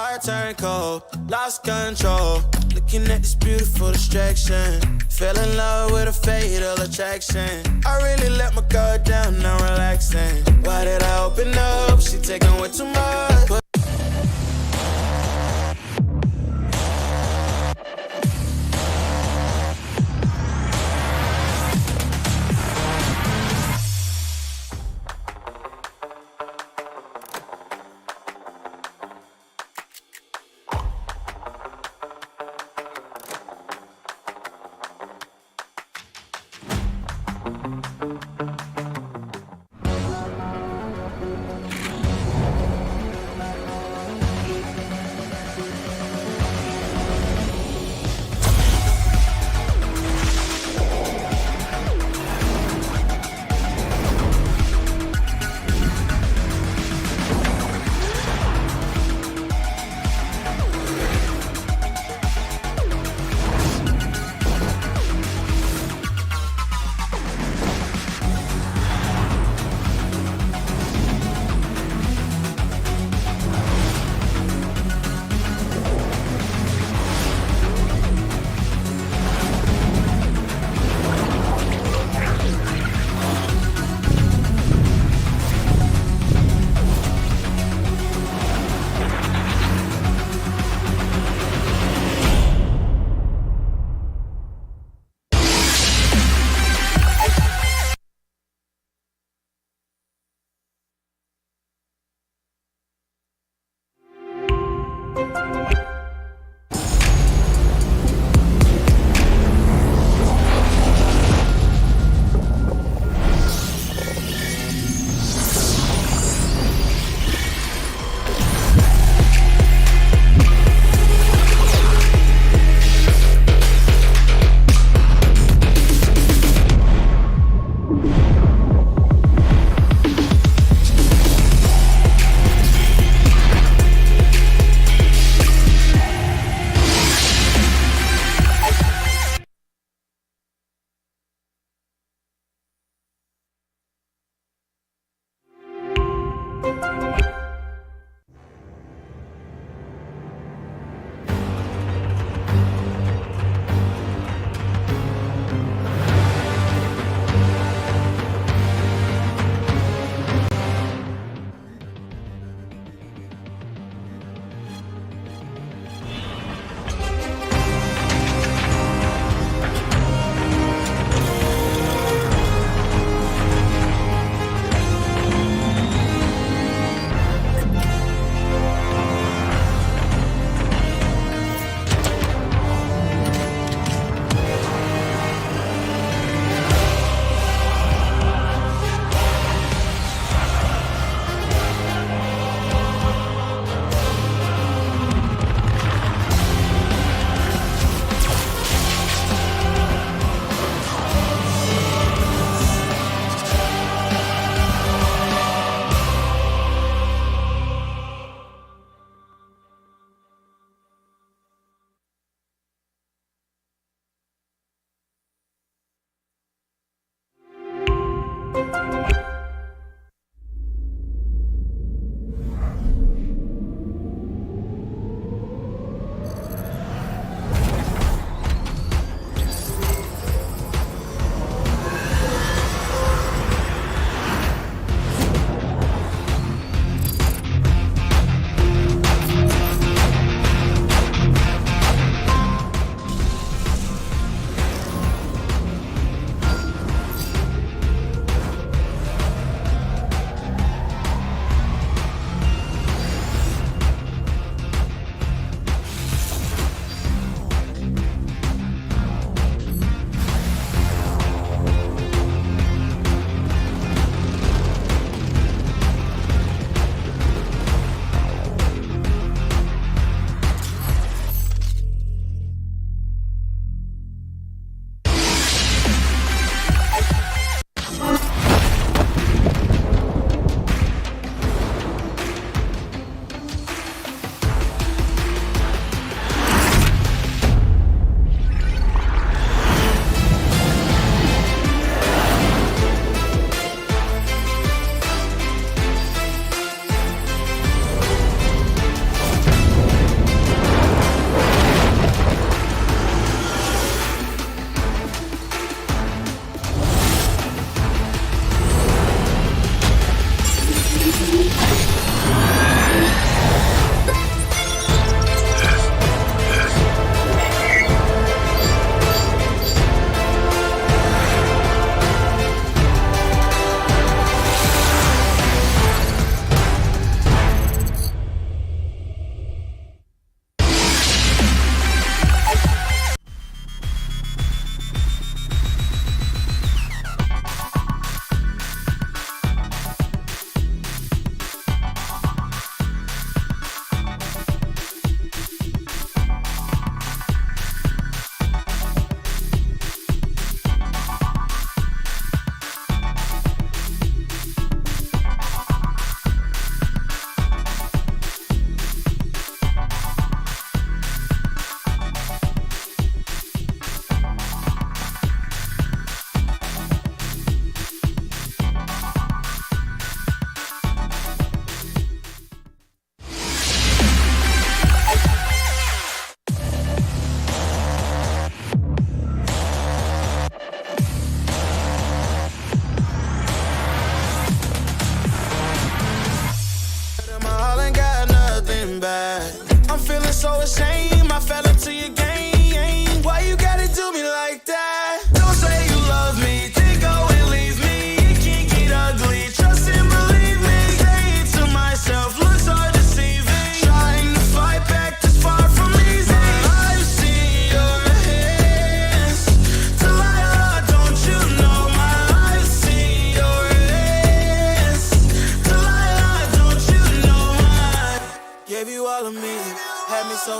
heart turned cold, lost control. Looking at this beautiful distraction. Fell in love with a fatal attraction. I really let my guard down, now relaxing. Why did I open up? She taking way too much.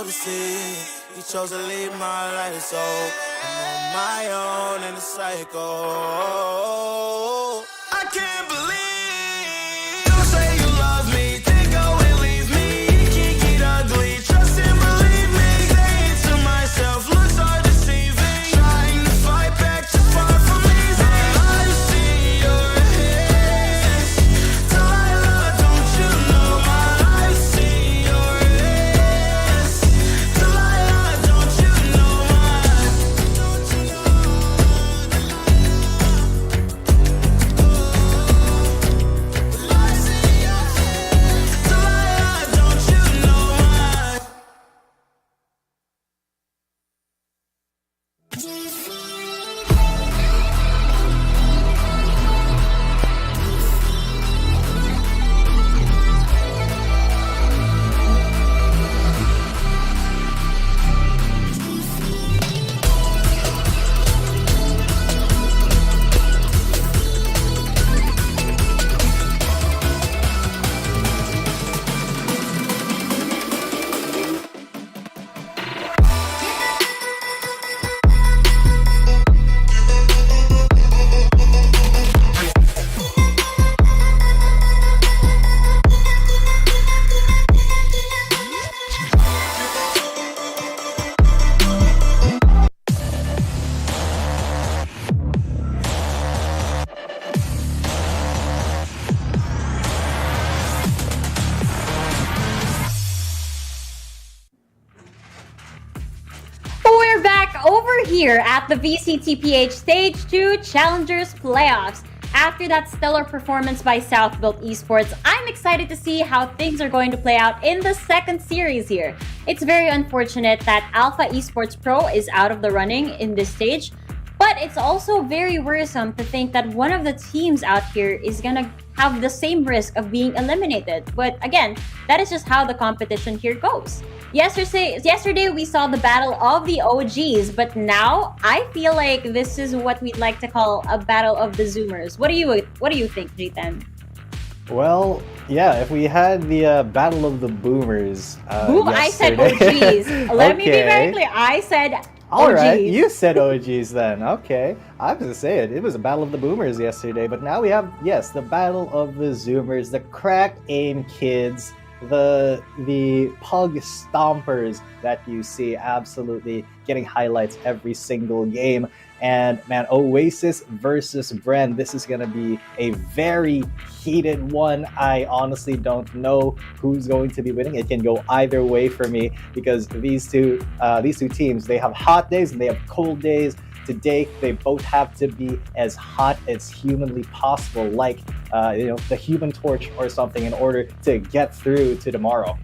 overseas. You chose to leave my life, so I'm on my own in the cycle. I can't believe you say you love me, then go and leave me. It can get ugly, trust and believe me. Saying to myself, looks are deceiving. Trying to fight back, too far from easy. I see your hands. Delilah, don't you know my I see your hands. Delilah, don't you know my don't you know I see your hands. Delilah, don't you know my We're back over here at the VCTPH Stage 2 Challengers Playoffs. After that stellar performance by South Built Esports, I'm excited to see how things are going to play out in the second series here. It's very unfortunate that Alpha Esports Pro is out of the running in this stage, but it's also very worrisome to think that one of the teams out here is gonna have the same risk of being eliminated. But again, that is just how the competition here goes. Yesterday we saw the battle of the OGs, but now I feel like this is what we'd like to call a battle of the Zoomers. What do you think, G10? Well, yeah, if we had the Battle of the Boomers I said yesterday- OGs. Let me be very Okay. clear. I said OGs. All right, you said OGs then. Okay, I was gonna say it was a battle of the boomers yesterday, but now we have, yes, the battle of the Zoomers, the cracked aim kids, the pug stompers that you see absolutely getting highlights every single game. And man, Oasis versus Bren, this is gonna be a very heated one. I honestly don't know who's going to be winning. It can go either way for me because these two teams, they have hot days and they have cold days. Today, they both have to be as hot as humanly possible, like the Human Torch or something, in order to get through to tomorrow.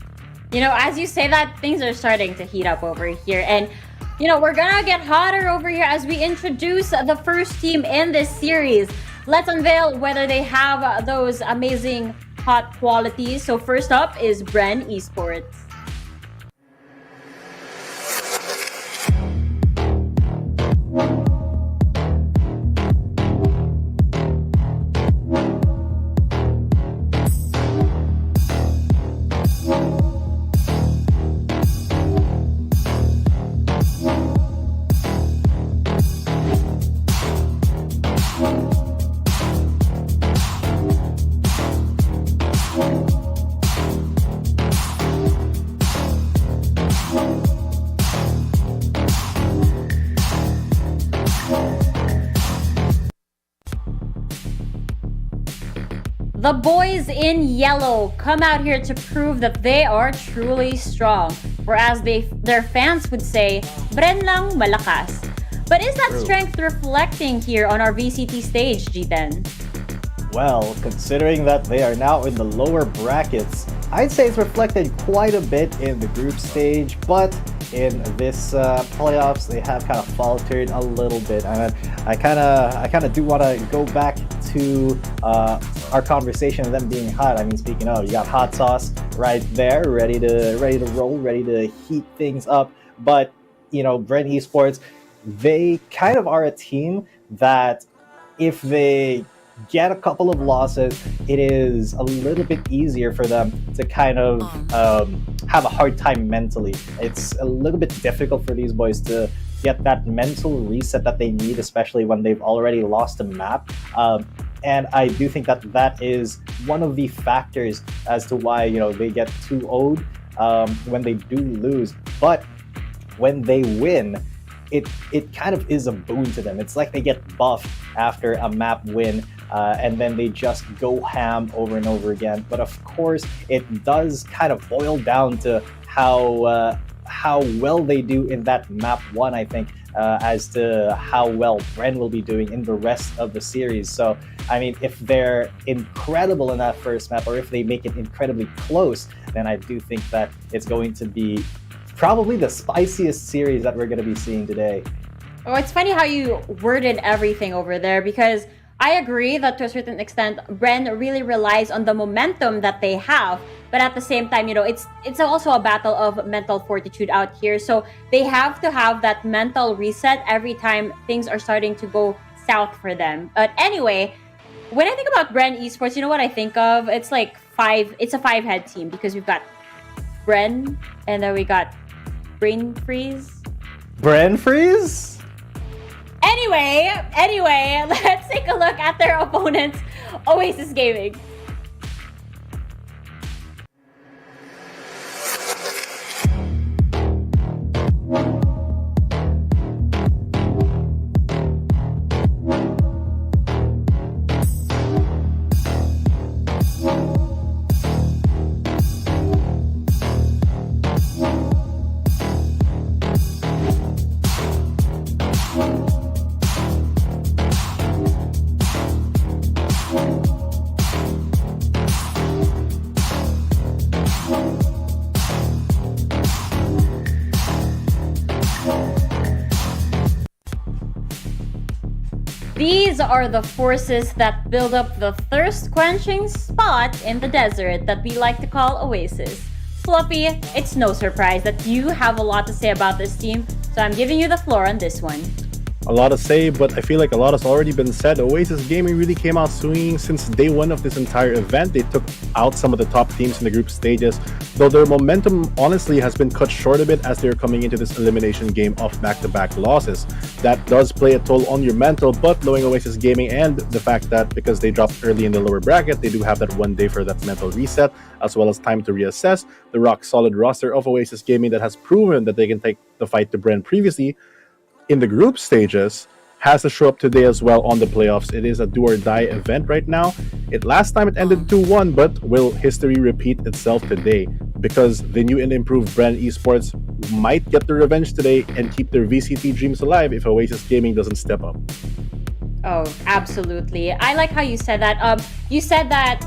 As you say that, things are starting to heat up over here, and we're gonna get hotter over here as we introduce the first team in this series. Let's unveil whether they have those amazing hot qualities. So first up is Bren Esports. The boys in yellow come out here to prove that they are truly strong, whereas their fans would say, Bren lang malakas. But is that strength reflecting here on our VCT stage, G10? Well, considering that they are now in the lower brackets, I'd say it's reflected quite a bit in the group stage, but in this playoffs, they have kind of faltered a little bit. And I kind of do want to go back to our conversation of them being hot. I mean, speaking of, you got hot sauce right there, ready to roll, ready to heat things up. But Bren Esports, they kind of are a team that if they get a couple of losses, it is a little bit easier for them to kind of have a hard time mentally. It's a little bit difficult for these boys to get that mental reset that they need, especially when they've already lost a map. And I do think that that is one of the factors as to why, you know, they get too old when they do lose. But when they win, it kind of is a boon to them. It's like they get buffed after a map win, and then they just go ham over and over again. But of course, it does kind of boil down to how well they do in that map one, I think, as to how well Bren will be doing in the rest of the series. So, I mean, if they're incredible in that first map, or if they make it incredibly close, then I do think that it's going to be probably the spiciest series that we're going to be seeing today. Oh, it's funny how you worded everything over there, because I agree that to a certain extent, Bren really relies on the momentum that they have. But at the same time, you know, it's also a battle of mental fortitude out here. So they have to have that mental reset every time things are starting to go south for them. But anyway, when I think about Bren Esports, you know what I think of? It's like it's a 5-head team, because we've got Bren, and then we got Brain Freeze. Bren Freeze? Anyway, let's take a look at their opponents, Oasis Gaming. These are the forces that build up the thirst-quenching spot in the desert that we like to call Oasis. Fluffy, it's no surprise that you have a lot to say about this team, so I'm giving you the floor on this one. A lot to say, but I feel like a lot has already been said. Oasis Gaming really came out swinging since day one of this entire event. They took out some of the top teams in the group stages, though their momentum honestly has been cut short a bit as they're coming into this elimination game of back-to-back losses. That does play a toll on your mental, but knowing Oasis Gaming and the fact that because they dropped early in the lower bracket, they do have that one day for that mental reset, as well as time to reassess. The rock-solid roster of Oasis Gaming that has proven that they can take the fight to Bren previously in the group stages has to show up today as well on the playoffs. It is a do-or-die event right now. Last time it ended 2-1, but will history repeat itself today? Because the new and improved Bren Esports might get the revenge today and keep their VCT dreams alive if Oasis Gaming doesn't step up. Oh, absolutely. I like how you said that. You said that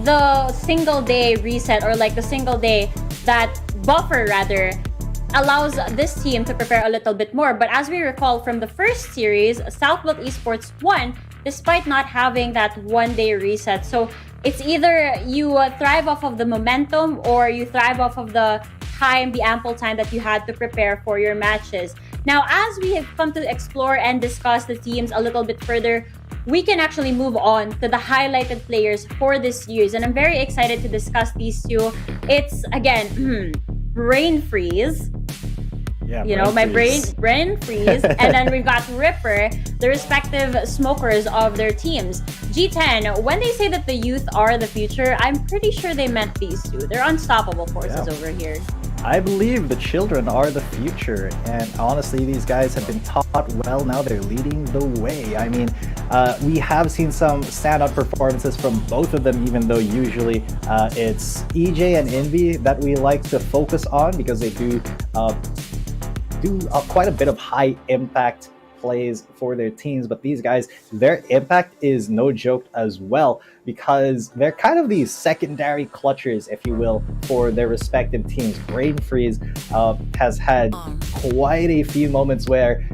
the single day reset, or like the single day that buffer rather, allows this team to prepare a little bit more. But as we recall from the first series, Southbuilt Esports won despite not having that one-day reset. So it's either you thrive off of the momentum, or you thrive off of the ample time that you had to prepare for your matches. Now, as we have come to explore and discuss the teams a little bit further, we can actually move on to the highlighted players for this series. And I'm very excited to discuss these two. It's, again, Brain Freeze. Yeah, you know, my brain freeze. And then we've got Ripper, the respective smokers of their teams. G10, when they say that the youth are the future, I'm pretty sure they meant these two. They're unstoppable forces over here. I believe the children are the future, and honestly, these guys have been taught well. Now they're leading the way. I mean, we have seen some standout performances from both of them, even though usually it's EJ and Envy that we like to focus on, because they do quite a bit of high impact plays for their teams. But these guys, their impact is no joke as well, because they're kind of these secondary clutchers, if you will, for their respective teams. Brain Freeze has had quite a few moments where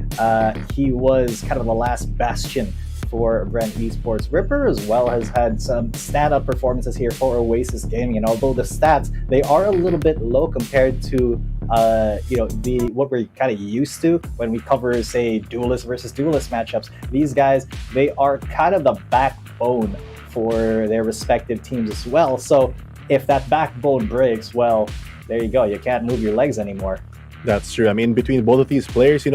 he was kind of the last bastion for Bren Esports. Ripper as well has had some stand-up performances here for Oasis Gaming, and although the stats, they are a little bit low compared to what we're kind of used to when we cover, say, duelist versus duelist matchups. These guys, they are kind of the backbone for their respective teams as well. So if that backbone breaks, well, there you go. You can't move your legs anymore. That's true. I mean, between both of these players,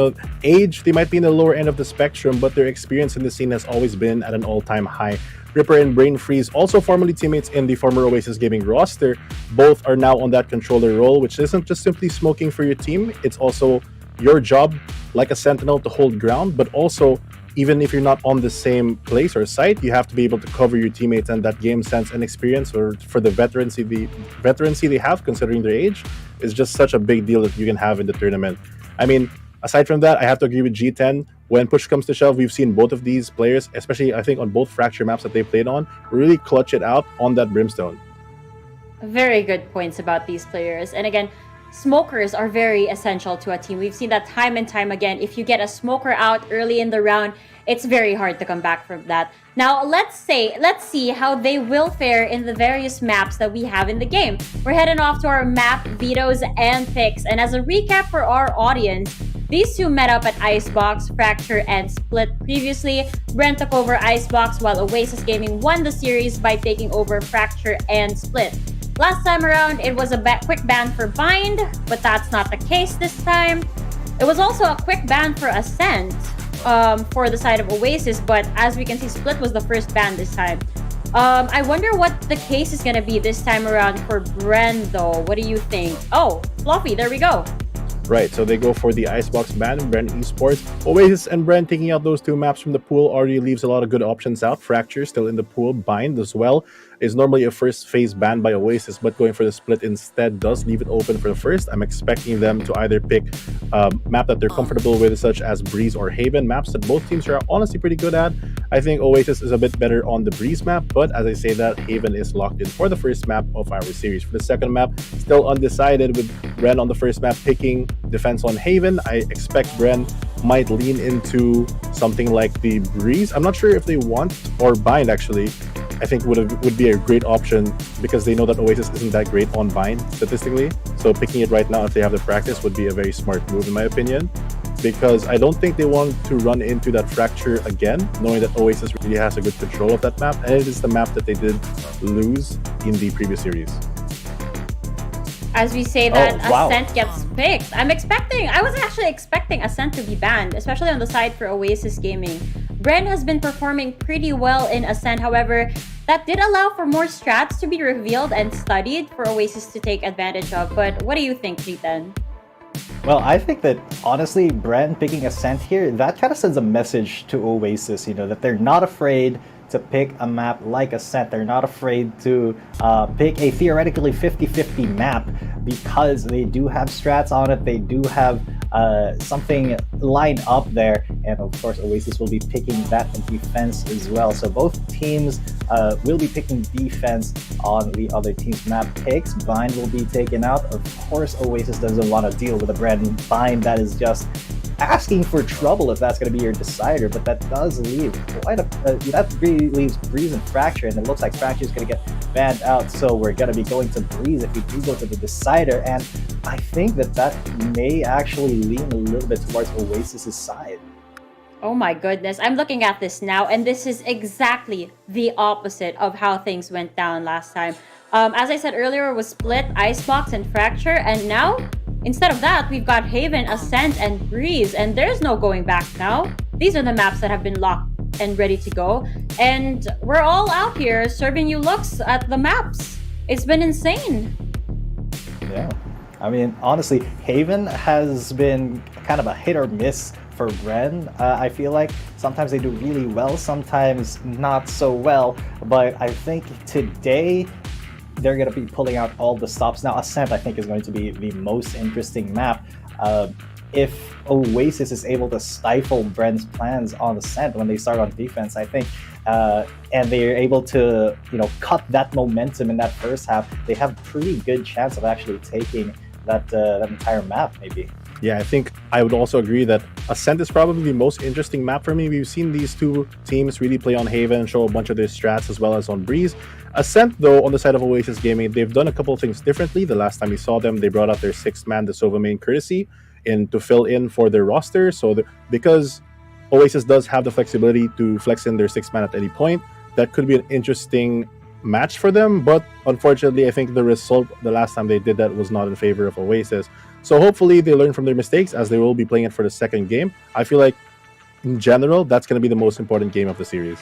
age, they might be in the lower end of the spectrum, but their experience in the scene has always been at an all-time high. Ripper and Brain Freeze, also formerly teammates in the former Oasis Gaming roster, both are now on that controller role, which isn't just simply smoking for your team. It's also your job, like a sentinel, to hold ground, but also, even if you're not on the same place or site, you have to be able to cover your teammates, and that game sense and experience, or for the veterancy they have, considering their age, is just such a big deal that you can have in the tournament. I mean, aside from that, I have to agree with G10. When push comes to shove, we've seen both of these players, especially I think on both Fracture maps that they played on, really clutch it out on that Brimstone. Very good points about these players. And again, smokers are very essential to a team. We've seen that time and time again. If you get a smoker out early in the round, it's very hard to come back from that. Now, let's see how they will fare in the various maps that we have in the game. We're heading off to our map vetoes and picks. And as a recap for our audience, these two met up at Icebox, Fracture, and Split previously. Bren took over Icebox while Oasis Gaming won the series by taking over Fracture and Split. Last time around, it was a quick ban for Bind, but that's not the case this time. It was also a quick ban for Ascent for the side of Oasis, but as we can see, Split was the first ban this time. I wonder what the case is going to be this time around for Bren, though. What do you think? Oh, Fluffy, there we go. Right, so they go for the Icebox ban, Bren Esports. Oasis and Bren taking out those two maps from the pool already leaves a lot of good options out. Fracture still in the pool, Bind as well is normally a first phase ban by Oasis, but going for the Split instead does leave it open for the first. I'm expecting them to either pick a map that they're comfortable with, such as Breeze or Haven, maps that both teams are honestly pretty good at. I think Oasis is a bit better on the Breeze map, but as I say that, Haven is locked in for the first map of our series. For the second map, still undecided, with Bren on the first map picking defense on Haven. I expect Bren might lean into something like the Breeze. I'm not sure if they want, or Bind actually, I think would be a great option, because they know that Oasis isn't that great on Bind statistically. So picking it right now if they have the practice would be a very smart move in my opinion, because I don't think they want to run into that Fracture again, knowing that Oasis really has a good control of that map, and it is the map that they did lose in the previous series. As we say that, Ascent gets picked. I was actually expecting Ascent to be banned, especially on the side for Oasis Gaming. Bren has been performing pretty well in Ascent, however, that did allow for more strats to be revealed and studied for Oasis to take advantage of. But what do you think, G10? Well, I think that honestly, Bren picking Ascent here, that kind of sends a message to Oasis, that they're not afraid to pick a map like Ascent. They're not afraid to pick a theoretically 50-50 map, because they do have strats on it. They do have something lined up there, and of course Oasis will be picking that defense as well. So both teams will be picking defense on the other team's map picks. Bind will be taken out. Of course Oasis doesn't want to deal with a Bren Bind that is just asking for trouble, if that's going to be your decider, but that does leave that really leaves Breeze and Fracture, and it looks like Fracture is going to get banned out, so we're going to be going to Breeze if we do go to the decider, and I think that may actually lean a little bit towards Oasis's side. Oh my goodness, I'm looking at this now, and this is exactly the opposite of how things went down last time. As I said earlier, it was Split, Icebox, and Fracture, and now instead of that, we've got Haven, Ascent, and Breeze, and there's no going back now. These are the maps that have been locked and ready to go, and we're all out here serving you looks at the maps. It's been insane. Yeah, I mean, honestly, Haven has been kind of a hit or miss for Bren. I feel like sometimes they do really well, sometimes not so well, but I think today they're going to be pulling out all the stops. Now, Ascent, I think, is going to be the most interesting map. If Oasis is able to stifle Bren's plans on Ascent when they start on defense, I think, and they're able to, cut that momentum in that first half, they have a pretty good chance of actually taking that entire map, maybe. Yeah, I think I would also agree that Ascent is probably the most interesting map for me. We've seen these two teams really play on Haven and show a bunch of their strats as well as on Breeze. Ascent, though, on the side of Oasis Gaming, they've done a couple of things differently. The last time we saw them, they brought out their 6-man DeSova main Courtesy to fill in for their roster. So because Oasis does have the flexibility to flex in their 6-man at any point, that could be an interesting match for them. But unfortunately, I think the result the last time they did that was not in favor of Oasis. So hopefully they learn from their mistakes, as they will be playing it for the second game. I feel like in general, that's going to be the most important game of the series.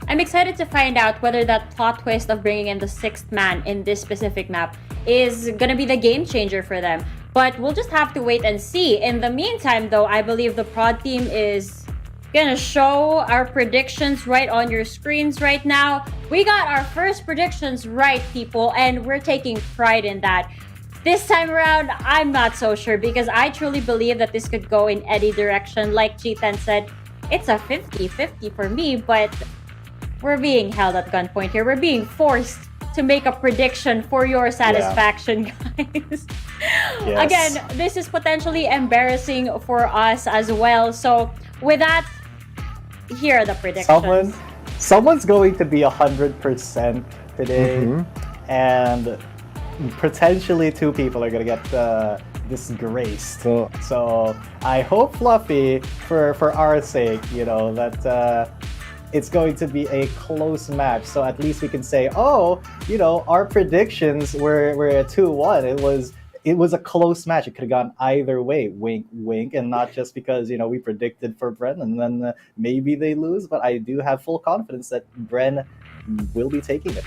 I'm excited to find out whether that plot twist of bringing in the 6th man in this specific map is going to be the game changer for them. But we'll just have to wait and see. In the meantime, though, I believe the prod team is going to show our predictions right on your screens right now. We got our first predictions right, people, and we're taking pride in that. This time around, I'm not so sure, because I truly believe that this could go in any direction. Like G10 said, it's a 50-50 for me, but we're being held at gunpoint here. We're being forced to make a prediction for your satisfaction, guys. Yes. Again, this is potentially embarrassing for us as well. So with that, here are the predictions. Someone's going to be 100% today, and potentially 2 people are going to get disgraced. So I hope, Fluffy, for our sake, that it's going to be a close match. So at least we can say, oh, our predictions were a 2-1. It was a close match. It could have gone either way. Wink, wink. And not just because, we predicted for Bren and then maybe they lose. But I do have full confidence that Bren will be taking it.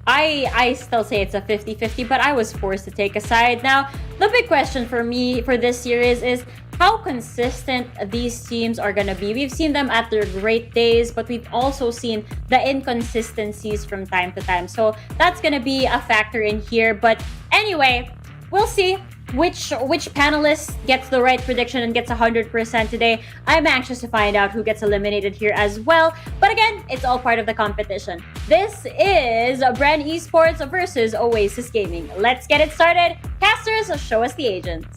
I still say it's a 50-50, but I was forced to take a side. Now, the big question for me for this series is how consistent these teams are going to be. We've seen them at their great days, but we've also seen the inconsistencies from time to time. So that's going to be a factor in here. But anyway, we'll see which panelist gets the right prediction and gets 100% today. I'm anxious to find out who gets eliminated here as well. But again, it's all part of the competition. This is Bren Esports versus Oasis Gaming. Let's get it started. Casters, show us the agents.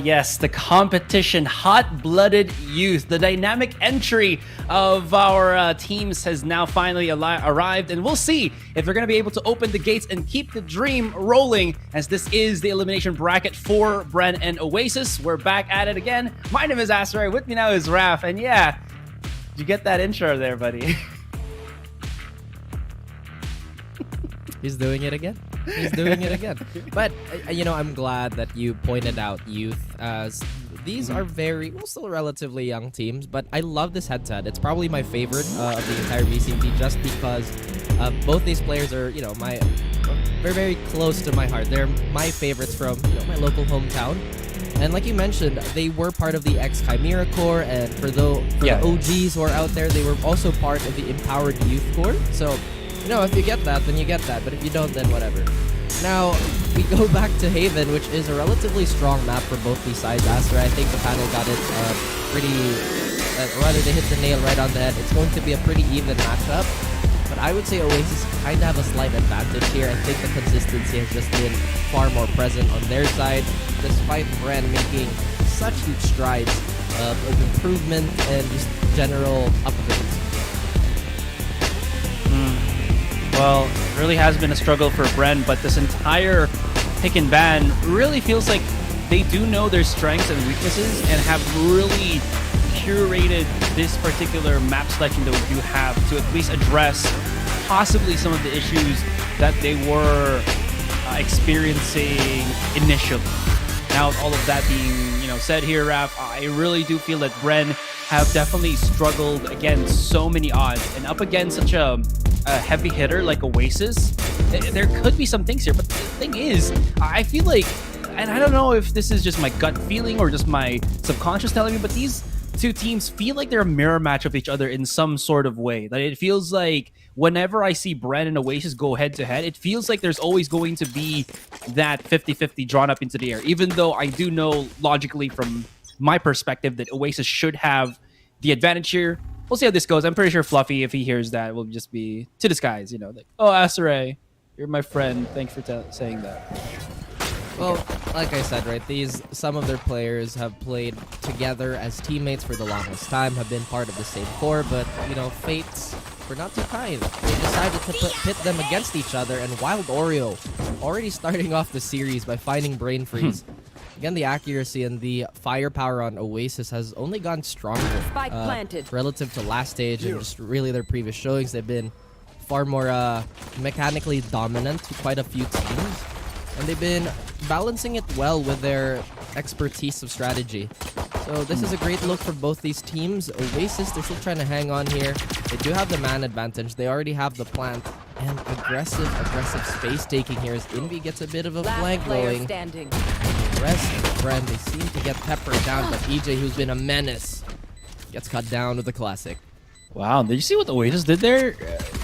Yes, the competition, hot-blooded youth. The dynamic entry of our teams has now finally arrived, and we'll see if they're going to be able to open the gates and keep the dream rolling, as this is the elimination bracket for Bren and Oasis. We're back at it again. My name is Asteroid. With me now is Raph, and yeah, did you get that intro there, buddy? He's doing it again. He's doing it again. But, I'm glad that you pointed out youth, as these are still relatively young teams, but I love this headset. It's probably my favorite of the entire VCT, just because both these players are, very, very close to my heart. They're my favorites from my local hometown. And like you mentioned, they were part of the ex-Chimera Corps, and for the OGs who are out there, they were also part of the Empowered Youth Corps. So, if you get that, then you get that. But if you don't, then whatever. Now, we go back to Haven, which is a relatively strong map for both these sides. Aster, I think the panel got it rather they hit the nail right on the head. It's going to be a pretty even matchup. But I would say Oasis kind of have a slight advantage here. I think the consistency has just been far more present on their side, despite Bren making such huge strides of improvement and just general upgrades. Well, it really has been a struggle for Bren, but this entire pick and ban really feels like they do know their strengths and weaknesses and have really curated this particular map selection that we do have to at least address possibly some of the issues that they were experiencing initially. Now, with all of that being said here, Raph, I really do feel that Bren have definitely struggled against so many odds, and up against such a heavy hitter like Oasis, there could be some things here. But the thing is, I feel like and I don't know if this is just my gut feeling or just my subconscious telling me, but these two teams feel like they're a mirror match of each other in some sort of way. That it feels like whenever I see Bren and Oasis go head-to-head, it feels like there's always going to be that 50-50 drawn up into the air, even though I do know logically from my perspective that Oasis should have the advantage here. We'll see how this goes. I'm pretty sure Fluffy, if he hears that, will just be to the skies, you know, like, oh, Asaray, you're my friend. Thanks for saying that. Well, like I said, right, some of their players have played together as teammates for the longest time, have been part of the same core, but, you know, fates were not too kind. They decided to pit them against each other, and Wild Oreo already starting off the series by finding Brain Freeze. Again, the accuracy and the firepower on Oasis has only gone stronger relative to last stage and just really their previous showings. They've been far more mechanically dominant to quite a few teams, and they've been balancing it well with their expertise of strategy. So this is a great look for both these teams. Oasis, they're still trying to hang on here. They do have the man advantage. They already have the plant. And aggressive space taking here as Envy gets a bit of a flank going. The rest of the Bren, they seem to get peppered down, but EJ, who's been a menace, gets cut down with the classic. Wow, did you see what Oasis did there?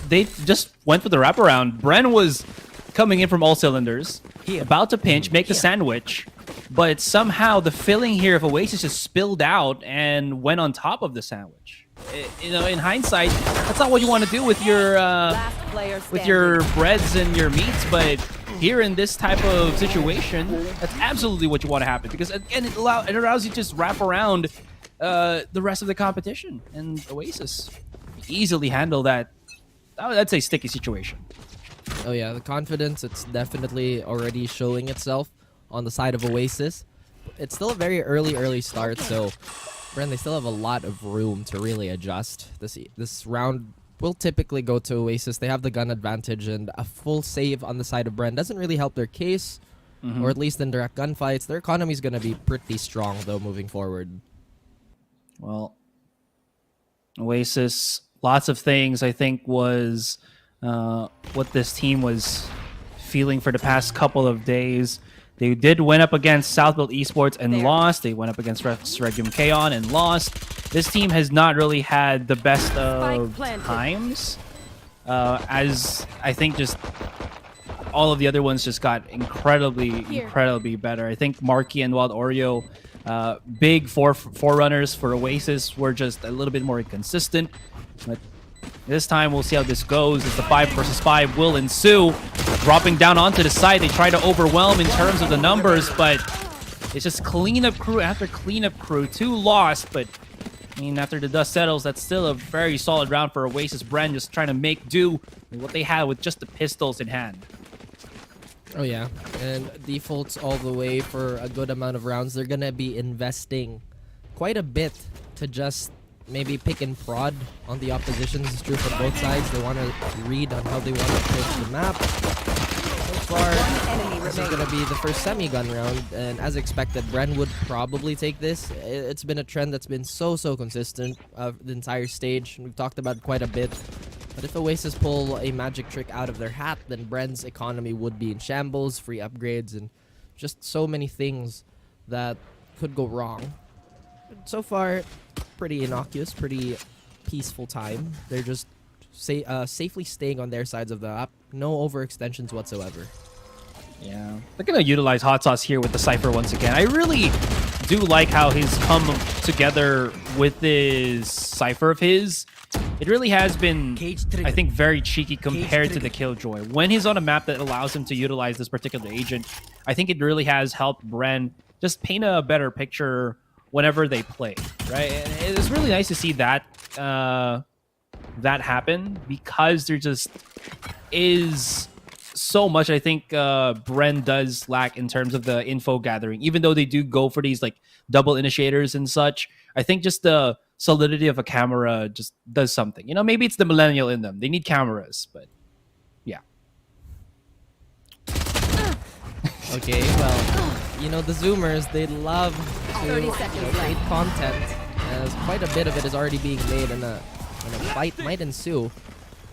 They just went for the wraparound. Bren was coming in from all cylinders, about to pinch, make the sandwich, but somehow the filling here of Oasis just spilled out and went on top of the sandwich. You know, in hindsight, that's not what you want to do with your breads and your meats, but here in this type of situation, that's absolutely what you want to happen, because again, it allows you to just wrap around the rest of the competition, and Oasis easily handle that. That's a sticky situation. Oh yeah, the confidence, it's definitely already showing itself on the side of Oasis. It's still a very early start, so Bren, they still have a lot of room to really adjust. This round will typically go to Oasis. They have the gun advantage, and a full save on the side of Bren doesn't really help their case, or at least in direct gunfights. Their economy is going to be pretty strong, though, moving forward. Well, Oasis, lots of things, I think, was what this team was feeling for the past couple of days. They did win up against Southfield Esports and lost. They went up against Regium Kaon and lost. This team has not really had the best of times, as I think just all of the other ones just got incredibly better. I think Marky and Wild Oreo, big forerunners for Oasis, were just a little bit more inconsistent. But this time, we'll see how this goes as the 5 versus 5 will ensue. Dropping down onto the side, they try to overwhelm in terms of the numbers, but it's just cleanup crew after cleanup crew. 2 lost, but I mean, after the dust settles, that's still a very solid round for Oasis. Bren just trying to make do with what they had with just the pistols in hand. Oh yeah, and defaults all the way for a good amount of rounds. They're gonna be investing quite a bit to just maybe pick and prod on the opposition. This is true for both sides. They want to read on how they want to approach the map. So far, this is going to be the first semi-gun round, and as expected, Bren would probably take this. It's been a trend that's been so consistent the entire stage. We've talked about it quite a bit. But if Oasis pull a magic trick out of their hat, then Bren's economy would be in shambles, free upgrades, and just so many things that could go wrong. But so far, pretty innocuous, pretty peaceful time. They're just safely staying on their sides of the map. No overextensions whatsoever. Yeah, they're going to utilize Hot Sauce here with the Cypher once again. I really do like how he's come together with this Cypher of his. It really has been, I think, very cheeky compared to the Killjoy. When he's on a map that allows him to utilize this particular agent, I think it really has helped Bren just paint a better picture whenever they play, right? And it's really nice to see that that happen, because there just is so much I think Bren does lack in terms of the info gathering. Even though they do go for these like double initiators and such, I think just the solidity of a camera just does something. You know, maybe it's the millennial in them. They need cameras, but yeah. Okay, well, you know, the Zoomers, they love to create content, as quite a bit of it is already being made, and a fight might ensue.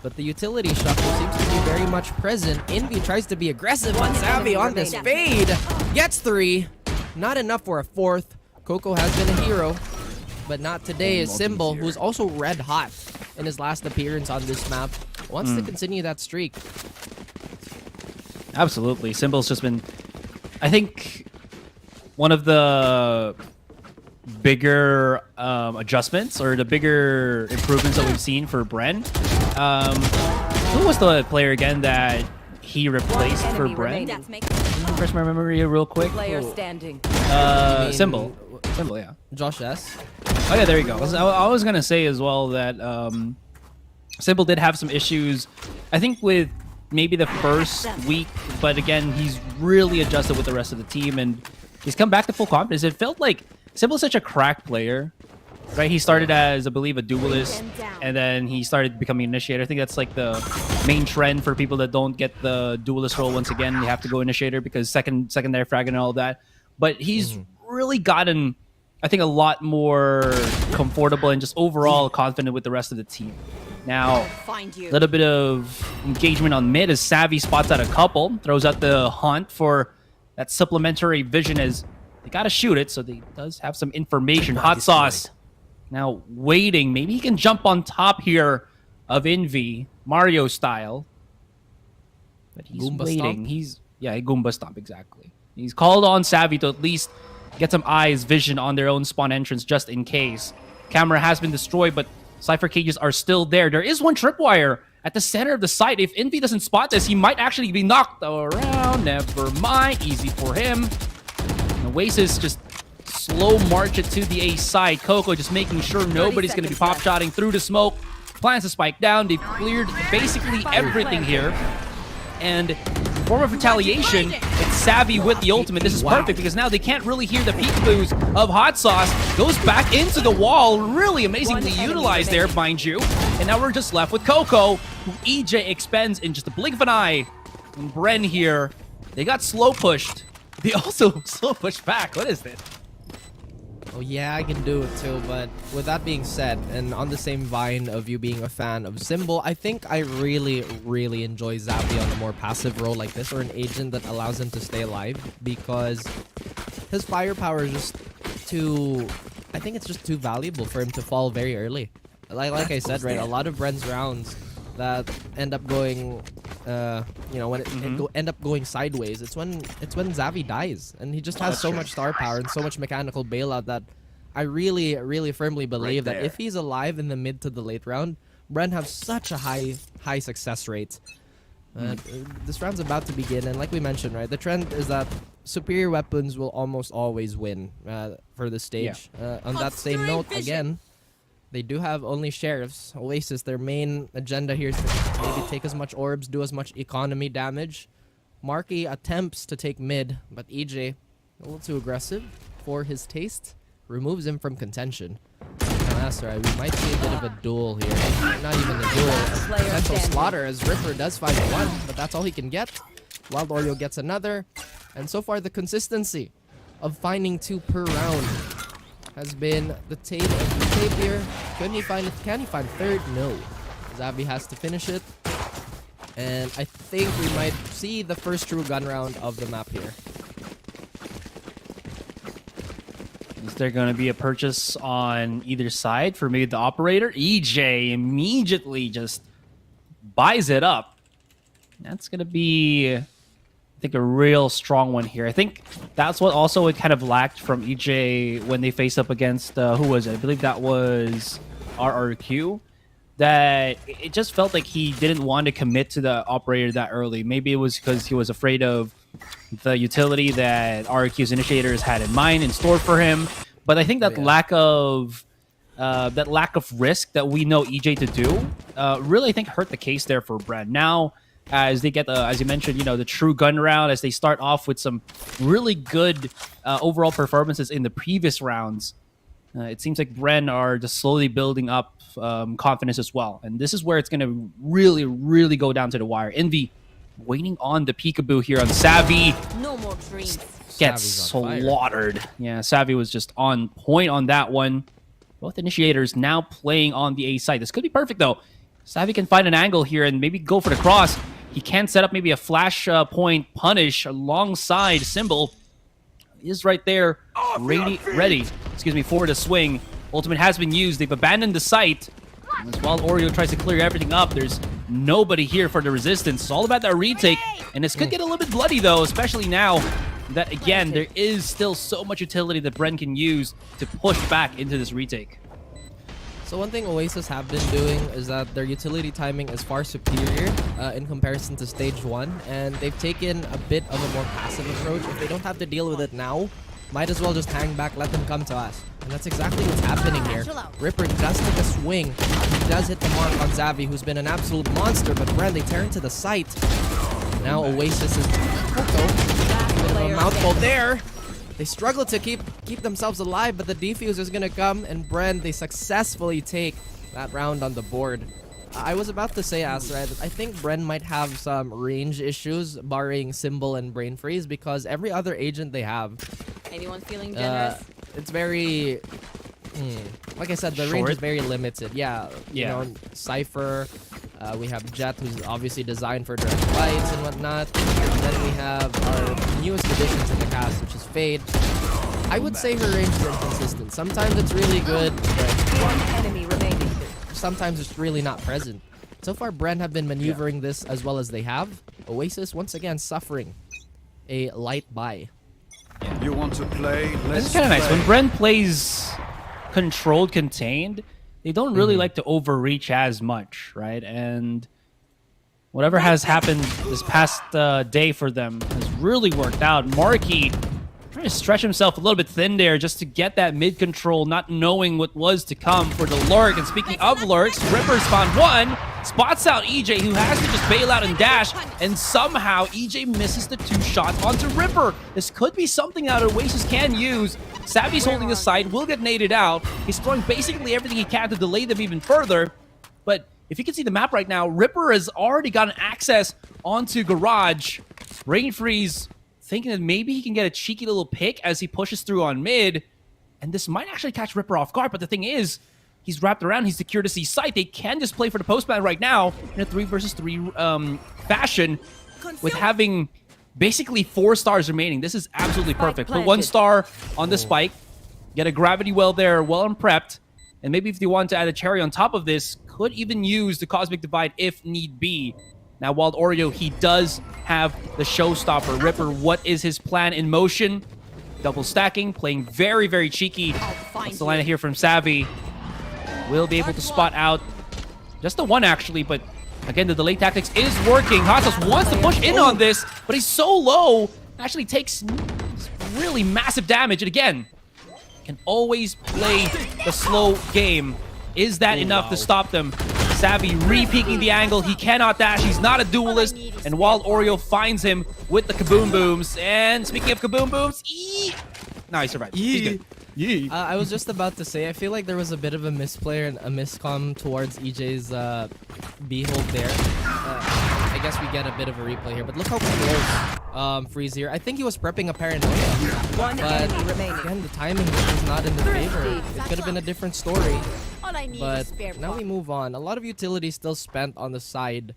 But the utility shuffle seems to be very much present. Envy tries to be aggressive on Savvy on this fade. Gets 3. Not enough for a 4th. Coco has been a hero, but not today. Is Symbol, who's also red hot in his last appearance on this map, wants to continue that streak. Absolutely. Symbol's just been, I think, one of the bigger adjustments or the bigger improvements that we've seen for Bren. Who was the player again that he replaced for Bren? Refresh my memory real quick. Player standing. Symbol. Symbol, yeah. Josh S. Oh yeah, there you go. I was gonna say as well that Symbol did have some issues, I think, with maybe the first week, but again, he's really adjusted with the rest of the team and he's come back to full confidence. It felt like Symbol's such a crack player, right? He started as, I believe, a duelist, and then he started becoming initiator. I think that's like the main trend for people that don't get the duelist role. Once again, you have to go initiator because secondary frag and all that. But he's really gotten, I think, a lot more comfortable and just overall confident with the rest of the team. Now, a little bit of engagement on mid as Savvy spots out a couple, throws out the hunt for that supplementary vision as they gotta shoot it, so they does have some information. Hot Sauce now waiting. Maybe he can jump on top here of Envy, Mario style. But he's Goomba waiting. stomp? He's Goomba Stomp, exactly. He's called on Savvy to at least get some eyes, vision on their own spawn entrance just in case. Camera has been destroyed, but Cypher cages are still there. There is one tripwire at the center of the site. If Envy doesn't spot this, he might actually be knocked around. Never mind. Easy for him. Oasis just slow march it to the A side. Coco just making sure nobody's going to be pop-shotting through the smoke. Plans to spike down. They've cleared basically everything here. And form of retaliation, it's Savvy with the ultimate. This is perfect because now they can't really hear the peekaboos of Hot Sauce. Goes back into the wall. Really amazingly utilized there, mind you. And now we're just left with Coco, who EJ expends in just a blink of an eye. And Bren here, they got slow pushed. They also slow pushed back. What is this? Oh yeah, I can do it too, but with that being said, and on the same vine of you being a fan of Symbol, I think I really enjoy Zappy on a more passive role like this, or an agent that allows him to stay alive, because his firepower is just too, I think it's just too valuable for him to fall very early. Like I said, right, a lot of Bren's rounds that end up going, you know, when it end up going sideways, it's when Zavi dies, and he just has so much star power and so much mechanical bailout that I really firmly believe that if he's alive in the mid to the late round, Bren have such a high success rate. This round's about to begin, and like we mentioned, right, the trend is that superior weapons will almost always win for the stage. On that same note, again, they do have only sheriffs. Oasis, their main agenda here is to maybe take as much orbs, do as much economy damage. Marky attempts to take mid, but EJ, a little too aggressive for his taste, removes him from contention. Now that's right, we might see a bit of a duel here. Not even a duel, a potential slaughter as Ripper does find one, but that's all he can get. Wild Oreo gets another, and so far the consistency of finding 2 per round has been the tape of the tape here. Can he find 3rd? No. Zavi has to finish it. And I think we might see the first true gun round of the map here. Is there going to be a purchase on either side for maybe the operator? EJ immediately just buys it up. That's going to be, I think, a real strong one here. I think that's what also it kind of lacked from EJ when they faced up against, who was it? I believe that was RRQ. That it just felt like he didn't want to commit to the operator that early. Maybe it was because he was afraid of the utility that RRQ's initiators had in mind and stored for him. But I think that lack of risk that we know EJ to do really, I think, hurt the case there for Bren. Now, as they get, as you mentioned, you know, the true gun round, as they start off with some really good overall performances in the previous rounds, it seems like Bren are just slowly building up confidence as well. And this is where it's going to really go down to the wire. Envy waiting on the peekaboo here on Savvy. No more dreams. Gets slaughtered. Yeah, Savvy was just on point on that one. Both initiators now playing on the A side. This could be perfect, though. Savvy can find an angle here and maybe go for the cross. He can set up maybe a flash point punish alongside Symbol. is right there, ready, for the swing. Ultimate has been used. They've abandoned the site. As while Oreo tries to clear everything up, there's nobody here for the resistance. It's all about that retake, and this could get a little bit bloody though, especially now that, again, there is still so much utility that Bren can use to push back into this retake. So one thing Oasis have been doing is that their utility timing is far superior in comparison to Stage 1, and they've taken a bit of a more passive approach. If they don't have to deal with it now, might as well just hang back, let them come to us. And that's exactly what's happening here. Ripper does take a swing. He does hit the mark on Xavi, who's been an absolute monster, but Bren, they tear into the site. Now Oasis is... Bit of a mouthful there. They struggle to keep themselves alive, but the defuse is going to come, and Bren, they successfully take that round on the board. I was about to say, Asra, that I think Bren might have some range issues, barring Symbol and Brain Freeze, because every other agent they have... Anyone feeling generous? It's very... like I said, the range is very limited. Yeah, you know, Cypher, we have Jet, who's obviously designed for direct fights and whatnot. And then we have our newest additions in the cast, which is Fade. I would say her range is inconsistent. Sometimes it's really good, but one enemy remaining. Sometimes it's really not present. So far, Bren have been maneuvering this as well as they have. Oasis, once again, suffering a light buy. You want to play? This is kind of nice. When Bren plays controlled, contained, they don't really like to overreach as much, right? And whatever has happened this past day for them has really worked out. Marky trying to stretch himself a little bit thin there just to get that mid control, not knowing what was to come for the lurk. And speaking of lurks, Ripper spawned one, spots out EJ, who has to just bail out and dash, and somehow EJ misses the 2 shots onto Ripper. This could be something that Oasis can use. Savvy's holding the side, will get naded out. He's throwing basically everything he can to delay them even further. But if you can see the map right now, Ripper has already gotten access onto Garage. Rain Freeze thinking that maybe he can get a cheeky little pick as he pushes through on mid. And this might actually catch Ripper off guard, but the thing is, he's wrapped around, he's secured to see sight. They can just play for the postman right now in a 3 versus 3 fashion with having basically 4 stars remaining. This is absolutely perfect. Put 1 star on the spike, get a gravity well there, well prepped, and maybe if they want to add a cherry on top of this, could even use the Cosmic Divide if need be. Now, Wild Oreo, he does have the showstopper. Ripper, what is his plan in motion? Double stacking, playing very, very cheeky. That's the line I hear from Savvy. Will be able to spot out just the 1 actually, but again, the delay tactics is working. Hasos wants to push in on this, but he's so low, actually takes really massive damage. And again, can always play the slow game. Is that enough to stop them? Savvy re-peeking the angle. He cannot dash. He's not a duelist. And Wild Oreo finds him with the Kaboom Booms. And speaking of Kaboom Booms, no, he survived. He's good. I was just about to say, I feel like there was a bit of a misplay and a miscomm towards EJ's B-hold there. I guess we get a bit of a replay here, but look how close Freeze here. I think he was prepping a paranoia. One enemy remaining. Again, the timing was not in the favor. It could have been a different story. But now we move on. A lot of utility still spent on the side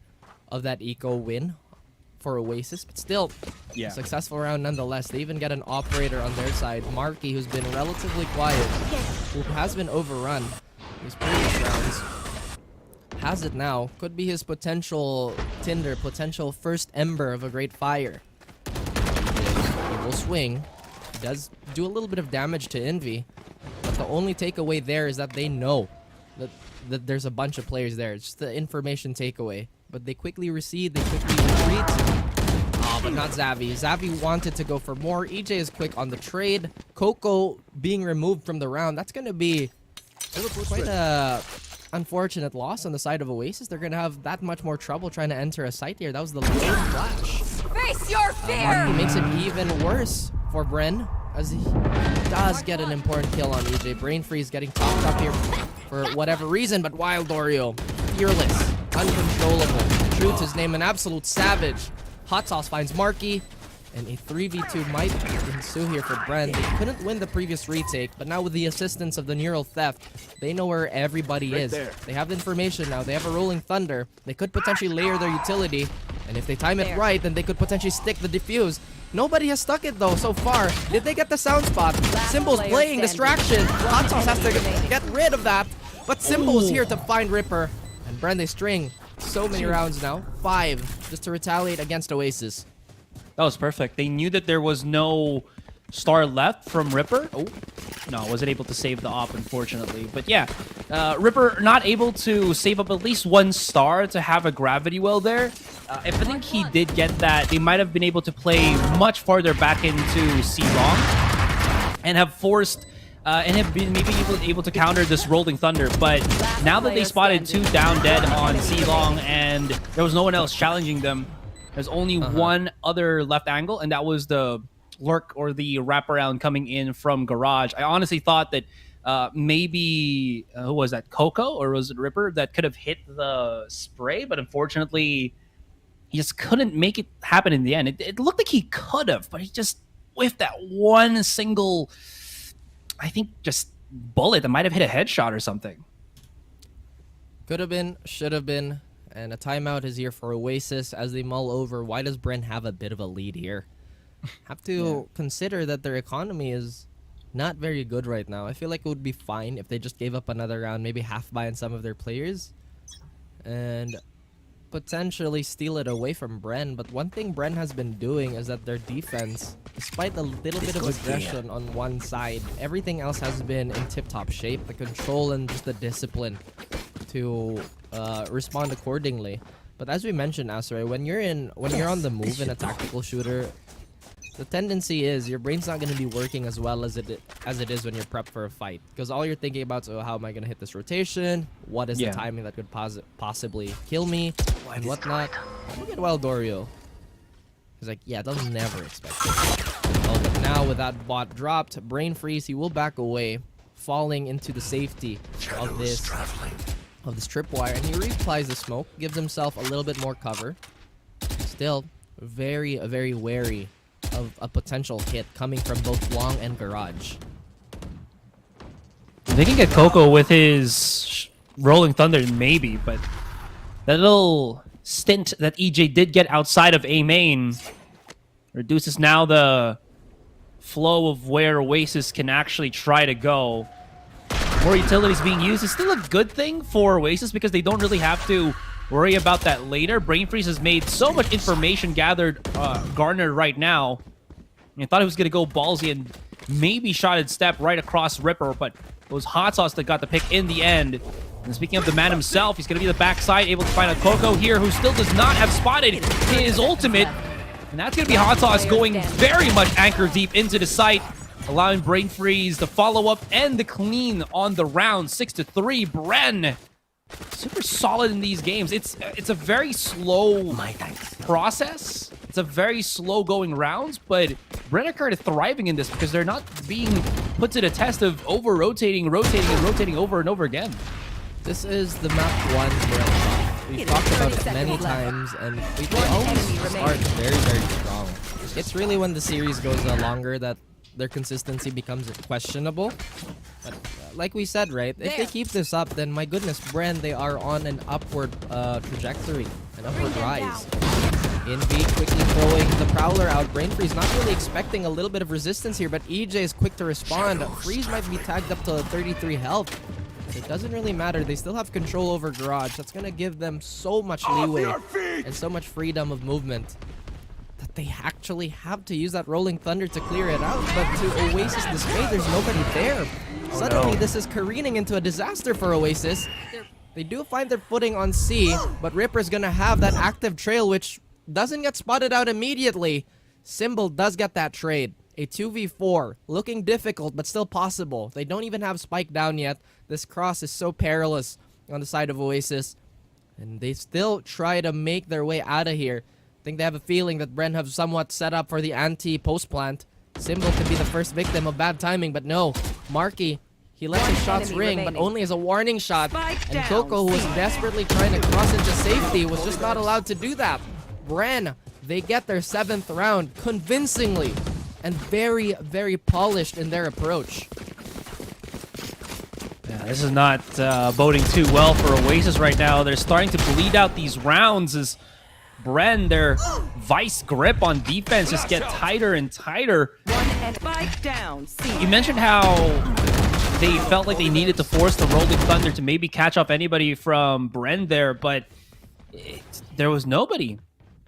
of that eco win for Oasis, but still a successful round nonetheless. They even get an operator on their side, Marky, who's been relatively quiet, who has been overrun these previous rounds. Has it now. Could be his potential tinder, potential first ember of a great fire. He will swing. He does do a little bit of damage to Envy, but the only takeaway there is that they know that there's a bunch of players there. It's just the information takeaway. But they quickly recede, they quickly retreat. Oh, but not Xavi. Xavi wanted to go for more. EJ is quick on the trade. Coco being removed from the round. That's going to be quite a unfortunate loss on the side of Oasis. They're going to have that much more trouble trying to enter a site here. That was the lone flash. Face your fear! He makes it even worse for Bren, as he does get an important kill on EJ. Brain Freeze getting popped up here for whatever reason, but Wild Oreo, fearless, uncontrollable. True to his name, an absolute savage. Hot Sauce finds Marky, and a 3v2 might ensue here for Bren. They couldn't win the previous retake, but now with the assistance of the Neural Theft, they know where everybody is. They have the information now. They have a Rolling Thunder. They could potentially layer their utility, and if they time it right, then they could potentially stick the defuse. Nobody has stuck it though so far. Did they get the sound spot? Symbol's player playing standing. distraction. Hot Sauce has to Remaining. get rid of that. But Symbol is here to find Ripper. And Bren, they string so many rounds now. 5 just to retaliate against Oasis. That was perfect. They knew that there was no star left from Ripper. Oh, no, wasn't able to save the op, unfortunately. But yeah, Ripper not able to save up at least 1 star to have a gravity well there. If I think he did get that, they might have been able to play much farther back into C-Long and have forced and have been maybe able to counter this Rolling Thunder. But now that they spotted 2 down dead on C-Long and there was no one else challenging them, there's only one other left angle, and that was the lurk or the wraparound coming in from Garage. I honestly thought that maybe, who was that, Coco or was it Ripper that could have hit the spray, but unfortunately he just couldn't make it happen in the end. It looked like he could have, but he just whiffed that one single, I think, just bullet that might have hit a headshot or something. Could have been, should have been. And a timeout is here for Oasis as they mull over. Why does Bren have a bit of a lead here? Have to consider that their economy is not very good right now. I feel like it would be fine if they just gave up another round, maybe half buy on some of their players, and potentially steal it away from Bren. But one thing Bren has been doing is that their defense, despite a little bit of aggression on one side, everything else has been in tip-top shape. The control and just the discipline to respond accordingly. But as we mentioned, Asray, when you're on the move in a tactical shooter, the tendency is your brain's not going to be working as well as it is when you're prepped for a fight, because all you're thinking about is, oh, how am I going to hit this rotation? What is the timing that could possibly kill me and whatnot? Look at Waldorio. He's like, yeah, they'll never expect it. Well, but now with that bot dropped, Brain Freeze, he will back away, falling into the safety of this tripwire, and he reapplies the smoke, gives himself a little bit more cover. Still, very wary of a potential hit coming from both Long and Garage. They can get Coco with his Rolling Thunder, maybe, but that little stint that EJ did get outside of A main reduces now the flow of where Oasis can actually try to go. More utilities being used is still a good thing for Oasis because they don't really have to worry about that later. Brain Freeze has made so much information garnered right now. I thought he was going to go ballsy and maybe shotted step right across Ripper, but it was Hot Sauce that got the pick in the end. And speaking of the man himself, he's going to be the backside, able to find a Coco here who still does not have spotted his ultimate. And that's going to be Hot Sauce going very much anchor deep into the site, allowing Brain Freeze the follow-up and the clean on the round. 6-3. Bren, super solid in these games. It's a very slow process. It's a very slow-going rounds, but Bren are kind of thriving in this because they're not being put to the test of over-rotating, rotating, and rotating over and over again. This is the map 1 Bren. We've talked about it many times, and they always start very strong. It's really when the series goes longer that their consistency becomes questionable. But like we said, right, if they keep this up, then my goodness, Bren, they are on an upward trajectory, an upward rise. Envy quickly throwing the Prowler out. Brain Freeze not really expecting a little bit of resistance here, but EJ is quick to respond. Freeze might be tagged up to 33 health. It doesn't really matter. They still have control over Garage. That's going to give them so much leeway and so much freedom of movement that they actually have to use that Rolling Thunder to clear it out. But to Oasis' dismay, there's nobody there. Suddenly, this is careening into a disaster for Oasis. They do find their footing on C, but Ripper's going to have that active trail, which doesn't get spotted out immediately. Symbol does get that trade. A 2v4, looking difficult, but still possible. They don't even have Spike down yet. This cross is so perilous on the side of Oasis. And they still try to make their way out of here. I think they have a feeling that Bren have somewhat set up for the anti-post plant. Symbol could be the first victim of bad timing, but no. Marky, he lets his shots ring, but only as a warning shot. And Coco, who was desperately trying to cross into safety, was just not allowed to do that. Bren, they get their 7th round convincingly and very polished in their approach. Yeah, this is not boding too well for Oasis right now. They're starting to bleed out these rounds as Bren, their vice grip on defense just get tighter and tighter. Spike down. You mentioned how they felt like they needed to force the Rolling Thunder to maybe catch up anybody from Bren there, but there was nobody.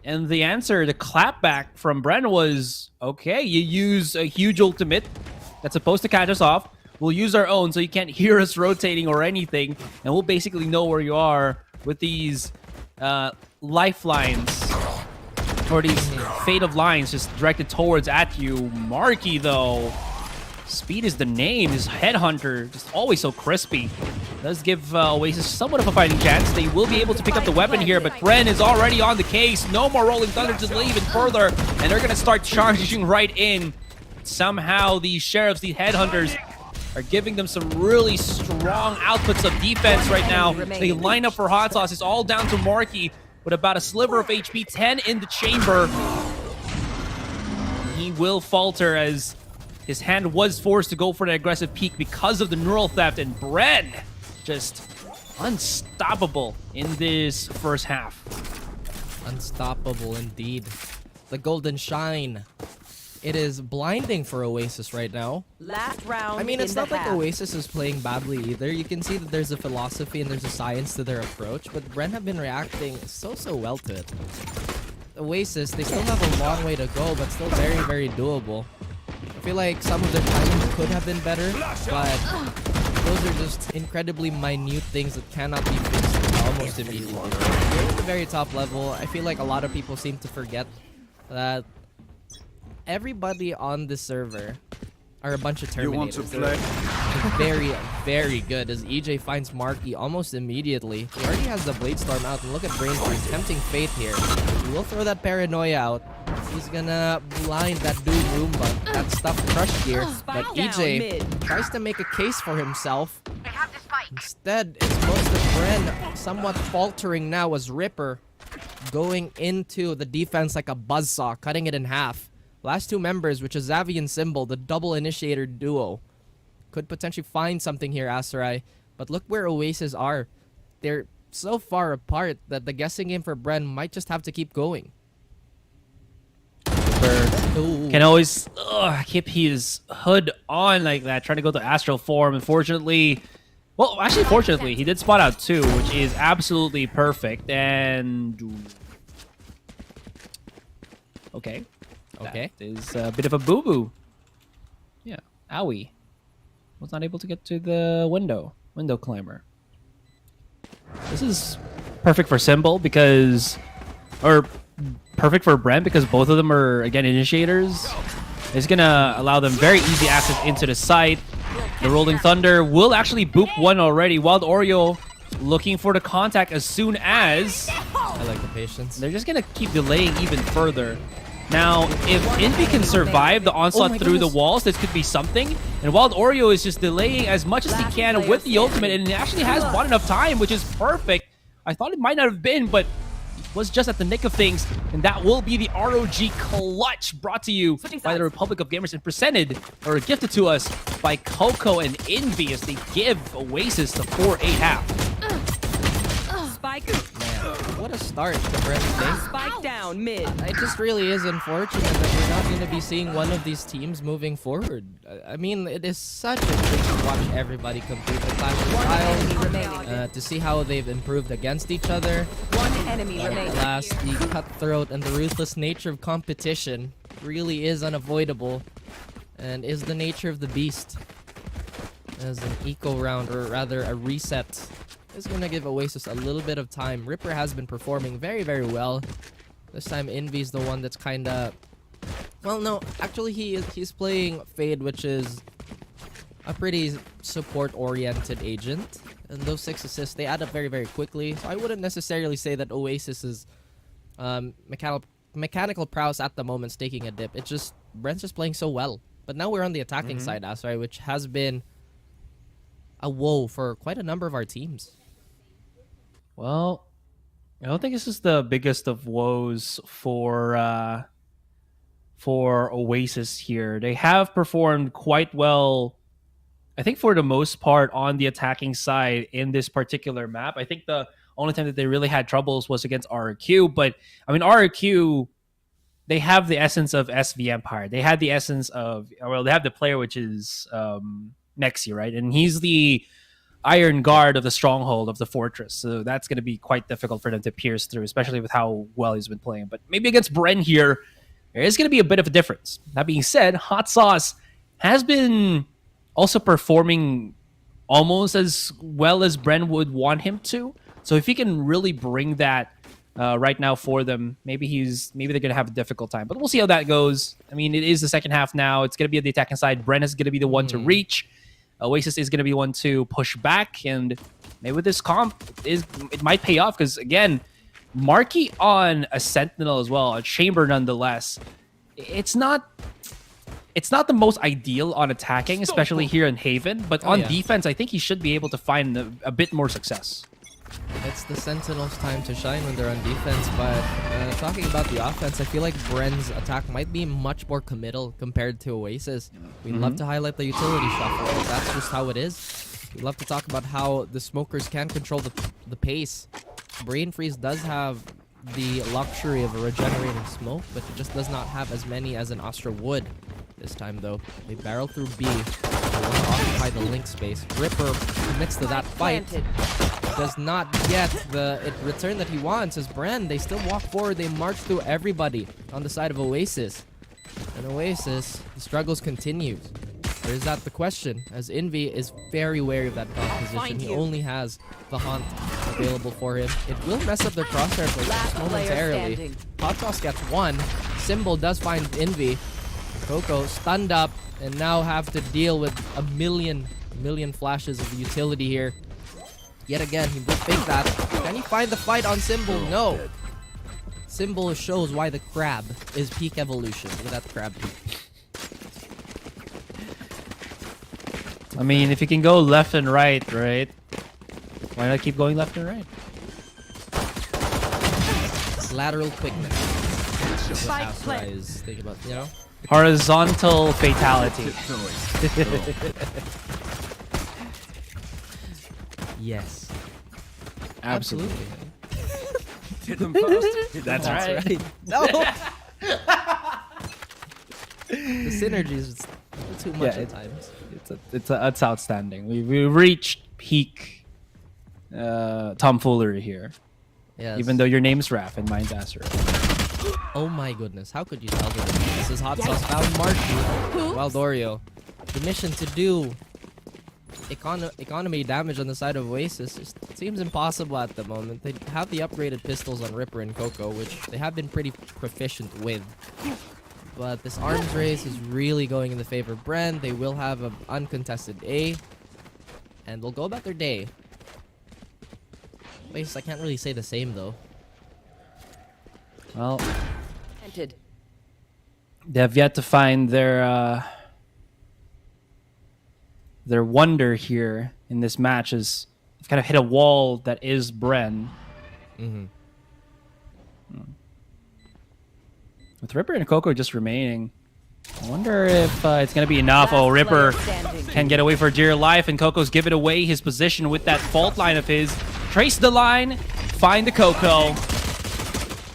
And the answer, the clapback from Bren was, okay, you use a huge ultimate that's supposed to catch us off. We'll use our own so you can't hear us rotating or anything, and we'll basically know where you are with these lifelines, or these fate of lines just directed towards at you. Marky, though, speed is the name. His headhunter, just always so crispy. Does give Oasis somewhat of a fighting chance. They will be able to pick up the weapon here, but Bren is already on the case. No more Rolling Thunder to delay even further, and they're going to start charging right in. Somehow these sheriffs, these headhunters, are giving them some really strong outputs of defense right now. They line up for hot sauce. It's all down to Marky with about a sliver of HP, 10 in the chamber. He will falter as his hand was forced to go for an aggressive peek because of the neural theft, and Bren just unstoppable in this first half. Unstoppable indeed. The golden shine. It is blinding for Oasis right now. Last round. I mean, it's in not the like half. Oasis is playing badly either. You can see that there's a philosophy and there's a science to their approach, but Bren have been reacting so well to it. Oasis, they still have a long way to go, but still very doable. I feel like some of their timings could have been better, but those are just incredibly minute things that cannot be fixed almost immediately. You're at the very top level. I feel like a lot of people seem to forget that everybody on the server are a bunch of Terminators. You want to play? Very good as EJ finds Marky almost immediately. He already has the Blade Storm out, and look at Brain Freeze tempting fate here. He will throw that Paranoia out. He's gonna blind that dude Roomba, that stuffed Crush Gear, but EJ tries to make a case for himself. Instead, it's most of Bren somewhat faltering now as Ripper going into the defense like a buzzsaw, cutting it in half. Last two members, which is Xavi and Symbol, the double initiator duo, could potentially find something here, Aserai. But look where Oasis are. They're so far apart that the guessing game for Bren might just have to keep going. Can always keep his hood on like that, trying to go to Astral form. Unfortunately, well, actually, fortunately, he did spot out two, which is absolutely perfect. And okay. That is a bit of a boo-boo. Yeah, owie. Was not able to get to the window climber. This is perfect for Symbol because, or perfect for Bren because both of them are, again, initiators. It's going to allow them very easy access into the site. The Rolling Thunder will actually boop one already. Wild Oreo looking for the contact as soon as... I like the patience. They're just going to keep delaying even further. Now, if Envy can survive the onslaught through the walls, this could be something. And Wild Oreo is just delaying as much as he can with the ultimate, and it actually has bought enough time, which is perfect. I thought it might not have been, but it was just at the nick of things. And that will be the ROG clutch brought to you by the Republic of Gamers and presented, or gifted to us by Coco and Envy as they give Oasis the 4-8 half. Spike. Man, what a start to Bren's day. Spike down mid. It just really is unfortunate that we're not going to be seeing one of these teams moving forward. I mean, it is such a treat to watch everybody compete the Clash of Styles, to see how they've improved against each other. One enemy remaining. Alas, the cutthroat and the ruthless nature of competition really is unavoidable and is the nature of the beast. As an eco round, or rather a reset, is going to give Oasis a little bit of time. Ripper has been performing very well. This time Envy's the one that's kind of... Well, no, actually he's playing Fade, which is a pretty support-oriented agent. And those 6 assists, they add up very quickly. So I wouldn't necessarily say that Oasis's mechanical prowess at the moment is taking a dip. It's just, Brent's just playing so well. But now we're on the attacking side, Asrai, which has been a woe for quite a number of our teams. Well, I don't think this is the biggest of woes for Oasis here. They have performed quite well, I think, for the most part on the attacking side in this particular map. I think the Only time that they really had troubles was against RRQ. But I mean, RRQ, they have the essence of SV Empire. They had the essence of, well, they have the player which is Nexi, right? And he's the iron guard of the stronghold of the fortress. So that's going to be quite difficult for them to pierce through, especially with how well he's been playing. But maybe against Bren here, there is going to be a bit of a difference. That being said, Hot Sauce has been also performing almost as well as Bren would want him to. So if he can really bring that right now for them, maybe they're going to have a difficult time. But we'll see how that goes. I mean, it is the second half now. It's going to be on the attacking side. Bren is going to be the one to reach. Oasis is going to be one to push back, and maybe with this comp, it might pay off because, again, Marky on a Sentinel as well, a Chamber nonetheless. It's not the most ideal on attacking, especially here in Haven, but on defense, I think he should be able to find a bit more success. It's the Sentinels' time to shine when they're on defense, but talking about the offense, I feel like Bren's attack might be much more committal compared to Oasis. We love to highlight the utility shuffle. That's just how it is. We love to talk about how the smokers can control the pace. Brain Freeze does have the luxury of a regenerating smoke, but it just does not have as many as an Astra would. This time, though, they barrel through B. They want to occupy the link space. Ripper commits to that fight. Does not get the return that he wants as Bren. They still walk forward. They march through everybody on the side of Oasis. And Oasis, the struggles continues. Or is that the question? As Envy is very wary of that composition. He only has the Haunt available for him. It will mess up their crosshair play momentarily. Hot Sauce gets one. Symbol does find Envy. Coco stunned up and now have to deal with a million flashes of utility here. Yet again, he will fake that. Can he find the fight on Symbol? No. Symbol shows why the crab is peak evolution. Look at that crab peak. I mean, if you can go left and right, why not keep going left and right? Lateral quickness. Spike play. Think about, you know? Horizontal fatality. Yes. Absolutely. Hit them first. That's right. No. The synergy is too much at times. It's outstanding. We reached peak tomfoolery here. Yes. Even though your name's Raph and mine's Asura. Oh my goodness, how could you tell them? This is Hot Sauce found Marky. Waldorio. The mission to do economy damage on the side of Oasis just seems impossible at the moment. They have the upgraded pistols on Ripper and Coco, which they have been pretty proficient with. But this arms race is really going in the favor of Bren. They will have an uncontested A. And they'll go about their day. Oasis, I can't really say the same though. Well, they have yet to find their wonder here in this match, as they've kind of hit a wall that is Bren. With Ripper and Coco just remaining, I wonder if it's going to be enough. Oh, Ripper can get away for dear life, and Coco's give it away his position with that fault line of his. Trace the line, find the Coco.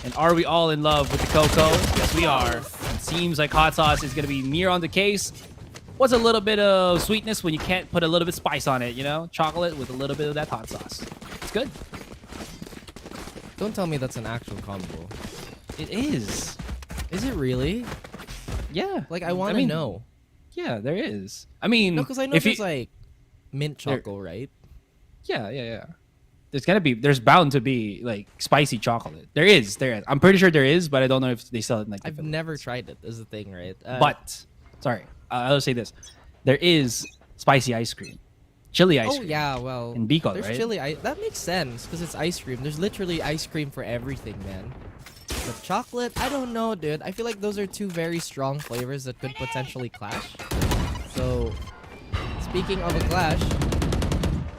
And are we all in love with the Coco? Yes, we are. It seems like Hot Sauce is going to be near on the case. What's a little bit of sweetness when you can't put a little bit spice on it, you know? Chocolate with a little bit of that hot sauce. It's good. Don't tell me that's an actual combo. It is. Is it really? Yeah. Like, I want to know. Yeah, there is. I mean... No, because I know there's like mint choco, right? Yeah. There's bound to be like spicy chocolate. There is. I'm pretty sure there is, but I don't know if they sell it in like I've never tried it, is the thing, right? I'll say this. There is spicy ice cream. Chili ice cream. Oh, yeah, well... In Bicol, there's right? chili that makes sense, because it's ice cream. There's literally ice cream for everything, man. But chocolate, I don't know, dude. I feel like those are two very strong flavors that could potentially clash. So, speaking of a clash,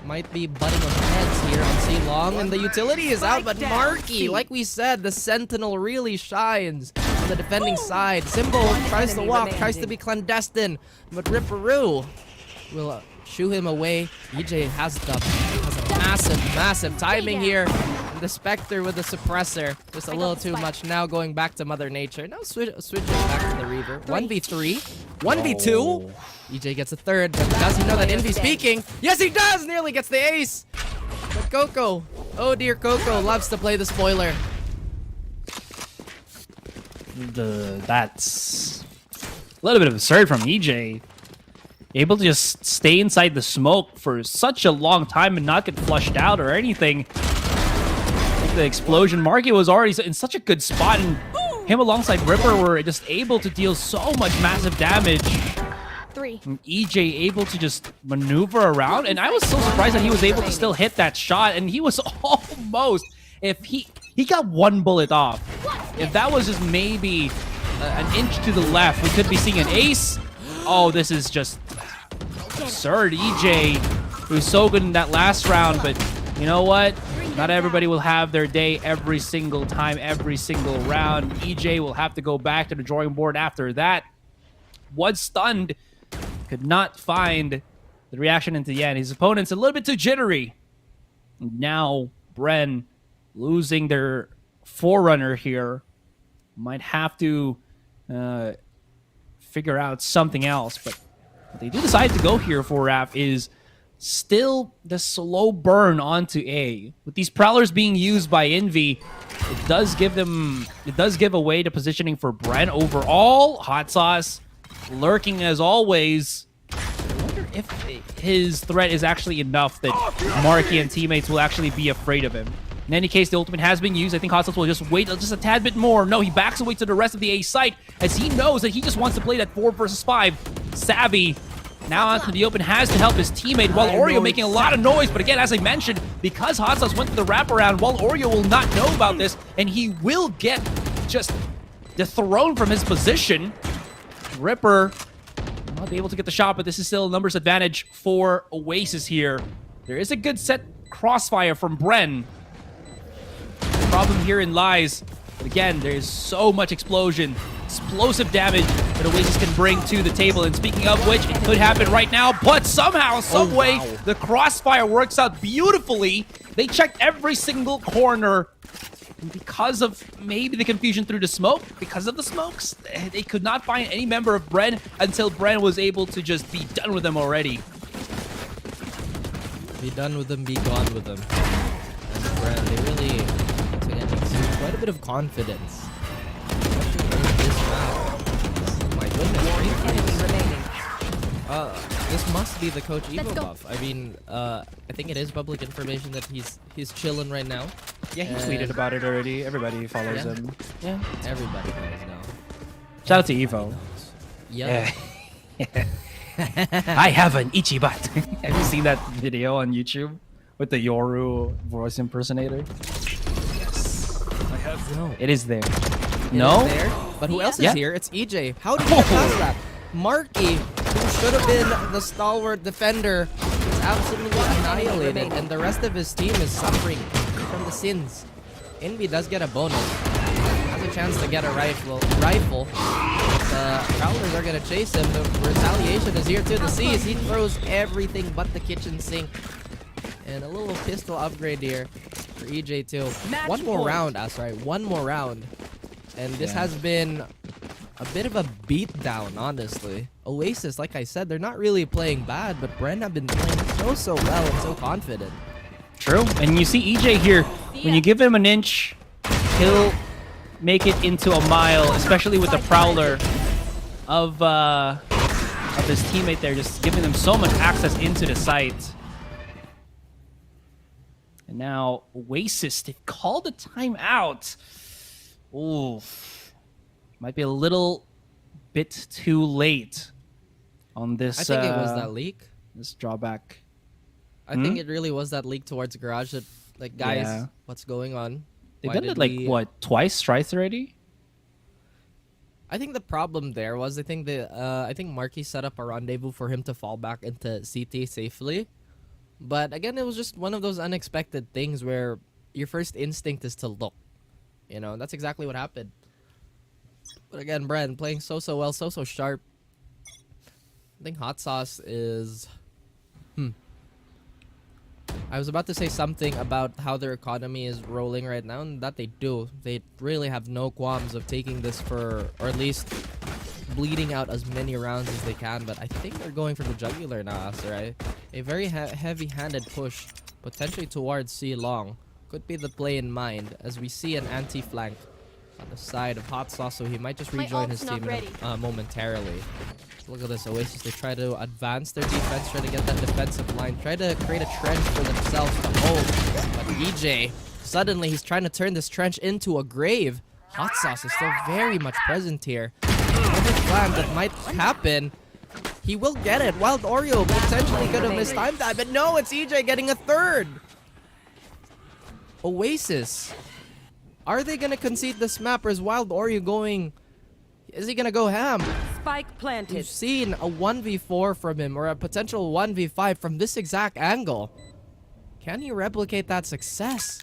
might be butting of heads here on C-Long, and the utility is out, but Marky, like we said, the Sentinel really shines on the defending side. Symbol tries to walk, tries to be clandestine, but Ripperoo will shoo him away. EJ has a massive timing here. And the Spectre with the suppressor. Just a little too much now, going back to Mother Nature. Now switching back to the Reaver. 1v3. 1v2. EJ gets a third, but does he know that Envy's peeking? Yes, he does! Nearly gets the ace. But Coco, oh dear, Coco loves to play the spoiler. That's a little bit absurd from EJ. Able to just stay inside the smoke for such a long time and not get flushed out or anything. The explosion. Marky was already in such a good spot, and him alongside Ripper were just able to deal so much massive damage. And EJ able to just maneuver around, and I was so surprised that he was able to still hit that shot, and he was almost, if he got one bullet off. If that was just maybe an inch to the left, we could be seeing an ace. Oh, this is just absurd. EJ, who's so good in that last round, but you know what? Not everybody will have their day every single time, every single round. EJ will have to go back to the drawing board after that. Was stunned. Could not find the reaction into the end. His opponent's a little bit too jittery. Now, Bren losing their forerunner here. Might have to figure out something else. But what they do decide to go here for Raf is still the slow burn onto A. With these Prowlers being used by Envy, it does give away the positioning for Bren overall. Hot Sauce lurking as always. I wonder if his threat is actually enough that Marky and teammates will actually be afraid of him. In any case, the ultimate has been used. I think Hot Sauce will just wait just a tad bit more. No, he backs away to the rest of the A site as he knows that he just wants to play that 4 versus 5. Savvy now onto the open has to help his teammate while Oreo making a lot of noise. But again, as I mentioned, because Hot Sauce went to the wraparound, while Oreo will not know about this, and he will get just dethroned from his position. Ripper will not be able to get the shot, but this is still a numbers advantage for Oasis here. There is a good set crossfire from Bren. The problem herein lies, but again, there is so much explosive damage that Oasis can bring to the table. And speaking of which, it could happen right now, but somehow, some way, the crossfire works out beautifully. They checked every single corner. And because of maybe the confusion through the smoke, because of the smokes, they could not find any member of Bren until Bren was able to just be done with them already. Be done with them, be gone with them. And Bren, they really exude quite a bit of confidence. My goodness, this must be the Coach Evo buff. I mean, I think it is public information that he's chilling right now. Yeah, he tweeted about it already. Everybody follows him. Yeah, everybody knows now. Shout out to Evo. Yeah. I have an Ichibat. Have you seen that video on YouTube with the Yoru voice impersonator? Yes. I have. No. It is there. No? Is there? But who else is here? It's EJ. How did he get past that? Marky, who should have been the stalwart defender, is absolutely annihilated, and the rest of his team is suffering from the sins. Envy does get a bonus. Has a chance to get a rifle. The Prowlers are going to chase him. The retaliation is here to the seas. He throws everything but the kitchen sink. And a little pistol upgrade here for EJ too. One more round, one more round. And this has been a bit of a beatdown, honestly. Oasis, like I said, they're not really playing bad, but Bren have been playing so well and so confident. True. And you see EJ here, when you give him an inch, he'll make it into a mile, especially with the Prowler of his teammate there, just giving them so much access into the site. And now Oasis, they've called a timeout. Ooh, might be a little bit too late on this. I think it was that leak. This drawback. I think it really was that leak towards Garage that, like, guys, what's going on? They've done it like, what, twice already? I think the problem there was, I think Marky set up a rendezvous for him to fall back into CT safely. But again, it was just one of those unexpected things where your first instinct is to look. You know, that's exactly what happened. But again, Bren playing so well, so sharp. think Hot Sauce is... I was about to say something about how their economy is rolling right now, and that they do. They really have no qualms of taking this for, or at least bleeding out as many rounds as they can, but I think they're going for the jugular now, right? A very heavy-handed push, potentially towards C long. Could be the play in mind, as we see an anti-flank on the side of Hot Sauce, so he might just rejoin his team momentarily. Look at this, Oasis, they try to advance their defense, try to get that defensive line, try to create a trench for themselves to hold. But EJ, suddenly he's trying to turn this trench into a grave. Hot Sauce is still very much present here. Another plan that might happen. He will get it. Wild Oreo potentially could have missed time that, but no, it's EJ getting a third. Oasis. Are they gonna concede this map, or is Wild Oreo going... Is he gonna go ham? Spike planted. We've seen a 1v4 from him, or a potential 1v5 from this exact angle. Can he replicate that success?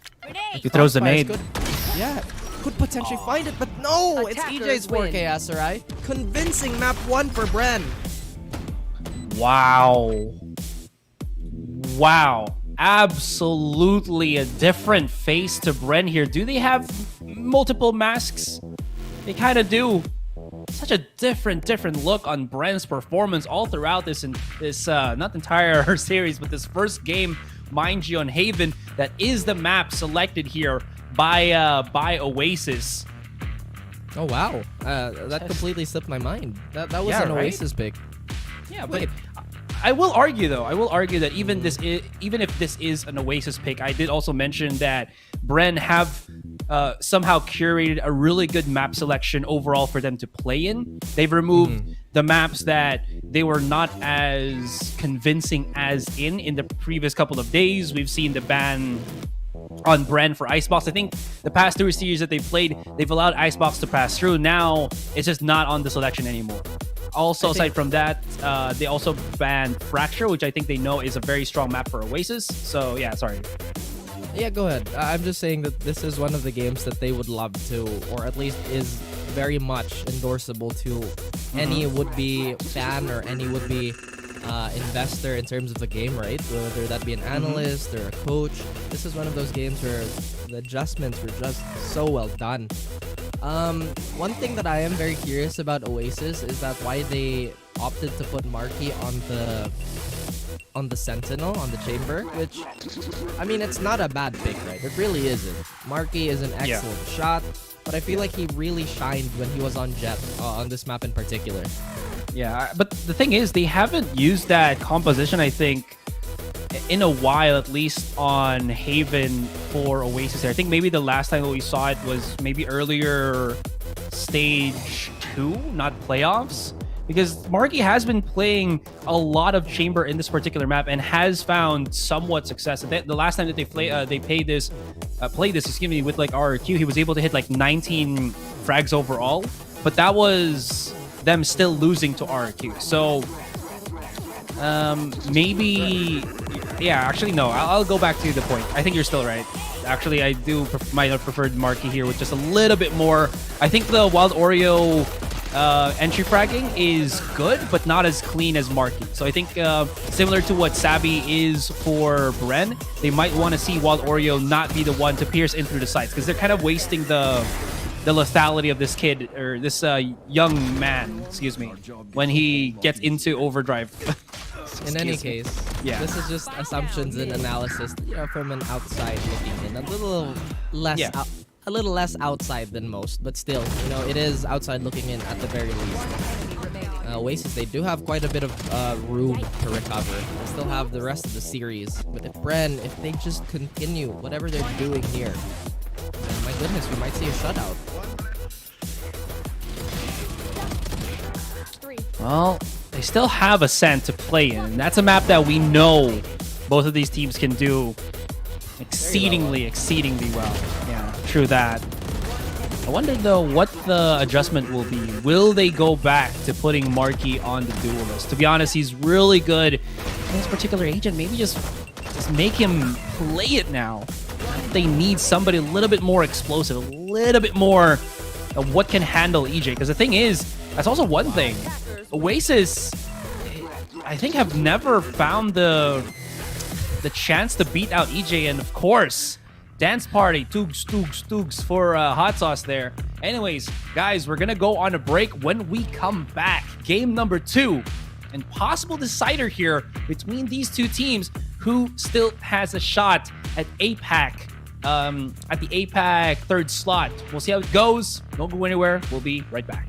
He throws a nade. Could potentially find it, but no! Attackers it's EJ's 4K SRI. Convincing map 1 for Bren. Wow. Wow. Absolutely a different face to Bren here. Do they have multiple masks? They kind of do. Such a different look on Bren's performance all throughout this not the entire series, but this first game, mind you, on Haven. That is the map selected here by Oasis. Oh wow, that completely slipped my mind. That was an Oasis pick. Yeah, but I will argue that even if this is an Oasis pick, I did also mention that Bren have somehow curated a really good map selection overall for them to play in. They've removed the maps that they were not as convincing as in the previous couple of days. We've seen the ban on Bren for Icebox. I think the past 2 series that they've played, they've allowed Icebox to pass through. Now it's just not on the selection anymore. Also, aside from that, they also banned Fracture, which I think they know is a very strong map for Oasis. So yeah, sorry. Yeah, go ahead. I'm just saying that this is one of the games that they would love to, or at least is very much endorsable to any would-be fan or any would-be investor in terms of the game, right? Whether that be an analyst or a coach. This is one of those games where the adjustments were just so well done. One thing that I am very curious about Oasis is that why they opted to put Marky on the Sentinel, on the Chamber, which, I mean, it's not a bad pick, right? It really isn't. Marky is an excellent shot, but I feel like he really shined when he was on Jet, on this map in particular. Yeah, but the thing is, they haven't used that composition, I think, in a while, at least on Haven for Oasis. I think maybe the last time that we saw it was maybe earlier stage 2, not playoffs. Because Marky has been playing a lot of Chamber in this particular map and has found somewhat success. The last time that they played this, with like RRQ, he was able to hit like 19 frags overall. But that was them still losing to RRQ. So maybe, yeah, actually no. I'll go back to the point. I think you're still right. Actually, I might have preferred Marky here with just a little bit more. I think the Wild Oreo entry fragging is good, but not as clean as Marky. So I think similar to what Sabi is for Bren, they might want to see Wild Oreo not be the one to pierce in through the sides, because they're kind of wasting the lethality of this kid, or this young man, excuse me, when he gets into overdrive. In any case, this is just assumptions and analysis, you know, from an outside looking in. A little less outside than most, but still, you know, it is outside looking in at the very least. Oasis, they do have quite a bit of room to recover. They still have the rest of the series, but if they just continue whatever they're doing here, then my goodness, we might see a shutout. Well, they still have Ascent to play in, and that's a map that we know both of these teams can do exceedingly well. Yeah, true that. I wonder though what the adjustment will be. Will they go back to putting Marky on the duelist? To be honest, he's really good in this particular agent. Maybe just make him play it now. They need somebody a little bit more explosive, a little bit more of what can handle EJ. Because the thing is, that's also one thing. Oasis, I think, have never found the chance to beat out EJ. And of course, Dance Party, Toogs for hot sauce there. Anyways, guys, we're gonna go on a break. When we come back, game number 2 and possible decider here between these two teams. Who still has a shot at APAC, at the APAC third slot? We'll see how it goes. Don't go anywhere. We'll be right back.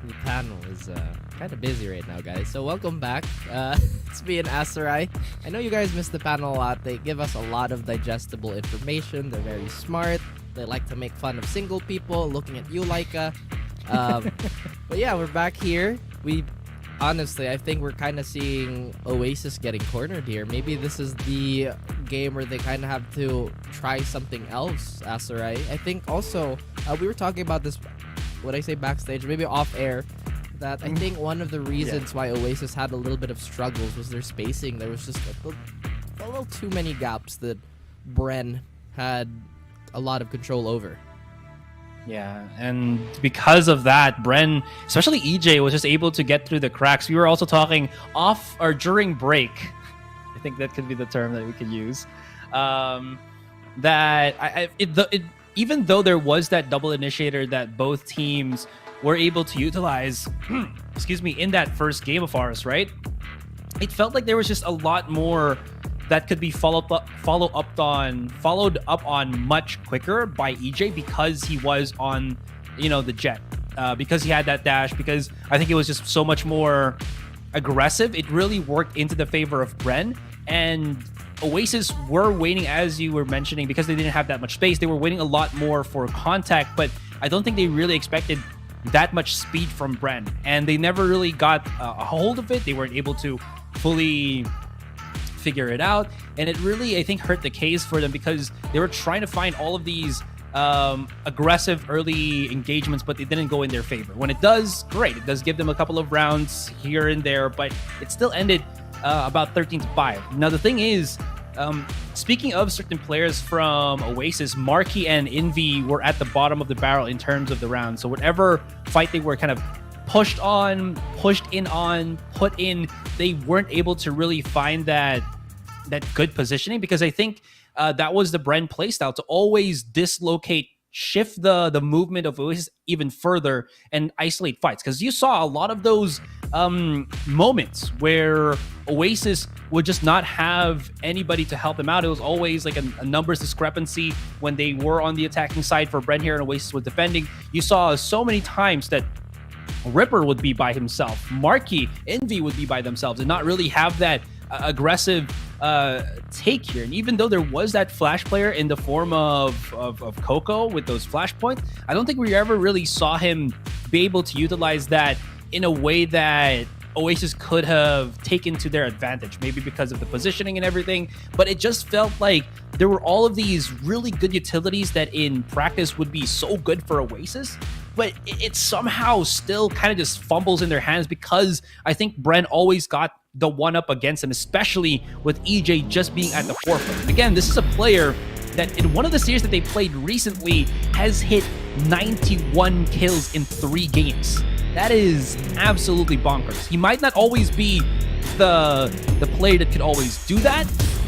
The panel is kind of busy right now, guys. So welcome back. It's me and Asarai. I know you guys miss the panel a lot. They give us a lot of digestible information. They're very smart. They like to make fun of single people. Looking at you, Laika. But yeah, we're back here. Honestly, I think we're kind of seeing Oasis getting cornered here. Maybe this is the game where they kind of have to try something else, Asarai. I think also, we were talking about this, what I say backstage, maybe off air, that I think one of the reasons why Oasis had a little bit of struggles was their spacing. There was just a little too many gaps that Bren had a lot of control over. Yeah, and because of that, Bren, especially EJ, was just able to get through the cracks. We were also talking off or during break. I think that could be the term that we could use. Even though there was that double initiator that both teams were able to utilize, excuse me, in that first game of ours, right? It felt like there was just a lot more that could be followed up on much quicker by EJ because he was on, the jet, because he had that dash, because I think it was just so much more aggressive. It really worked into the favor of Bren, and Oasis were waiting, as you were mentioning, because they didn't have that much space. They were waiting a lot more for contact, but I don't think they really expected that much speed from Bren, and they never really got a hold of it. They weren't able to fully figure it out, and it really, I think, hurt the case for them because they were trying to find all of these aggressive early engagements, but it didn't go in their favor. When it does, great. It does give them a couple of rounds here and there, but it still ended about 13-5. Now, the thing is, speaking of certain players from Oasis, Marky and Envy were at the bottom of the barrel in terms of the round. So whatever fight they were kind of pushed in, put in, they weren't able to really find that good positioning, because I think that was the Bren playstyle, to always dislocate, shift the movement of Oasis even further and isolate fights. Because you saw a lot of those moments where Oasis would just not have anybody to help them out. It was always like a numbers discrepancy when they were on the attacking side for Bren here and Oasis was defending. You saw so many times that Ripper would be by himself, Marky, Envy would be by themselves, and not really have that aggressive take here. And even though there was that flash player in the form of Coco with those flashpoints, I don't think we ever really saw him be able to utilize that in a way that Oasis could have taken to their advantage, maybe because of the positioning and everything. But it just felt like there were all of these really good utilities that in practice would be so good for Oasis, but it somehow still kind of just fumbles in their hands, because I think Bren always got the one up against them, especially with EJ just being at the forefront. Again, this is a player that in one of the series that they played recently has hit 91 kills in 3 games. That is absolutely bonkers. He might not always be the player that could always do that,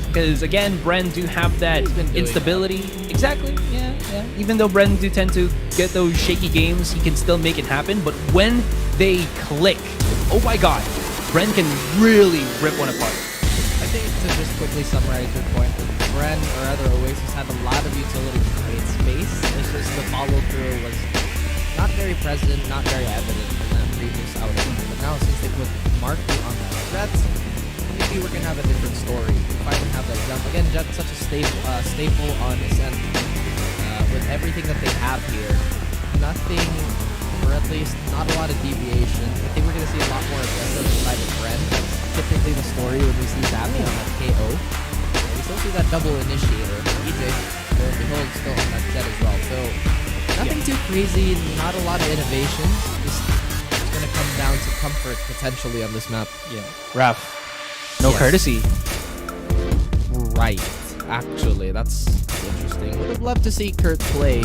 because again, Bren do have that instability. That. Exactly, yeah. Even though Bren do tend to get those shaky games, he can still make it happen. But when they click, oh my god, Bren can really rip one apart. I think to just quickly summarize your point, Bren, or rather Oasis, had a lot of utility to create space. It's just the follow-through was not very present, not very evident in that previous outing. But now, since they put Marky on the Jet, maybe we're gonna have a different story. We finally have that jump. Again, Jet's such a staple on Ascent. With everything that they have here, nothing, or at least not a lot of deviation. I think we're gonna see a lot more aggressive side of Bren. That's typically the story when we see Zappy on that KO. We still see that double initiator. EJ, lo and behold, still on that Jet as well. So nothing too crazy, not a lot of innovation. Just it's gonna come down to comfort potentially on this map. Yeah. Raph, no courtesy. Right. Actually, that's interesting. Would have loved to see Kurt play.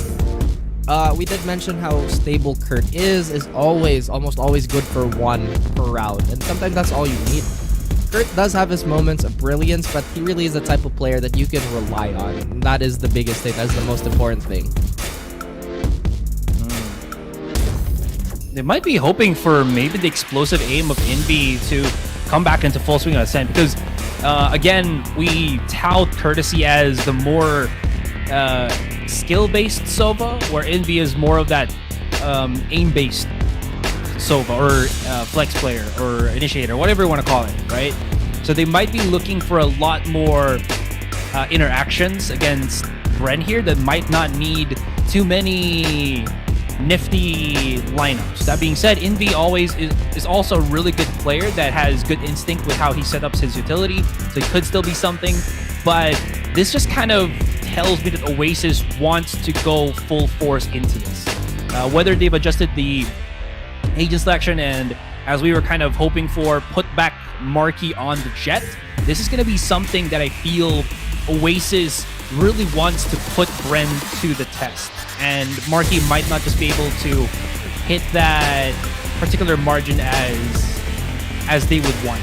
We did mention how stable Kurt is almost always good for 1 per round, and sometimes that's all you need. Kurt does have his moments of brilliance, but he really is the type of player that you can rely on. And that is the biggest thing. That's the most important thing. They might be hoping for maybe the explosive aim of Envy to come back into full swing on Ascent, because again, we tout Courtesy as the more skill-based Sova, where Envy is more of that aim-based Sova, or flex player, or initiator, whatever you want to call it, right? So they might be looking for a lot more interactions against Bren here that might not need too many nifty lineups. That being said, Envy always is also a really good player that has good instinct with how he set up his utility, so it could still be something. But this just kind of tells me that Oasis wants to go full force into this. Whether they've adjusted the agent selection and, as we were kind of hoping for, put back Marky on the Jet, this is going to be something that I feel Oasis really wants to put Bren to the test. And Marky might not just be able to hit that particular margin as they would want.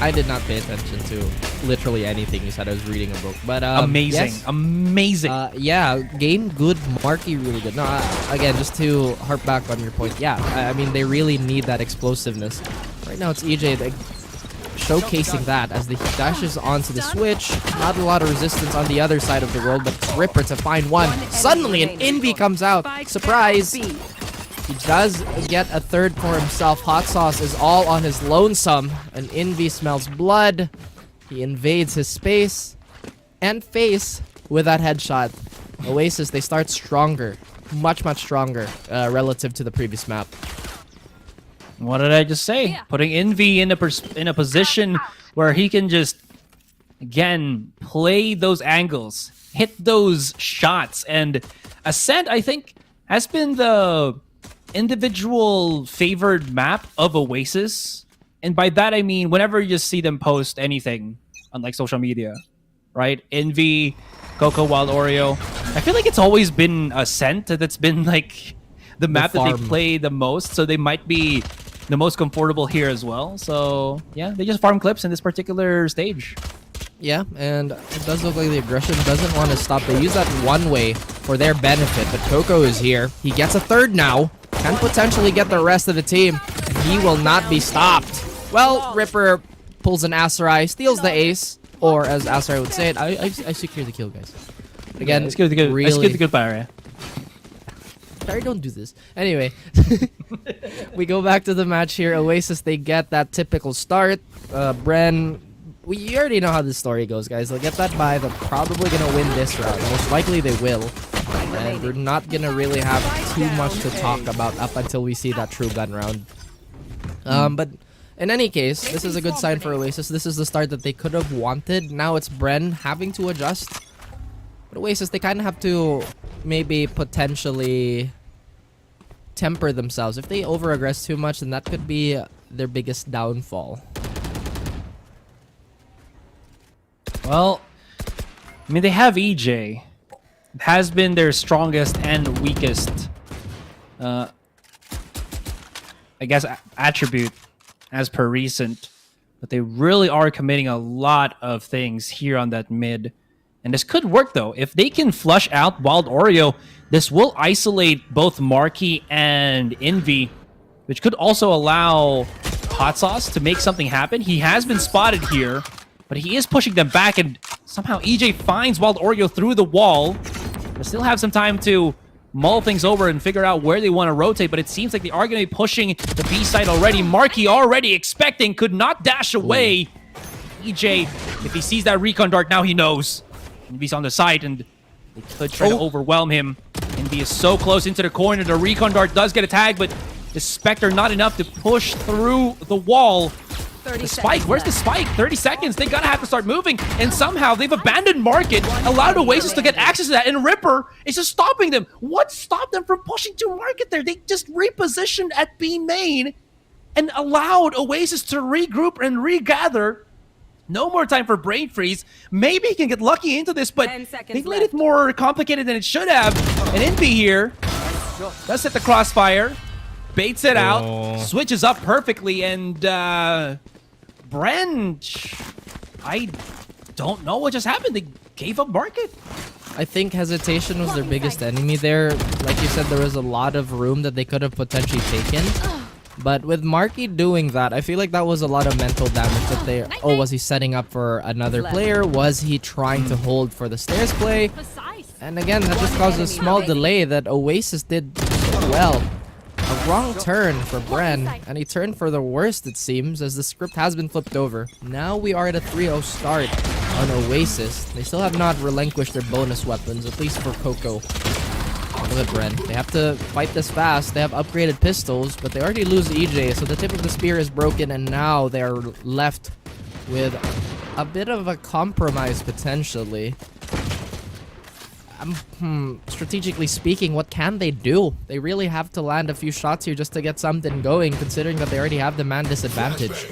I did not pay attention to literally anything you said. I was reading a book, but amazing, yes. amazing. Yeah, game good, Marky really good. No, again, just to harp back on your point, yeah, I mean they really need that explosiveness. Right now, it's EJ showcasing that as he dashes onto the switch. Not a lot of resistance on the other side of the world, but Ripper to find one. Suddenly, an Envy comes out. Surprise! He does get a third for himself. Hot Sauce is all on his lonesome. And Envy smells blood. He invades his space and face with that headshot. Oasis, they start stronger. Much stronger relative to the previous map. What did I just say? Putting Envy in a position where he can just, again, play those angles, hit those shots. And Ascent, I think, has been the individual favored map of Oasis. And by that I mean whenever you just see them post anything on like social media, right? Envy, Coco, Wild Oreo. I feel like it's always been Ascent that's been like the map that they play the most, so they might be the most comfortable here as well. So yeah, they just farm clips in this particular stage. Yeah, and it does look like the aggression doesn't want to stop. They use that one way for their benefit, but Coco is here. He gets a third now. Can potentially get the rest of the team. He will not be stopped. Well, Ripper pulls an Aserai, steals the ace, or as Aserai would say it, I secure the kill, guys. Again, yeah, I secured the good fire, yeah. Sorry, don't do this. Anyway, we go back to the match here. Oasis, they get that typical start. Bren, we already know how this story goes, guys. They'll get that bye. They're probably going to win this round. Most likely they will. And we're not going to really have too much to talk about up until we see that true gun round. But in any case, this is a good sign for Oasis. This is the start that they could have wanted. Now it's Bren having to adjust. But Oasis, they kind of have to maybe potentially temper themselves. If they over-aggress too much, then that could be their biggest downfall. Well, I mean, they have EJ. It has been their strongest and weakest, I guess, attribute as per recent. But they really are committing a lot of things here on that mid. And this could work, though. If they can flush out Wild Oreo, this will isolate both Marky and Envy, which could also allow Hot Sauce to make something happen. He has been spotted here, but he is pushing them back, and somehow EJ finds Wild Oreo through the wall. They still have some time to mull things over and figure out where they want to rotate, but it seems like they are going to be pushing the B side already. Marky already expecting, could not dash away. EJ, if he sees that recon dart, now he knows. Envy's on the side, and they could try to overwhelm him. Envy is so close into the corner. The recon dart does get a tag, but the Spectre not enough to push through the wall. The spike, where's the spike? 30 seconds, they gotta have to start moving, and somehow they've abandoned Market, allowed Oasis to get access to that, and Ripper is just stopping them. What stopped them from pushing to Market there? They just repositioned at B main and allowed Oasis to regroup and regather. No more time for brain freeze. Maybe he can get lucky into this, but they made it more complicated than it should have. And Envy here does hit the crossfire, baits it out, switches up perfectly, and Bren, I don't know what just happened. They gave up Market. I think hesitation was their biggest enemy there. Like you said, there was a lot of room that they could have potentially taken. But with Marky doing that, I feel like that was a lot of mental damage that they... Oh, was he setting up for another player? Was he trying to hold for the stairs play? And again, that just caused a small delay that Oasis did so well. A wrong turn for Bren, and a turn for the worst, it seems, as the script has been flipped over. Now we are at a 3-0 start on Oasis. They still have not relinquished their bonus weapons, at least for Coco. Look at Bren. They have to fight this fast. They have upgraded pistols, but they already lose EJ, so the tip of the spear is broken, and now they are left with a bit of a compromise, potentially. Strategically speaking, what can they do? They really have to land a few shots here just to get something going, considering that they already have the man disadvantage.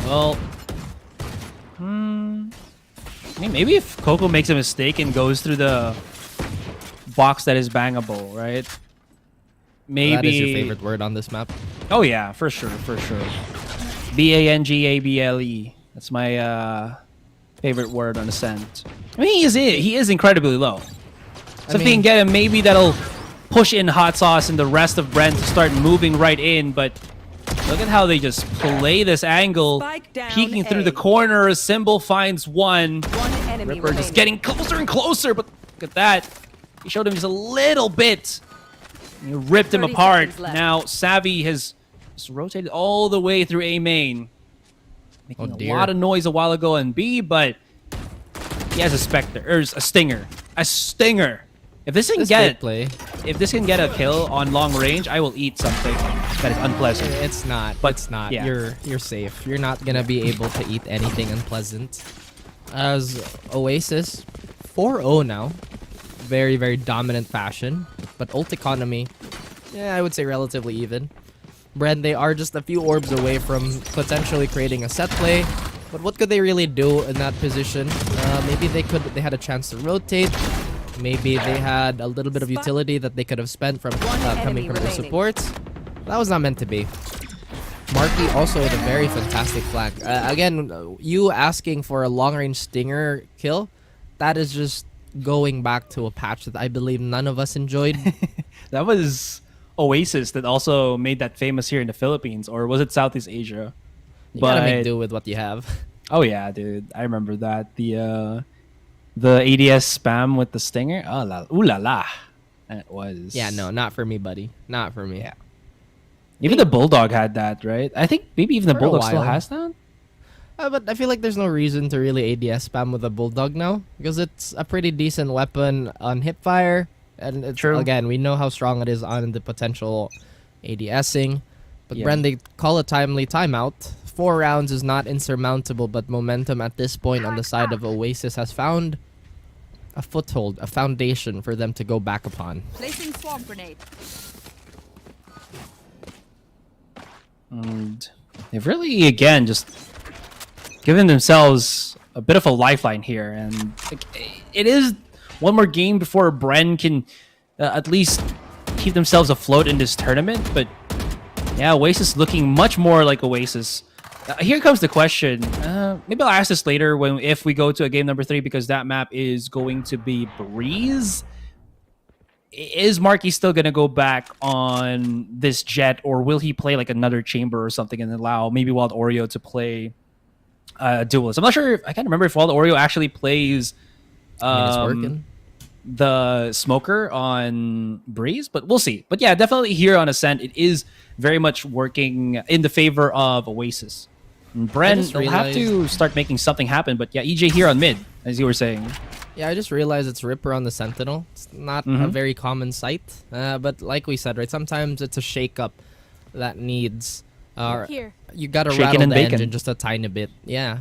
Well, I mean, maybe if Coco makes a mistake and goes through the box that is bangable, right? Maybe That is your favorite word on this map. Oh yeah, for sure, for sure. BANGABLE. That's my favorite word on Ascent. I mean, he is incredibly low. So if they can get him, maybe that'll push in Hot Sauce and the rest of Bren to start moving right in. But look at how they just play this angle, peeking through the corner. Symbol finds one. Ripper just getting closer and closer. But look at that. He showed him just a little bit. He ripped him apart. Now Savvy has just rotated all the way through A main, making a lot of noise a while ago in B, but he has a Spectre or a Stinger. A Stinger. If this can get a kill on long range, I will eat something that is unpleasant. It's not. But it's not. yeah. You're safe. You're not gonna be able to eat anything unpleasant. As Oasis, 4-0 now. Very, very dominant fashion. But ult economy, yeah, I would say relatively even. Bren, they are just a few orbs away from potentially creating a set play. But what could they really do in that position? Maybe they had a chance to rotate. Maybe they had a little bit of utility that they could have spent from coming from the supports. That was not meant to be. Marky also with a very fantastic flank. Again, you asking for a long-range Stinger kill, that is just going back to a patch that I believe none of us enjoyed. That was Oasis that also made that famous here in the Philippines, or was it Southeast Asia? You gotta make do with what you have. Oh yeah, dude, I remember that. The ADS spam with the Stinger. Oh ooh la la, that was. Yeah, no, not for me, buddy. Not for me. Yeah. Even the Bulldog had that, right? I think maybe even the Bulldog still has that. But I feel like there's no reason to really ADS spam with a Bulldog now, because it's a pretty decent weapon on hipfire, and it's, again, we know how strong it is on the potential ADSing. But Bren, they call a timely timeout. 4 rounds is not insurmountable, but momentum at this point on the side of Oasis has found a foothold, a foundation for them to go back upon. Placing swamp grenade. And they've really, again, just given themselves a bit of a lifeline here. And it is one more game before Bren can at least keep themselves afloat in this tournament. But yeah, Oasis looking much more like Oasis. Here comes the question. Maybe I'll ask this later if we go to a game number 3, because that map is going to be Breeze. Is Marky still going to go back on this Jet, or will he play like another Chamber or something and allow maybe Wild Oreo to play Duelist? I'm not sure. I can't remember if Wild Oreo actually plays it's working. The Smoker on Breeze, but we'll see. But yeah, definitely here on Ascent, it is very much working in the favor of Oasis. And Bren will have to start making something happen, but yeah, EJ here on mid, as you were saying. Yeah, I just realized it's Ripper on the Sentinel. It's not a very common sight, but like we said, right, sometimes it's a shake-up that needs... you gotta rattle the engine just a tiny bit. Yeah.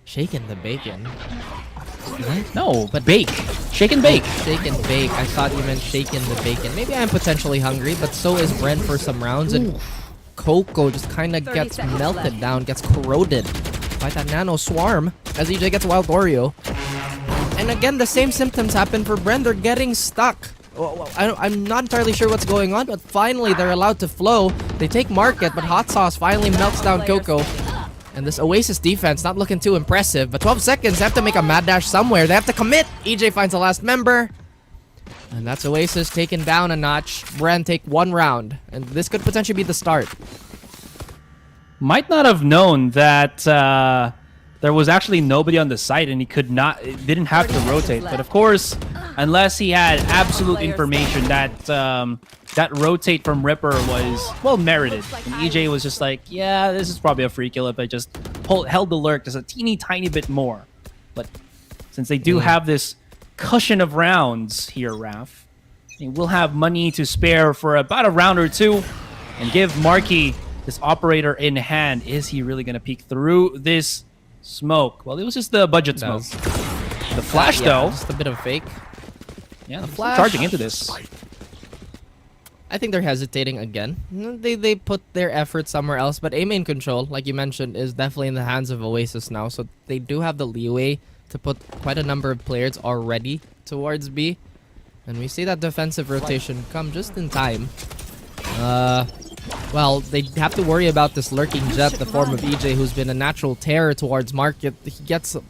Shaking the bacon. What? No, but bake. Shake and bake. Oh, shake and bake. I thought you meant shaking the bacon. Maybe I'm potentially hungry, but so is Bren for some rounds. And Coco just kind of gets melted down, gets corroded by that nano swarm as EJ gets Wild Oreo. And again, the same symptoms happen for Bren. They're getting stuck. I'm not entirely sure what's going on, but finally they're allowed to flow. They take Market, but Hot Sauce finally melts down Coco. And this Oasis defense not looking too impressive, but 12 seconds, they have to make a mad dash somewhere. They have to commit. EJ finds the last member. And that's Oasis taken down a notch. Bren take 1 round, and this could potentially be the start. Might not have known that there was actually nobody on the site, and he didn't have to rotate. But of course, unless he had absolute information that that rotate from Ripper was well merited, and EJ was just like, yeah, this is probably a free kill if I just held the lurk just a teeny tiny bit more. But since they do have this cushion of rounds here, Raf, we'll have money to spare for about a round or two, and give Marky this operator in hand. Is he really going to peek through this smoke? Well, it was just the budget smoke. The flash, though, just a bit of fake. Yeah, the flash charging into this. I think they're hesitating again. They put their effort somewhere else, but A main control, like you mentioned, is definitely in the hands of Oasis now, so they do have the leeway to put quite a number of players already towards B. And we see that defensive rotation come just in time. Well, they have to worry about this lurking Jet, the form of EJ, who's been a natural terror towards market.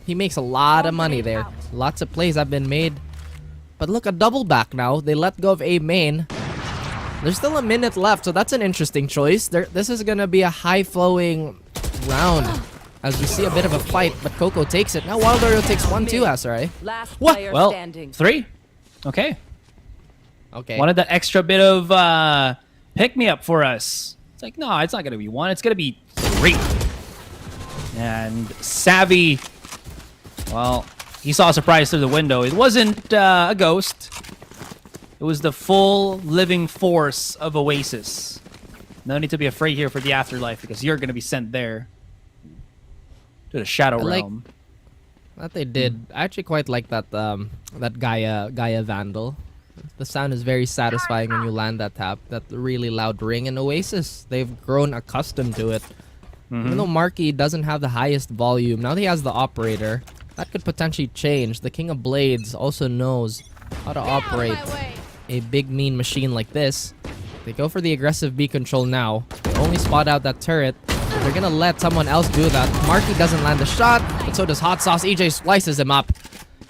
He makes a lot of money there. Lots of plays have been made. But look, a double back now. They let go of A main. There's still a minute left, so that's an interesting choice. This is going to be a high-flowing round as we see a bit of a fight, but Coco takes it. Now Wildorio takes 1-2, Asarai. What? Well, 3? Okay. Okay. Wanted that extra bit of pick-me-up for us. It's like, no, it's not going to be 1. It's going to be 3. And Savvy, well, he saw a surprise through the window. It wasn't a ghost. It was the full living force of Oasis. No need to be afraid here for the afterlife because you're going to be sent there to the Shadow Realm. That they did. I actually quite like that that Gaia Vandal. The sound is very satisfying when you land that tap. That really loud ring. And Oasis, they've grown accustomed to it. Even though Marky doesn't have the highest volume, now that he has the operator, that could potentially change. The King of Blades also knows how to operate a big mean machine like this. They go for the aggressive B control now. They only spot out that turret. But they're gonna let someone else do that. Marky doesn't land the shot, but so does Hot Sauce. EJ slices him up.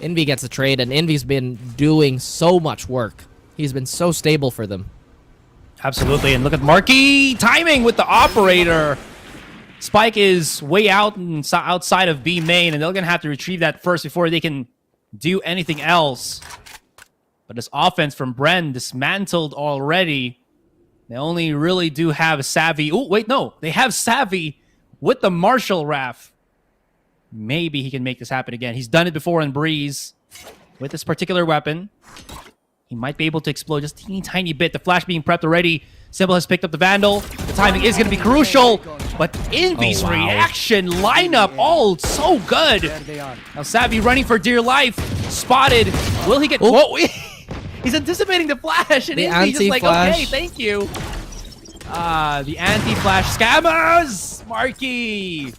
Envy gets a trade, and Envy's been doing so much work. He's been so stable for them. Absolutely, and look at Marky timing with the operator. Spike is way out and outside of B main, and they're gonna have to retrieve that first before they can do anything else. But this offense from Bren dismantled already. They only really do have Savvy. Oh, wait, no. They have Savvy with the Marshall Raf. Maybe he can make this happen again. He's done it before in Breeze with this particular weapon. He might be able to explode just a teeny tiny bit. The flash being prepped already. Symbol has picked up the Vandal. The timing is going to be crucial. But Envy's reaction lineup, all so good. Now Savvy running for dear life. Spotted. Will he get... Whoa! He's anticipating the flash, and Envy's just like, okay, thank you. The anti-flash scammers! Marky!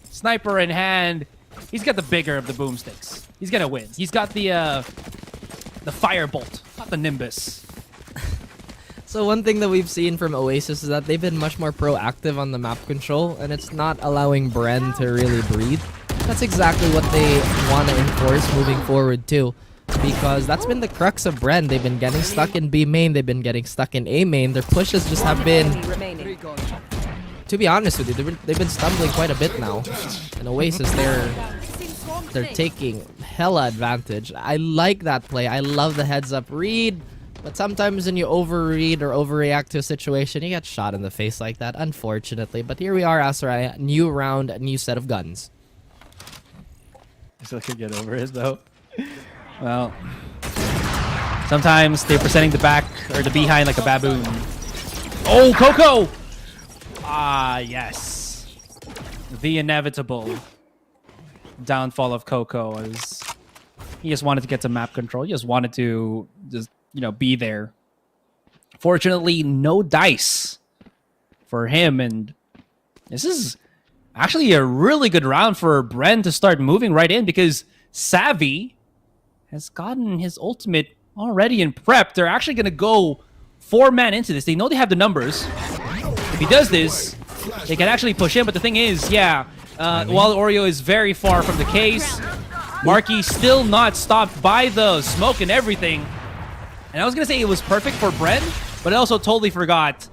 Sniper in hand. He's got the bigger of the boomsticks. He's gonna win. He's got the firebolt, not the Nimbus. So one thing that we've seen from Oasis is that they've been much more proactive on the map control, and it's not allowing Bren to really breathe. That's exactly what they want to enforce moving forward too. Because that's been the crux of Bren. They've been getting stuck in B main. They've been getting stuck in A main. Their pushes just have been... To be honest with you, they've been stumbling quite a bit now. And Oasis, they're taking hella advantage. I like that play. I love the heads-up read. But sometimes when you overread or overreact to a situation, you get shot in the face like that, unfortunately. But here we are, Asarai. New round, a new set of guns. I still could get over it, though. Well, sometimes they're presenting the back or the behind like a baboon. Oh, Coco! Ah, yes. The inevitable downfall of Coco is he just wanted to get to map control. He just wanted to be there. Fortunately, no dice for him, and this is actually a really good round for Bren to start moving right in because Savvy has gotten his ultimate already in prep. They're actually going to go 4-man into this. They know they have the numbers. If he does this, they can actually push in. But the thing is, while Oreo is very far from the case, Marky still not stopped by the smoke and everything. And I was going to say it was perfect for Bren, but I also totally forgot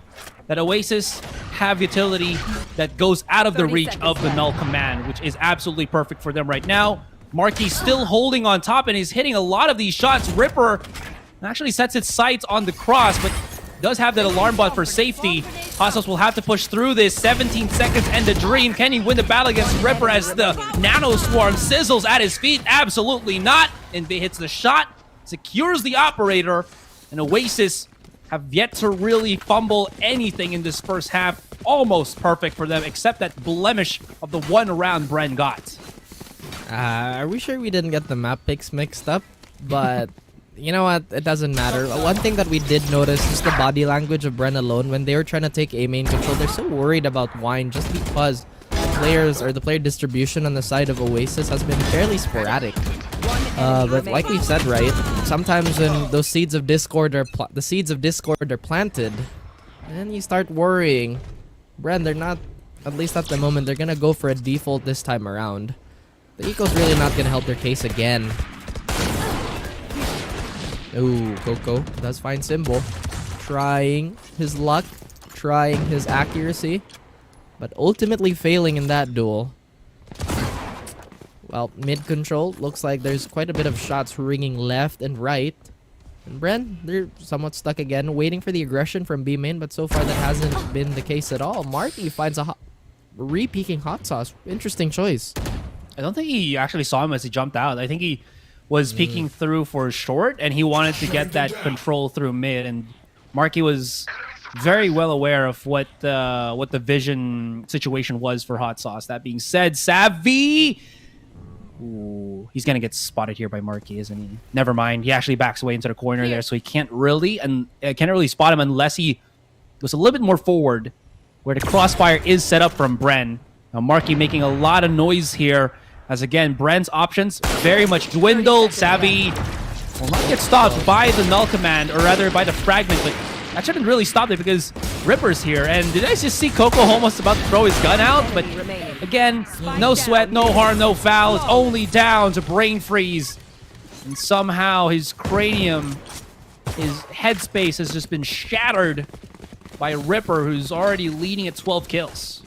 that Oasis have utility that goes out of the reach of the null command, which is absolutely perfect for them right now. Marky still holding on top and he's hitting a lot of these shots. Ripper actually sets its sights on the cross, but does have that alarm bot for safety. Hostos will have to push through this. 17 seconds and a dream. Can he win the battle against Ripper as the Nano Swarm sizzles at his feet? Absolutely not. Envy hits the shot, secures the operator, and Oasis have yet to really fumble anything in this first half. Almost perfect for them, except that blemish of the one round Bren got. Are we sure we didn't get the map picks mixed up? But you know what? It doesn't matter. One thing that we did notice is the body language of Bren alone. When they were trying to take A main control, they're so worried about Wine just because players or the player distribution on the side of Oasis has been fairly sporadic. But like we've said, right, sometimes when those seeds of discord are planted, then you start worrying. Bren, they're not, at least at the moment, they're gonna go for a default this time around. The Eco's really not gonna help their case again. Ooh, Coco does find Symbol. Trying his luck, trying his accuracy, but ultimately failing in that duel. Well, mid control, looks like there's quite a bit of shots ringing left and right. And Bren, they're somewhat stuck again, waiting for the aggression from B main, but so far that hasn't been the case at all. Marky finds a re-peeking hot sauce. Interesting choice. I don't think he actually saw him as he jumped out. I think he was peeking through for short, and he wanted to get that control through mid, and Marky was very well aware of what the vision situation was for hot sauce. That being said, Savvy, ooh, he's gonna get spotted here by Marky, isn't he? Never mind. He actually backs away into the corner there, so he can't really spot him unless he goes a little bit more forward, where the crossfire is set up from Bren. Now Marky making a lot of noise here, as again Bren's options very much dwindled. Savvy will not get stopped by the null command, or rather by the fragment, but that shouldn't really stop it because Ripper's here. And did I just see Coco almost about to throw his gun out? But again, no sweat, no harm, no foul. It's only down to brain freeze. And somehow his cranium, his headspace has just been shattered by Ripper, who's already leading at 12 kills.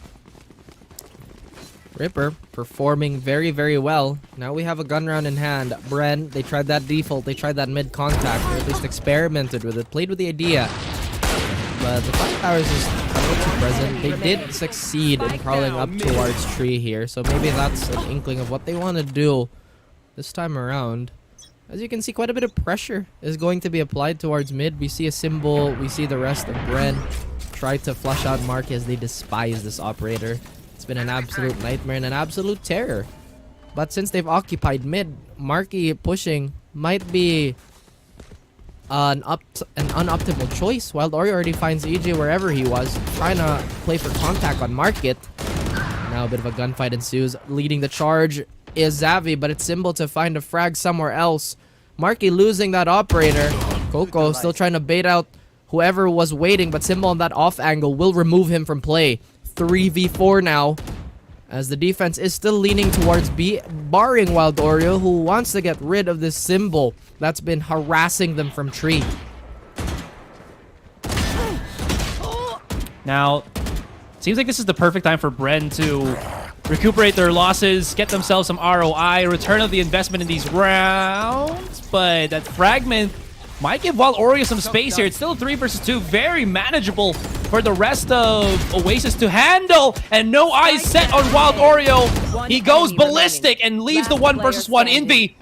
Ripper performing very, very well. Now we have a gun round in hand. Bren, they tried that default, they tried that mid contact, or at least experimented with it, played with the idea. But the Fire Powers is too present. They did succeed in crawling up towards tree here, so maybe that's an inkling of what they want to do this time around. As you can see, quite a bit of pressure is going to be applied towards mid. We see a Symbol, we see the rest of Bren try to flush out Mark as they despise this operator. It's been an absolute nightmare and an absolute terror. But since they've occupied mid, Marky pushing might be an unoptimal choice. Wild Oreo already finds EJ wherever he was, trying to play for contact on Market. Now a bit of a gunfight ensues. Leading the charge is Zavi, but it's Symbol to find a frag somewhere else. Marky losing that operator. Coco still trying to bait out whoever was waiting, but Symbol on that off angle will remove him from play. 3v4 now, as the defense is still leaning towards B, barring Wild Oreo, who wants to get rid of this Symbol that's been harassing them from tree. Now, seems like this is the perfect time for Bren to recuperate their losses, get themselves some ROI, return of the investment in these rounds, but that fragment might give Wild Oreo some space here. It's still 3 versus 2, very manageable for the rest of Oasis to handle, and no eyes set on Wild Oreo. He goes ballistic and leaves the 1 versus 1 Envy.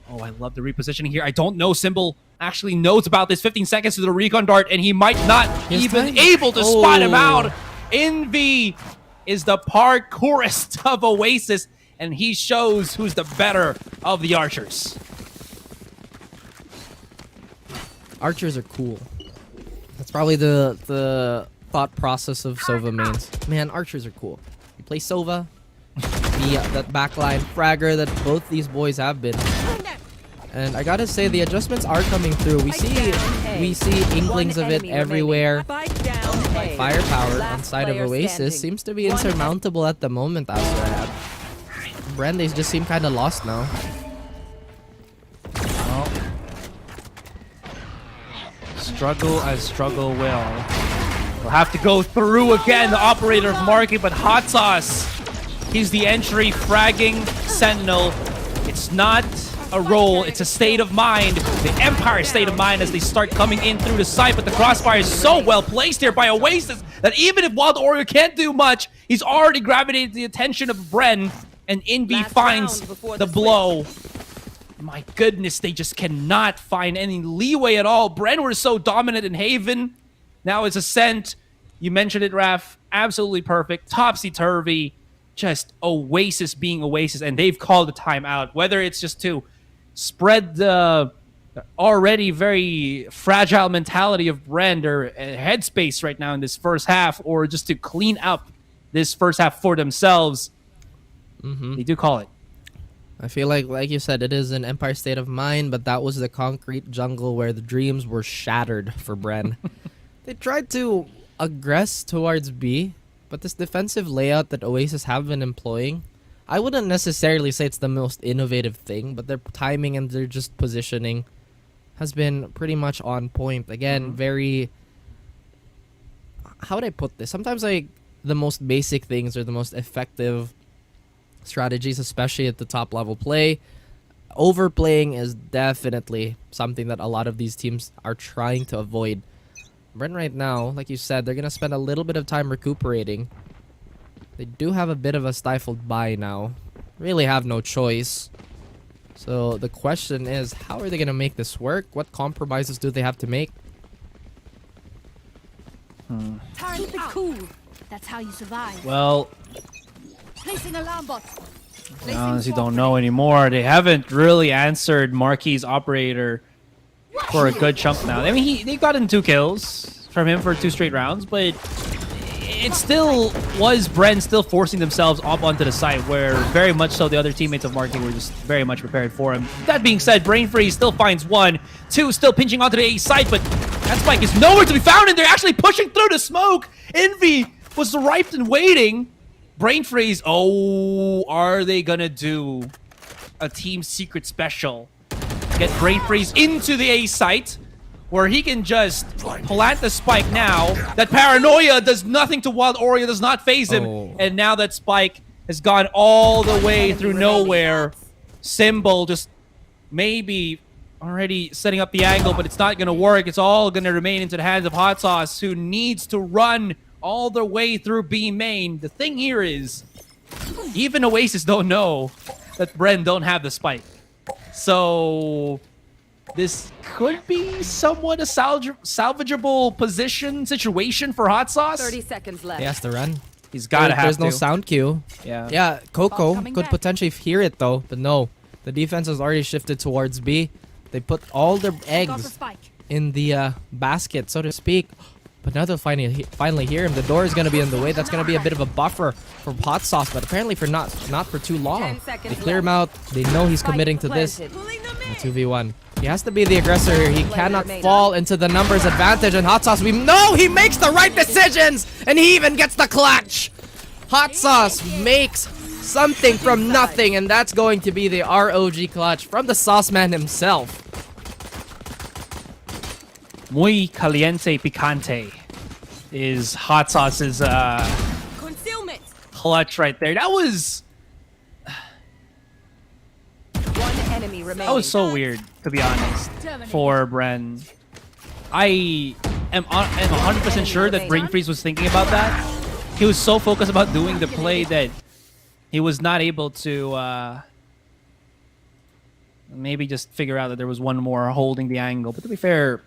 Oh, I love the repositioning here. I don't know Symbol actually knows about this. 15 seconds to the recon dart, and he might not even able to spot him out. Envy is the parkourist of Oasis, and he shows who's the better of the archers. Archers are cool. That's probably the thought process of Sova mains. Man, archers are cool. You play Sova, be that backline fragger that both these boys have been. And I gotta say, the adjustments are coming through. We see inklings of it everywhere. Firepower on side of Oasis seems to be insurmountable at the moment. Bren, they just seem kind of lost now. Struggle as struggle will. We'll have to go through again, the operator of Market, but Hot Sauce, he's the entry, fragging Sentinel. It's not a role, it's a state of mind. The Empire state of mind as they start coming in through the site, but the crossfire is so well placed here by Oasis that even if Wild Oreo can't do much, he's already gravitated the attention of Bren, and Envy finds the blow. My goodness, they just cannot find any leeway at all. Bren were so dominant in Haven. Now it's Ascent. You mentioned it, Raph. Absolutely perfect. Topsy-turvy. Just Oasis being Oasis. And they've called a timeout. Whether it's just to spread the already very fragile mentality of Bren or headspace right now in this first half, or just to clean up this first half for themselves, they do call it. I feel like you said, it is an Empire State of Mind, but that was the concrete jungle where the dreams were shattered for Bren. They tried to aggress towards B, but this defensive layout that Oasis have been employing, I wouldn't necessarily say it's the most innovative thing, but their timing and their just positioning has been pretty much on point. Again, very... How would I put this? Sometimes like the most basic things are the most effective strategies, especially at the top level play. Overplaying is definitely something that a lot of these teams are trying to avoid. Bren right now, like you said, they're going to spend a little bit of time recuperating. They do have a bit of a stifled buy now. Really have no choice. So the question is, how are they going to make this work? What compromises do they have to make? Keep it cool. That's how you survive. Well, Placing alarm bot. I honestly don't know anymore. They haven't really answered Marquis' operator for a good chunk now. I mean, they gotten 2 kills from him for 2 straight rounds, but it still was Bren still forcing themselves up onto the site, where very much so the other teammates of Marquis were just very much prepared for him. That being said, Brain Freeze still finds 1, 2 still pinching onto the A site, but that spike is nowhere to be found, and they're actually pushing through the smoke. Envy was ripe and waiting. Brain Freeze, oh, are they gonna do a team secret special? Get Brain Freeze into the A site, where he can just plant the spike now. That paranoia does nothing to Wild Oreo, does not phase him. And now that spike has gone all the way through nowhere. Symbol just maybe already setting up the angle, but it's not gonna work. It's all gonna remain into the hands of Hot Sauce, who needs to run all the way through B main. The thing here is, even Oasis don't know that Bren don't have the spike. So this could be somewhat a salvageable situation for Hot Sauce. 30 seconds left. He has to run. He's gotta have There's to. no sound cue. Yeah, Coco could potentially hear it though, but no. The defense has already shifted towards B. They put all their eggs in the basket, so to speak. But now they'll finally hear him. The door is going to be in the way. That's going to be a bit of a buffer for Hot Sauce, but apparently for not for too long. They clear him out. They know he's committing to this. 2v1. He has to be the aggressor here. He cannot fall into the numbers advantage. And Hot Sauce, we know he makes the right decisions! And he even gets the clutch! Hot Sauce makes something from nothing, and that's going to be the ROG clutch from the Sauce Man himself. Muy caliente picante is Hot Sauce's clutch right there. That was enemy remaining. That was so weird, to be honest, for Bren. I am 100% sure that Brain Freeze was thinking about that. He was so focused about doing the play that he was not able to maybe just figure out that there was one more holding the angle. But to be fair,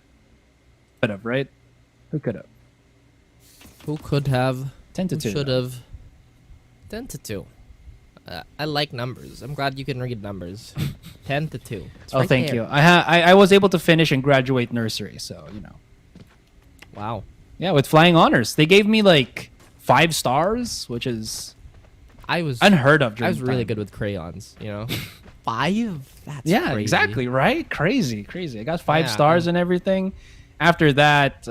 could have, right? Who could have? Who could have? 10-2. Should have. 10-2. I like numbers. I'm glad you can read numbers. 10-2. Oh, right thank you. I was able to finish and graduate nursery, so you know. Wow. Yeah, with flying honors. They gave me like 5 stars, which is unheard of. I was really good with crayons. You know, 5. That's crazy. Exactly right. Crazy. I got 5 stars and everything. After that,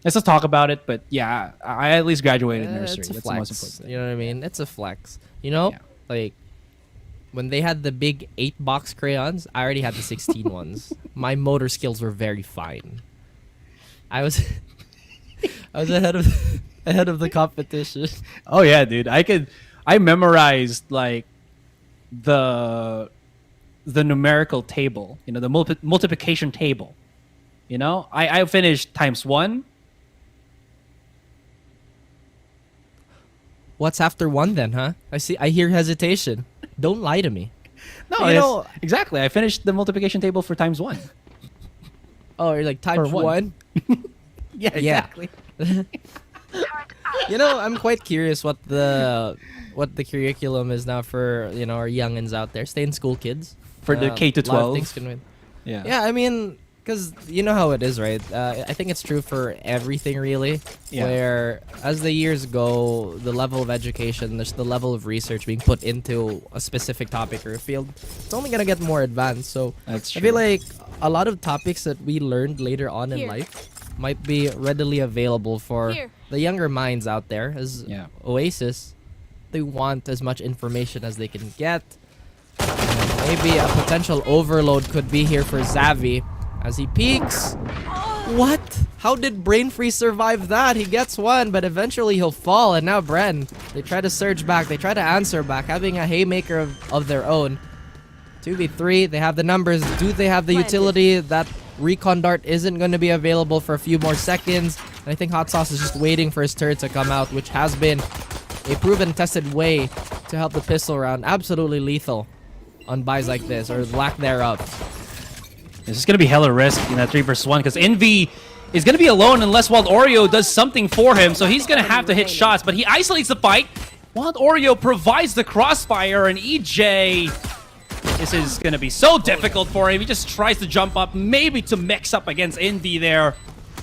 let's just talk about it. But yeah, I at least graduated nursery. It's a That's flex. the most important thing. You know what I mean? It's a flex. You know, like when they had the big 8-box crayons, I already had the 16 ones. My motor skills were very fine. I was ahead of the competition. Oh yeah, dude. I memorized like the numerical table. You know, the multiplication table. You know, I finished ×1. What's after 1 then, huh? I hear hesitation. Don't lie to me. No, you know, exactly. I finished the multiplication table for ×1. Oh, you're like ×1? Yeah, exactly. You know, I'm quite curious what the curriculum is now for, our youngins out there. Stay in school, kids. For the K to 12. Yeah. Yeah. Yeah, I mean, Because you know how it is, right? I think it's true for everything, really. Yeah. Where as the years go, the level of education, there's the level of research being put into a specific topic or a field, it's only gonna get more advanced. So That's I feel true. like a lot of topics that we learned later on in life might be readily available for the younger minds out there. As Oasis, they want as much information as they can get. And maybe a potential overload could be here for Xavi. As he peeks. What? How did Brain Freeze survive that? He gets one, but eventually he'll fall. And now Bren, they try to surge back. They try to answer back, having a haymaker of their own. 2v3, they have the numbers. Do they have the utility? That recon dart isn't going to be available for a few more seconds. And I think Hot Sauce is just waiting for his turret to come out, which has been a proven tested way to help the pistol round. Absolutely lethal on buys like this, or lack thereof. This is going to be hella risk in that 3 vs 1 because Envy is going to be alone unless Wild Oreo does something for him. So he's going to have to hit shots, but he isolates the fight. Wild Oreo provides the crossfire, and EJ, this is going to be so difficult for him. He just tries to jump up, maybe to mix up against Envy there.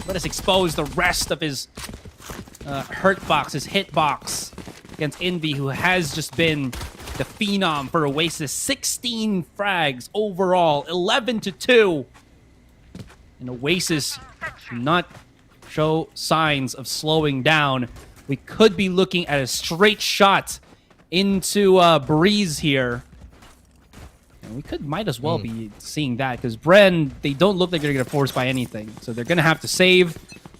Let us expose the rest of his hurt box, his hit box against Envy, who has just been the phenom for Oasis. 16 frags overall, 11-2. And Oasis do not show signs of slowing down. We could be looking at a straight shot into Breeze here. And we might as well be seeing that because Bren, they don't look like they're going to force by anything. So they're going to have to save,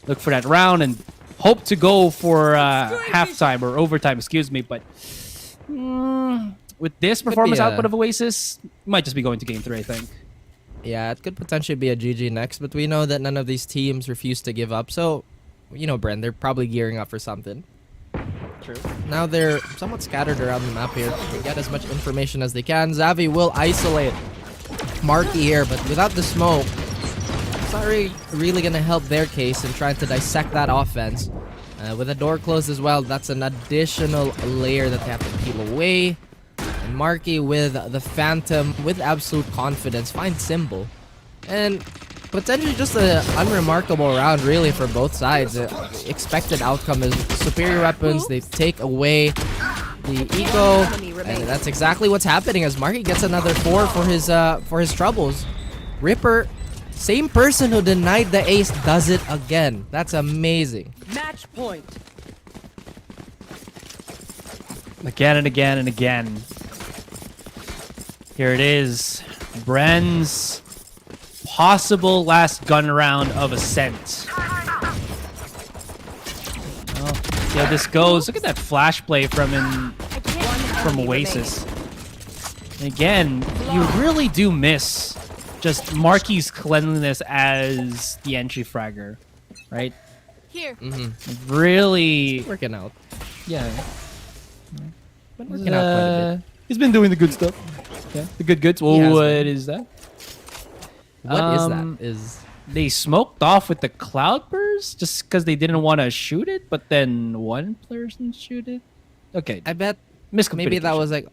look for that round, and hope to go for halftime or overtime, excuse me. But with this performance output of Oasis, might just be going to game 3, I think. Yeah, it could potentially be a GG next, but we know that none of these teams refuse to give up. So, you know, Bren, they're probably gearing up for something. True. Now they're somewhat scattered around the map here. They get as much information as they can. Xavi will isolate Marky here, but without the smoke, it's not really going to help their case in trying to dissect that offense. With the door closed as well, that's an additional layer that they have to peel away. And Marky with the Phantom, with absolute confidence, finds Symbol. And potentially just an unremarkable round, really, for both sides. The expected outcome is superior weapons. They take away the eco, and that's exactly what's happening as Marky gets another 4 for his troubles. Ripper, same person who denied the ace, does it again. That's amazing. Match point. Again and again and again. Here it is. Bren's possible last gun round of Ascent. Oh, see how this goes. Look at that flash play from Oasis. And again, you really do miss just Marky's cleanliness as the entry fragger, right? Here. Really working out. Yeah. Been working out quite a bit. He's been doing the good stuff. Yeah, the good goods. Well, what is that? What is that? Is they smoked off with the Cloudburst just because they didn't want to shoot it, but then one person shoot it? Okay. I bet miscommunication. maybe that was like,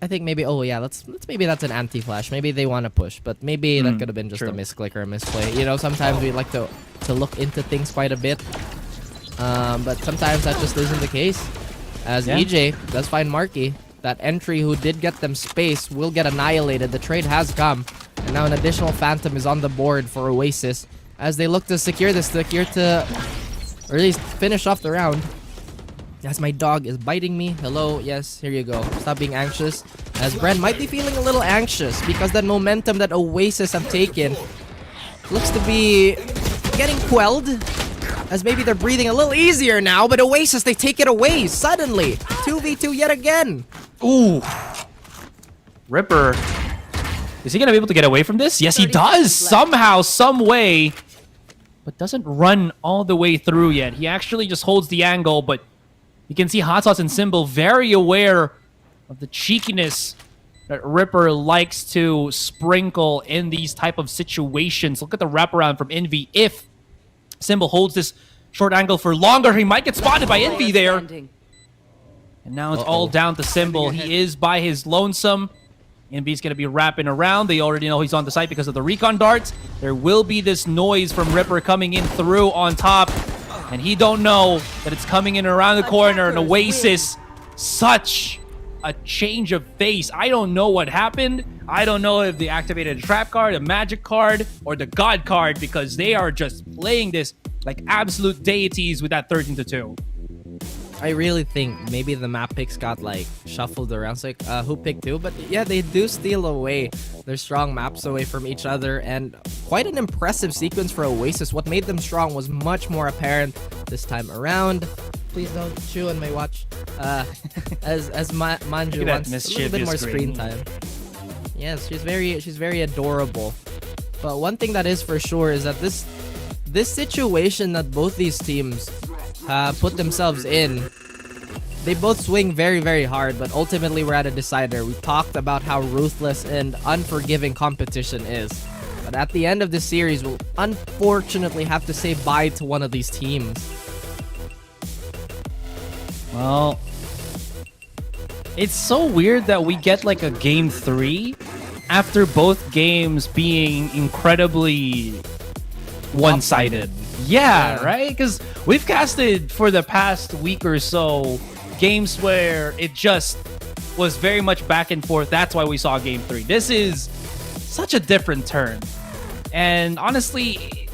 I think maybe, oh yeah, let's maybe that's an anti-flash. Maybe they want to push, but maybe that could have been just a misclick or a misplay. You know, sometimes we like to look into things quite a bit, but sometimes that just isn't the case. As EJ does find Marky, that entry who did get them space will get annihilated. The trade has come, and now an additional Phantom is on the board for Oasis as they look to secure this, or at least finish off the round. As my dog is biting me. Hello, yes, here you go. Stop being anxious. As Bren might be feeling a little anxious because that momentum that Oasis have taken looks to be getting quelled. As maybe they're breathing a little easier now, but Oasis, they take it away suddenly. 2v2 yet again. Ooh. Ripper. Is he going to be able to get away from this? Yes, he does. Somehow, some way. But doesn't run all the way through yet. He actually just holds the angle, but you can see Hot Sauce and Symbol very aware of the cheekiness that Ripper likes to sprinkle in these type of situations. Look at the wraparound from Envy. If Symbol holds this short angle for longer, he might get spotted by Envy there. And now it's all down to Symbol. He is by his lonesome. Invy's going to be wrapping around. They already know he's on the site because of the recon darts. There will be this noise from Ripper coming in through on top. And he don't know that it's coming in around the corner. And Oasis, such a change of face. I don't know what happened. I don't know if they activated a trap card, a magic card, or the god card, because they are just playing this like absolute deities with that 13-2. I really think maybe the map picks got like shuffled around. It's like who picked who, but yeah, they do steal away their strong maps away from each other, and quite an impressive sequence for Oasis. What made them strong was much more apparent this time around. Please don't chew on my watch. As Manju wants a little bit more screen time. Yes, she's very adorable. But one thing that is for sure is that this situation that both these teams put themselves in, they both swing very, very hard, but ultimately we're at a decider. We talked about how ruthless and unforgiving competition is. But at the end of this series, we'll unfortunately have to say bye to one of these teams. Well, it's so weird that we get like a game 3 after both games being incredibly one-sided. Yeah, right? Because we've casted for the past week or so games where it just was very much back and forth. That's why we saw game 3. This is such a different turn. And honestly,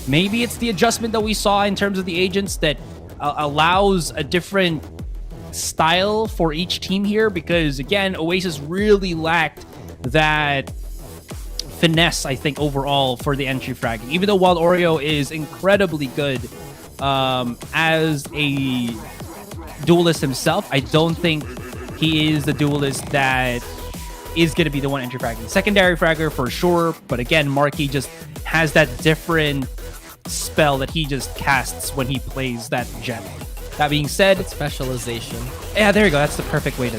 maybe it's the adjustment that we saw in terms of the agents that allows a different style for each team here, because again, Oasis really lacked that finesse, I think, overall for the entry fragging. Even though Wild Oreo is incredibly good as a duelist himself, I don't think he is the duelist that is going to be the one entry fragging. Secondary fragger for sure, but again, Marky just has that different spell that he just casts when he plays that jet. That being said, it's specialization. Yeah, there you go. That's the perfect way to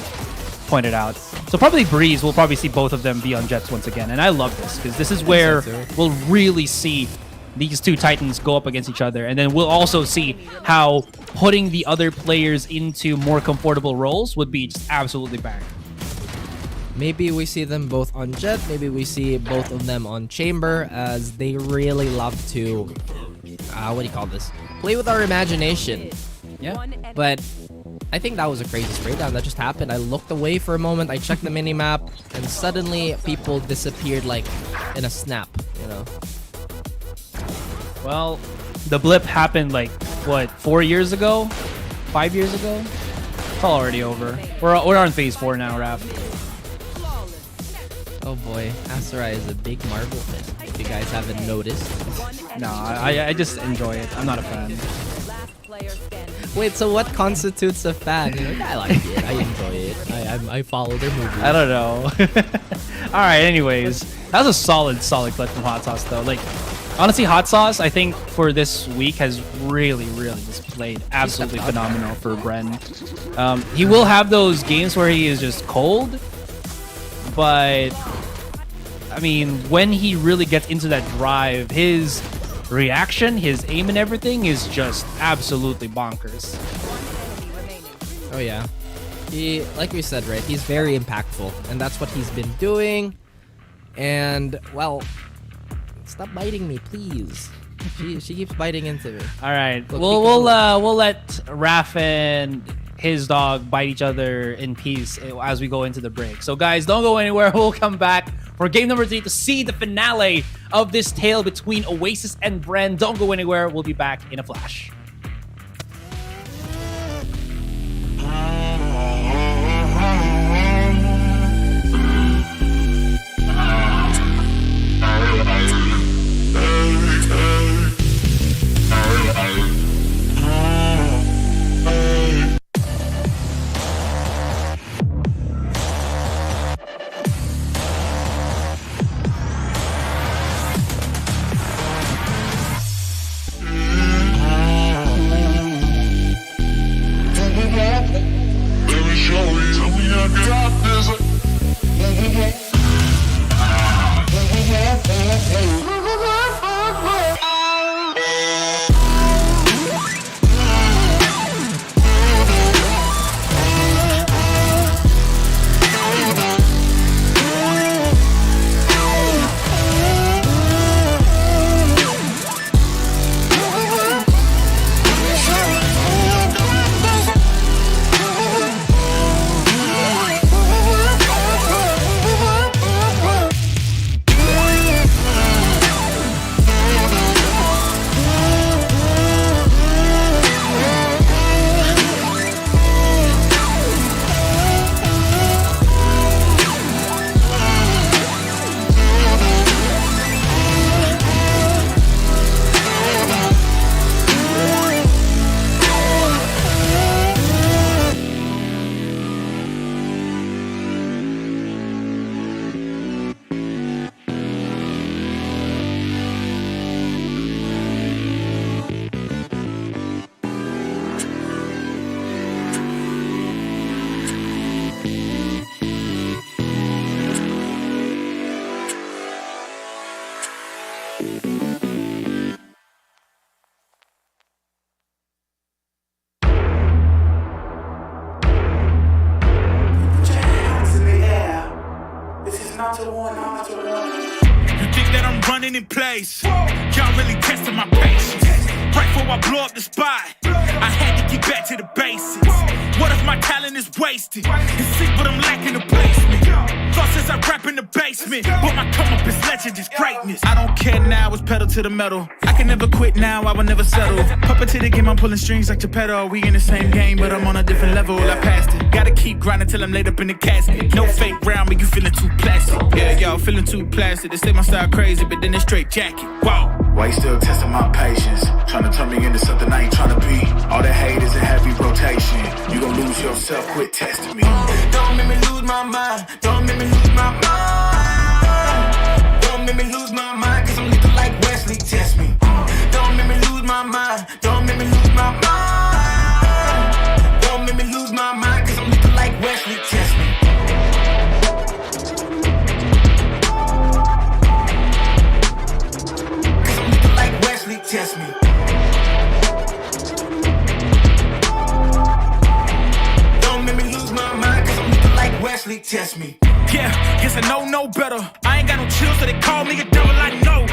point it out. So probably Breeze, we'll probably see both of them be on jets once again. And I love this because this is where we'll really see these two Titans go up against each other. And then we'll also see how putting the other players into more comfortable roles would be just absolutely bang. Maybe we see them both on jet. Maybe we see both of them on chamber, as they really love to, what do you call this? Play with our imagination. Yeah. But I think that was a crazy spray down that just happened. I looked away for a moment. I checked the minimap, and suddenly people disappeared like in a snap, you know? Well, the blip happened like, what, 4 years ago? 5 years ago? It's all already over. We're on phase 4 now, Raph. Oh boy, Asarai is a big marble fit, if you guys haven't noticed. No, I just enjoy it. I'm not a fan. Wait, so what constitutes a fan? You're like, I like it, I enjoy it, I follow their movies. I don't know. Alright, anyways. That was a solid clip from Hot Sauce, though. Like, honestly, Hot Sauce, I think, for this week has really just played absolutely phenomenal for Bren. He will have those games where he is just cold, but I mean, when he really gets into that drive, his reaction, his aim and everything is just absolutely bonkers. Oh yeah. He, like we said, right, he's very impactful, and that's what he's been doing. And, well, stop biting me, please. She keeps biting into me. All right, we'll let Raph and his dog bite each other in peace as we go into the break. So guys, don't go anywhere. We'll come back for game number 3 to see the finale of this tale between Oasis and Bren. Don't go anywhere. We'll be back in a flash. Oasis. Y'all really testing my patience. Right before I blow up the spot, I had to get back to the basics. What if my talent is wasted? It's sick, but I'm lacking the placement. Thought since I rap in the basement, but my come up is legend, is greatness. I don't care now, it's pedal to the metal. I can never quit now, I will never settle. Puppet to the game, I'm pulling strings like Geppetto. We in the same game, but I'm on a different level. I passed it. Gotta keep grinding till I'm laid up in the casket. No fake round, but you feeling too plastic. Yeah, y'all feeling too plastic. They say my style crazy, but then it's straight jacket. Wow. Why you still testing my patience? Trying to turn me into something I ain't trying to be. All the hate is in heavy rotation. You gon' lose yourself, quit testing me. Don't make me lose my mind. Don't make me lose my mind. Don't make me lose my mind, cause I'm looking like Wesley, test me. Don't make me lose my mind. Don't make me lose my mind. Don't make me lose my mind, cause I'm looking like Wesley, test me. Test me. Don't make me lose my mind, cause I'm looking like Wesley, test me. Yeah, guess I know no better. I ain't got no chills, so they call me a devil, I know.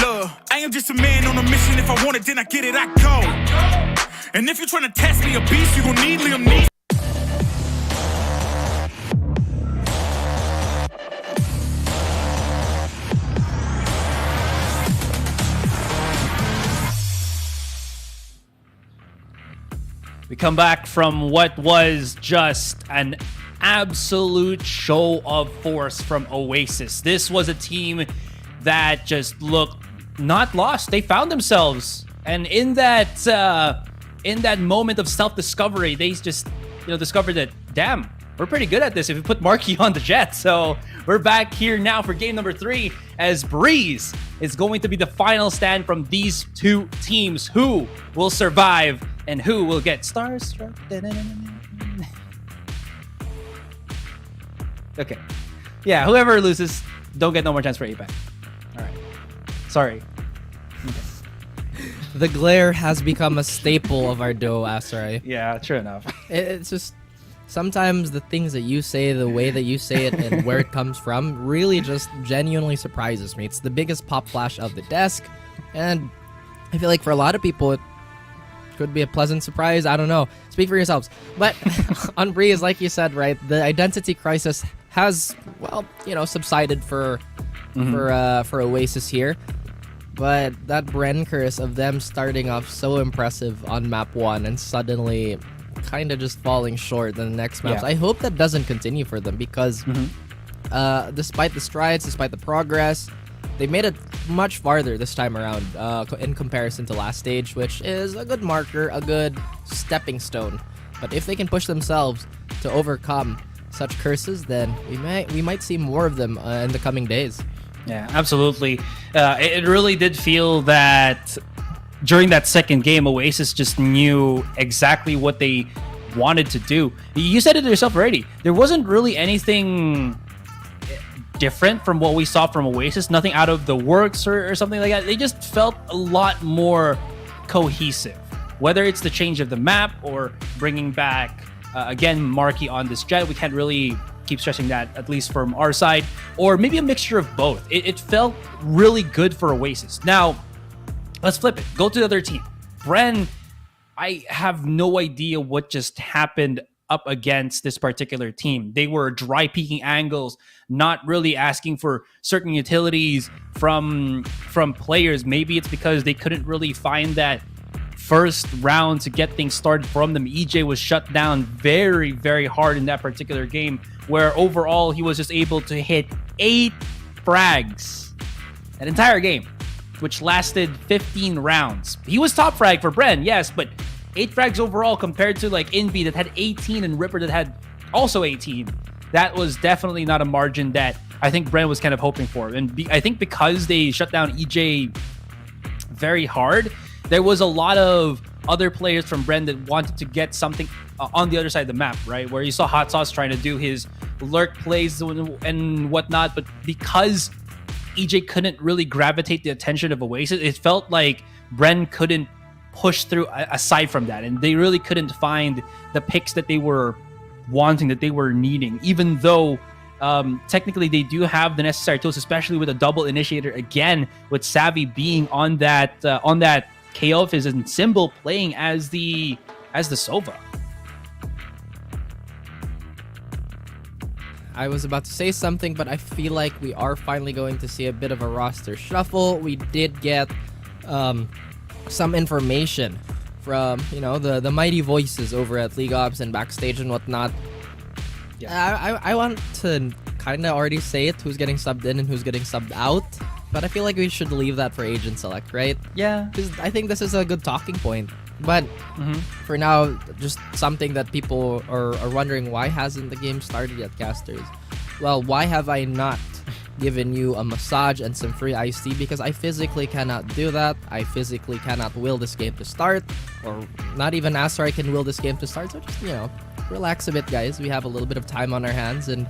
Look, I am just a man on a mission. If I want it, then I get it, I go. And if you're trying to test me a beast, you gon' need Liam Neeson. We come back from what was just an absolute show of force from Oasis. This was a team that just looked not lost. They found themselves, and in that moment of self-discovery, they just discovered that, damn, we're pretty good at this if we put Marky on the Jet. So we're back here now for game number 3 as Breeze is going to be the final stand from these two teams. Who will survive and who will get starstruck? Okay. Yeah, whoever loses, don't get no more chance for APAC. All right. Sorry. Okay. The glare has become a staple of our duo, Asarai. Yeah, true enough. It's just sometimes the things that you say, the way that you say it, and where it comes from really just genuinely surprises me. It's the biggest pop flash of the desk, and I feel like for a lot of people, it could be a pleasant surprise. I don't know. Speak for yourselves. But on Breeze, like you said, right, the identity crisis has, well, subsided for Oasis here. But that Bren curse of them starting off so impressive on map 1 and suddenly kind of just falling short in the next maps. Yeah. I hope that doesn't continue for them because despite the strides, despite the progress, they made it much farther this time around in comparison to last stage, which is a good marker, a good stepping stone. But if they can push themselves to overcome such curses, then we might see more of them in the coming days. Yeah, absolutely. It really did feel that during that second game, Oasis just knew exactly what they wanted to do. You said it yourself already. There wasn't really anything different from what we saw from Oasis. Nothing out of the works or something like that. They just felt a lot more cohesive. Whether it's the change of the map or bringing back, again, Marky on this Jet. We can't really keep stressing that, at least from our side. Or maybe a mixture of both. It felt really good for Oasis. Now, let's flip it. Go to the other team. Bren, I have no idea what just happened up against this particular team. They were dry peeking angles, not really asking for certain utilities from players. Maybe it's because they couldn't really find that first round to get things started from them. EJ was shut down very, very hard in that particular game, where overall he was just able to hit 8 frags an entire game, which lasted 15 rounds. He was top frag for Bren, yes, but 8 frags overall compared to like Invi that had 18 and Ripper that had also 18. That was definitely not a margin that I think Bren was kind of hoping for. And I think because they shut down EJ very hard, there was a lot of other players from Bren that wanted to get something on the other side of the map, right? Where you saw Hot Sauce trying to do his lurk plays and whatnot, but because EJ couldn't really gravitate the attention of Oasis, it felt like Bren couldn't push through aside from that, and they really couldn't find the picks that they were wanting, that they were needing, even though technically they do have the necessary tools, especially with a double initiator again, with Savvy being on that KO Fizz and Symbol playing as the Sova. I was about to say something, but I feel like we are finally going to see a bit of a roster shuffle. We did get some information from, the mighty voices over at League Ops and backstage and whatnot. Yeah. I want to kind of already say it, who's getting subbed in and who's getting subbed out, but I feel like we should leave that for Agent Select, right? Yeah. Because I think this is a good talking point. But for now, just something that people are wondering, why hasn't the game started yet, casters? Well, why have I not given you a massage and some free iced tea? Because I physically cannot do that. I physically cannot will this game to start, or not even Asteroid can will this game to start. So just, relax a bit, guys. We have a little bit of time on our hands, and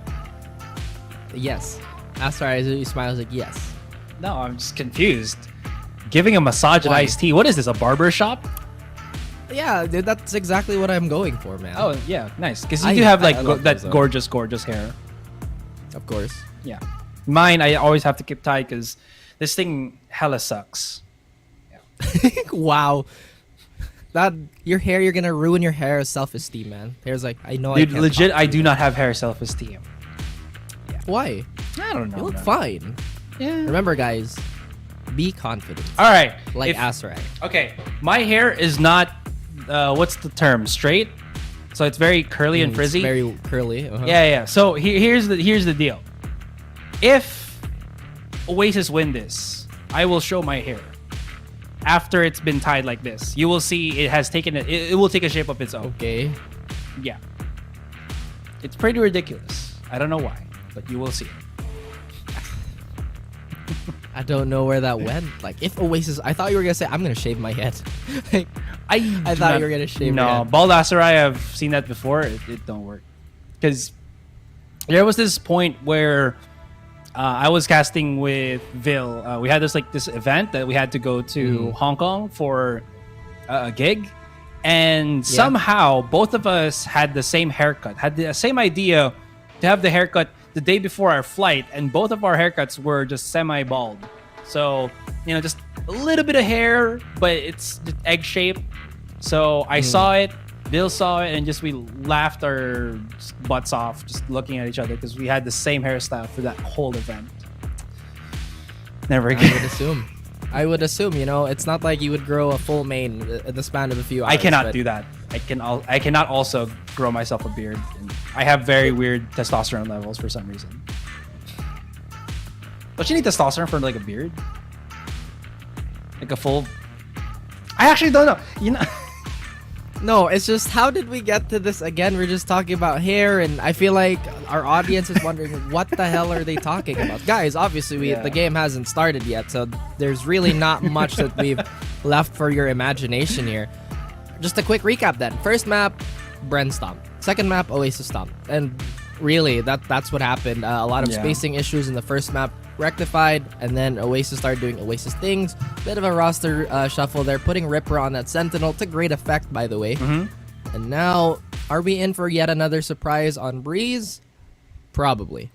yes. Asteroid, he smiles like, yes. No, I'm just confused. Giving a massage and iced tea. What is this, a barber shop? Yeah, dude, that's exactly what I'm going for, man. Oh, yeah, nice. Because you do have that gorgeous hair. Of course. Yeah. Mine, I always have to keep tight because this thing hella sucks. Yeah. Wow. Your hair, you're gonna ruin your hair's self-esteem, man. Hair's like, I know. Dude, legit, I do not have hair self-esteem. Yeah. Why? I don't know. You look fine. Yeah. Remember, guys, be confident. All right. Like Asteroid. Okay, my hair is not, what's the term? Straight. So it's very curly and frizzy. It's very curly. Yeah. So here's the deal. If Oasis win this, I will show my hair. After it's been tied like this, you will see it has taken it will take a shape of its own. Okay. Yeah. It's pretty ridiculous. I don't know why, but you will see it. I don't know where that went. Like, if Oasis, I thought you were gonna say I'm gonna shave my head. Like, I thought you were gonna shave. No, your head. bald Aserai, I've seen that before. It don't work because there was this point where I was casting with Vil. We had this event that we had to go to Hong Kong for a gig, and somehow both of us had the same haircut, had the same idea to have the haircut the day before our flight, and both of our haircuts were just semi-bald. So, just a little bit of hair, but it's egg shape. So I saw it, Bill saw it, and we laughed our butts off just looking at each other because we had the same hairstyle for that whole event. Never again. I would assume, it's not like you would grow a full mane in the span of a few hours. I cannot do that. I cannot also grow myself a beard. I have very weird testosterone levels for some reason. Don't you need testosterone for like a beard? Like a full... I actually don't know. No, it's just, how did we get to this again? We're just talking about hair, and I feel like our audience is wondering what the hell are they talking about. Guys, obviously the game hasn't started yet, so there's really not much that we've left for your imagination here. Just a quick recap then. First map, Bren Stomp. Second map, Oasis Stomp. And really, that's what happened. A lot of spacing issues in the first map rectified, and then Oasis started doing Oasis things. Bit of a roster shuffle there, putting Ripper on that Sentinel to great effect, by the way. And now, are we in for yet another surprise on Breeze? Probably.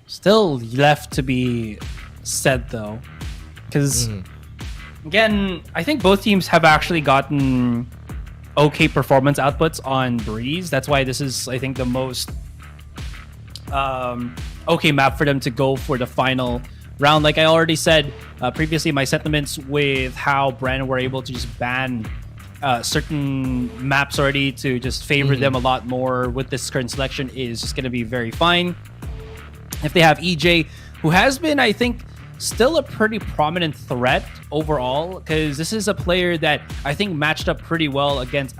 Still left to be said, though. Because, again, I think both teams have actually gotten okay performance outputs on Breeze. That's why this is, I think, the most okay map for them to go for the final round. Like I already said previously, my sentiments with how Bren were able to just ban certain maps already to just favor them a lot more with this current selection is just going to be very fine. If they have EJ, who has been, I think, still a pretty prominent threat overall, because this is a player that I think matched up pretty well against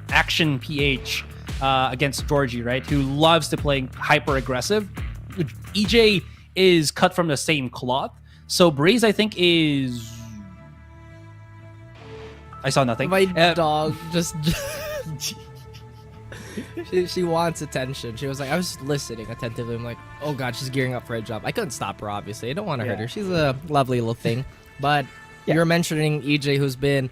Action PH against Georgie, right? Who loves to play hyper aggressive. EJ is cut from the same cloth. So Breeze, I think, is... I saw nothing. My dog just... She wants attention. She was like, I was listening attentively. I'm like, oh god, she's gearing up for a job. I couldn't stop her, obviously. I don't want to hurt her. She's a lovely little thing. But you were mentioning EJ, who's been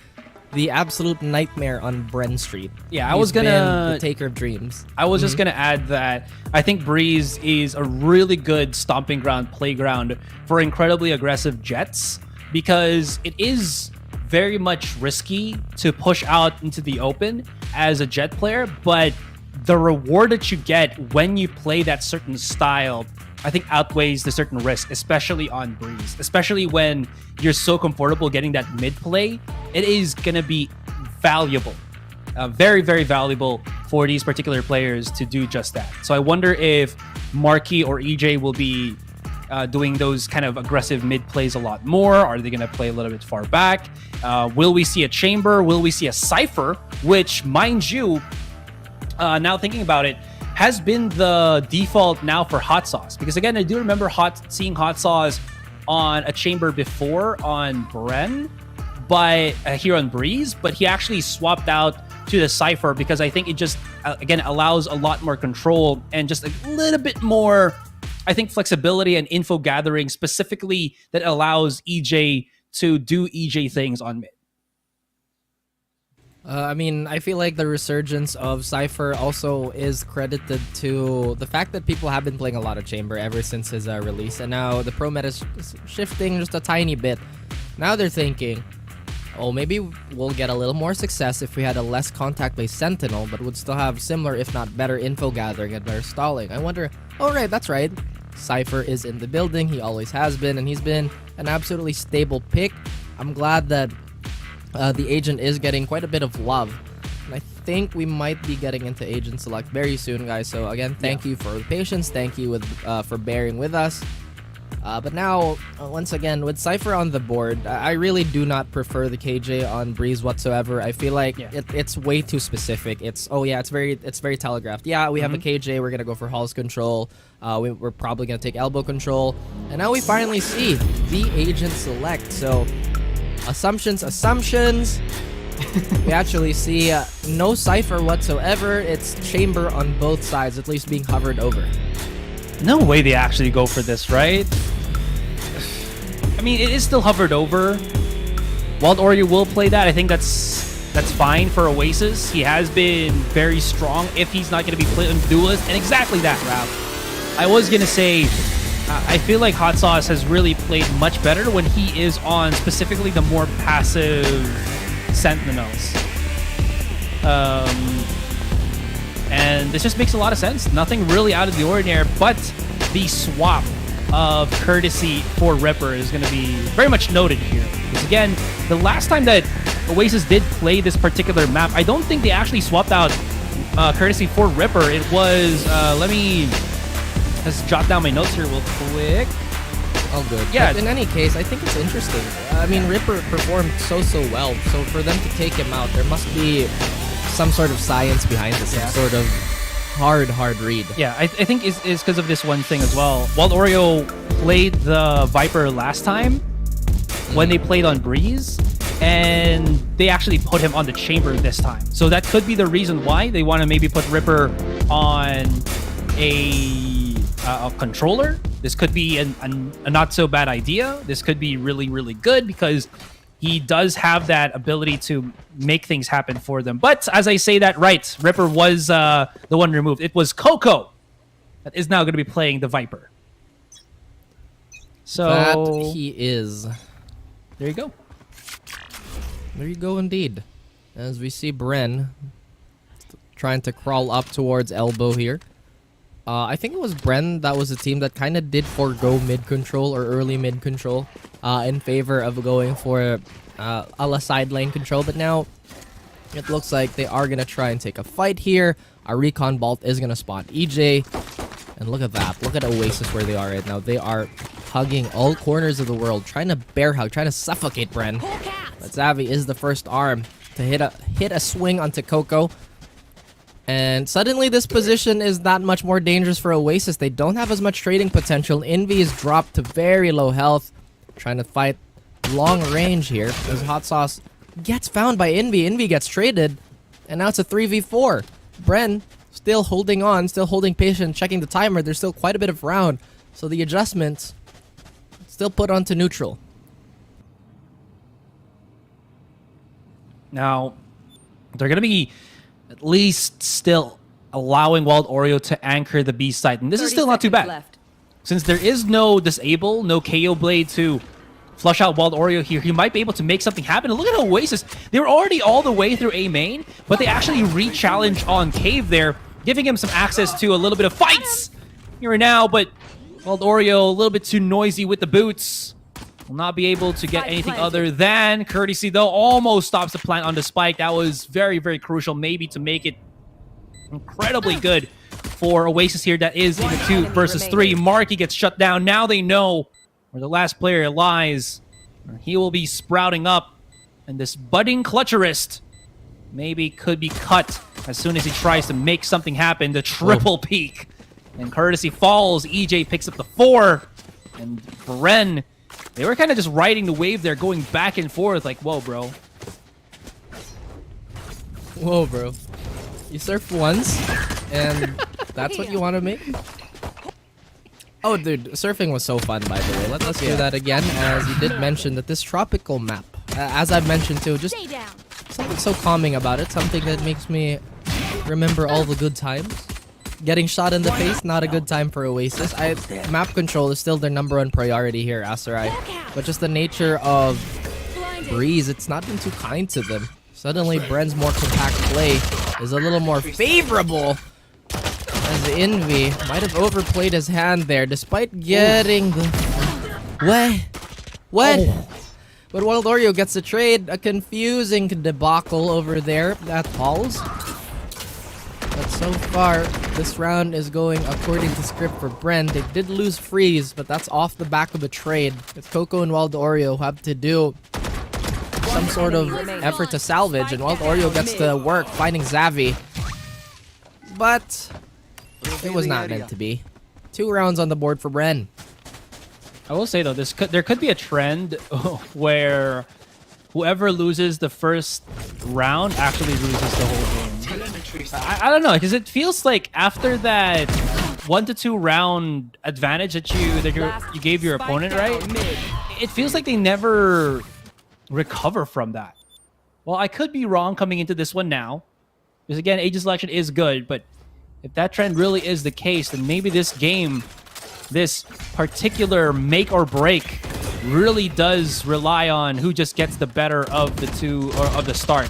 the absolute nightmare on Bren Street. Yeah, I He's was been gonna the taker of dreams. I was just gonna add that I think Breeze is a really good stomping ground, playground for incredibly aggressive Jets, because it is very much risky to push out into the open as a Jet player, but the reward that you get when you play that certain style, I think, outweighs the certain risk, especially on Breeze. Especially when you're so comfortable getting that mid play, it is gonna be valuable, very, very valuable for these particular players to do just that. So I wonder if Marky or EJ will be doing those kind of aggressive mid plays a lot more. Are they gonna play a little bit far back? Will we see a Chamber? Will we see a Cypher? Which, mind you, now thinking about it, has been the default now for Hot Sauce. Because again, I do remember seeing Hot Sauce on a Chamber before on Bren, but here on Breeze, but he actually swapped out to the Cypher because I think it just, again, allows a lot more control and just a little bit more, I think, flexibility and info gathering, specifically that allows EJ to do EJ things on mid. I mean, I feel like the resurgence of Cypher also is credited to the fact that people have been playing a lot of Chamber ever since his release, and now the pro meta is shifting just a tiny bit. Now they're thinking, oh, maybe we'll get a little more success if we had a less contact-based Sentinel, but would still have similar, if not better, info gathering and better stalling. I wonder, oh right, that's right. Cypher is in the building, he always has been, and he's been an absolutely stable pick. I'm glad that the agent is getting quite a bit of love, and I think we might be getting into agent select very soon, guys. So again, thank you for the patience, thank you for bearing with us. But now, once again, with Cypher on the board, I really do not prefer the KJ on Breeze whatsoever. I feel like it's way too specific. It's very telegraphed. Yeah, we have a KJ, we're gonna go for Hall's control. We're probably gonna take elbow control, and now we finally see the agent select. So assumptions. We actually see no Cypher whatsoever. It's Chamber on both sides, at least being hovered over. No way they actually go for this, right? I mean, it is still hovered over. Wild Oreo will play that. I think that's fine for Oasis. He has been very strong if he's not going to be playing Duelist, and exactly that route. I was going to say, I feel like Hot Sauce has really played much better when he is on specifically the more passive Sentinels. And this just makes a lot of sense. Nothing really out of the ordinary, but the swap of courtesy for Ripper is going to be very much noted here. Because again, the last time that Oasis did play this particular map, I don't think they actually swapped out courtesy for Ripper. It was, let me just jot down my notes here real quick. Oh, good. Yeah. But in any case, I think it's interesting. I mean, Ripper performed so well. So for them to take him out, there must be some sort of science behind this, some sort of hard read. Yeah, I think it's because of this one thing as well. Wild Oreo played the Viper last time when they played on Breeze, and they actually put him on the Chamber this time. So that could be the reason why they want to maybe put Ripper on a controller. This could be a not so bad idea. This could be really, really good because he does have that ability to make things happen for them. But as I say that, right, Ripper was the one removed. It was Coco that is now going to be playing the Viper. So that he is. There you go. There you go indeed. As we see Bren trying to crawl up towards elbow here. I think it was Bren that was a team that kind of did forego mid-control or early mid-control in favor of going for a la side lane control. But now it looks like they are going to try and take a fight here. Our recon bolt is going to spot EJ. And look at that. Look at Oasis where they are right now. They are hugging all corners of the world, trying to bear hug, trying to suffocate Bren. But Zavi is the first arm to hit a swing onto Coco. And suddenly this position is that much more dangerous for Oasis. They don't have as much trading potential. Envy is dropped to very low health. Trying to fight long range here. As Hot Sauce gets found by Envy. Envy gets traded. And now it's a 3v4. Bren still holding on, still holding patient, checking the timer. There's still quite a bit of round. So the adjustments still put onto neutral. Now, they're going to be at least still allowing Wild Oreo to anchor the B site. And this is still not too bad. Since there is no disable, no KO blade to flush out Wild Oreo here, he might be able to make something happen. And look at Oasis. They were already all the way through A main, but they actually re-challenge on Cave there, giving him some access to a little bit of fights here and now. But Wild Oreo, a little bit too noisy with the boots. Will not be able to get anything other than courtesy, though. Almost stops the plant on the spike. That was very, very crucial, maybe to make it incredibly good for Oasis here. That is in the 2 versus 3. Marky gets shut down. Now they know where the last player lies. He will be sprouting up. And this budding clutcherist maybe could be cut as soon as he tries to make something happen. The triple peak. And courtesy falls. EJ picks up the 4. And Bren, they were kind of just riding the wave there, going back and forth like, whoa, bro. Whoa, bro. You surf once, and that's what you want to make? Oh, dude, surfing was so fun, by the way. Let's do that again, as you did mention that this tropical map, as I've mentioned too, just something so calming about it, something that makes me remember all the good times. Getting shot in the face, not a good time for Oasis. Map control is still their #1 priority here, Aserai. But just the nature of Breeze, it's not been too kind to them. Suddenly, Bren's more compact play is a little more favorable. As Envy might have overplayed his hand there, despite getting the... What? But Wild Oreo gets the trade. A confusing debacle over there at Halls. But so far, this round is going according to script for Bren. They did lose Freeze, but that's off the back of a trade. It's Coco and Wild Oreo have to do some sort of effort to salvage, and Wild Oreo gets to work finding Xavi. But it was not meant to be. 2 rounds on the board for Bren. I will say, though, there could be a trend where whoever loses the first round actually loses the whole game. I don't know, because it feels like after that 1 to 2 round advantage that you gave your opponent, right? It feels like they never recover from that. Well, I could be wrong coming into this one now, because again, agent selection is good, but if that trend really is the case, then maybe this game, this particular make or break, really does rely on who just gets the better of the 2 or of the start.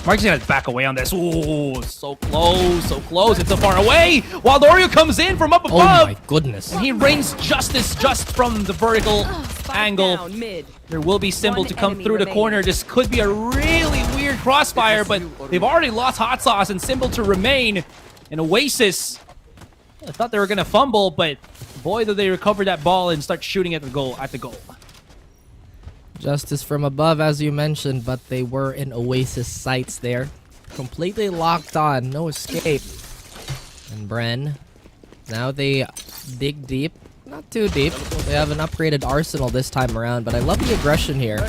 Mark's gonna back away on this. Ooh, so close, so close. It's so far away. Wild Oreo comes in from up above. Oh my goodness. And he rains justice just from the vertical angle. There will be Symbol to come through the corner. This could be a really weird crossfire, but they've already lost Hot Sauce and Symbol to remain. And Oasis, I thought they were gonna fumble, but boy, did they recover that ball and start shooting at the goal. Justice from above, as you mentioned, but they were in Oasis sights there. Completely locked on, no escape. And Bren, now they dig deep. Not too deep. They have an upgraded arsenal this time around, but I love the aggression here.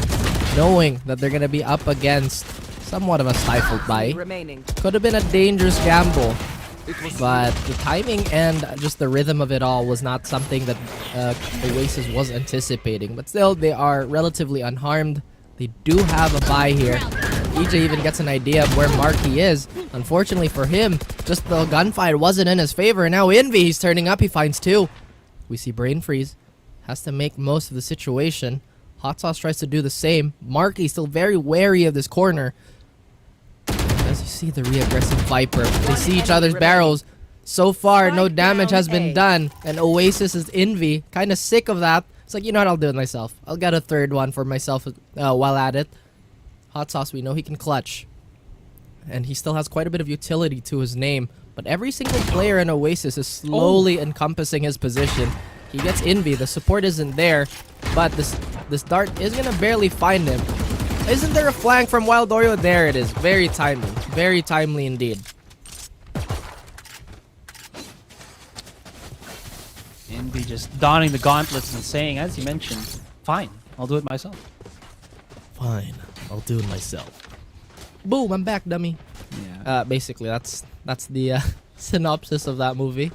Knowing that they're going to be up against somewhat of a stifled buy. Could have been a dangerous gamble. But the timing and just the rhythm of it all was not something that Oasis was anticipating. But still, they are relatively unharmed. They do have a buy here. EJ even gets an idea of where Marky is. Unfortunately for him, just the gunfight wasn't in his favor. And now Envy, he's turning up. He finds 2. We see Brain Freeze. Has to make most of the situation. Hot Sauce tries to do the same. Marky still very wary of this corner. As you see the re-aggressive Viper, they see each other's barrels. So far, no damage has been done. And Oasis is Envy. Kind of sick of that. It's like, you know what, I'll do it myself. I'll get a 3rd one for myself while at it. Hot Sauce, we know he can clutch. And he still has quite a bit of utility to his name. But every single player in Oasis is slowly encompassing his position. He gets Envy. The support isn't there. But this dart is going to barely find him. Isn't there a flank from Wild Oreo? There it is. Very timely. Very timely indeed. Envy just donning the gauntlets and saying, as you mentioned, fine, I'll do it myself. Fine, I'll do it myself. Boom, I'm back, dummy. Yeah. Basically, that's the synopsis of that movie.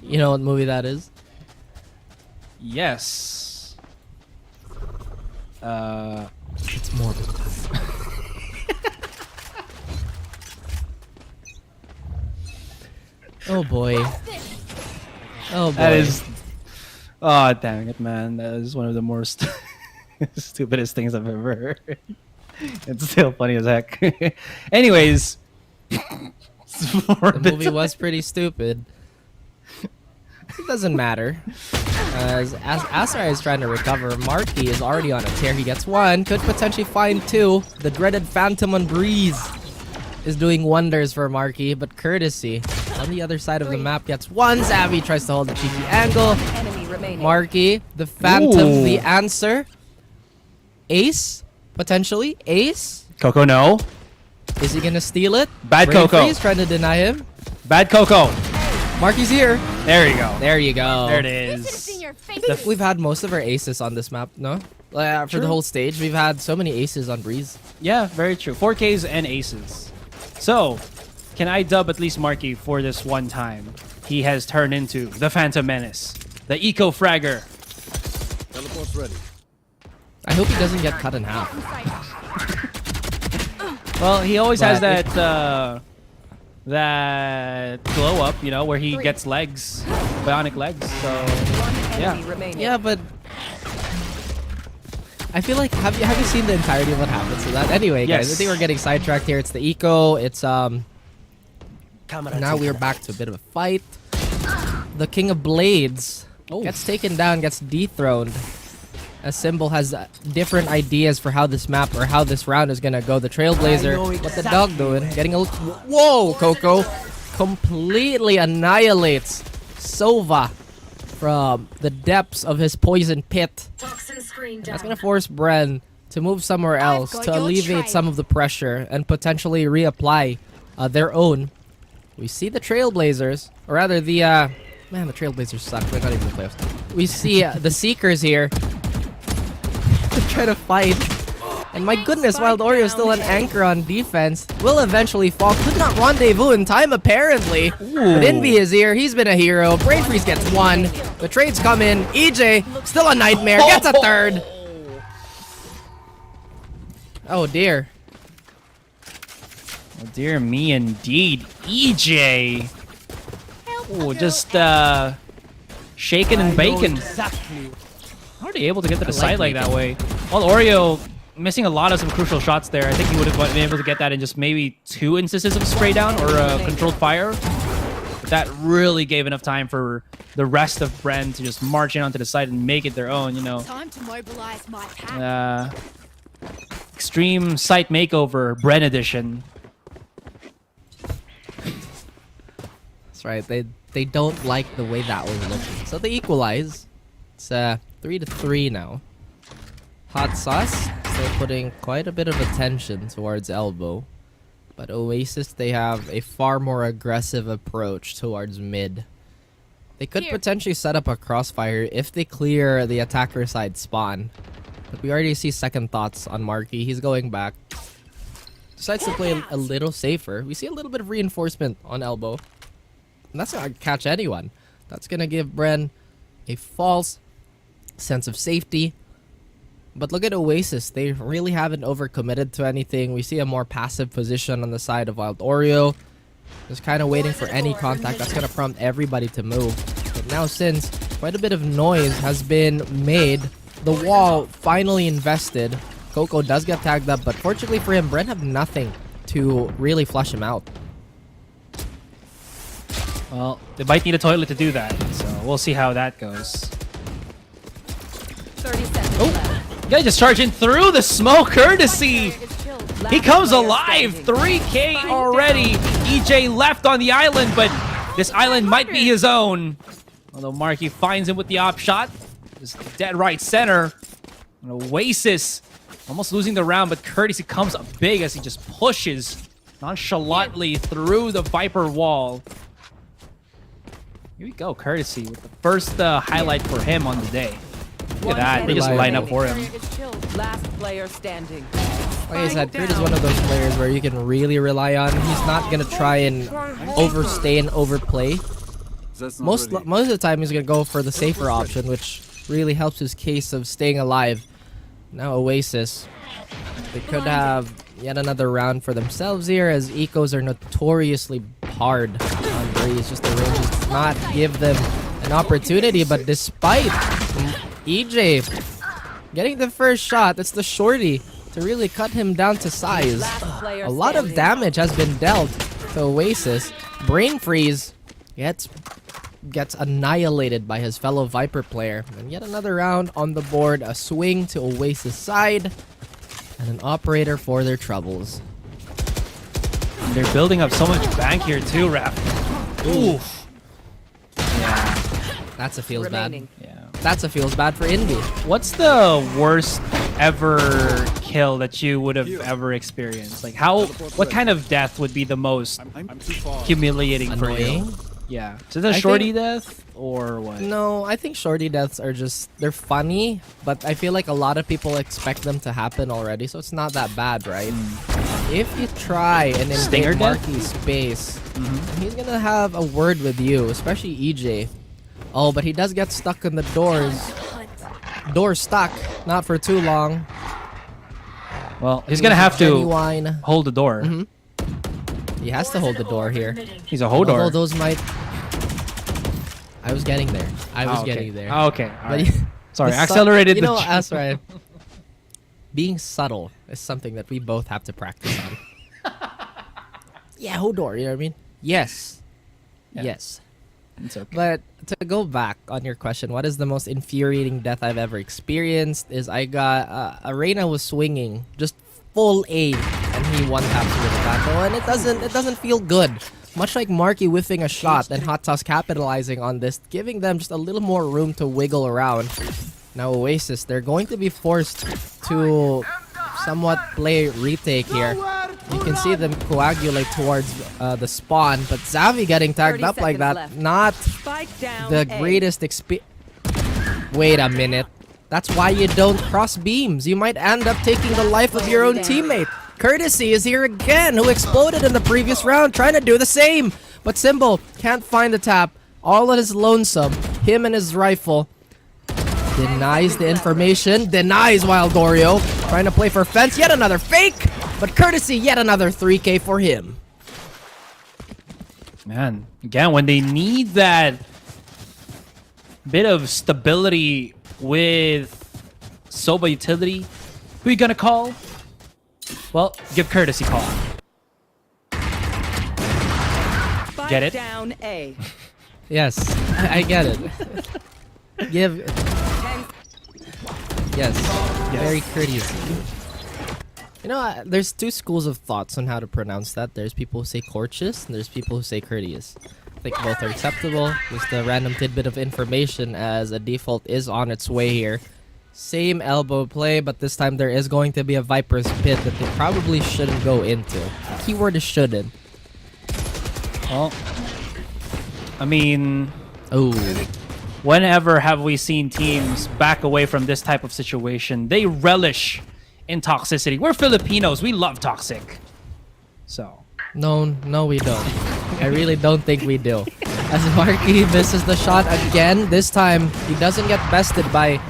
You know what movie that is? Yes. It's morbid. Oh boy. Oh boy. That is... Oh, dang it, man. That is one of the most stupidest things I've ever heard. It's still funny as heck. Anyways. The movie was pretty stupid. It doesn't matter. As Asrai is trying to recover, Marky is already on a tear. He gets one, could potentially find two. The dreaded Phantom on Breeze is doing wonders for Marky, but Courtesy on the other side of the map gets one. Zabby tries to hold the cheeky angle. Marky, the Phantom, the answer. Ace, potentially. Ace. Coco, no. Is he gonna steal it? Bad Coco. He's trying to deny him. Bad Coco. Marky's here. There you go. There you go. There it is. I think we've had most of our aces on this map, no? For the whole stage, we've had so many aces on Breeze. Yeah, very true. 4Ks and aces. So, can I dub at least Marky for this one time? He has turned into the Phantom Menace, the Eco Fragger. Teleport's ready. I hope he doesn't get cut in half. Well, he always has that that glow up, you know, where he gets legs, bionic legs. So yeah, yeah, but I feel like have you seen the entirety of what happens to that? Anyway, guys, I think we're getting sidetracked here. It's the eco. It's now we're back to a bit of a fight. The King of Blades gets taken down, gets dethroned. As Symbol has different ideas for how this map or how this round is gonna go. The Trailblazer, what the dog doing? Getting a whoa, Coco completely annihilates Sova from the depths of his poison pit. That's gonna force Bren to move somewhere else to alleviate some of the pressure and potentially reapply their own. We see the Trailblazers, or rather the man, the Trailblazers suck. They're not even in the playoffs. We see the Seekers here to try to fight. And my goodness, Wild Oreo is still an anchor on defense. Will eventually fall. Could not rendezvous in time, apparently. But Envy is here. He's been a hero. Brain Freeze gets one. The trades come in. EJ, still a nightmare. Gets a third. Oh, dear. Oh, dear me, indeed. EJ. Oh, just shaking and baking. How are they able to get to the side like that way? Well, Oreo missing a lot of some crucial shots there. I think he would have been able to get that in just maybe 2 instances of spray down or controlled fire. But that really gave enough time for the rest of Bren to just march in onto the side and make it their own, you know. Time to mobilize my pack. Extreme Sight Makeover, Bren edition. That's right. They don't like the way that was looking. So they equalize. It's 3-3 now. Hot Sauce still putting quite a bit of attention towards Elbow. But Oasis, they have a far more aggressive approach towards mid. They could potentially set up a crossfire if they clear the attacker side spawn. But we already see second thoughts on Marky. He's going back. Decides to play a little safer. We see a little bit of reinforcement on Elbow. And that's not going to catch anyone. That's going to give Bren a false sense of safety. But look at Oasis. They really haven't overcommitted to anything. We see a more passive position on the side of Wild Oreo. Just kind of waiting for any contact. That's going to prompt everybody to move. But now since quite a bit of noise has been made, the wall finally invested. Coco does get tagged up, but fortunately for him, Bren have nothing to really flush him out. Well, they might need a toilet to do that, so we'll see how that goes. 30 seconds left. Guy just charging through the smoke, Courtesy. He comes alive. 3K already. EJ left on the island, but this island might be his own. Although Marky finds him with the op shot. Just dead right center. And Oasis almost losing the round, but Courtesy comes up big as he just pushes nonchalantly through the Viper wall. Here we go, Courtesy with the first highlight for him on the day. Look at that, they just line up for him. Last player standing. Like I said, Kurt is one of those players where you can really rely on. He's not going to try and overstay and overplay. Most of the time, he's going to go for the safer option, which really helps his case of staying alive. Now Oasis, they could have yet another round for themselves here, as ecos are notoriously hard on freeze. Just the range does not give them an opportunity. But despite EJ getting the first shot, that's the shorty to really cut him down to size. A lot of damage has been dealt to Oasis. Brain freeze gets annihilated by his fellow Viper player. And yet another round on the board. A swing to Oasis side. And an operator for their troubles. And they're building up so much bank here too, Raph. Oof. Yeah. That's a feels bad. Yeah. That's a feels bad for Indy. What's the worst ever kill that you would have ever experienced? Like what kind of death would be the most humiliating for you? Yeah. So the shorty death or what? No, I think shorty deaths are just, they're funny, but I feel like a lot of people expect them to happen already, so it's not that bad, right? If you try and invade Marky's space, he's gonna have a word with you, especially EJ. Oh, but he does get stuck in the doors. Door stuck, not for too long. Well, he's gonna have to hold the door. He has to hold the door here. He's a hodor. Although those might... I was getting there. I was getting there. Okay. But sorry, accelerated you the know, that's right. Being subtle is something that we both have to practice on. Yeah, hodor, you know what I mean? Yes. Yeah. Yes. It's okay. But to go back on your question, what is the most infuriating death I've ever experienced is I got... Arena was swinging, just full aim, and he one-taps with a battle, and it doesn't feel good. Much like Marky whiffing a shot and Hot Sauce capitalizing on this, giving them just a little more room to wiggle around. Now Oasis, they're going to be forced to somewhat play retake here. You can see them coagulate towards the spawn, but Xavi getting tagged up like that, not the greatest experience. Wait a minute. That's why you don't cross beams. You might end up taking the life of your own teammate. Courtesy is here again, who exploded in the previous round, trying to do the same. But Symbol can't find the tap. All on his lonesome. Him and his rifle. Denies the information. Denies Wild Oreo. Trying to play for fence. Yet another fake. But Courtesy, yet another 3K for him. Man, again, when they need that bit of stability with Soba utility, who you gonna call? Well, give Courtesy call. Get it? Down A. Yes, I get it. Give. Yes, very courteous. You know, there's two schools of thoughts on how to pronounce that. There's people who say courteous, and there's people who say courteous. I think both are acceptable. Just a random tidbit of information as a default is on its way here. Same elbow play, but this time there is going to be a Viper's Pit that they probably shouldn't go into. The keyword is shouldn't. Well, I mean... Ooh. Whenever have we seen teams back away from this type of situation? They relish in toxicity. We're Filipinos. We love toxic. So... No, we don't. I really don't think we do. As Marky misses the shot again, this time he doesn't get bested by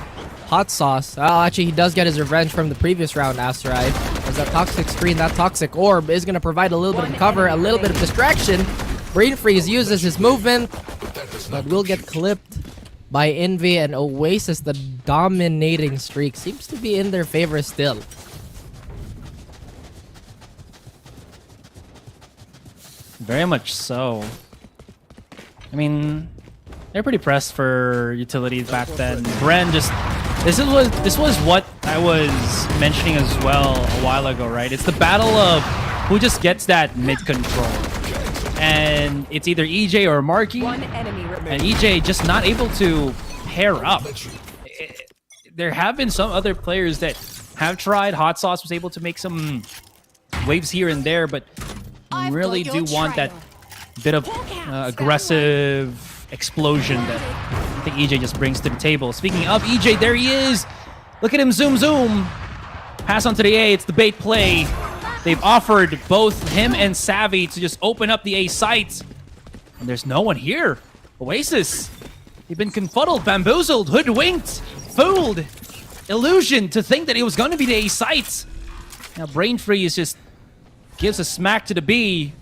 Hot Sauce. Well, actually, he does get his revenge from the previous round, Asteroid. As that toxic screen, that toxic orb is going to provide a little bit of cover, a little bit of distraction. Brain Freeze uses his movement, but will get clipped by Envy, and Oasis. The dominating streak seems to be in their favor still. Very much so. I mean, they're pretty pressed for utilities back then. Bren just... This was what I was mentioning as well a while ago, right? It's the battle of who just gets that mid control. And it's either EJ or Marky. And EJ just not able to pair up. There have been some other players that have tried. Hot Sauce was able to make some waves here and there, but you really do want that bit of aggressive explosion that I think EJ just brings to the table. Speaking of EJ, there he is. Look at him zoom. Pass on to the A. It's the bait play. They've offered both him and Savvy to just open up the A site. And there's no one here. Oasis. They've been confuddled, bamboozled, hoodwinked, fooled, illusioned to think that it was going to be the A site. Now Brain Freeze just gives a smack to the B.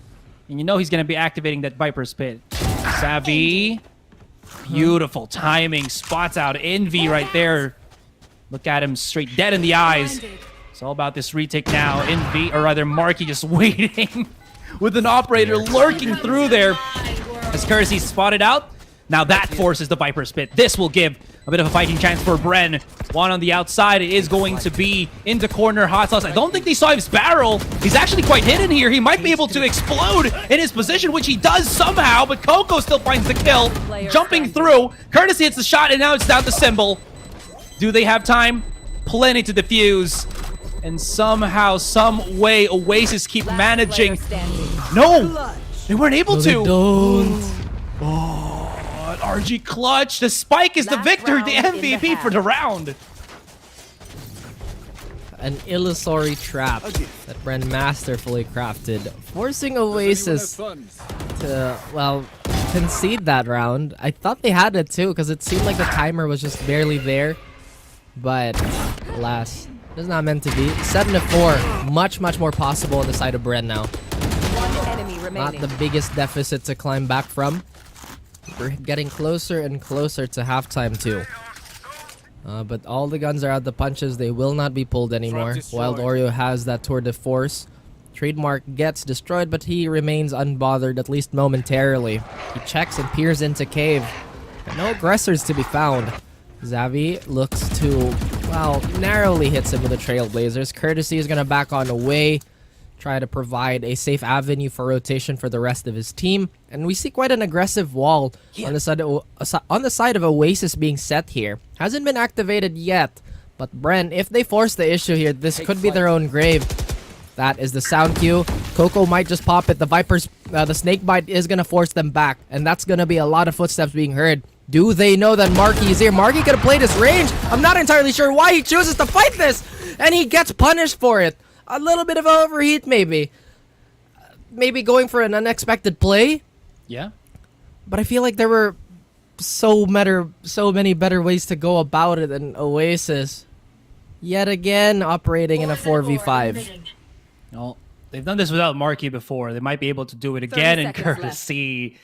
And you know he's going to be activating that Viper's Pit. Savvy. Beautiful timing. Spots out Envy right there. Look at him straight dead in the eyes. It's all about this retake now. Envy, or rather Marky, just waiting with an operator lurking through there. As Courtesy spotted out. Now that forces the Viper's Pit. This will give a bit of a fighting chance for Bren. One on the outside is going to be into corner. Hot Sauce. I don't think they saw his barrel. He's actually quite hidden here. He might be able to explode in his position, which he does somehow, but Coco still finds the kill. Jumping through. Courtesy hits the shot, and now it's down to Symbol. Do they have time? Plenty to defuse. And somehow, some way, Oasis keep managing. No! They weren't able to. They don't. Oh, an RG clutch. The spike is the victor, the MVP for the round. An illusory trap that Bren masterfully crafted, forcing Oasis to, well, concede that round. I thought they had it too, because it seemed like the timer was just barely there. But, alas, it's not meant to be. 7-4, much more possible on the side of Bren now. One enemy remaining. Not the biggest deficit to climb back from. We're getting closer and closer to halftime too. But all the guns are out the punches. They will not be pulled anymore. Wild Oreo has that tour de force. Trademark gets destroyed, but he remains unbothered, at least momentarily. He checks and peers into cave. And no aggressors to be found. Xavi looks to, well, narrowly hits him with the Trailblazers. Courtesy is going to back on away. Try to provide a safe avenue for rotation for the rest of his team. And we see quite an aggressive wall on the side of Oasis being set here. Hasn't been activated yet. But Bren, if they force the issue here, this could be their own grave. That is the sound cue. Coco might just pop it. The Viper's, the snake bite is going to force them back. And that's going to be a lot of footsteps being heard. Do they know that Marky is here? Marky could have played his range. I'm not entirely sure why he chooses to fight this. And he gets punished for it. A little bit of overheat, maybe. Maybe going for an unexpected play. Yeah. But I feel like there were so many better ways to go about it than Oasis. Yet again, operating in a 4v5. Well, they've done this without Marky before. They might be able to do it again in Courtesy.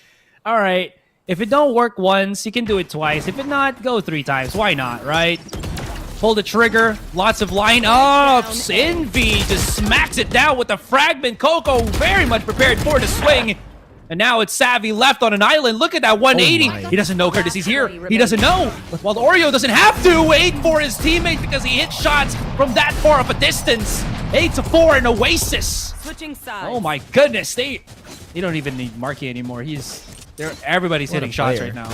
All right. If it don't work once, you can do it twice. If it not, go 3 times. Why not, right? Pull the trigger. Lots of lineups. Envy just smacks it down with the fragment. Coco very much prepared for the swing. And now it's Savvy left on an island. Look at that 180. He doesn't know Courtesy's here. He doesn't know. While Oreo doesn't have to wait for his teammate because he hits shots from that far of a distance. 8-4 in Oasis. Switching sides. Oh my goodness. They don't even need Marky anymore. Everybody's hitting shots right now.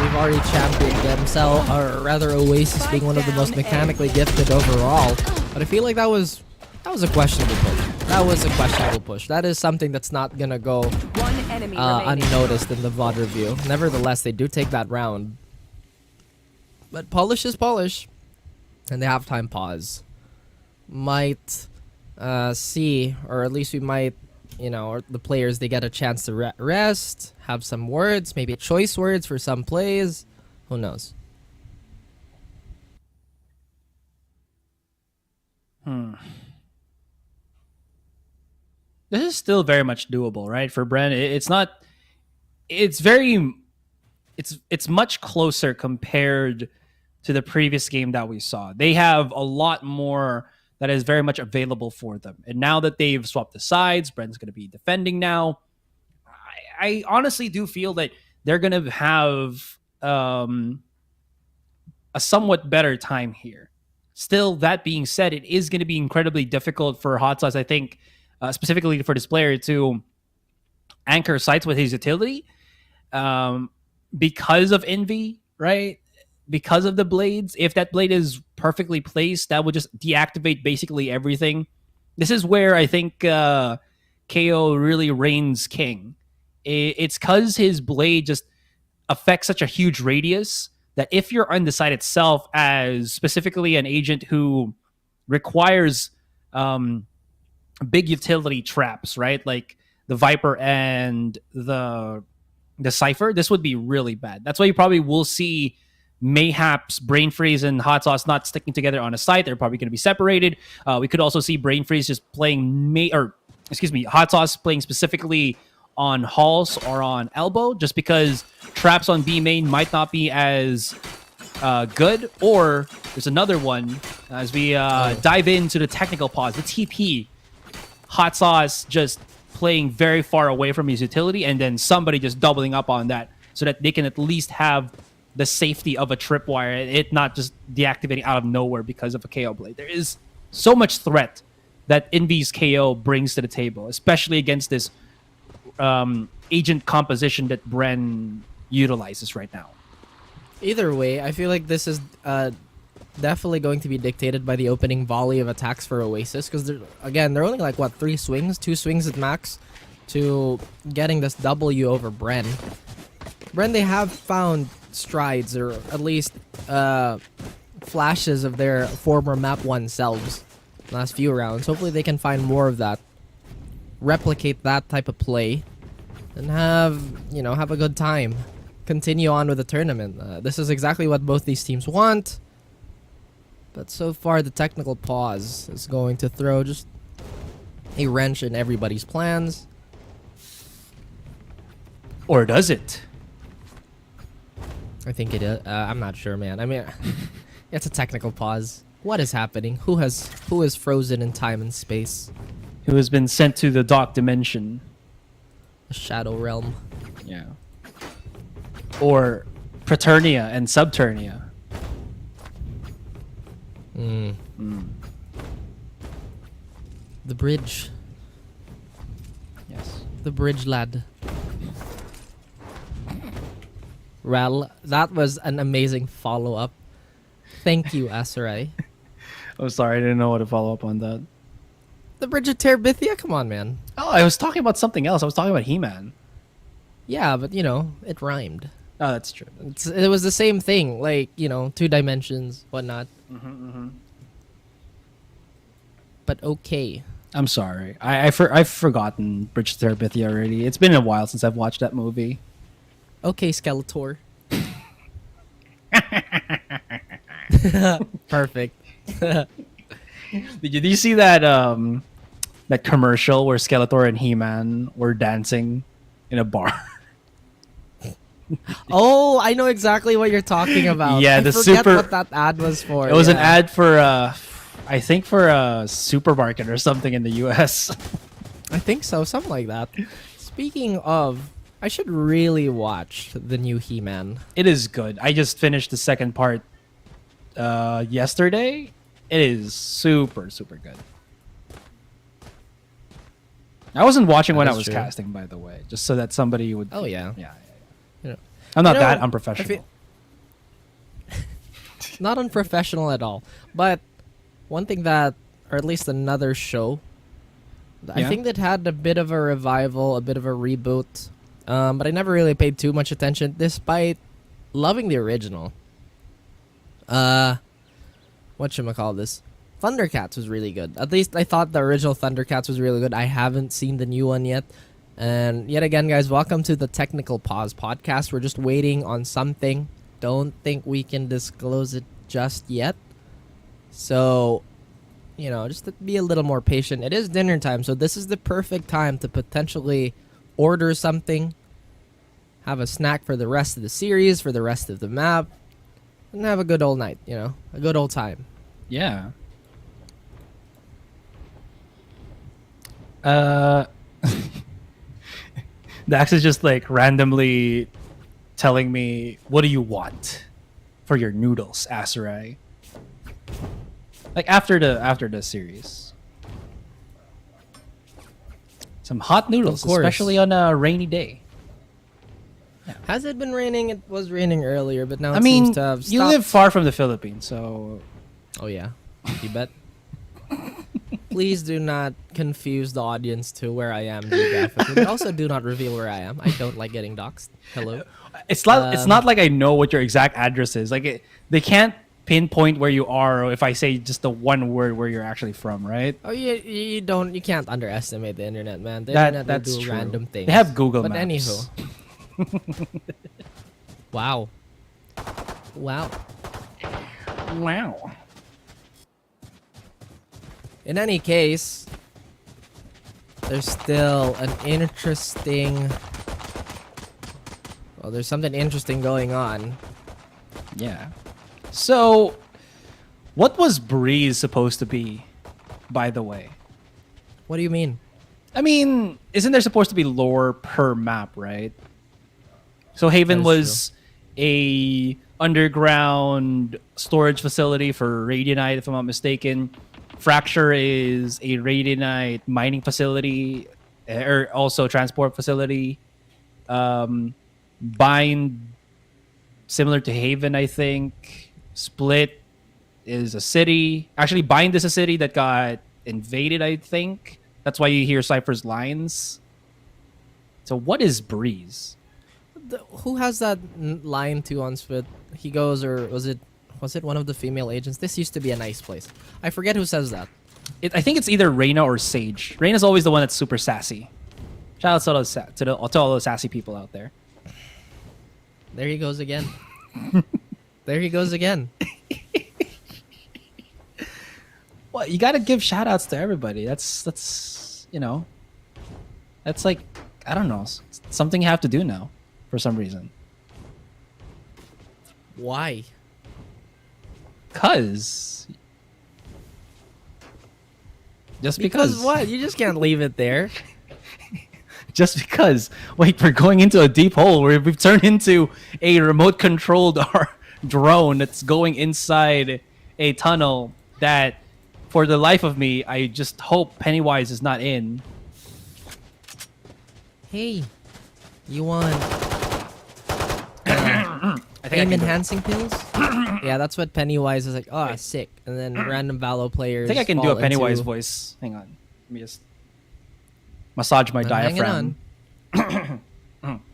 We've already championed themselves, or rather Oasis being one of the most mechanically gifted overall. But I feel like that was a questionable push. That was a questionable push. That is something that's not gonna go unnoticed in the VOD review. Nevertheless, they do take that round. But polish is polish. And the halftime pause might see, or at least we might, you know, the players, they get a chance to rest, have some words, maybe choice words for some plays. Who knows? This is still very much doable, right? For Bren, it's much closer compared to the previous game that we saw. They have a lot more that is very much available for them. And now that they've swapped the sides, Bren's going to be defending now. I honestly do feel that they're going to have a somewhat better time here. Still, that being said, it is going to be incredibly difficult for Hot Sauce, I think, specifically for this player, to anchor sites with his utility because of Envy, right? Because of the blades. If that blade is perfectly placed, that would just deactivate basically everything. This is where I think KO really reigns king. It's because his blade just affects such a huge radius that if you're on the site itself as specifically an agent who requires big utility traps, right? Like the Viper and the Cypher, this would be really bad. That's why you probably will see Mayhaps, Brain Freeze, and Hot Sauce not sticking together on a site. They're probably going to be separated. We could also see Brain Freeze just playing Hot Sauce playing specifically on halls or on elbow, just because traps on B main might not be as good. Or there's another one as we dive into the technical pause, the TP. Hot Sauce just playing very far away from his utility, and then somebody just doubling up on that so that they can at least have the safety of a tripwire and it not just deactivating out of nowhere because of a KO blade. There is so much threat that Envy's KO brings to the table, especially against this agent composition that Bren utilizes right now. Either way, I feel like this is definitely going to be dictated by the opening volley of attacks for Oasis, because they're only like, what, 2 swings at max to getting this W over Bren. Bren, they have found strides, or at least flashes of their former map 1 selves last few rounds. Hopefully they can find more of that, replicate that type of play, and have a good time, continue on with the tournament. This is exactly what both these teams want, but so far the technical pause is going to throw just a wrench in everybody's plans. Or does it? I think it is. I'm not sure, man. I mean, it's a technical pause. What is happening? Who is frozen in time and space? Who has been sent to the dark dimension? The Shadow Realm. Yeah. Or Praeternia and Subternia. The bridge. Yes. The bridge lad. Rel, that was an amazing follow-up. Thank you, Asarai. I'm sorry, I didn't know what to follow up on that. The Bridge of Terabithia? Come on, man. Oh, I was talking about something else. I was talking about He-Man. Yeah, but, it rhymed. Oh, that's true. It was the same thing. Like, 2 dimensions, whatnot. But okay. I'm sorry. I've forgotten Bridge to Terabithia already. It's been a while since I've watched that movie. Okay, Skeletor. Perfect. Did you see that that commercial where Skeletor and He-Man were dancing in a bar? Oh, I know exactly what you're talking about. Yeah, I the forget super. what that ad was for. It was an ad for I think for a supermarket or something in the U.S. I think so, something like that. Speaking of, I should really watch the new He-Man. It is good. I just finished the second part yesterday. It is super, super good. I wasn't watching when I was casting, by the way, just so that somebody would. Oh yeah, yeah. I'm not that unprofessional. Not unprofessional at all. But one thing that, or at least another show, I think that had a bit of a revival, a bit of a reboot. But I never really paid too much attention, despite loving the original. Whatchamacallit? Thundercats was really good. At least I thought the original Thundercats was really good. I haven't seen the new one yet. And yet again, guys, welcome to the Technical Pause podcast. We're just waiting on something. Don't think we can disclose it just yet. So, just to be a little more patient. It is dinner time, so this is the perfect time to potentially order something, have a snack for the rest of the series, for the rest of the map, and have a good old night, a good old time. Yeah. Dax is just like randomly telling me, what do you want for your noodles, Asarai? Like after the series. Some hot noodles, especially on a rainy day. Yeah. Has it been raining? It was raining earlier, but now I it mean, seems to have stopped. You live far from the Philippines, so... Oh yeah, you bet. Please do not confuse the audience to where I am geographically. But also do not reveal where I am. I don't like getting doxxed. Hello. It's not like I know what your exact address is. Like they can't pinpoint where you are if I say just the one word where you're actually from, right? Oh, you can't underestimate the internet, man. The internet will do true. random things. They have Google But Maps. anywho. Wow. In any case, there's still an interesting... Well, there's something interesting going on. Yeah. So, what was Breeze supposed to be, by the way? What do you mean? I mean, isn't there supposed to be lore per map, right? So Haven was a underground storage facility for Radianite, if I'm not mistaken. Fracture is a Radianite mining facility, or also transport facility. Bind, similar to Haven, I think. Split is a city. Actually, Bind is a city that got invaded, I think. That's why you hear Cypher's lines. So what is Breeze? Who has that line too on Split? He goes, or was it one of the female agents? This used to be a nice place. I forget who says that. I think it's either Reyna or Sage. Reyna's always the one that's super sassy. Shout out to all those sassy people out there. There he goes again. There he goes again. Well, you gotta give shout outs to everybody. That's you know, that's like, I don't know, something you have to do now for some reason. Why? Because what? You just can't leave it there. Just because. Wait, we're going into a deep hole where we've turned into a remote controlled drone that's going inside a tunnel that, for the life of me, I just hope Pennywise is not in. Hey, you want I think aim enhancing pills? Yeah, that's what Pennywise is like. Oh, sick. And then random Valo players. I think I can do a Pennywise voice. Hang on. Let me just massage my diaphragm.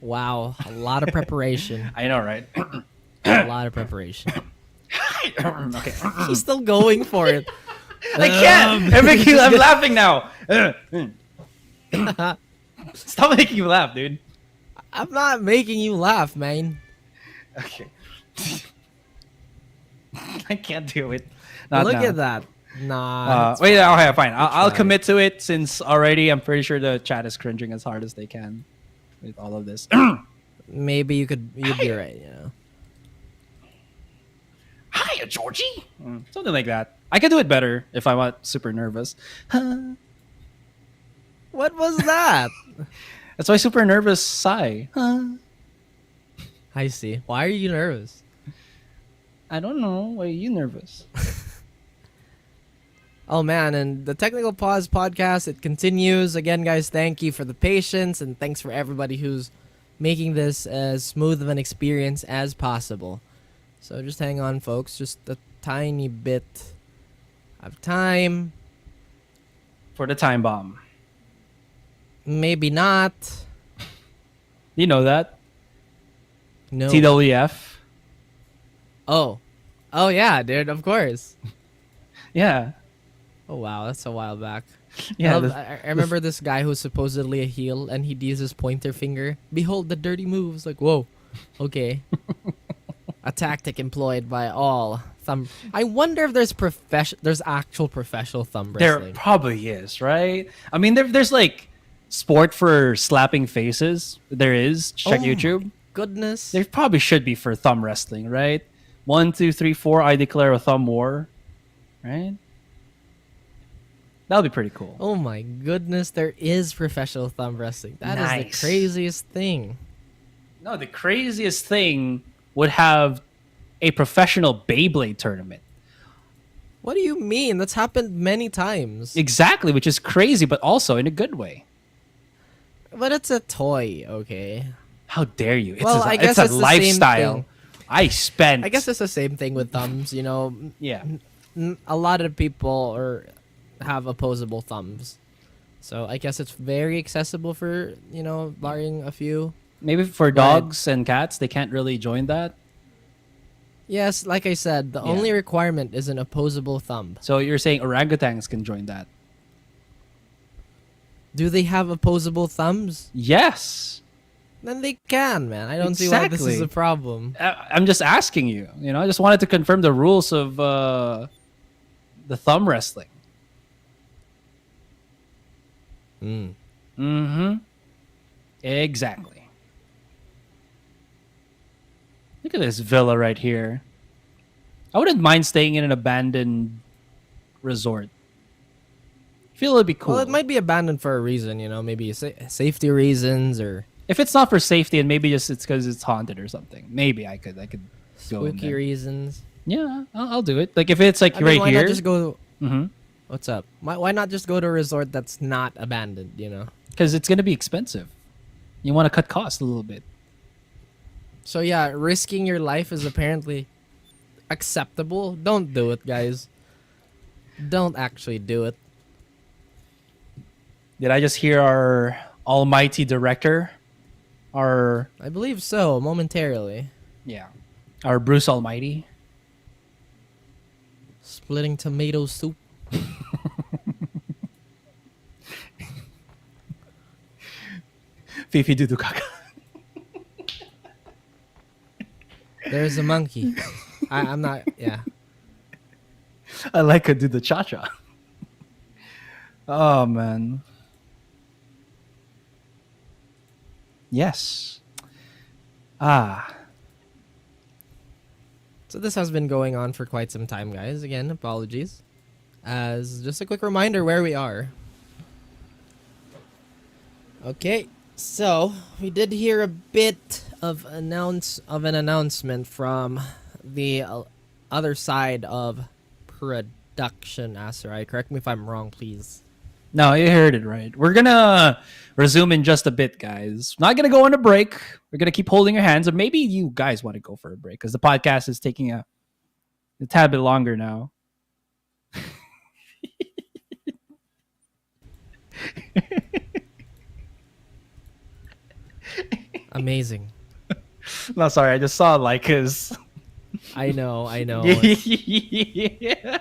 Wow, a lot of preparation. I know, right? A lot of preparation. Okay. He's still going for it. I can't. I'm laughing now. Stop making me laugh, dude. I'm not making you laugh, man. Okay. I can't do it. Look at that. Nah. Wait, okay, fine. I'll commit to it, since already I'm pretty sure the chat is cringing as hard as they can with all of this. Maybe you'd be right, you know. Hiya, Georgie. Something like that. I could do it better if I'm not super nervous. What was that? That's why super nervous sigh. I see. Why are you nervous? I don't know. Why are you nervous? Oh man, and the Technical Pause podcast, it continues. Again, guys, thank you for the patience, and thanks for everybody who's making this as smooth of an experience as possible. So just hang on, folks. Just a tiny bit of time. For the time bomb. Maybe not. You know that? No. TWF. Oh yeah, dude, of course. Yeah. Oh wow, that's a while back. Yeah, I remember this guy who's supposedly a heel, and he'd use his pointer finger. Behold the dirty moves. Like, whoa, okay. A tactic employed by all thumb. I wonder if there's actual professional thumb wrestling. There probably is, right? I mean, there's like sport for slapping faces. There is. Check YouTube. Goodness. There probably should be for thumb wrestling, right? 1, 2, 3, 4. I declare a thumb war, right? That would be pretty cool. Oh my goodness, there is professional thumb wrestling. That is the craziest thing. No, the craziest thing would have a professional Beyblade tournament. What do you mean? That's happened many times. Exactly, which is crazy, but also in a good way. But it's a toy, okay? How dare you? It's Well, I guess it's a it's the same lifestyle. thing. I guess it's the same thing with thumbs, you know. Yeah. A lot of people have opposable thumbs. So I guess it's very accessible for, you know, barring a few. Maybe for dogs and cats, they can't really join that. Yes, like I said, the only requirement is an opposable thumb. So you're saying orangutans can join that? Do they have opposable thumbs? Yes. Then they can, man. I don't see why this is a problem. I'm just asking you. You know, I just wanted to confirm the rules of the thumb wrestling. Exactly. Look at this villa right here. I wouldn't mind staying in an abandoned resort. I feel it'd be cool. Well, it might be abandoned for a reason, you know, maybe safety reasons, or if it's not for safety and maybe just it's because it's haunted or something. Maybe I could go in spooky there. reasons. Yeah, I'll do it. Like if it's like right why here. Not just go? What's up? Why not just go to a resort that's not abandoned? You know, because it's gonna be expensive. You want to cut costs a little bit. So yeah, risking your life is apparently acceptable. Don't do it, guys. Don't actually do it. Did I just hear our almighty director? I believe so, momentarily. Yeah. Our Bruce Almighty. Splitting tomato soup. Fifi Dudukaka. There's a monkey. I'm not, yeah. I like to do the cha-cha. Oh, man. Yes. So this has been going on for quite some time, guys. Again, apologies. As just a quick reminder where we are. Okay, so we did hear a bit of an announcement from the other side of production. Asarai, correct me if I'm wrong, please. No, you heard it right. We're gonna resume in just a bit, guys. Not gonna go on a break. We're gonna keep holding your hands, or maybe you guys want to go for a break because the podcast is taking a tad bit longer now. Amazing. No, sorry, I just saw like his. I know. Yeah.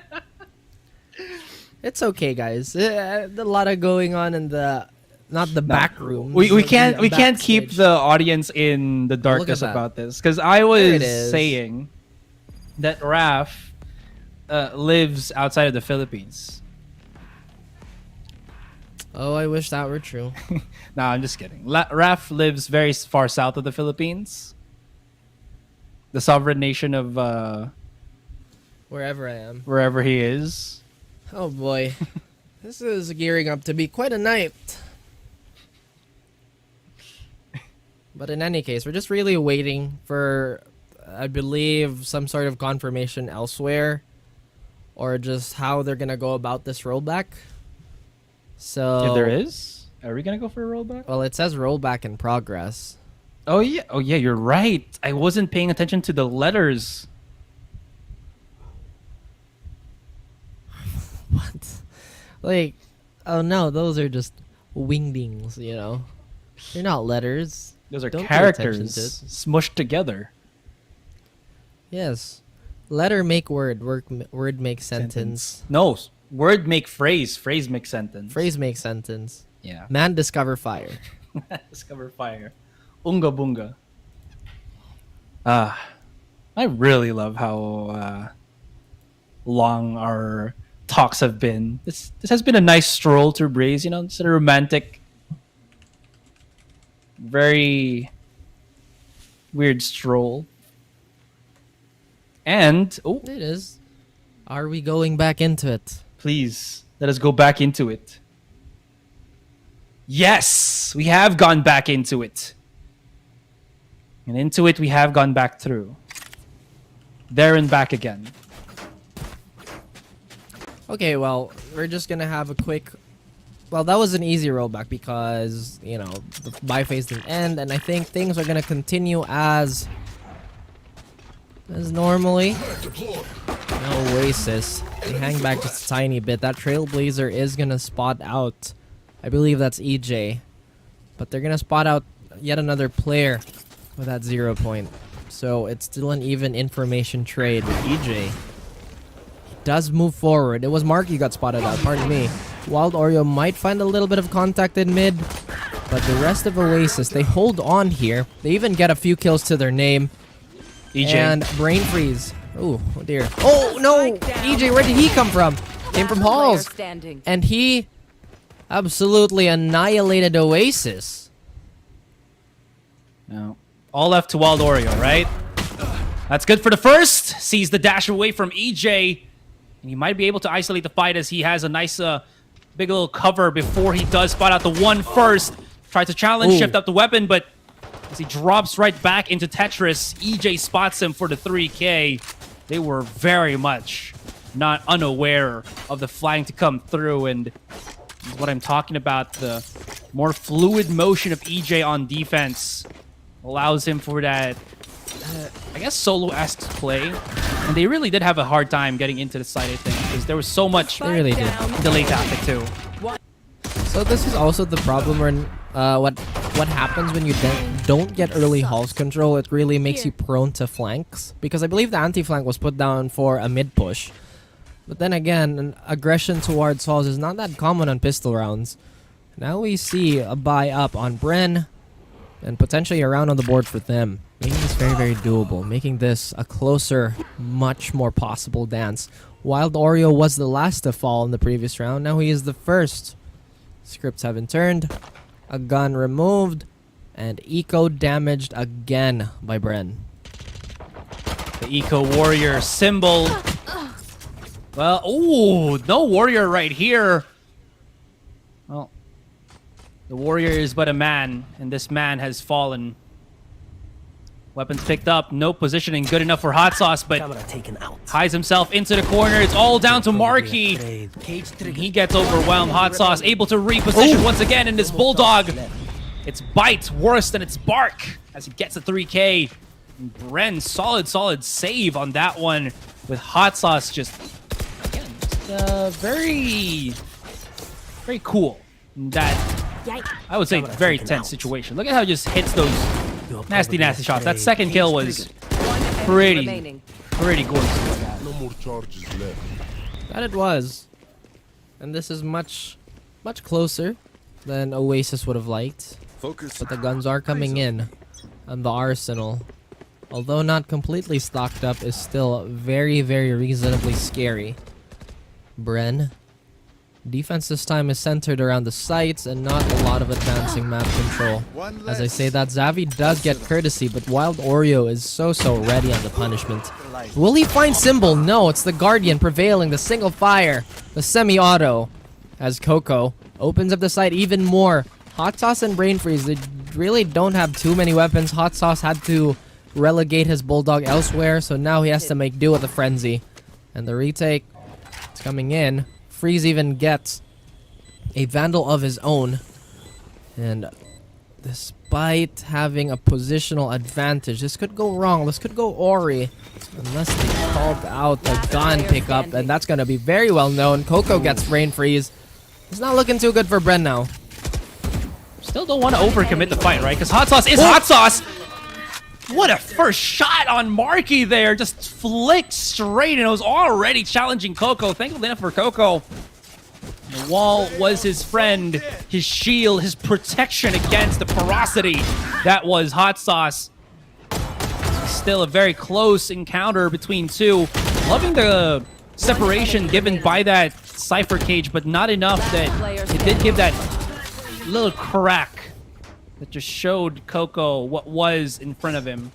It's okay, guys. A lot of going on in the back room. We can't keep the audience in the darkness about this because I was saying that Raph lives outside of the Philippines. Oh, I wish that were true. No, I'm just kidding. Raph lives very far south of the Philippines, the sovereign nation of wherever I am, wherever he is. Oh boy, this is gearing up to be quite a night. But in any case, we're just really waiting for, I believe, some sort of confirmation elsewhere, or just how they're gonna go about this rollback. So if there is, are we gonna go for a rollback? Well, it says rollback in progress. Oh yeah, you're right. I wasn't paying attention to the letters. What? Like, oh no, those are just wingdings, you know. They're not letters. Those are Don't pay attention characters to it. smushed together. Yes. Letter make word. Word make sentence. No, word make phrase. Phrase make sentence. Phrase make sentence. Yeah. Man discover fire. Discover fire. Unga bunga. I really love how long our talks have been. This has been a nice stroll through Breeze, you know, it's a romantic, very weird stroll. And it is. Are we going back into it? Please let us go back into it. Yes, we have gone back into it. And into it we have gone back through. There and back again. Okay, well, we're just gonna have a quick... Well, that was an easy rollback because, you know, the buy phase didn't end, and I think things are gonna continue as normally. No Oasis. They hang back just a tiny bit. That Trailblazer is gonna spot out. I believe that's EJ. But they're gonna spot out yet another player with that 0 point. So it's still an even information trade with EJ. Does move forward. It was Marky who got spotted out, pardon me. Wild Oreo might find a little bit of contact in mid, but the rest of Oasis, they hold on here. They even get a few kills to their name. EJ. And Brain Freeze. Oh dear. Oh no! EJ, where did he come from? Came from Halls. And he absolutely annihilated Oasis. No. All left to Wild Oreo, right? That's good for the first. Sees the dash away from EJ. And he might be able to isolate the fight as he has a nice big little cover before he does spot out the one first. Tries to challenge, shift up the weapon, but as he drops right back into Tetris, EJ spots him for the 3K. They were very much not unaware of the flying to come through, and this is what I'm talking about. The more fluid motion of EJ on defense allows him for that, I guess, solo-esque play. And they really did have a hard time getting into the side, I think, because there was so much really did. delay tactic too. So this is also the problem when what happens when you don't get early halls control. It really makes you prone to flanks, because I believe the anti-flank was put down for a mid push. But then again, an aggression towards halls is not that common on pistol rounds. Now we see a buy up on Bren, and potentially a round on the board for them, making this very, very doable, making this a closer, much more possible dance. Wild Oreo was the last to fall in the previous round. Now he is the first. Scripts have been turned, a gun removed, and eco damaged again by Bren. The Eco Warrior symbol. Well, ooh, no Warrior right here. Well, the Warrior is but a man, and this man has fallen. Weapons picked up, no positioning good enough for Hot Sauce, but hides himself into the corner. It's all down to Marky. He gets overwhelmed. Hot Sauce able to reposition once again in this Bulldog. It's bite worse than its bark as he gets a 3K. And Bren, solid save on that one with Hot Sauce just, again, very cool. That, I would say, very tense situation. Look at how he just hits those nasty shots. That second kill was pretty gorgeous. No more charges left. That it was. And this is much closer than Oasis would have liked. Focus. But the guns are coming in, and the arsenal, although not completely stocked up, is still very, very reasonably scary. Bren, defense this time is centered around the sites and not a lot of advancing map control. As I say that, Xavi does get courtesy, but Wild Oreo is so ready on the punishment. Will he find Symbol? No, it's the Guardian prevailing, the single fire, the semi-auto, as Coco opens up the site even more. Hot Sauce and Brain Freeze, they really don't have too many weapons. Hot Sauce had to relegate his Bulldog elsewhere, so now he has to make do with the Frenzy. And the retake, it's coming in. Freeze even gets a Vandal of his own. And despite having a positional advantage, this could go wrong. This could go Ori. Unless they called out the gun pickup, and that's going to be very well known. Coco gets Brain Freeze. It's not looking too good for Bren now. Still don't want to overcommit the fight, right? Because Hot Sauce is Hot Sauce! What a first shot on Marky there. Just flicked straight, and it was already challenging Coco. Thankfully enough for Coco. The wall was his friend, his shield, his protection against the ferocity that was Hot Sauce. Still a very close encounter between two. Loving the separation given by that Cypher cage, but not enough that it did give that little crack that just showed Coco what was in front of him.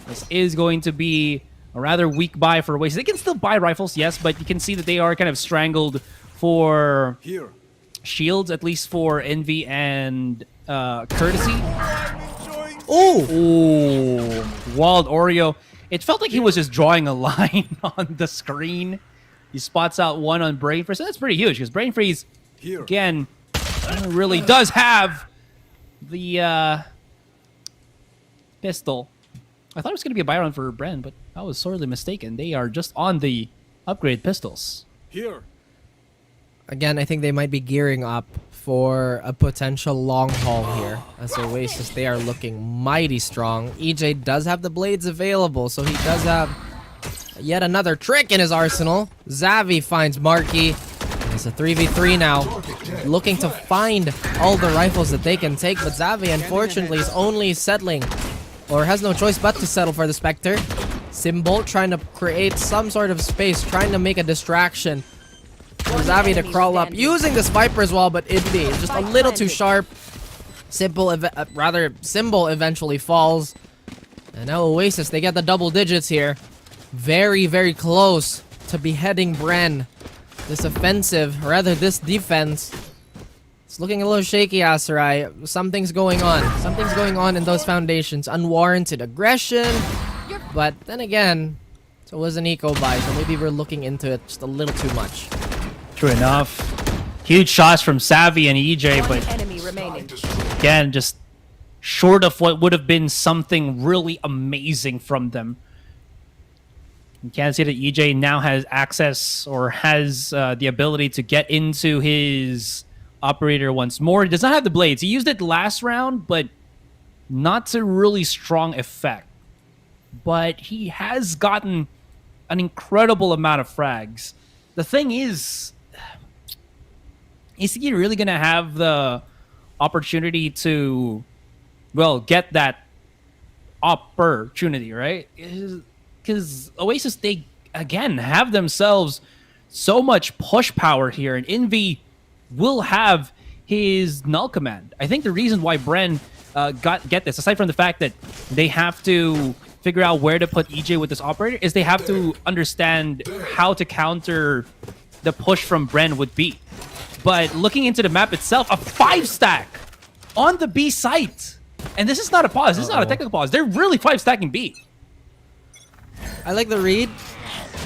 This is going to be a rather weak buy for Oasis. They can still buy rifles, yes, but you can see that they are kind of strangled for shields, at least for Envy and Courtesy. Ooh, Wild Oreo. It felt like he was just drawing a line on the screen. He spots out one on Brain Freeze. So that's pretty huge because Brain Freeze, again, really does have the pistol. I thought it was going to be a buy round for Bren, but I was sorely mistaken. They are just on the upgrade pistols. Again, I think they might be gearing up for a potential long haul here. As Oasis, they are looking mighty strong. EJ does have the blades available, so he does have yet another trick in his arsenal. Xavi finds Marky. It's a 3v3 now, looking to find all the rifles that they can take, but Xavi unfortunately is only settling, or has no choice but to settle for the Spectre. Symbol trying to create some sort of space, trying to make a distraction. Xavi to crawl up using this Viper as well, but Indy is just a little too sharp. Symbol eventually falls. And now Oasis, they get the double digits here. Very, very close to beheading Bren. This offensive, or rather this defense, it's looking a little shaky, Asarai. Something's going on. Something's going on in those foundations. Unwarranted aggression. But then again, it was an eco buy, so maybe we're looking into it just a little too much. True enough. Huge shots from Savvy and EJ, but Enemy remaining. again, just short of what would have been something really amazing from them. You can't see that EJ now has access or has the ability to get into his operator once more. He does not have the blades. He used it last round, but not to really strong effect. But he has gotten an incredible amount of frags. The thing is he really going to have the opportunity to, well, get that opportunity, right? Because Oasis, they, again, have themselves so much push power here, and Envy will have his null command. I think the reason why Bren get this, aside from the fact that they have to figure out where to put EJ with this operator, is they have to understand how to counter the push from Bren would be. But looking into the map itself, a 5-stack on the B site. And this is not a pause. This is not a technical pause. They're really 5-stacking B. I like the read,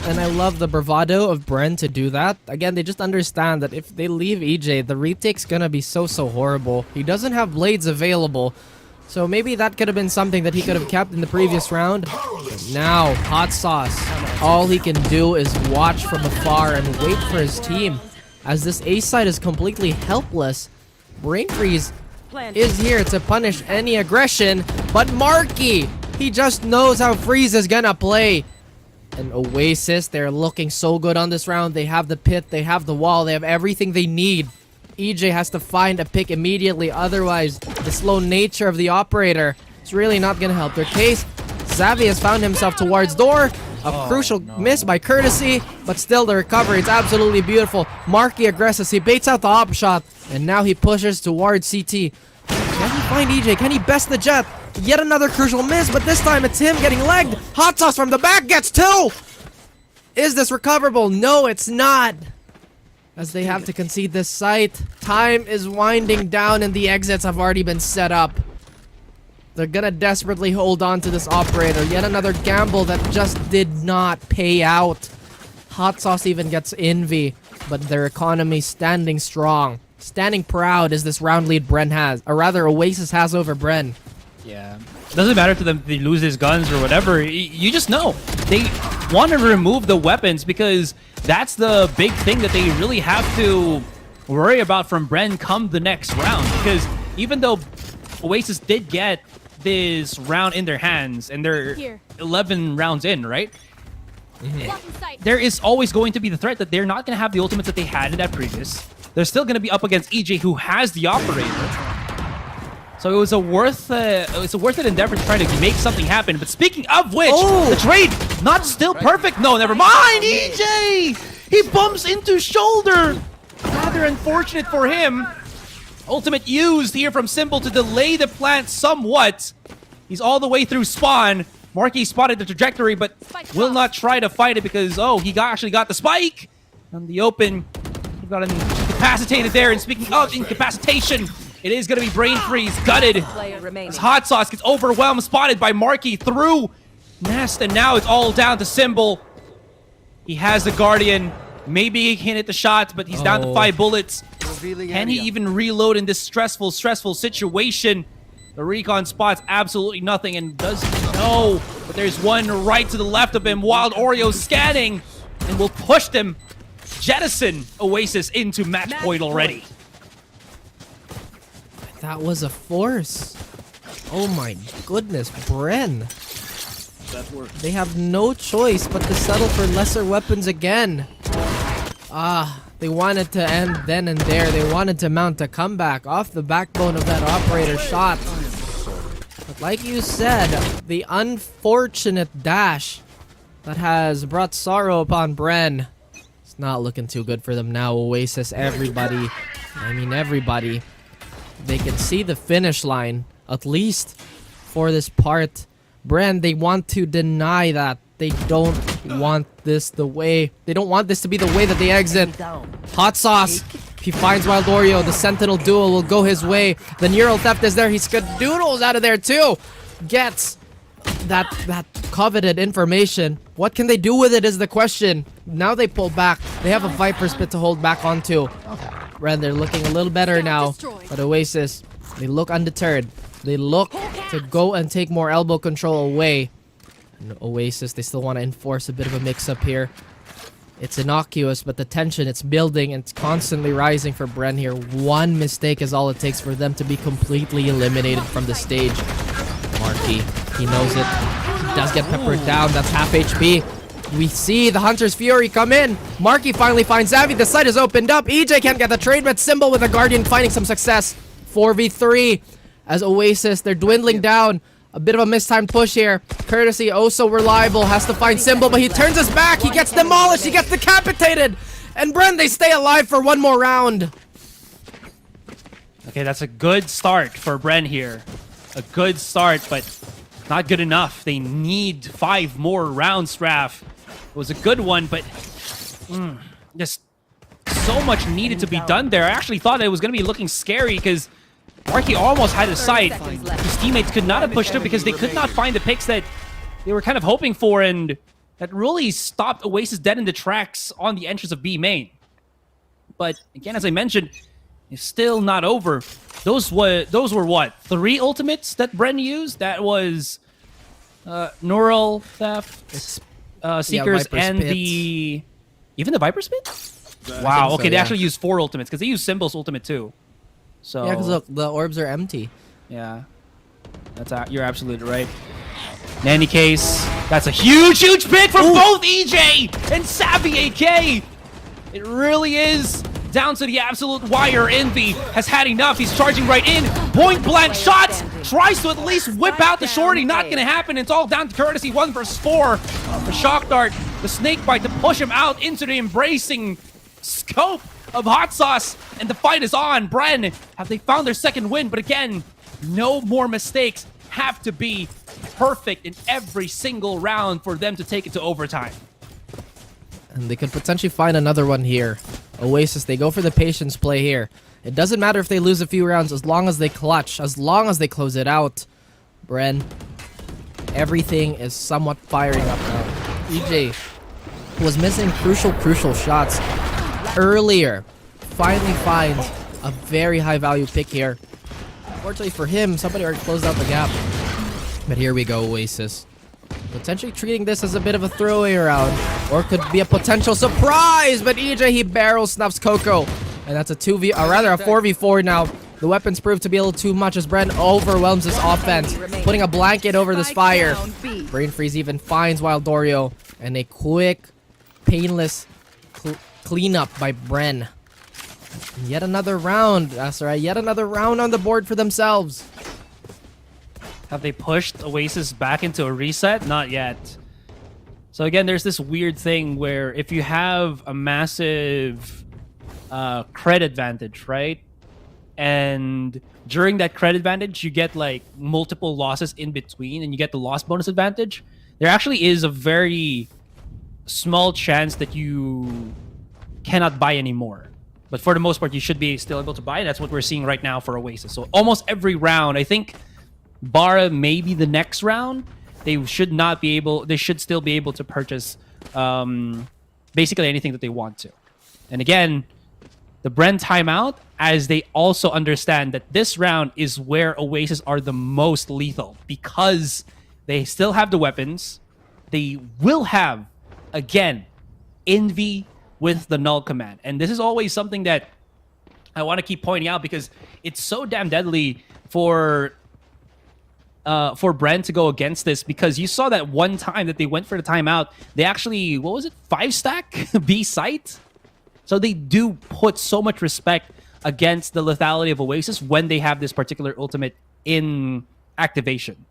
and I love the bravado of Bren to do that. Again, they just understand that if they leave EJ, the retake's gonna be so horrible. He doesn't have blades available, so maybe that could have been something that he could have kept in the previous round. But now, Hot Sauce, all he can do is watch from afar and wait for his team. As this A side is completely helpless, Brain Freeze is here to punish any aggression, but Marky, he just knows how Freeze is gonna play. And Oasis, they're looking so good on this round. They have the pit, they have the wall, they have everything they need. EJ has to find a pick immediately, otherwise the slow nature of the operator is really not gonna help their case. Xavi has found himself towards door. A crucial miss by Courtesy, but still the recovery, it's absolutely beautiful. Marky aggresses, he baits out the op shot, and now he pushes towards CT. Can he find EJ? Can he best the jet? Yet another crucial miss, but this time it's him getting legged. Hot Sauce from the back gets 2! Is this recoverable? No, it's not. As they have to concede this site. Time is winding down and the exits have already been set up. They're gonna desperately hold on to this operator. Yet another gamble that just did not pay out. Hot Sauce even gets Envy, but their economy standing strong. Standing proud as this round lead Bren has. Or rather, Oasis has over Bren. Yeah. Doesn't matter to them if they lose his guns or whatever. You just know. They want to remove the weapons because that's the big thing that they really have to worry about from Bren come the next round. Because even though Oasis did get this round in their hands and they're 11 rounds in, right? There is always going to be the threat that they're not going to have the ultimates that they had in that previous. They're still going to be up against EJ, who has the operator. So it was a worth it endeavor to try to make something happen. But speaking of which, the trade not still perfect. No, never mind. EJ, he bumps into shoulder. Rather unfortunate for him. Ultimate used here from Symbol to delay the plant somewhat. He's all the way through spawn. Marky spotted the trajectory, but will not try to fight it because, he actually got the spike. On the open, he got incapacitated there. And speaking of incapacitation, it is going to be Brain Freeze, gutted. As Hot Sauce gets overwhelmed, spotted by Marky through Nest, and now it's all down to Symbol. He has the Guardian. Maybe he can hit the shot, but he's down to 5 bullets. Can he even reload in this stressful situation? The recon spots absolutely nothing and does know, but there's one right to the left of him. Wild Oreo scanning and will push them, jettison Oasis into match point already. That was a force. Oh my goodness, Bren. They have no choice but to settle for lesser weapons again. They wanted to end then and there. They wanted to mount a comeback off the backbone of that operator shot. But like you said, the unfortunate dash that has brought sorrow upon Bren. It's not looking too good for them now. Oasis, everybody, they can see the finish line, at least for this part. Bren, they want to deny that. They don't want this to be the way that they exit. Hot Sauce, he finds Wild Oreo. The Sentinel duel will go his way. The Neural Theft is there. He skadoodles out of there too. Gets that coveted information. What can they do with it is the question. Now they pull back. They have a Viper's Pit to hold back onto. Bren, they're looking a little better now. But Oasis, they look undeterred. They look to go and take more elbow control away. And Oasis, they still want to enforce a bit of a mix-up here. It's innocuous, but the tension, it's building and it's constantly rising for Bren here. One mistake is all it takes for them to be completely eliminated from the stage. Marky, he knows it. He does get peppered down. That's half HP. We see the Hunter's Fury come in. Marky finally finds Zavi. The site is opened up. EJ can't get the trade, but Symbol with the Guardian finding some success. 4v3 as Oasis, they're dwindling down. A bit of a mistimed push here. Courtesy, oh so reliable, has to find Symbol, but he turns his back. He gets demolished. He gets decapitated. And Bren, they stay alive for one more round. Okay, that's a good start for Bren here. A good start, but not good enough. They need 5 more rounds, Raph. It was a good one, but just so much needed to be done there. I actually thought it was going to be looking scary because Marky almost had his sight. His teammates could not have pushed him because they could not find the picks that they were kind of hoping for, and that really stopped Oasis dead in the tracks on the entrance of B main. But again, as I mentioned, it's still not over. Those were what? 3 ultimates that Bren used? That was Neural Theft, Seekers, and Pit. even the Viper's Pit? Wow, okay, they actually used 4 ultimates because they used Symbol's ultimate too. So Yeah, because look, the orbs are empty. yeah, you're absolutely right. In any case, that's a huge pit from both EJ and Savvy AK. It really is down to the absolute wire. Envy has had enough. He's charging right in. Point blank shots. Tries to at least whip out the shorty. Not going to happen. It's all down to Courtesy. 1 versus 4. The Shock Dart, the Snake Bite to push him out into the embracing scope of Hot Sauce. And the fight is on. Bren, have they found their second win? But again, no more mistakes. Have to be perfect in every single round for them to take it to overtime. And they could potentially find another one here. Oasis, they go for the patience play here. It doesn't matter if they lose a few rounds as long as they clutch, as long as they close it out. Bren, everything is somewhat firing up now. EJ was missing crucial shots earlier. Finally finds a very high value pick here. Fortunately for him, somebody already closed out the gap. But here we go, Oasis. Potentially treating this as a bit of a throwaway round, or could be a potential surprise. But EJ, he barrel snuffs Coco, and that's a 4v4 now. The weapons prove to be a little too much as Bren overwhelms this offense, putting a blanket over this fire. Brain Freeze even finds Wild Oreo, and a quick, painless cleanup by Bren. Yet another round. That's right. Yet another round on the board for themselves. Have they pushed Oasis back into a reset? Not yet. So again, there's this weird thing where if you have a massive credit advantage, right? And during that credit advantage, you get like multiple losses in between and you get the loss bonus advantage. There actually is a very small chance that you cannot buy anymore. But for the most part, you should be still able to buy. And that's what we're seeing right now for Oasis. So almost every round, I think, bar maybe the next round, they should still be able to purchase basically anything that they want to. And again, the Bren timeout, as they also understand that this round is where Oasis are the most lethal because they still have the weapons. They will have, again, Envy with the null command. And this is always something that I want to keep pointing out because it's so damn deadly for Bren to go against this, because you saw that one time that they went for the timeout, they actually, what was it, 5-stack B site? So they do put so much respect against the lethality of Oasis when they have this particular ultimate in activation.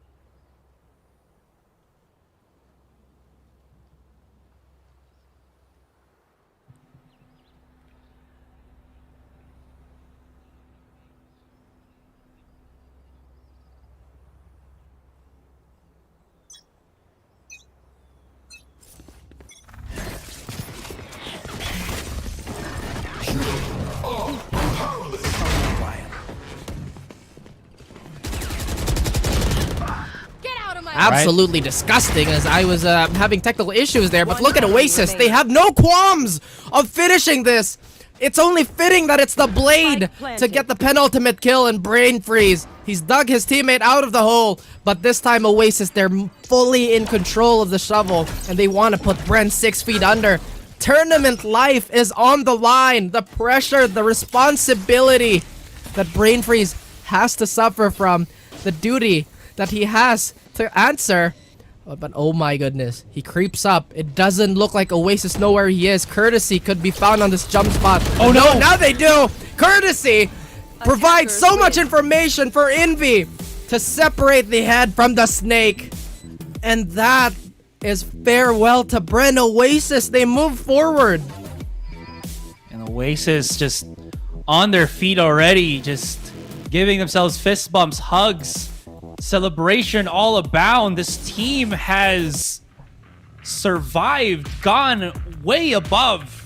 absolutely disgusting as I was having technical issues there. But look at Oasis. They have no qualms of finishing this. It's only fitting that it's the Blade to get the penultimate kill and brain freeze. He's dug his teammate out of the hole, but this time Oasis, they're fully in control of the shovel, and they want to put Bren 6 feet under. Tournament life is on the line. The pressure, the responsibility that Brain Freeze has to suffer from, the duty that he has to answer. But oh my goodness, he creeps up. It doesn't look like Oasis know where he is. Courtesy could be found on this jump spot. Oh no, now they do! Courtesy provides so much information for Envy to separate the head from the snake. And that is farewell to Bren. Oasis, they move forward. And Oasis just on their feet already, just giving themselves fist bumps, hugs, celebration all abound. This team has survived, gone way above,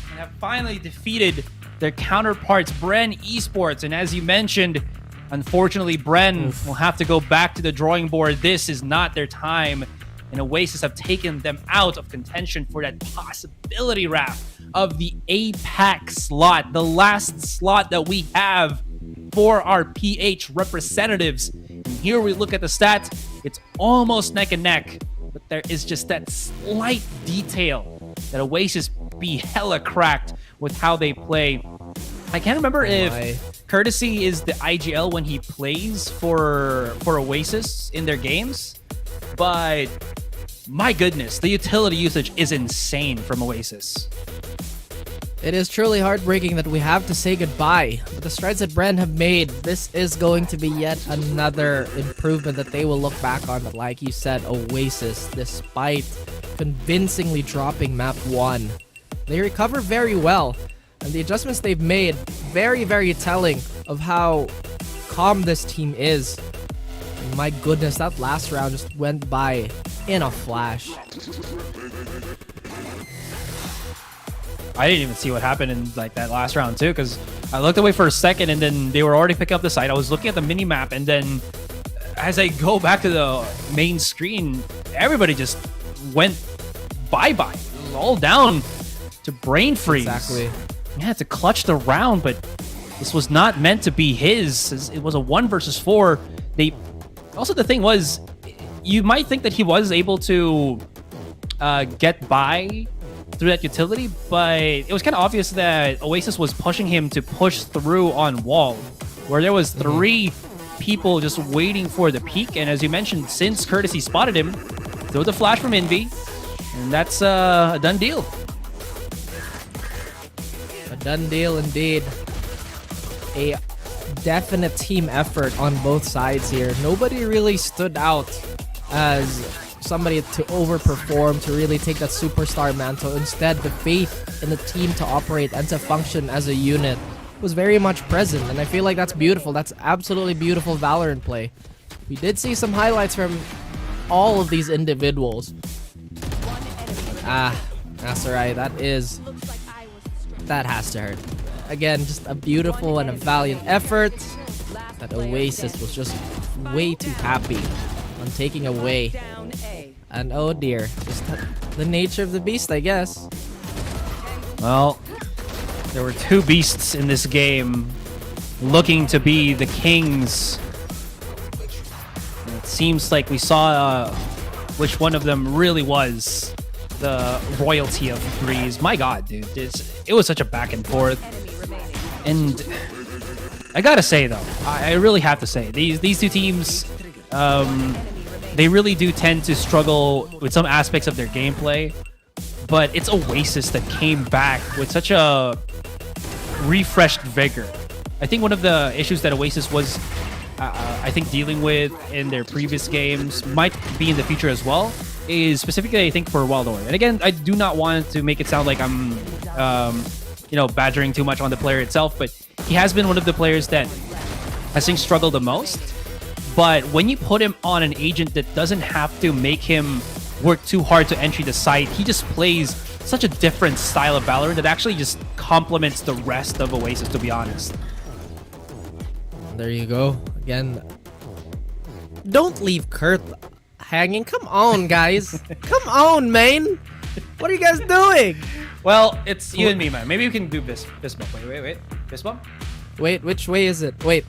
and have finally defeated their counterparts, Bren Esports. And as you mentioned, unfortunately, Bren will have to go back to the drawing board. This is not their time. And Oasis have taken them out of contention for that possibility wrap of the APAC slot, the last slot that we have for our PH representatives. And here we look at the stats. It's almost neck and neck, but there is just that slight detail that Oasis be hella cracked with how they play. I can't remember if Courtesy is the IGL when he plays for Oasis in their games, but my goodness, the utility usage is insane from Oasis. It is truly heartbreaking that we have to say goodbye. But the strides that Bren have made, this is going to be yet another improvement that they will look back on. But like you said, Oasis, despite convincingly dropping map 1, they recover very well. And the adjustments they've made, very, very telling of how calm this team is. And my goodness, that last round just went by in a flash. I didn't even see what happened in like that last round too, because I looked away for a second and then they were already picking up the site. I was looking at the mini map, and then as I go back to the main screen, everybody just went bye-bye. It was all down to brain freeze. Exactly. Yeah, to clutch the round, but this was not meant to be his. It was a 1 versus 4. They also, the thing was, you might think that he was able to get by through that utility, but it was kind of obvious that Oasis was pushing him to push through on wall, where there was 3 people just waiting for the peak. And as you mentioned, since Courtesy spotted him, throw the flash from Envy, and that's a done deal. A done deal indeed. A definite team effort on both sides here. Nobody really stood out as somebody to overperform, to really take that superstar mantle. Instead, the faith in the team to operate and to function as a unit was very much present, and I feel like that's beautiful. That's absolutely beautiful Valorant play. We did see some highlights from all of these individuals. That's alright. That has to hurt. Again, just a beautiful and a valiant effort that Oasis was just way too happy on taking away. And oh dear, just the nature of the beast, I guess. Well, there were 2 beasts in this game looking to be the kings. And it seems like we saw which one of them really was the royalty of threes. My god, dude, it was such a back and forth. And I gotta say though, I really have to say, these 2 teams, they really do tend to struggle with some aspects of their gameplay, but it's Oasis that came back with such a refreshed vigor. I think one of the issues that Oasis was, I think, dealing with in their previous games might be in the future as well, is specifically, I think, for Wildor. And again, I do not want to make it sound like I'm, badgering too much on the player itself, but he has been one of the players that I think struggled the most. But when you put him on an agent that doesn't have to make him work too hard to entry the site, he just plays such a different style of Valorant that actually just complements the rest of Oasis, to be honest. There you go. Again, don't leave Kurt hanging. Come on, guys. Come on, man. What are you guys doing? Well, it's you and me, man. Maybe we can do fist bump. Wait. Fist bump? Wait, which way is it? Wait.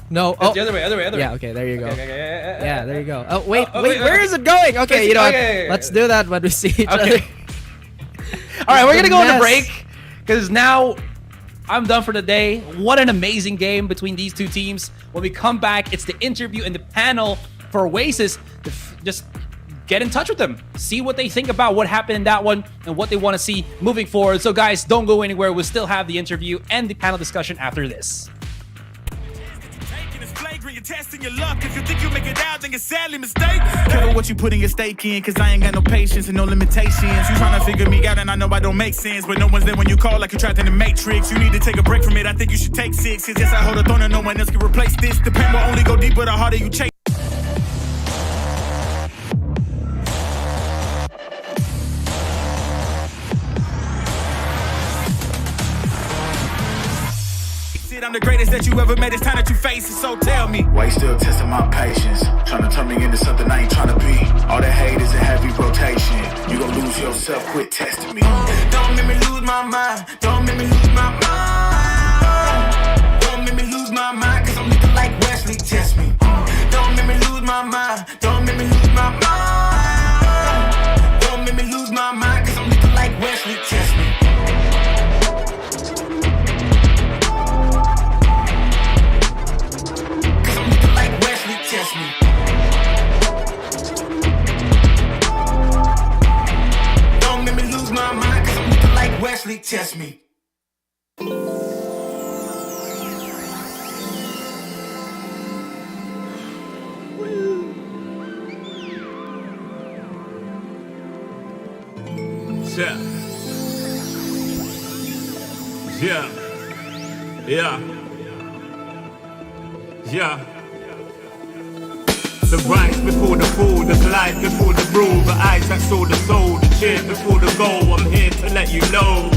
No. It's the other way. Yeah, okay, there you go. Okay, yeah, there you go. Oh, wait, where is it going? Okay, you know what? Let's do that when we see each other. All right, we're going to go on the break because now I'm done for the day. What an amazing game between these two teams. When we come back, it's the interview and the panel for Oasis to just get in touch with them, see what they think about what happened in that one and what they want to see moving forward. So guys, don't go anywhere. We'll still have the interview and the panel discussion after this. You're testing your luck. If you think you make it out, then you're sadly mistaken. Careful what you put in your stake in, cause I ain't got no patience and no limitations. You trying to figure me out and I know I don't make sense, but no one's there when you call like you're trapped in the matrix. You need to take a break from it. I think you should take 6. Cause yes, I hold a throne and no one else can replace this. The pain will only go deeper the harder you chase. I'm the greatest that you ever met. It's time that you face it, so tell me. Why you still testing my patience? Trying to turn me into something I ain't trying to be. All that hate is a heavy rotation. You gon' lose yourself, quit testing me. Don't make me lose my mind. Don't make me lose my mind. Don't make me lose my mind, cause I'm looking like Wesley, test me. Don't make me lose my mind. Don't make me lose my mind. Don't make me lose my mind, cause I'm looking like Wesley, test me. Test me. Don't make me lose my mind, cause I'm looking like Wesley, test me. Yeah. The rise before the fall, the glide before the rule, the eyes that saw the soul, the cheer before the goal. I'm here to let you know.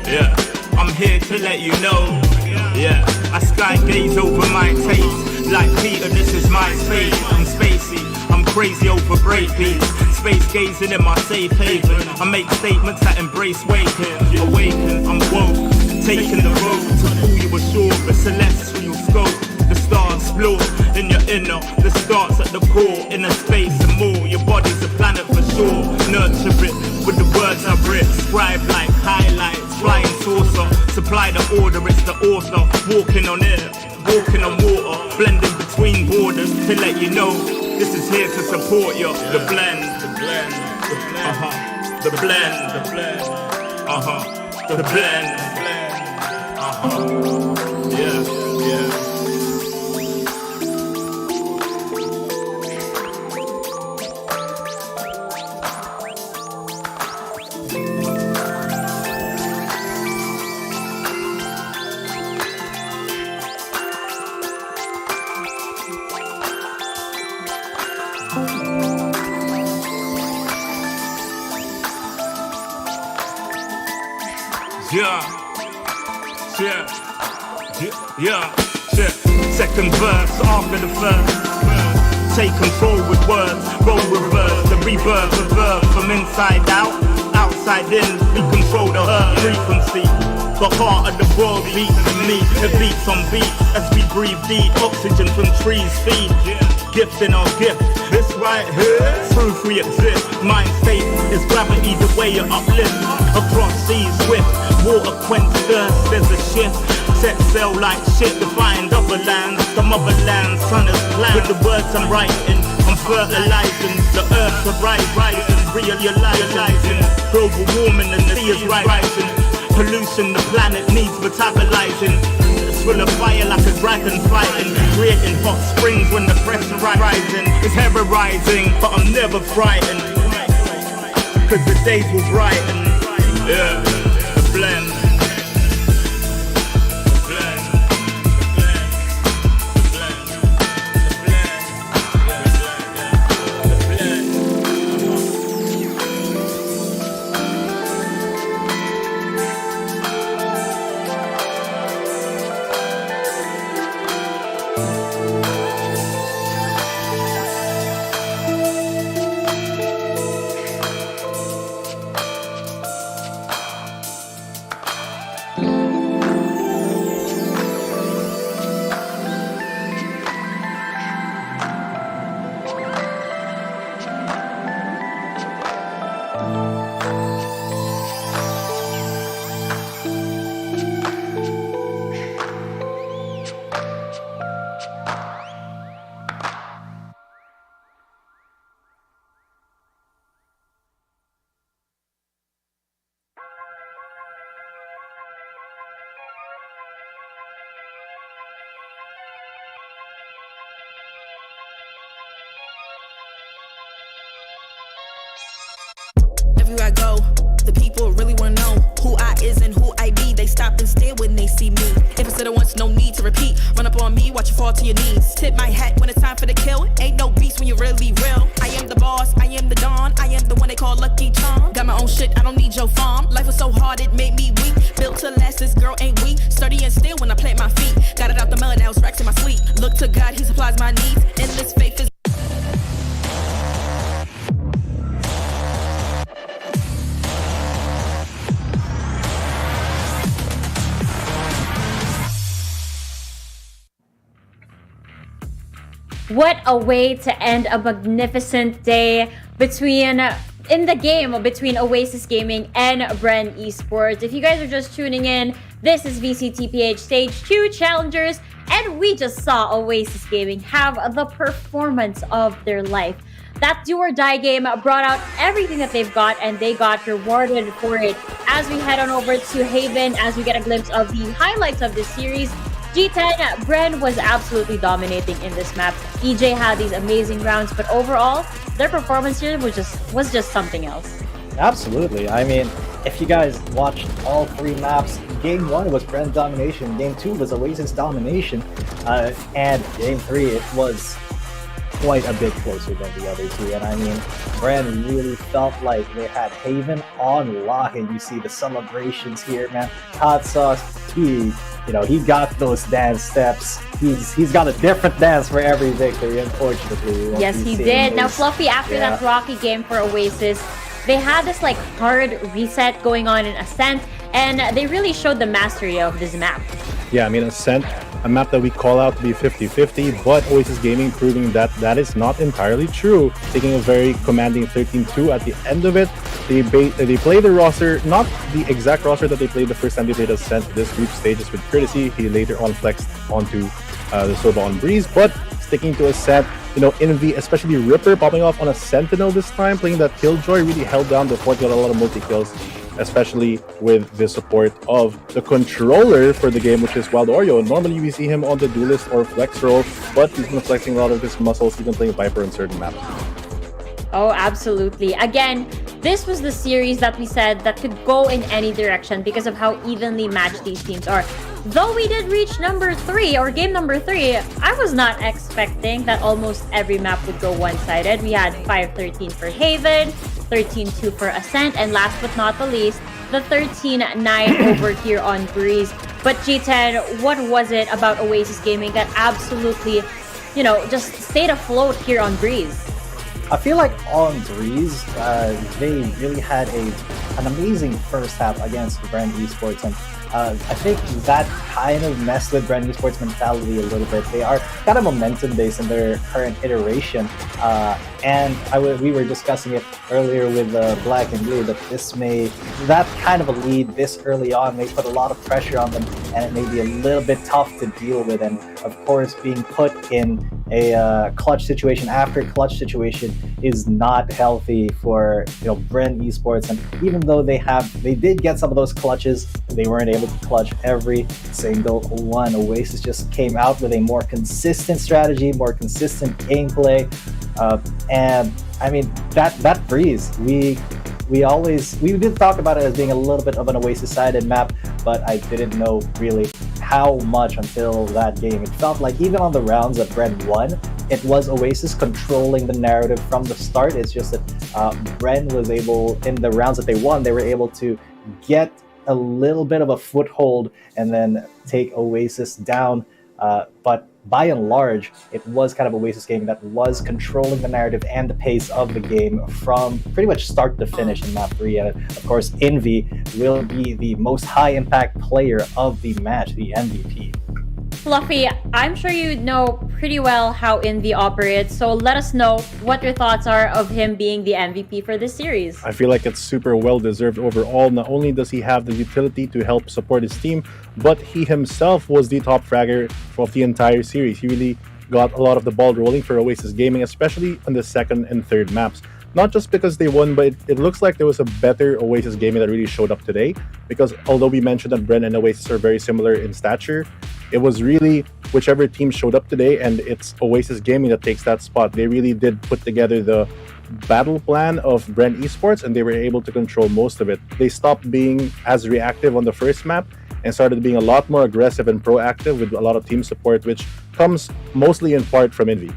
Yeah, I'm here to let you know. Yeah, I sky gaze over my taste. Like Peter, this is my space. I'm spacey, I'm crazy over breakbeats. Space gazing in my safe haven. I make statements that embrace waking. Awaken, I'm woke. Taking the road to pull you ashore. The celestial scope. The stars explore in your inner. The starts at the core. Inner space and more. Your body's a planet for sure. Nurture it with the words I writ. Scribe like highlights. Flying saucer. Supply the order. It's the author. Walking on air. Walking on water. Blending between borders. To let you know this is here to support you. The blend. The blend. The blend. The blend. The blend. The blend. Yeah. Second verse after the first. Take control with words, roll reverse. The rebirth of verb from inside out, outside in. We control the earth frequency. The heart of the world beats in me. It beats on beats as we breathe deep. Oxygen from trees feed. Gift in our gift. This right here, proof we exist. Mind state is gravity, the way you uplift. Across seas swift, water quench thirst. There's a shift. Set sail like shit to find other lands. The motherland, sun is planned. With the words I'm writing, I'm fertilizing. The earth's a rising, realizing. Global warming and the sea is rising. Pollution, the planet needs metabolizing. It's full of fire like a dragon fighting. Creating hot springs when the pressure rising. It's terrorizing, but I'm never frightened. Cause the days will brighten. Yeah, the blend. everywhere I go. The people really wanna know who I is and who I be. They stop and stare when they see me. If I said it once, no need to repeat. Run up on me, watch you fall to your knees. Tip my hat when it's time for the kill. Ain't no beast when you're really real. I am the boss, I am the dawn. I am the one they call Lucky Charm. Got my own shit, I don't need your farm. Life was so hard, it made me weak. Built to last, this girl ain't weak. Sturdy and still when I plant my feet. Got it out the mud, now it's racks in my sleep. Look to God, he supplies my needs. Endless faith is What a way to end a magnificent day between in the game between Oasis Gaming and Bren Esports. If you guys are just tuning in, this is VCTPH Stage 2 Challengers, and we just saw Oasis Gaming have the performance of their life. That do or die game brought out everything that they've got, and they got rewarded for it. As we head on over to Haven, as we get a glimpse of the highlights of this series, G10, Bren was absolutely dominating in this map. EJ had these amazing rounds, but overall, their performance here was just something else. Absolutely. I mean, if you guys watched all 3 maps, Game 1 was Bren domination, Game 2 was Oasis domination, and Game 3 it was quite a bit closer than the other 2. And I mean, Bren really felt like they had Haven on lock, and you see the celebrations here, man. Hot Sauce, he got those dance steps. He's got a different dance for every victory, unfortunately. Yes, he did. Now, Fluffy, after that rocky game for Oasis, they had this like hard reset going on in Ascent, and they really showed the mastery of this map. Yeah, I mean, Ascent, a map that we call out to be 50-50, but Oasis Gaming proving that that is not entirely true. Taking a very commanding 13-2 at the end of it. They played the roster, not the exact roster that they played the first time they played Ascent. This group stages with courtesy. He later on flexed onto the Sova on Breeze, but sticking to Ascent, Envy, especially Ripper popping off on a Sentinel this time, playing that Killjoy, really held down the fort, got a lot of multi-kills, especially with the support of the controller for the game, which is Wild Oreo. Normally we see him on the duelist or flex role, but he's been flexing a lot of his muscles, even playing Viper on certain maps. Oh, absolutely. Again, this was the series that we said that could go in any direction because of how evenly matched these teams are. Though we did reach number 3 or game number 3, I was not expecting that almost every map would go one-sided. We had 5-13 for Haven, 13-2 for Ascent, and last but not the least, the 13-9 over here on Breeze. But G10, what was it about Oasis Gaming that absolutely, just stayed afloat here on Breeze? I feel like on Breeze, they really had an amazing first half against Bren Esports, and I think that kind of messed with Bren Esports' mentality a little bit. They are kind of momentum-based in their current iteration, and we were discussing it earlier with Black and Blue that that kind of a lead this early on may put a lot of pressure on them, and it may be a little bit tough to deal with. And of course, being put in a clutch situation after clutch situation is not healthy for Bren Esports. And even though they did get some of those clutches, they weren't able to clutch every single one. Oasis just came out with a more consistent strategy, more consistent gameplay, and I mean that Breeze, we did talk about it as being a little bit of an Oasis-sided map, but I didn't know really how much until that game. It felt like even on the rounds that Bren won, it was Oasis controlling the narrative from the start. It's just that Bren was able, in the rounds that they won, they were able to get a little bit of a foothold and then take Oasis down. But by and large, it was kind of Oasis game that was controlling the narrative and the pace of the game from pretty much start to finish in map 3. And of course, Envy will be the most high impact player of the match, the MVP. Fluffy, I'm sure you know pretty well how Envy operates, so let us know what your thoughts are of him being the MVP for this series. I feel like it's super well deserved overall. Not only does he have the utility to help support his team, but he himself was the top fragger of the entire series. He really got a lot of the ball rolling for Oasis Gaming, especially on the second and third maps. Not just because they won, but it looks like there was a better Oasis Gaming that really showed up today. Because although we mentioned that Bren and Oasis are very similar in stature, it was really whichever team showed up today, and it's Oasis Gaming that takes that spot. They really did put together the battle plan of Bren Esports, and they were able to control most of it. They stopped being as reactive on the first map and started being a lot more aggressive and proactive with a lot of team support, which comes mostly in part from Envy.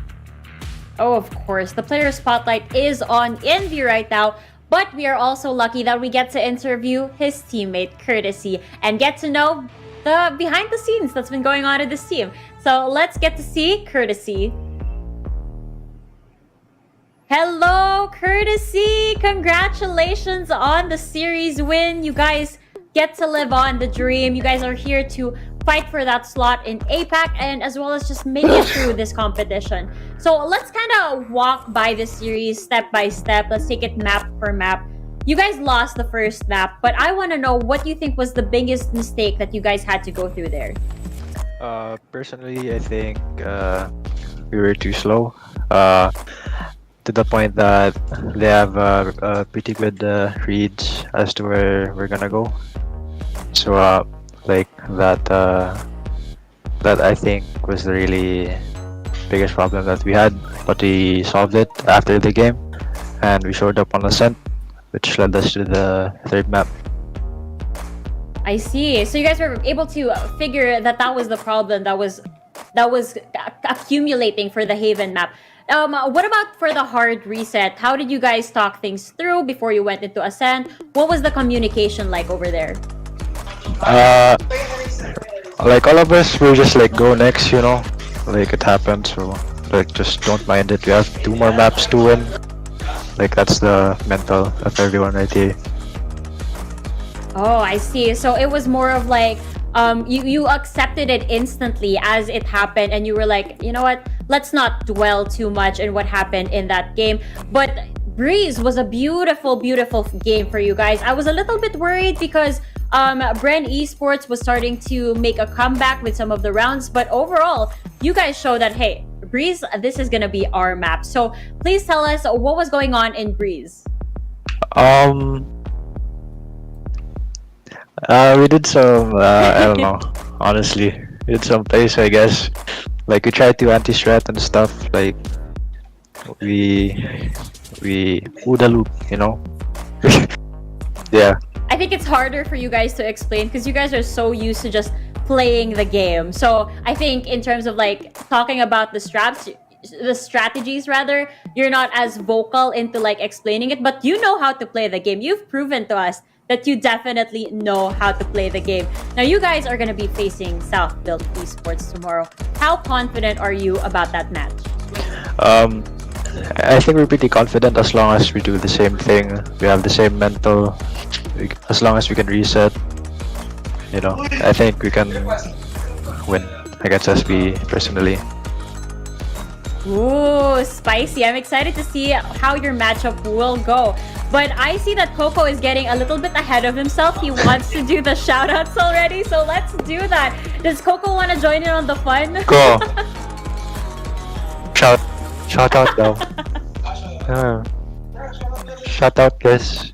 Oh, of course. The player spotlight is on Envy right now, but we are also lucky that we get to interview his teammate, Courtesy, and get to know the behind the scenes that's been going on in this team. So let's get to see Courtesy. Hello, Courtesy! Congratulations on the series win. You guys get to live on the dream. You guys are here to fight for that slot in APAC and as well as just make it through this competition. So let's kind of walk by the series step by step. Let's take it map for map. You guys lost the first map, but I want to know what you think was the biggest mistake that you guys had to go through there. Personally, I think we were too slow. To the point that they have pretty good reads as to where we're gonna go. So like that I think was the really biggest problem that we had, but we solved it after the game and we showed up on Ascent, which led us to the third map. I see. So you guys were able to figure that was the problem that was accumulating for the Haven map. What about for the hard reset? How did you guys talk things through before you went into Ascent? What was the communication like over there? Like all of us, we just like go next, you know, like it happened, so like just don't mind it. We have 2 more maps to win. Like that's the mental of everyone right here. Oh, I see. So it was more of like you accepted it instantly as it happened, and you were like, you know what, let's not dwell too much in what happened in that game. But Breeze was a beautiful game for you guys. I was a little bit worried because Bren Esports was starting to make a comeback with some of the rounds, but overall you guys show that, hey, Breeze, this is gonna be our map. So please tell us what was going on in Breeze. We did some I don't know, honestly, we did some plays, I guess. Like we tried to anti-strat and stuff. Like we OODA loop, you know. Yeah. I think it's harder for you guys to explain because you guys are so used to just playing the game. So I think in terms of like talking about the strategies rather, you're not as vocal into like explaining it, but you know how to play the game. You've proven to us that you definitely know how to play the game. Now you guys are going to be facing South Built Esports tomorrow. How confident are you about that match? I think we're pretty confident as long as we do the same thing. We have the same mental. As long as we can reset, you know, I think we can win against SB personally. Ooh, spicy. I'm excited to see how your matchup will go. But I see that Coco is getting a little bit ahead of himself. He wants to do the shoutouts already, so let's do that. Does Coco want to join in on the fun? Go! Shout out though. Shout out guys.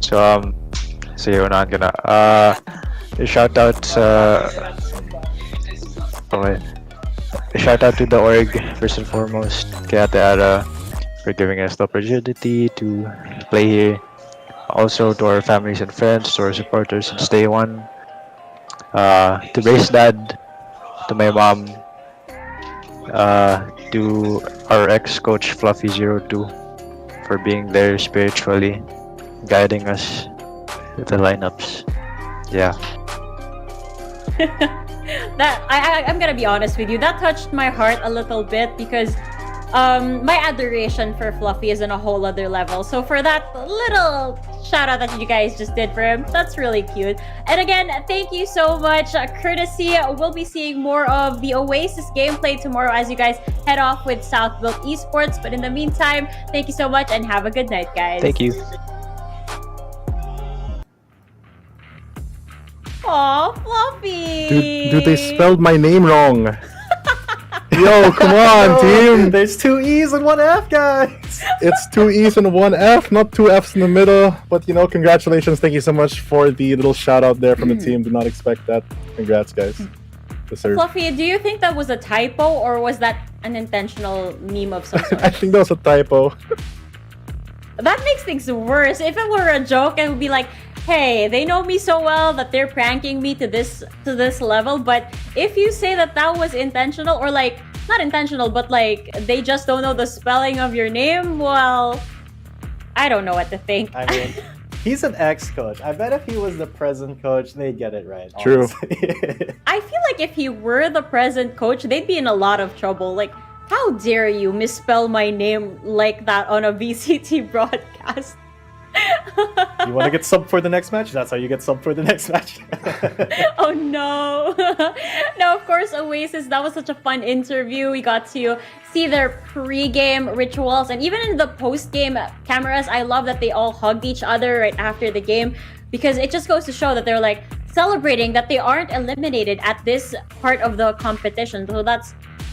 So we're not gonna shout out shout out to the org first and foremost, kay Ate Ara, for giving us the opportunity to play here. Also to our families and friends, to our supporters since day one, to Brace Dad, to my mom, to our ex-coach Fluffy02 for being there spiritually, guiding us with the lineups. Yeah. I'm gonna be honest with you, that touched my heart a little bit because my adoration for Fluffy is on a whole other level. So for that little shout out that you guys just did for him, that's really cute. And again, thank you so much, Courtesy. We'll be seeing more of the Oasis gameplay tomorrow as you guys head off with South Built Esports. But in the meantime, thank you so much and have a good night, guys. Thank you. Aw, Fluffy! Dude, they spelled my name wrong. Yo, come on, team! There's 2 E's and 1 F, guys! It's 2 E's and 1 F, not 2 F's in the middle. But, you know, congratulations. Thank you so much for the little shout out there from the team. Did not expect that. Congrats, guys. deserve. Fluffy, do you think that was a typo or was that an intentional meme of some sort? I think that was a typo. That makes things worse. If it were a joke, it would be like, hey, they know me so well that they're pranking me to this level. But if you say that was intentional, or like not intentional, but like they just don't know the spelling of your name, well, I don't know what to think. I mean, he's an ex-coach. I bet if he was the present coach, they'd get it right. True. I feel like if he were the present coach, they'd be in a lot of trouble. Like, how dare you misspell my name like that on a VCT broadcast? You want to get subbed for the next match? That's how you get subbed for the next match. Oh no. No, of course, Oasis, that was such a fun interview. We got to see their pre-game rituals, and even in the post-game cameras, I love that they all hugged each other right after the game, because it just goes to show that they're like celebrating that they aren't eliminated at this part of the competition. So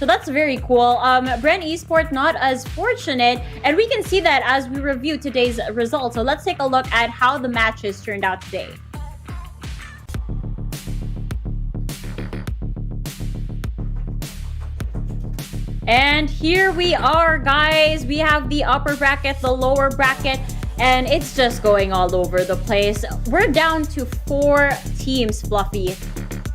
that's very cool. Bren Esports not as fortunate, and we can see that as we review today's results. So let's take a look at how the matches turned out today. And here we are, guys. We have the upper bracket, the lower bracket, and it's just going all over the place. We're down to 4 teams, Fluffy.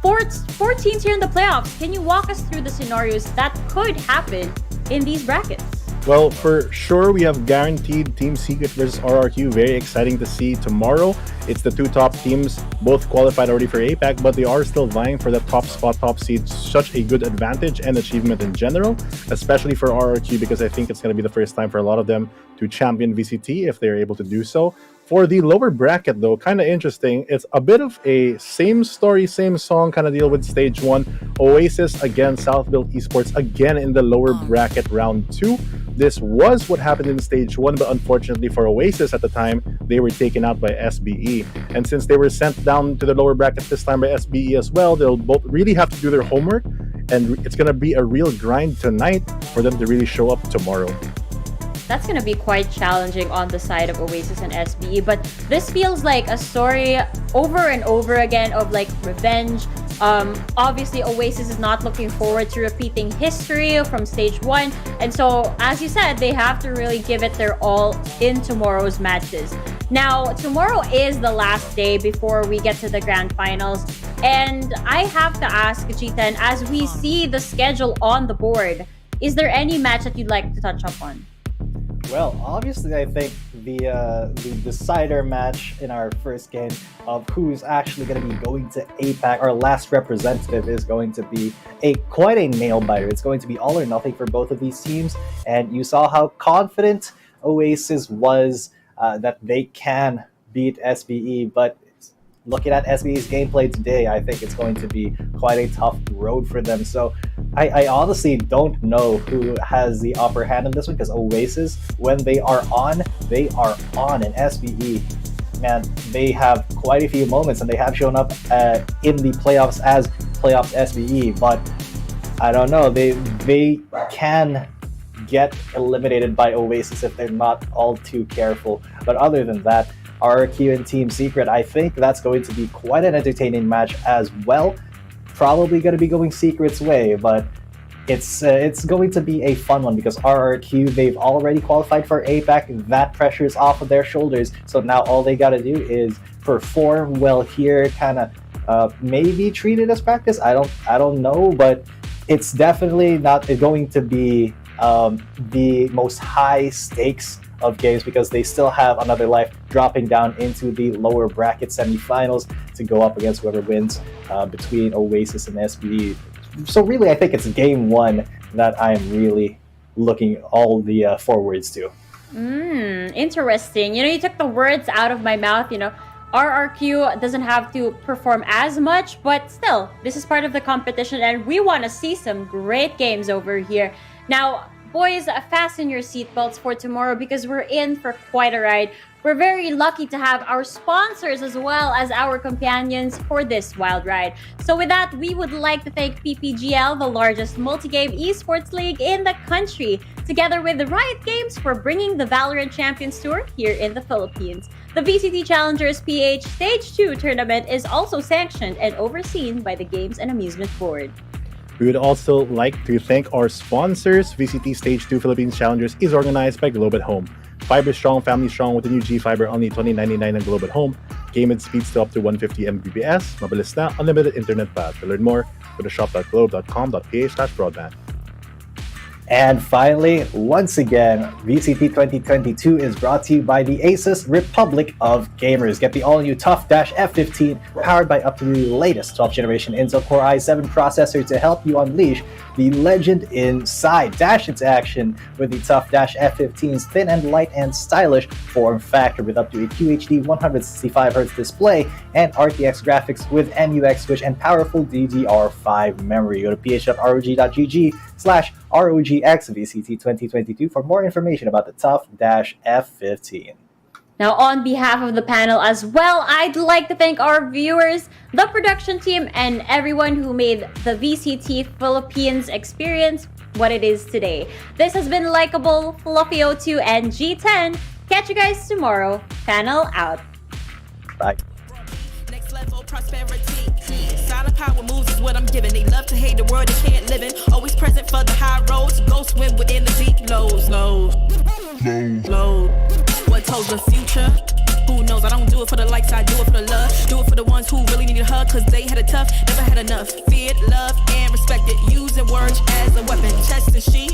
Four teams here in the playoffs. Can you walk us through the scenarios that could happen in these brackets? Well, for sure, we have guaranteed Team Secret versus RRQ. Very exciting to see tomorrow. It's the 2 top teams, both qualified already for APAC, but they are still vying for the top spot, top seed. Such a good advantage and achievement in general, especially for RRQ, because I think it's going to be the first time for a lot of them to champion VCT if they're able to do so. For the lower bracket, though, kind of interesting. It's a bit of a same story, same song kind of deal with Stage 1. Oasis against Southfield Esports again in the lower bracket round 2. This was what happened in Stage 1, but unfortunately for Oasis at the time, they were taken out by SBE. And since they were sent down to the lower bracket this time by SBE as well, they'll both really have to do their homework, and it's going to be a real grind tonight for them to really show up tomorrow. That's going to be quite challenging on the side of Oasis and SBE, but this feels like a story over and over again of like revenge. Obviously, Oasis is not looking forward to repeating history from Stage 1, and so, as you said, they have to really give it their all in tomorrow's matches. Now, tomorrow is the last day before we get to the grand finals, and I have to ask, G10, as we see the schedule on the board, is there any match that you'd like to touch up on? Well, obviously, I think the decider match in our first game of who's actually going to be going to APAC, our last representative, is going to be quite a nail biter. It's going to be all or nothing for both of these teams, and you saw how confident Oasis was that they can beat SBE, but looking at SBE's gameplay today, I think it's going to be quite a tough road for them. So I honestly don't know who has the upper hand in this one, because Oasis, when they are on, and SBE, man, they have quite a few moments, and they have shown up in the playoffs as playoffs SBE, but I don't know, they can get eliminated by Oasis if they're not all too careful. But other than that, RRQ and Team Secret, I think that's going to be quite an entertaining match as well. Probably going to be going Secret's way, but it's going to be a fun one, because RRQ, they've already qualified for APAC. That pressure is off of their shoulders, so now all they got to do is perform well here, kind of maybe treat it as practice. I don't know, but it's definitely not going to be the most high stakes of games, because they still have another life, dropping down into the lower bracket semifinals to go up against whoever wins between Oasis and SBE. So really, I think it's game 1 that I'm really looking all the forwards to. Interesting. You took the words out of my mouth. RRQ doesn't have to perform as much, but still, this is part of the competition, and we want to see some great games over here. Now, boys, fasten your seatbelts for tomorrow, because we're in for quite a ride. We're very lucky to have our sponsors as well as our companions for this wild ride. So with that, we would like to thank PPGL, the largest multi-game esports league in the country, together with the Riot Games for bringing the Valorant Champions Tour here in the Philippines. The VCT Challengers PH Stage 2 tournament is also sanctioned and overseen by the Games and Amusement Board. We would also like to thank our sponsors. VCT Stage 2 Philippines Challengers is organized by Globe at Home. Fiber strong, family strong with the new G Fiber, only $20.99 on Globe at Home. Game and speeds to up to 150 Mbps. Mabilis na, unlimited internet pa. To learn more, go to shop.globe.com.ph/broadband. And finally, once again, VCT 2022 is brought to you by the Asus Republic of Gamers. Get the all-new TUF-F15 powered by up to the latest 12th generation Intel Core i7 processor to help you unleash the legend inside. Dash into action with the TUF-F15's thin and light and stylish form factor with up to a QHD 165Hz display and RTX graphics with MUX switch and powerful DDR5 memory. Go to ph.rog.gg/ROGX VCT 2022 for more information about the TUF-F15. Now, on behalf of the panel as well, I'd like to thank our viewers, the production team, and everyone who made the VCT Philippines experience what it is today. This has been Likeable, Fluffy02, and G10. Catch you guys tomorrow. Panel out. Bye. Next level prosperity. Silent power moves is what I'm giving. They love to hate the world they can't live in. Always present for the high roads. Go swim within the deep lows. Low. What told the future? Who knows? I don't do it for the likes, I do it for the love. Do it for the ones who really need a hug, cause they had it tough, never had enough. Feared, loved, and respected. Using words as a weapon. Test and she.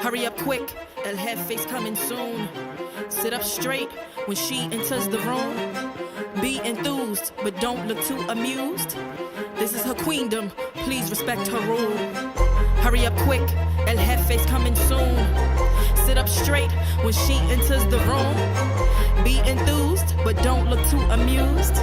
Hurry up quick, El Jefe's coming soon. Sit up straight when she enters the room. Be enthused, but don't look too amused. This is her queendom, please respect her rule. Hurry up quick, El Jefe's coming soon. Sit up straight when she enters the room. Be enthused, but don't look too amused.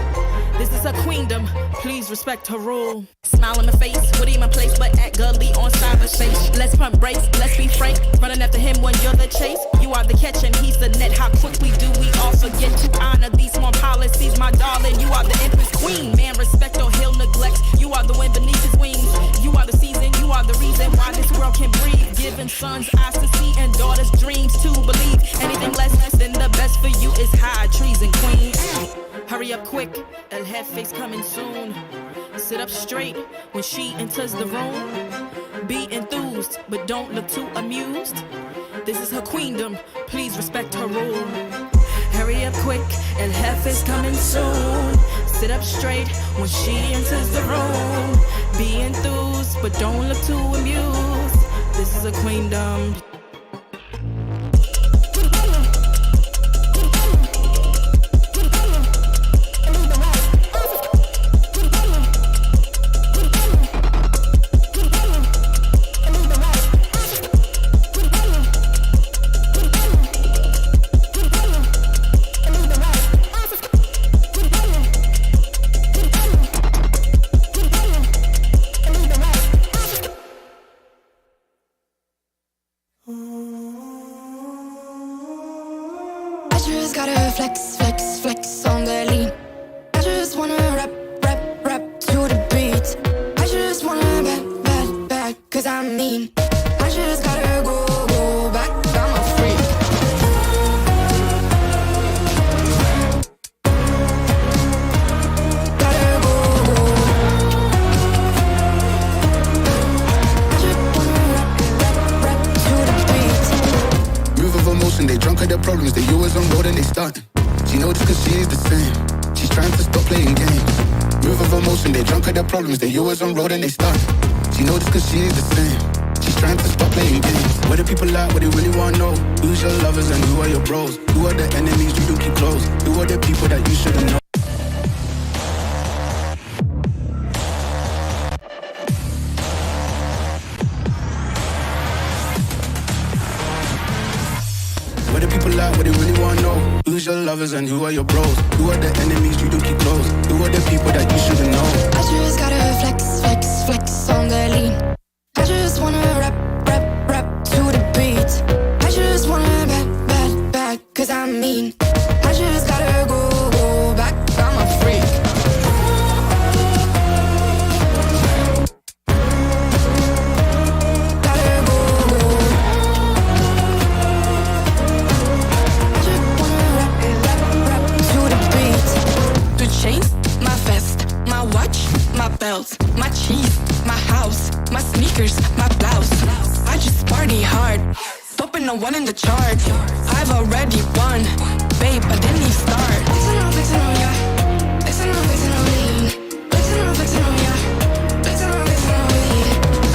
This is her queendom, please respect her rule. Smile in my face, what in my place, but act gully on cyberspace. Let's pump brakes, let's be frank. Running after him when you're the chase. You are the catch and he's the net. How quickly do we all forget to honor these small policies, my darling? You are the empress queen. Man, respect or he'll neglect. You are the wind beneath his wings. You are the season, you are the reason why this world can breathe. Giving sons eyes to see and daughters dreams to believe. Anything less than the best for you is high treason, queen. Hurry up quick, El Jefe's coming soon. Sit up straight when she enters the room. Be enthused, but don't look too amused. This is her queendom, please respect her rule. Hurry up quick, El Jefe's coming soon. Sit up straight when she enters the room. Be enthused, but don't look too amused. This is her queendom. They drunk at their problems, they always on road and they stunt. She knows cause she is the same. She's trying to stop playing games. Move of emotion, they drunk at their problems, they always on road and they stunt. She knows cause she is the same. She's trying to stop playing games. Where the people at, what they really wanna know? Who's your lovers and who are your bros? Who are the enemies you do keep close? Who are the people that you shouldn't know? Where the people at, what they really wanna know? Who's your lovers and who are your bros? Who are the enemies you do keep close? Who are the people that you shouldn't know? I just gotta flex, flex, flex on the lean. I just wanna rap, rap, rap to the beat. I just wanna back, cause I'm mean. I just gotta go back, I'm a freak. Chains, my vest, my watch, my belt. belt, my cheese, my house, my sneakers, my blouse. I just party hard, topping the one in the chart. I've already won, babe, I didn't even start. Listen on, yeah. Listen on me. Listen on, yeah. Listen on me.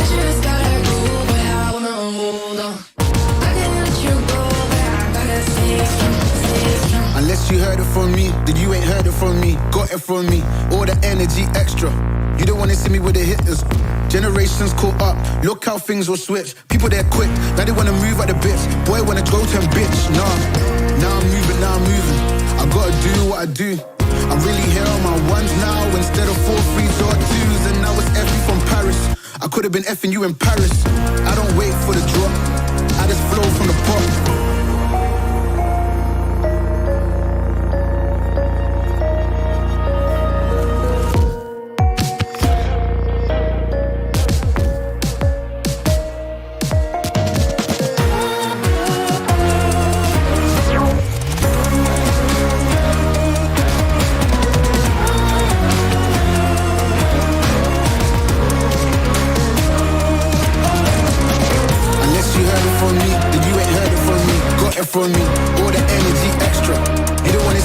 I just gotta go, but I wanna hold on. I can't let you go, but I gotta stay strong. Unless you heard it from me, then you ain't heard it from me. Got it from me, all the energy extra. You don't wanna see me with the hitters. Generations caught up, look how things will switch. People they're quick, now they wanna move at the bits. Boy wanna go to bitch, nah. Now I'm moving. I gotta do what I do. I'm really here on my ones now instead of 4 3s or 2s. And now it's effing from Paris. I could've been effing you in Paris. I don't wait for the drop, I just flow from the pot.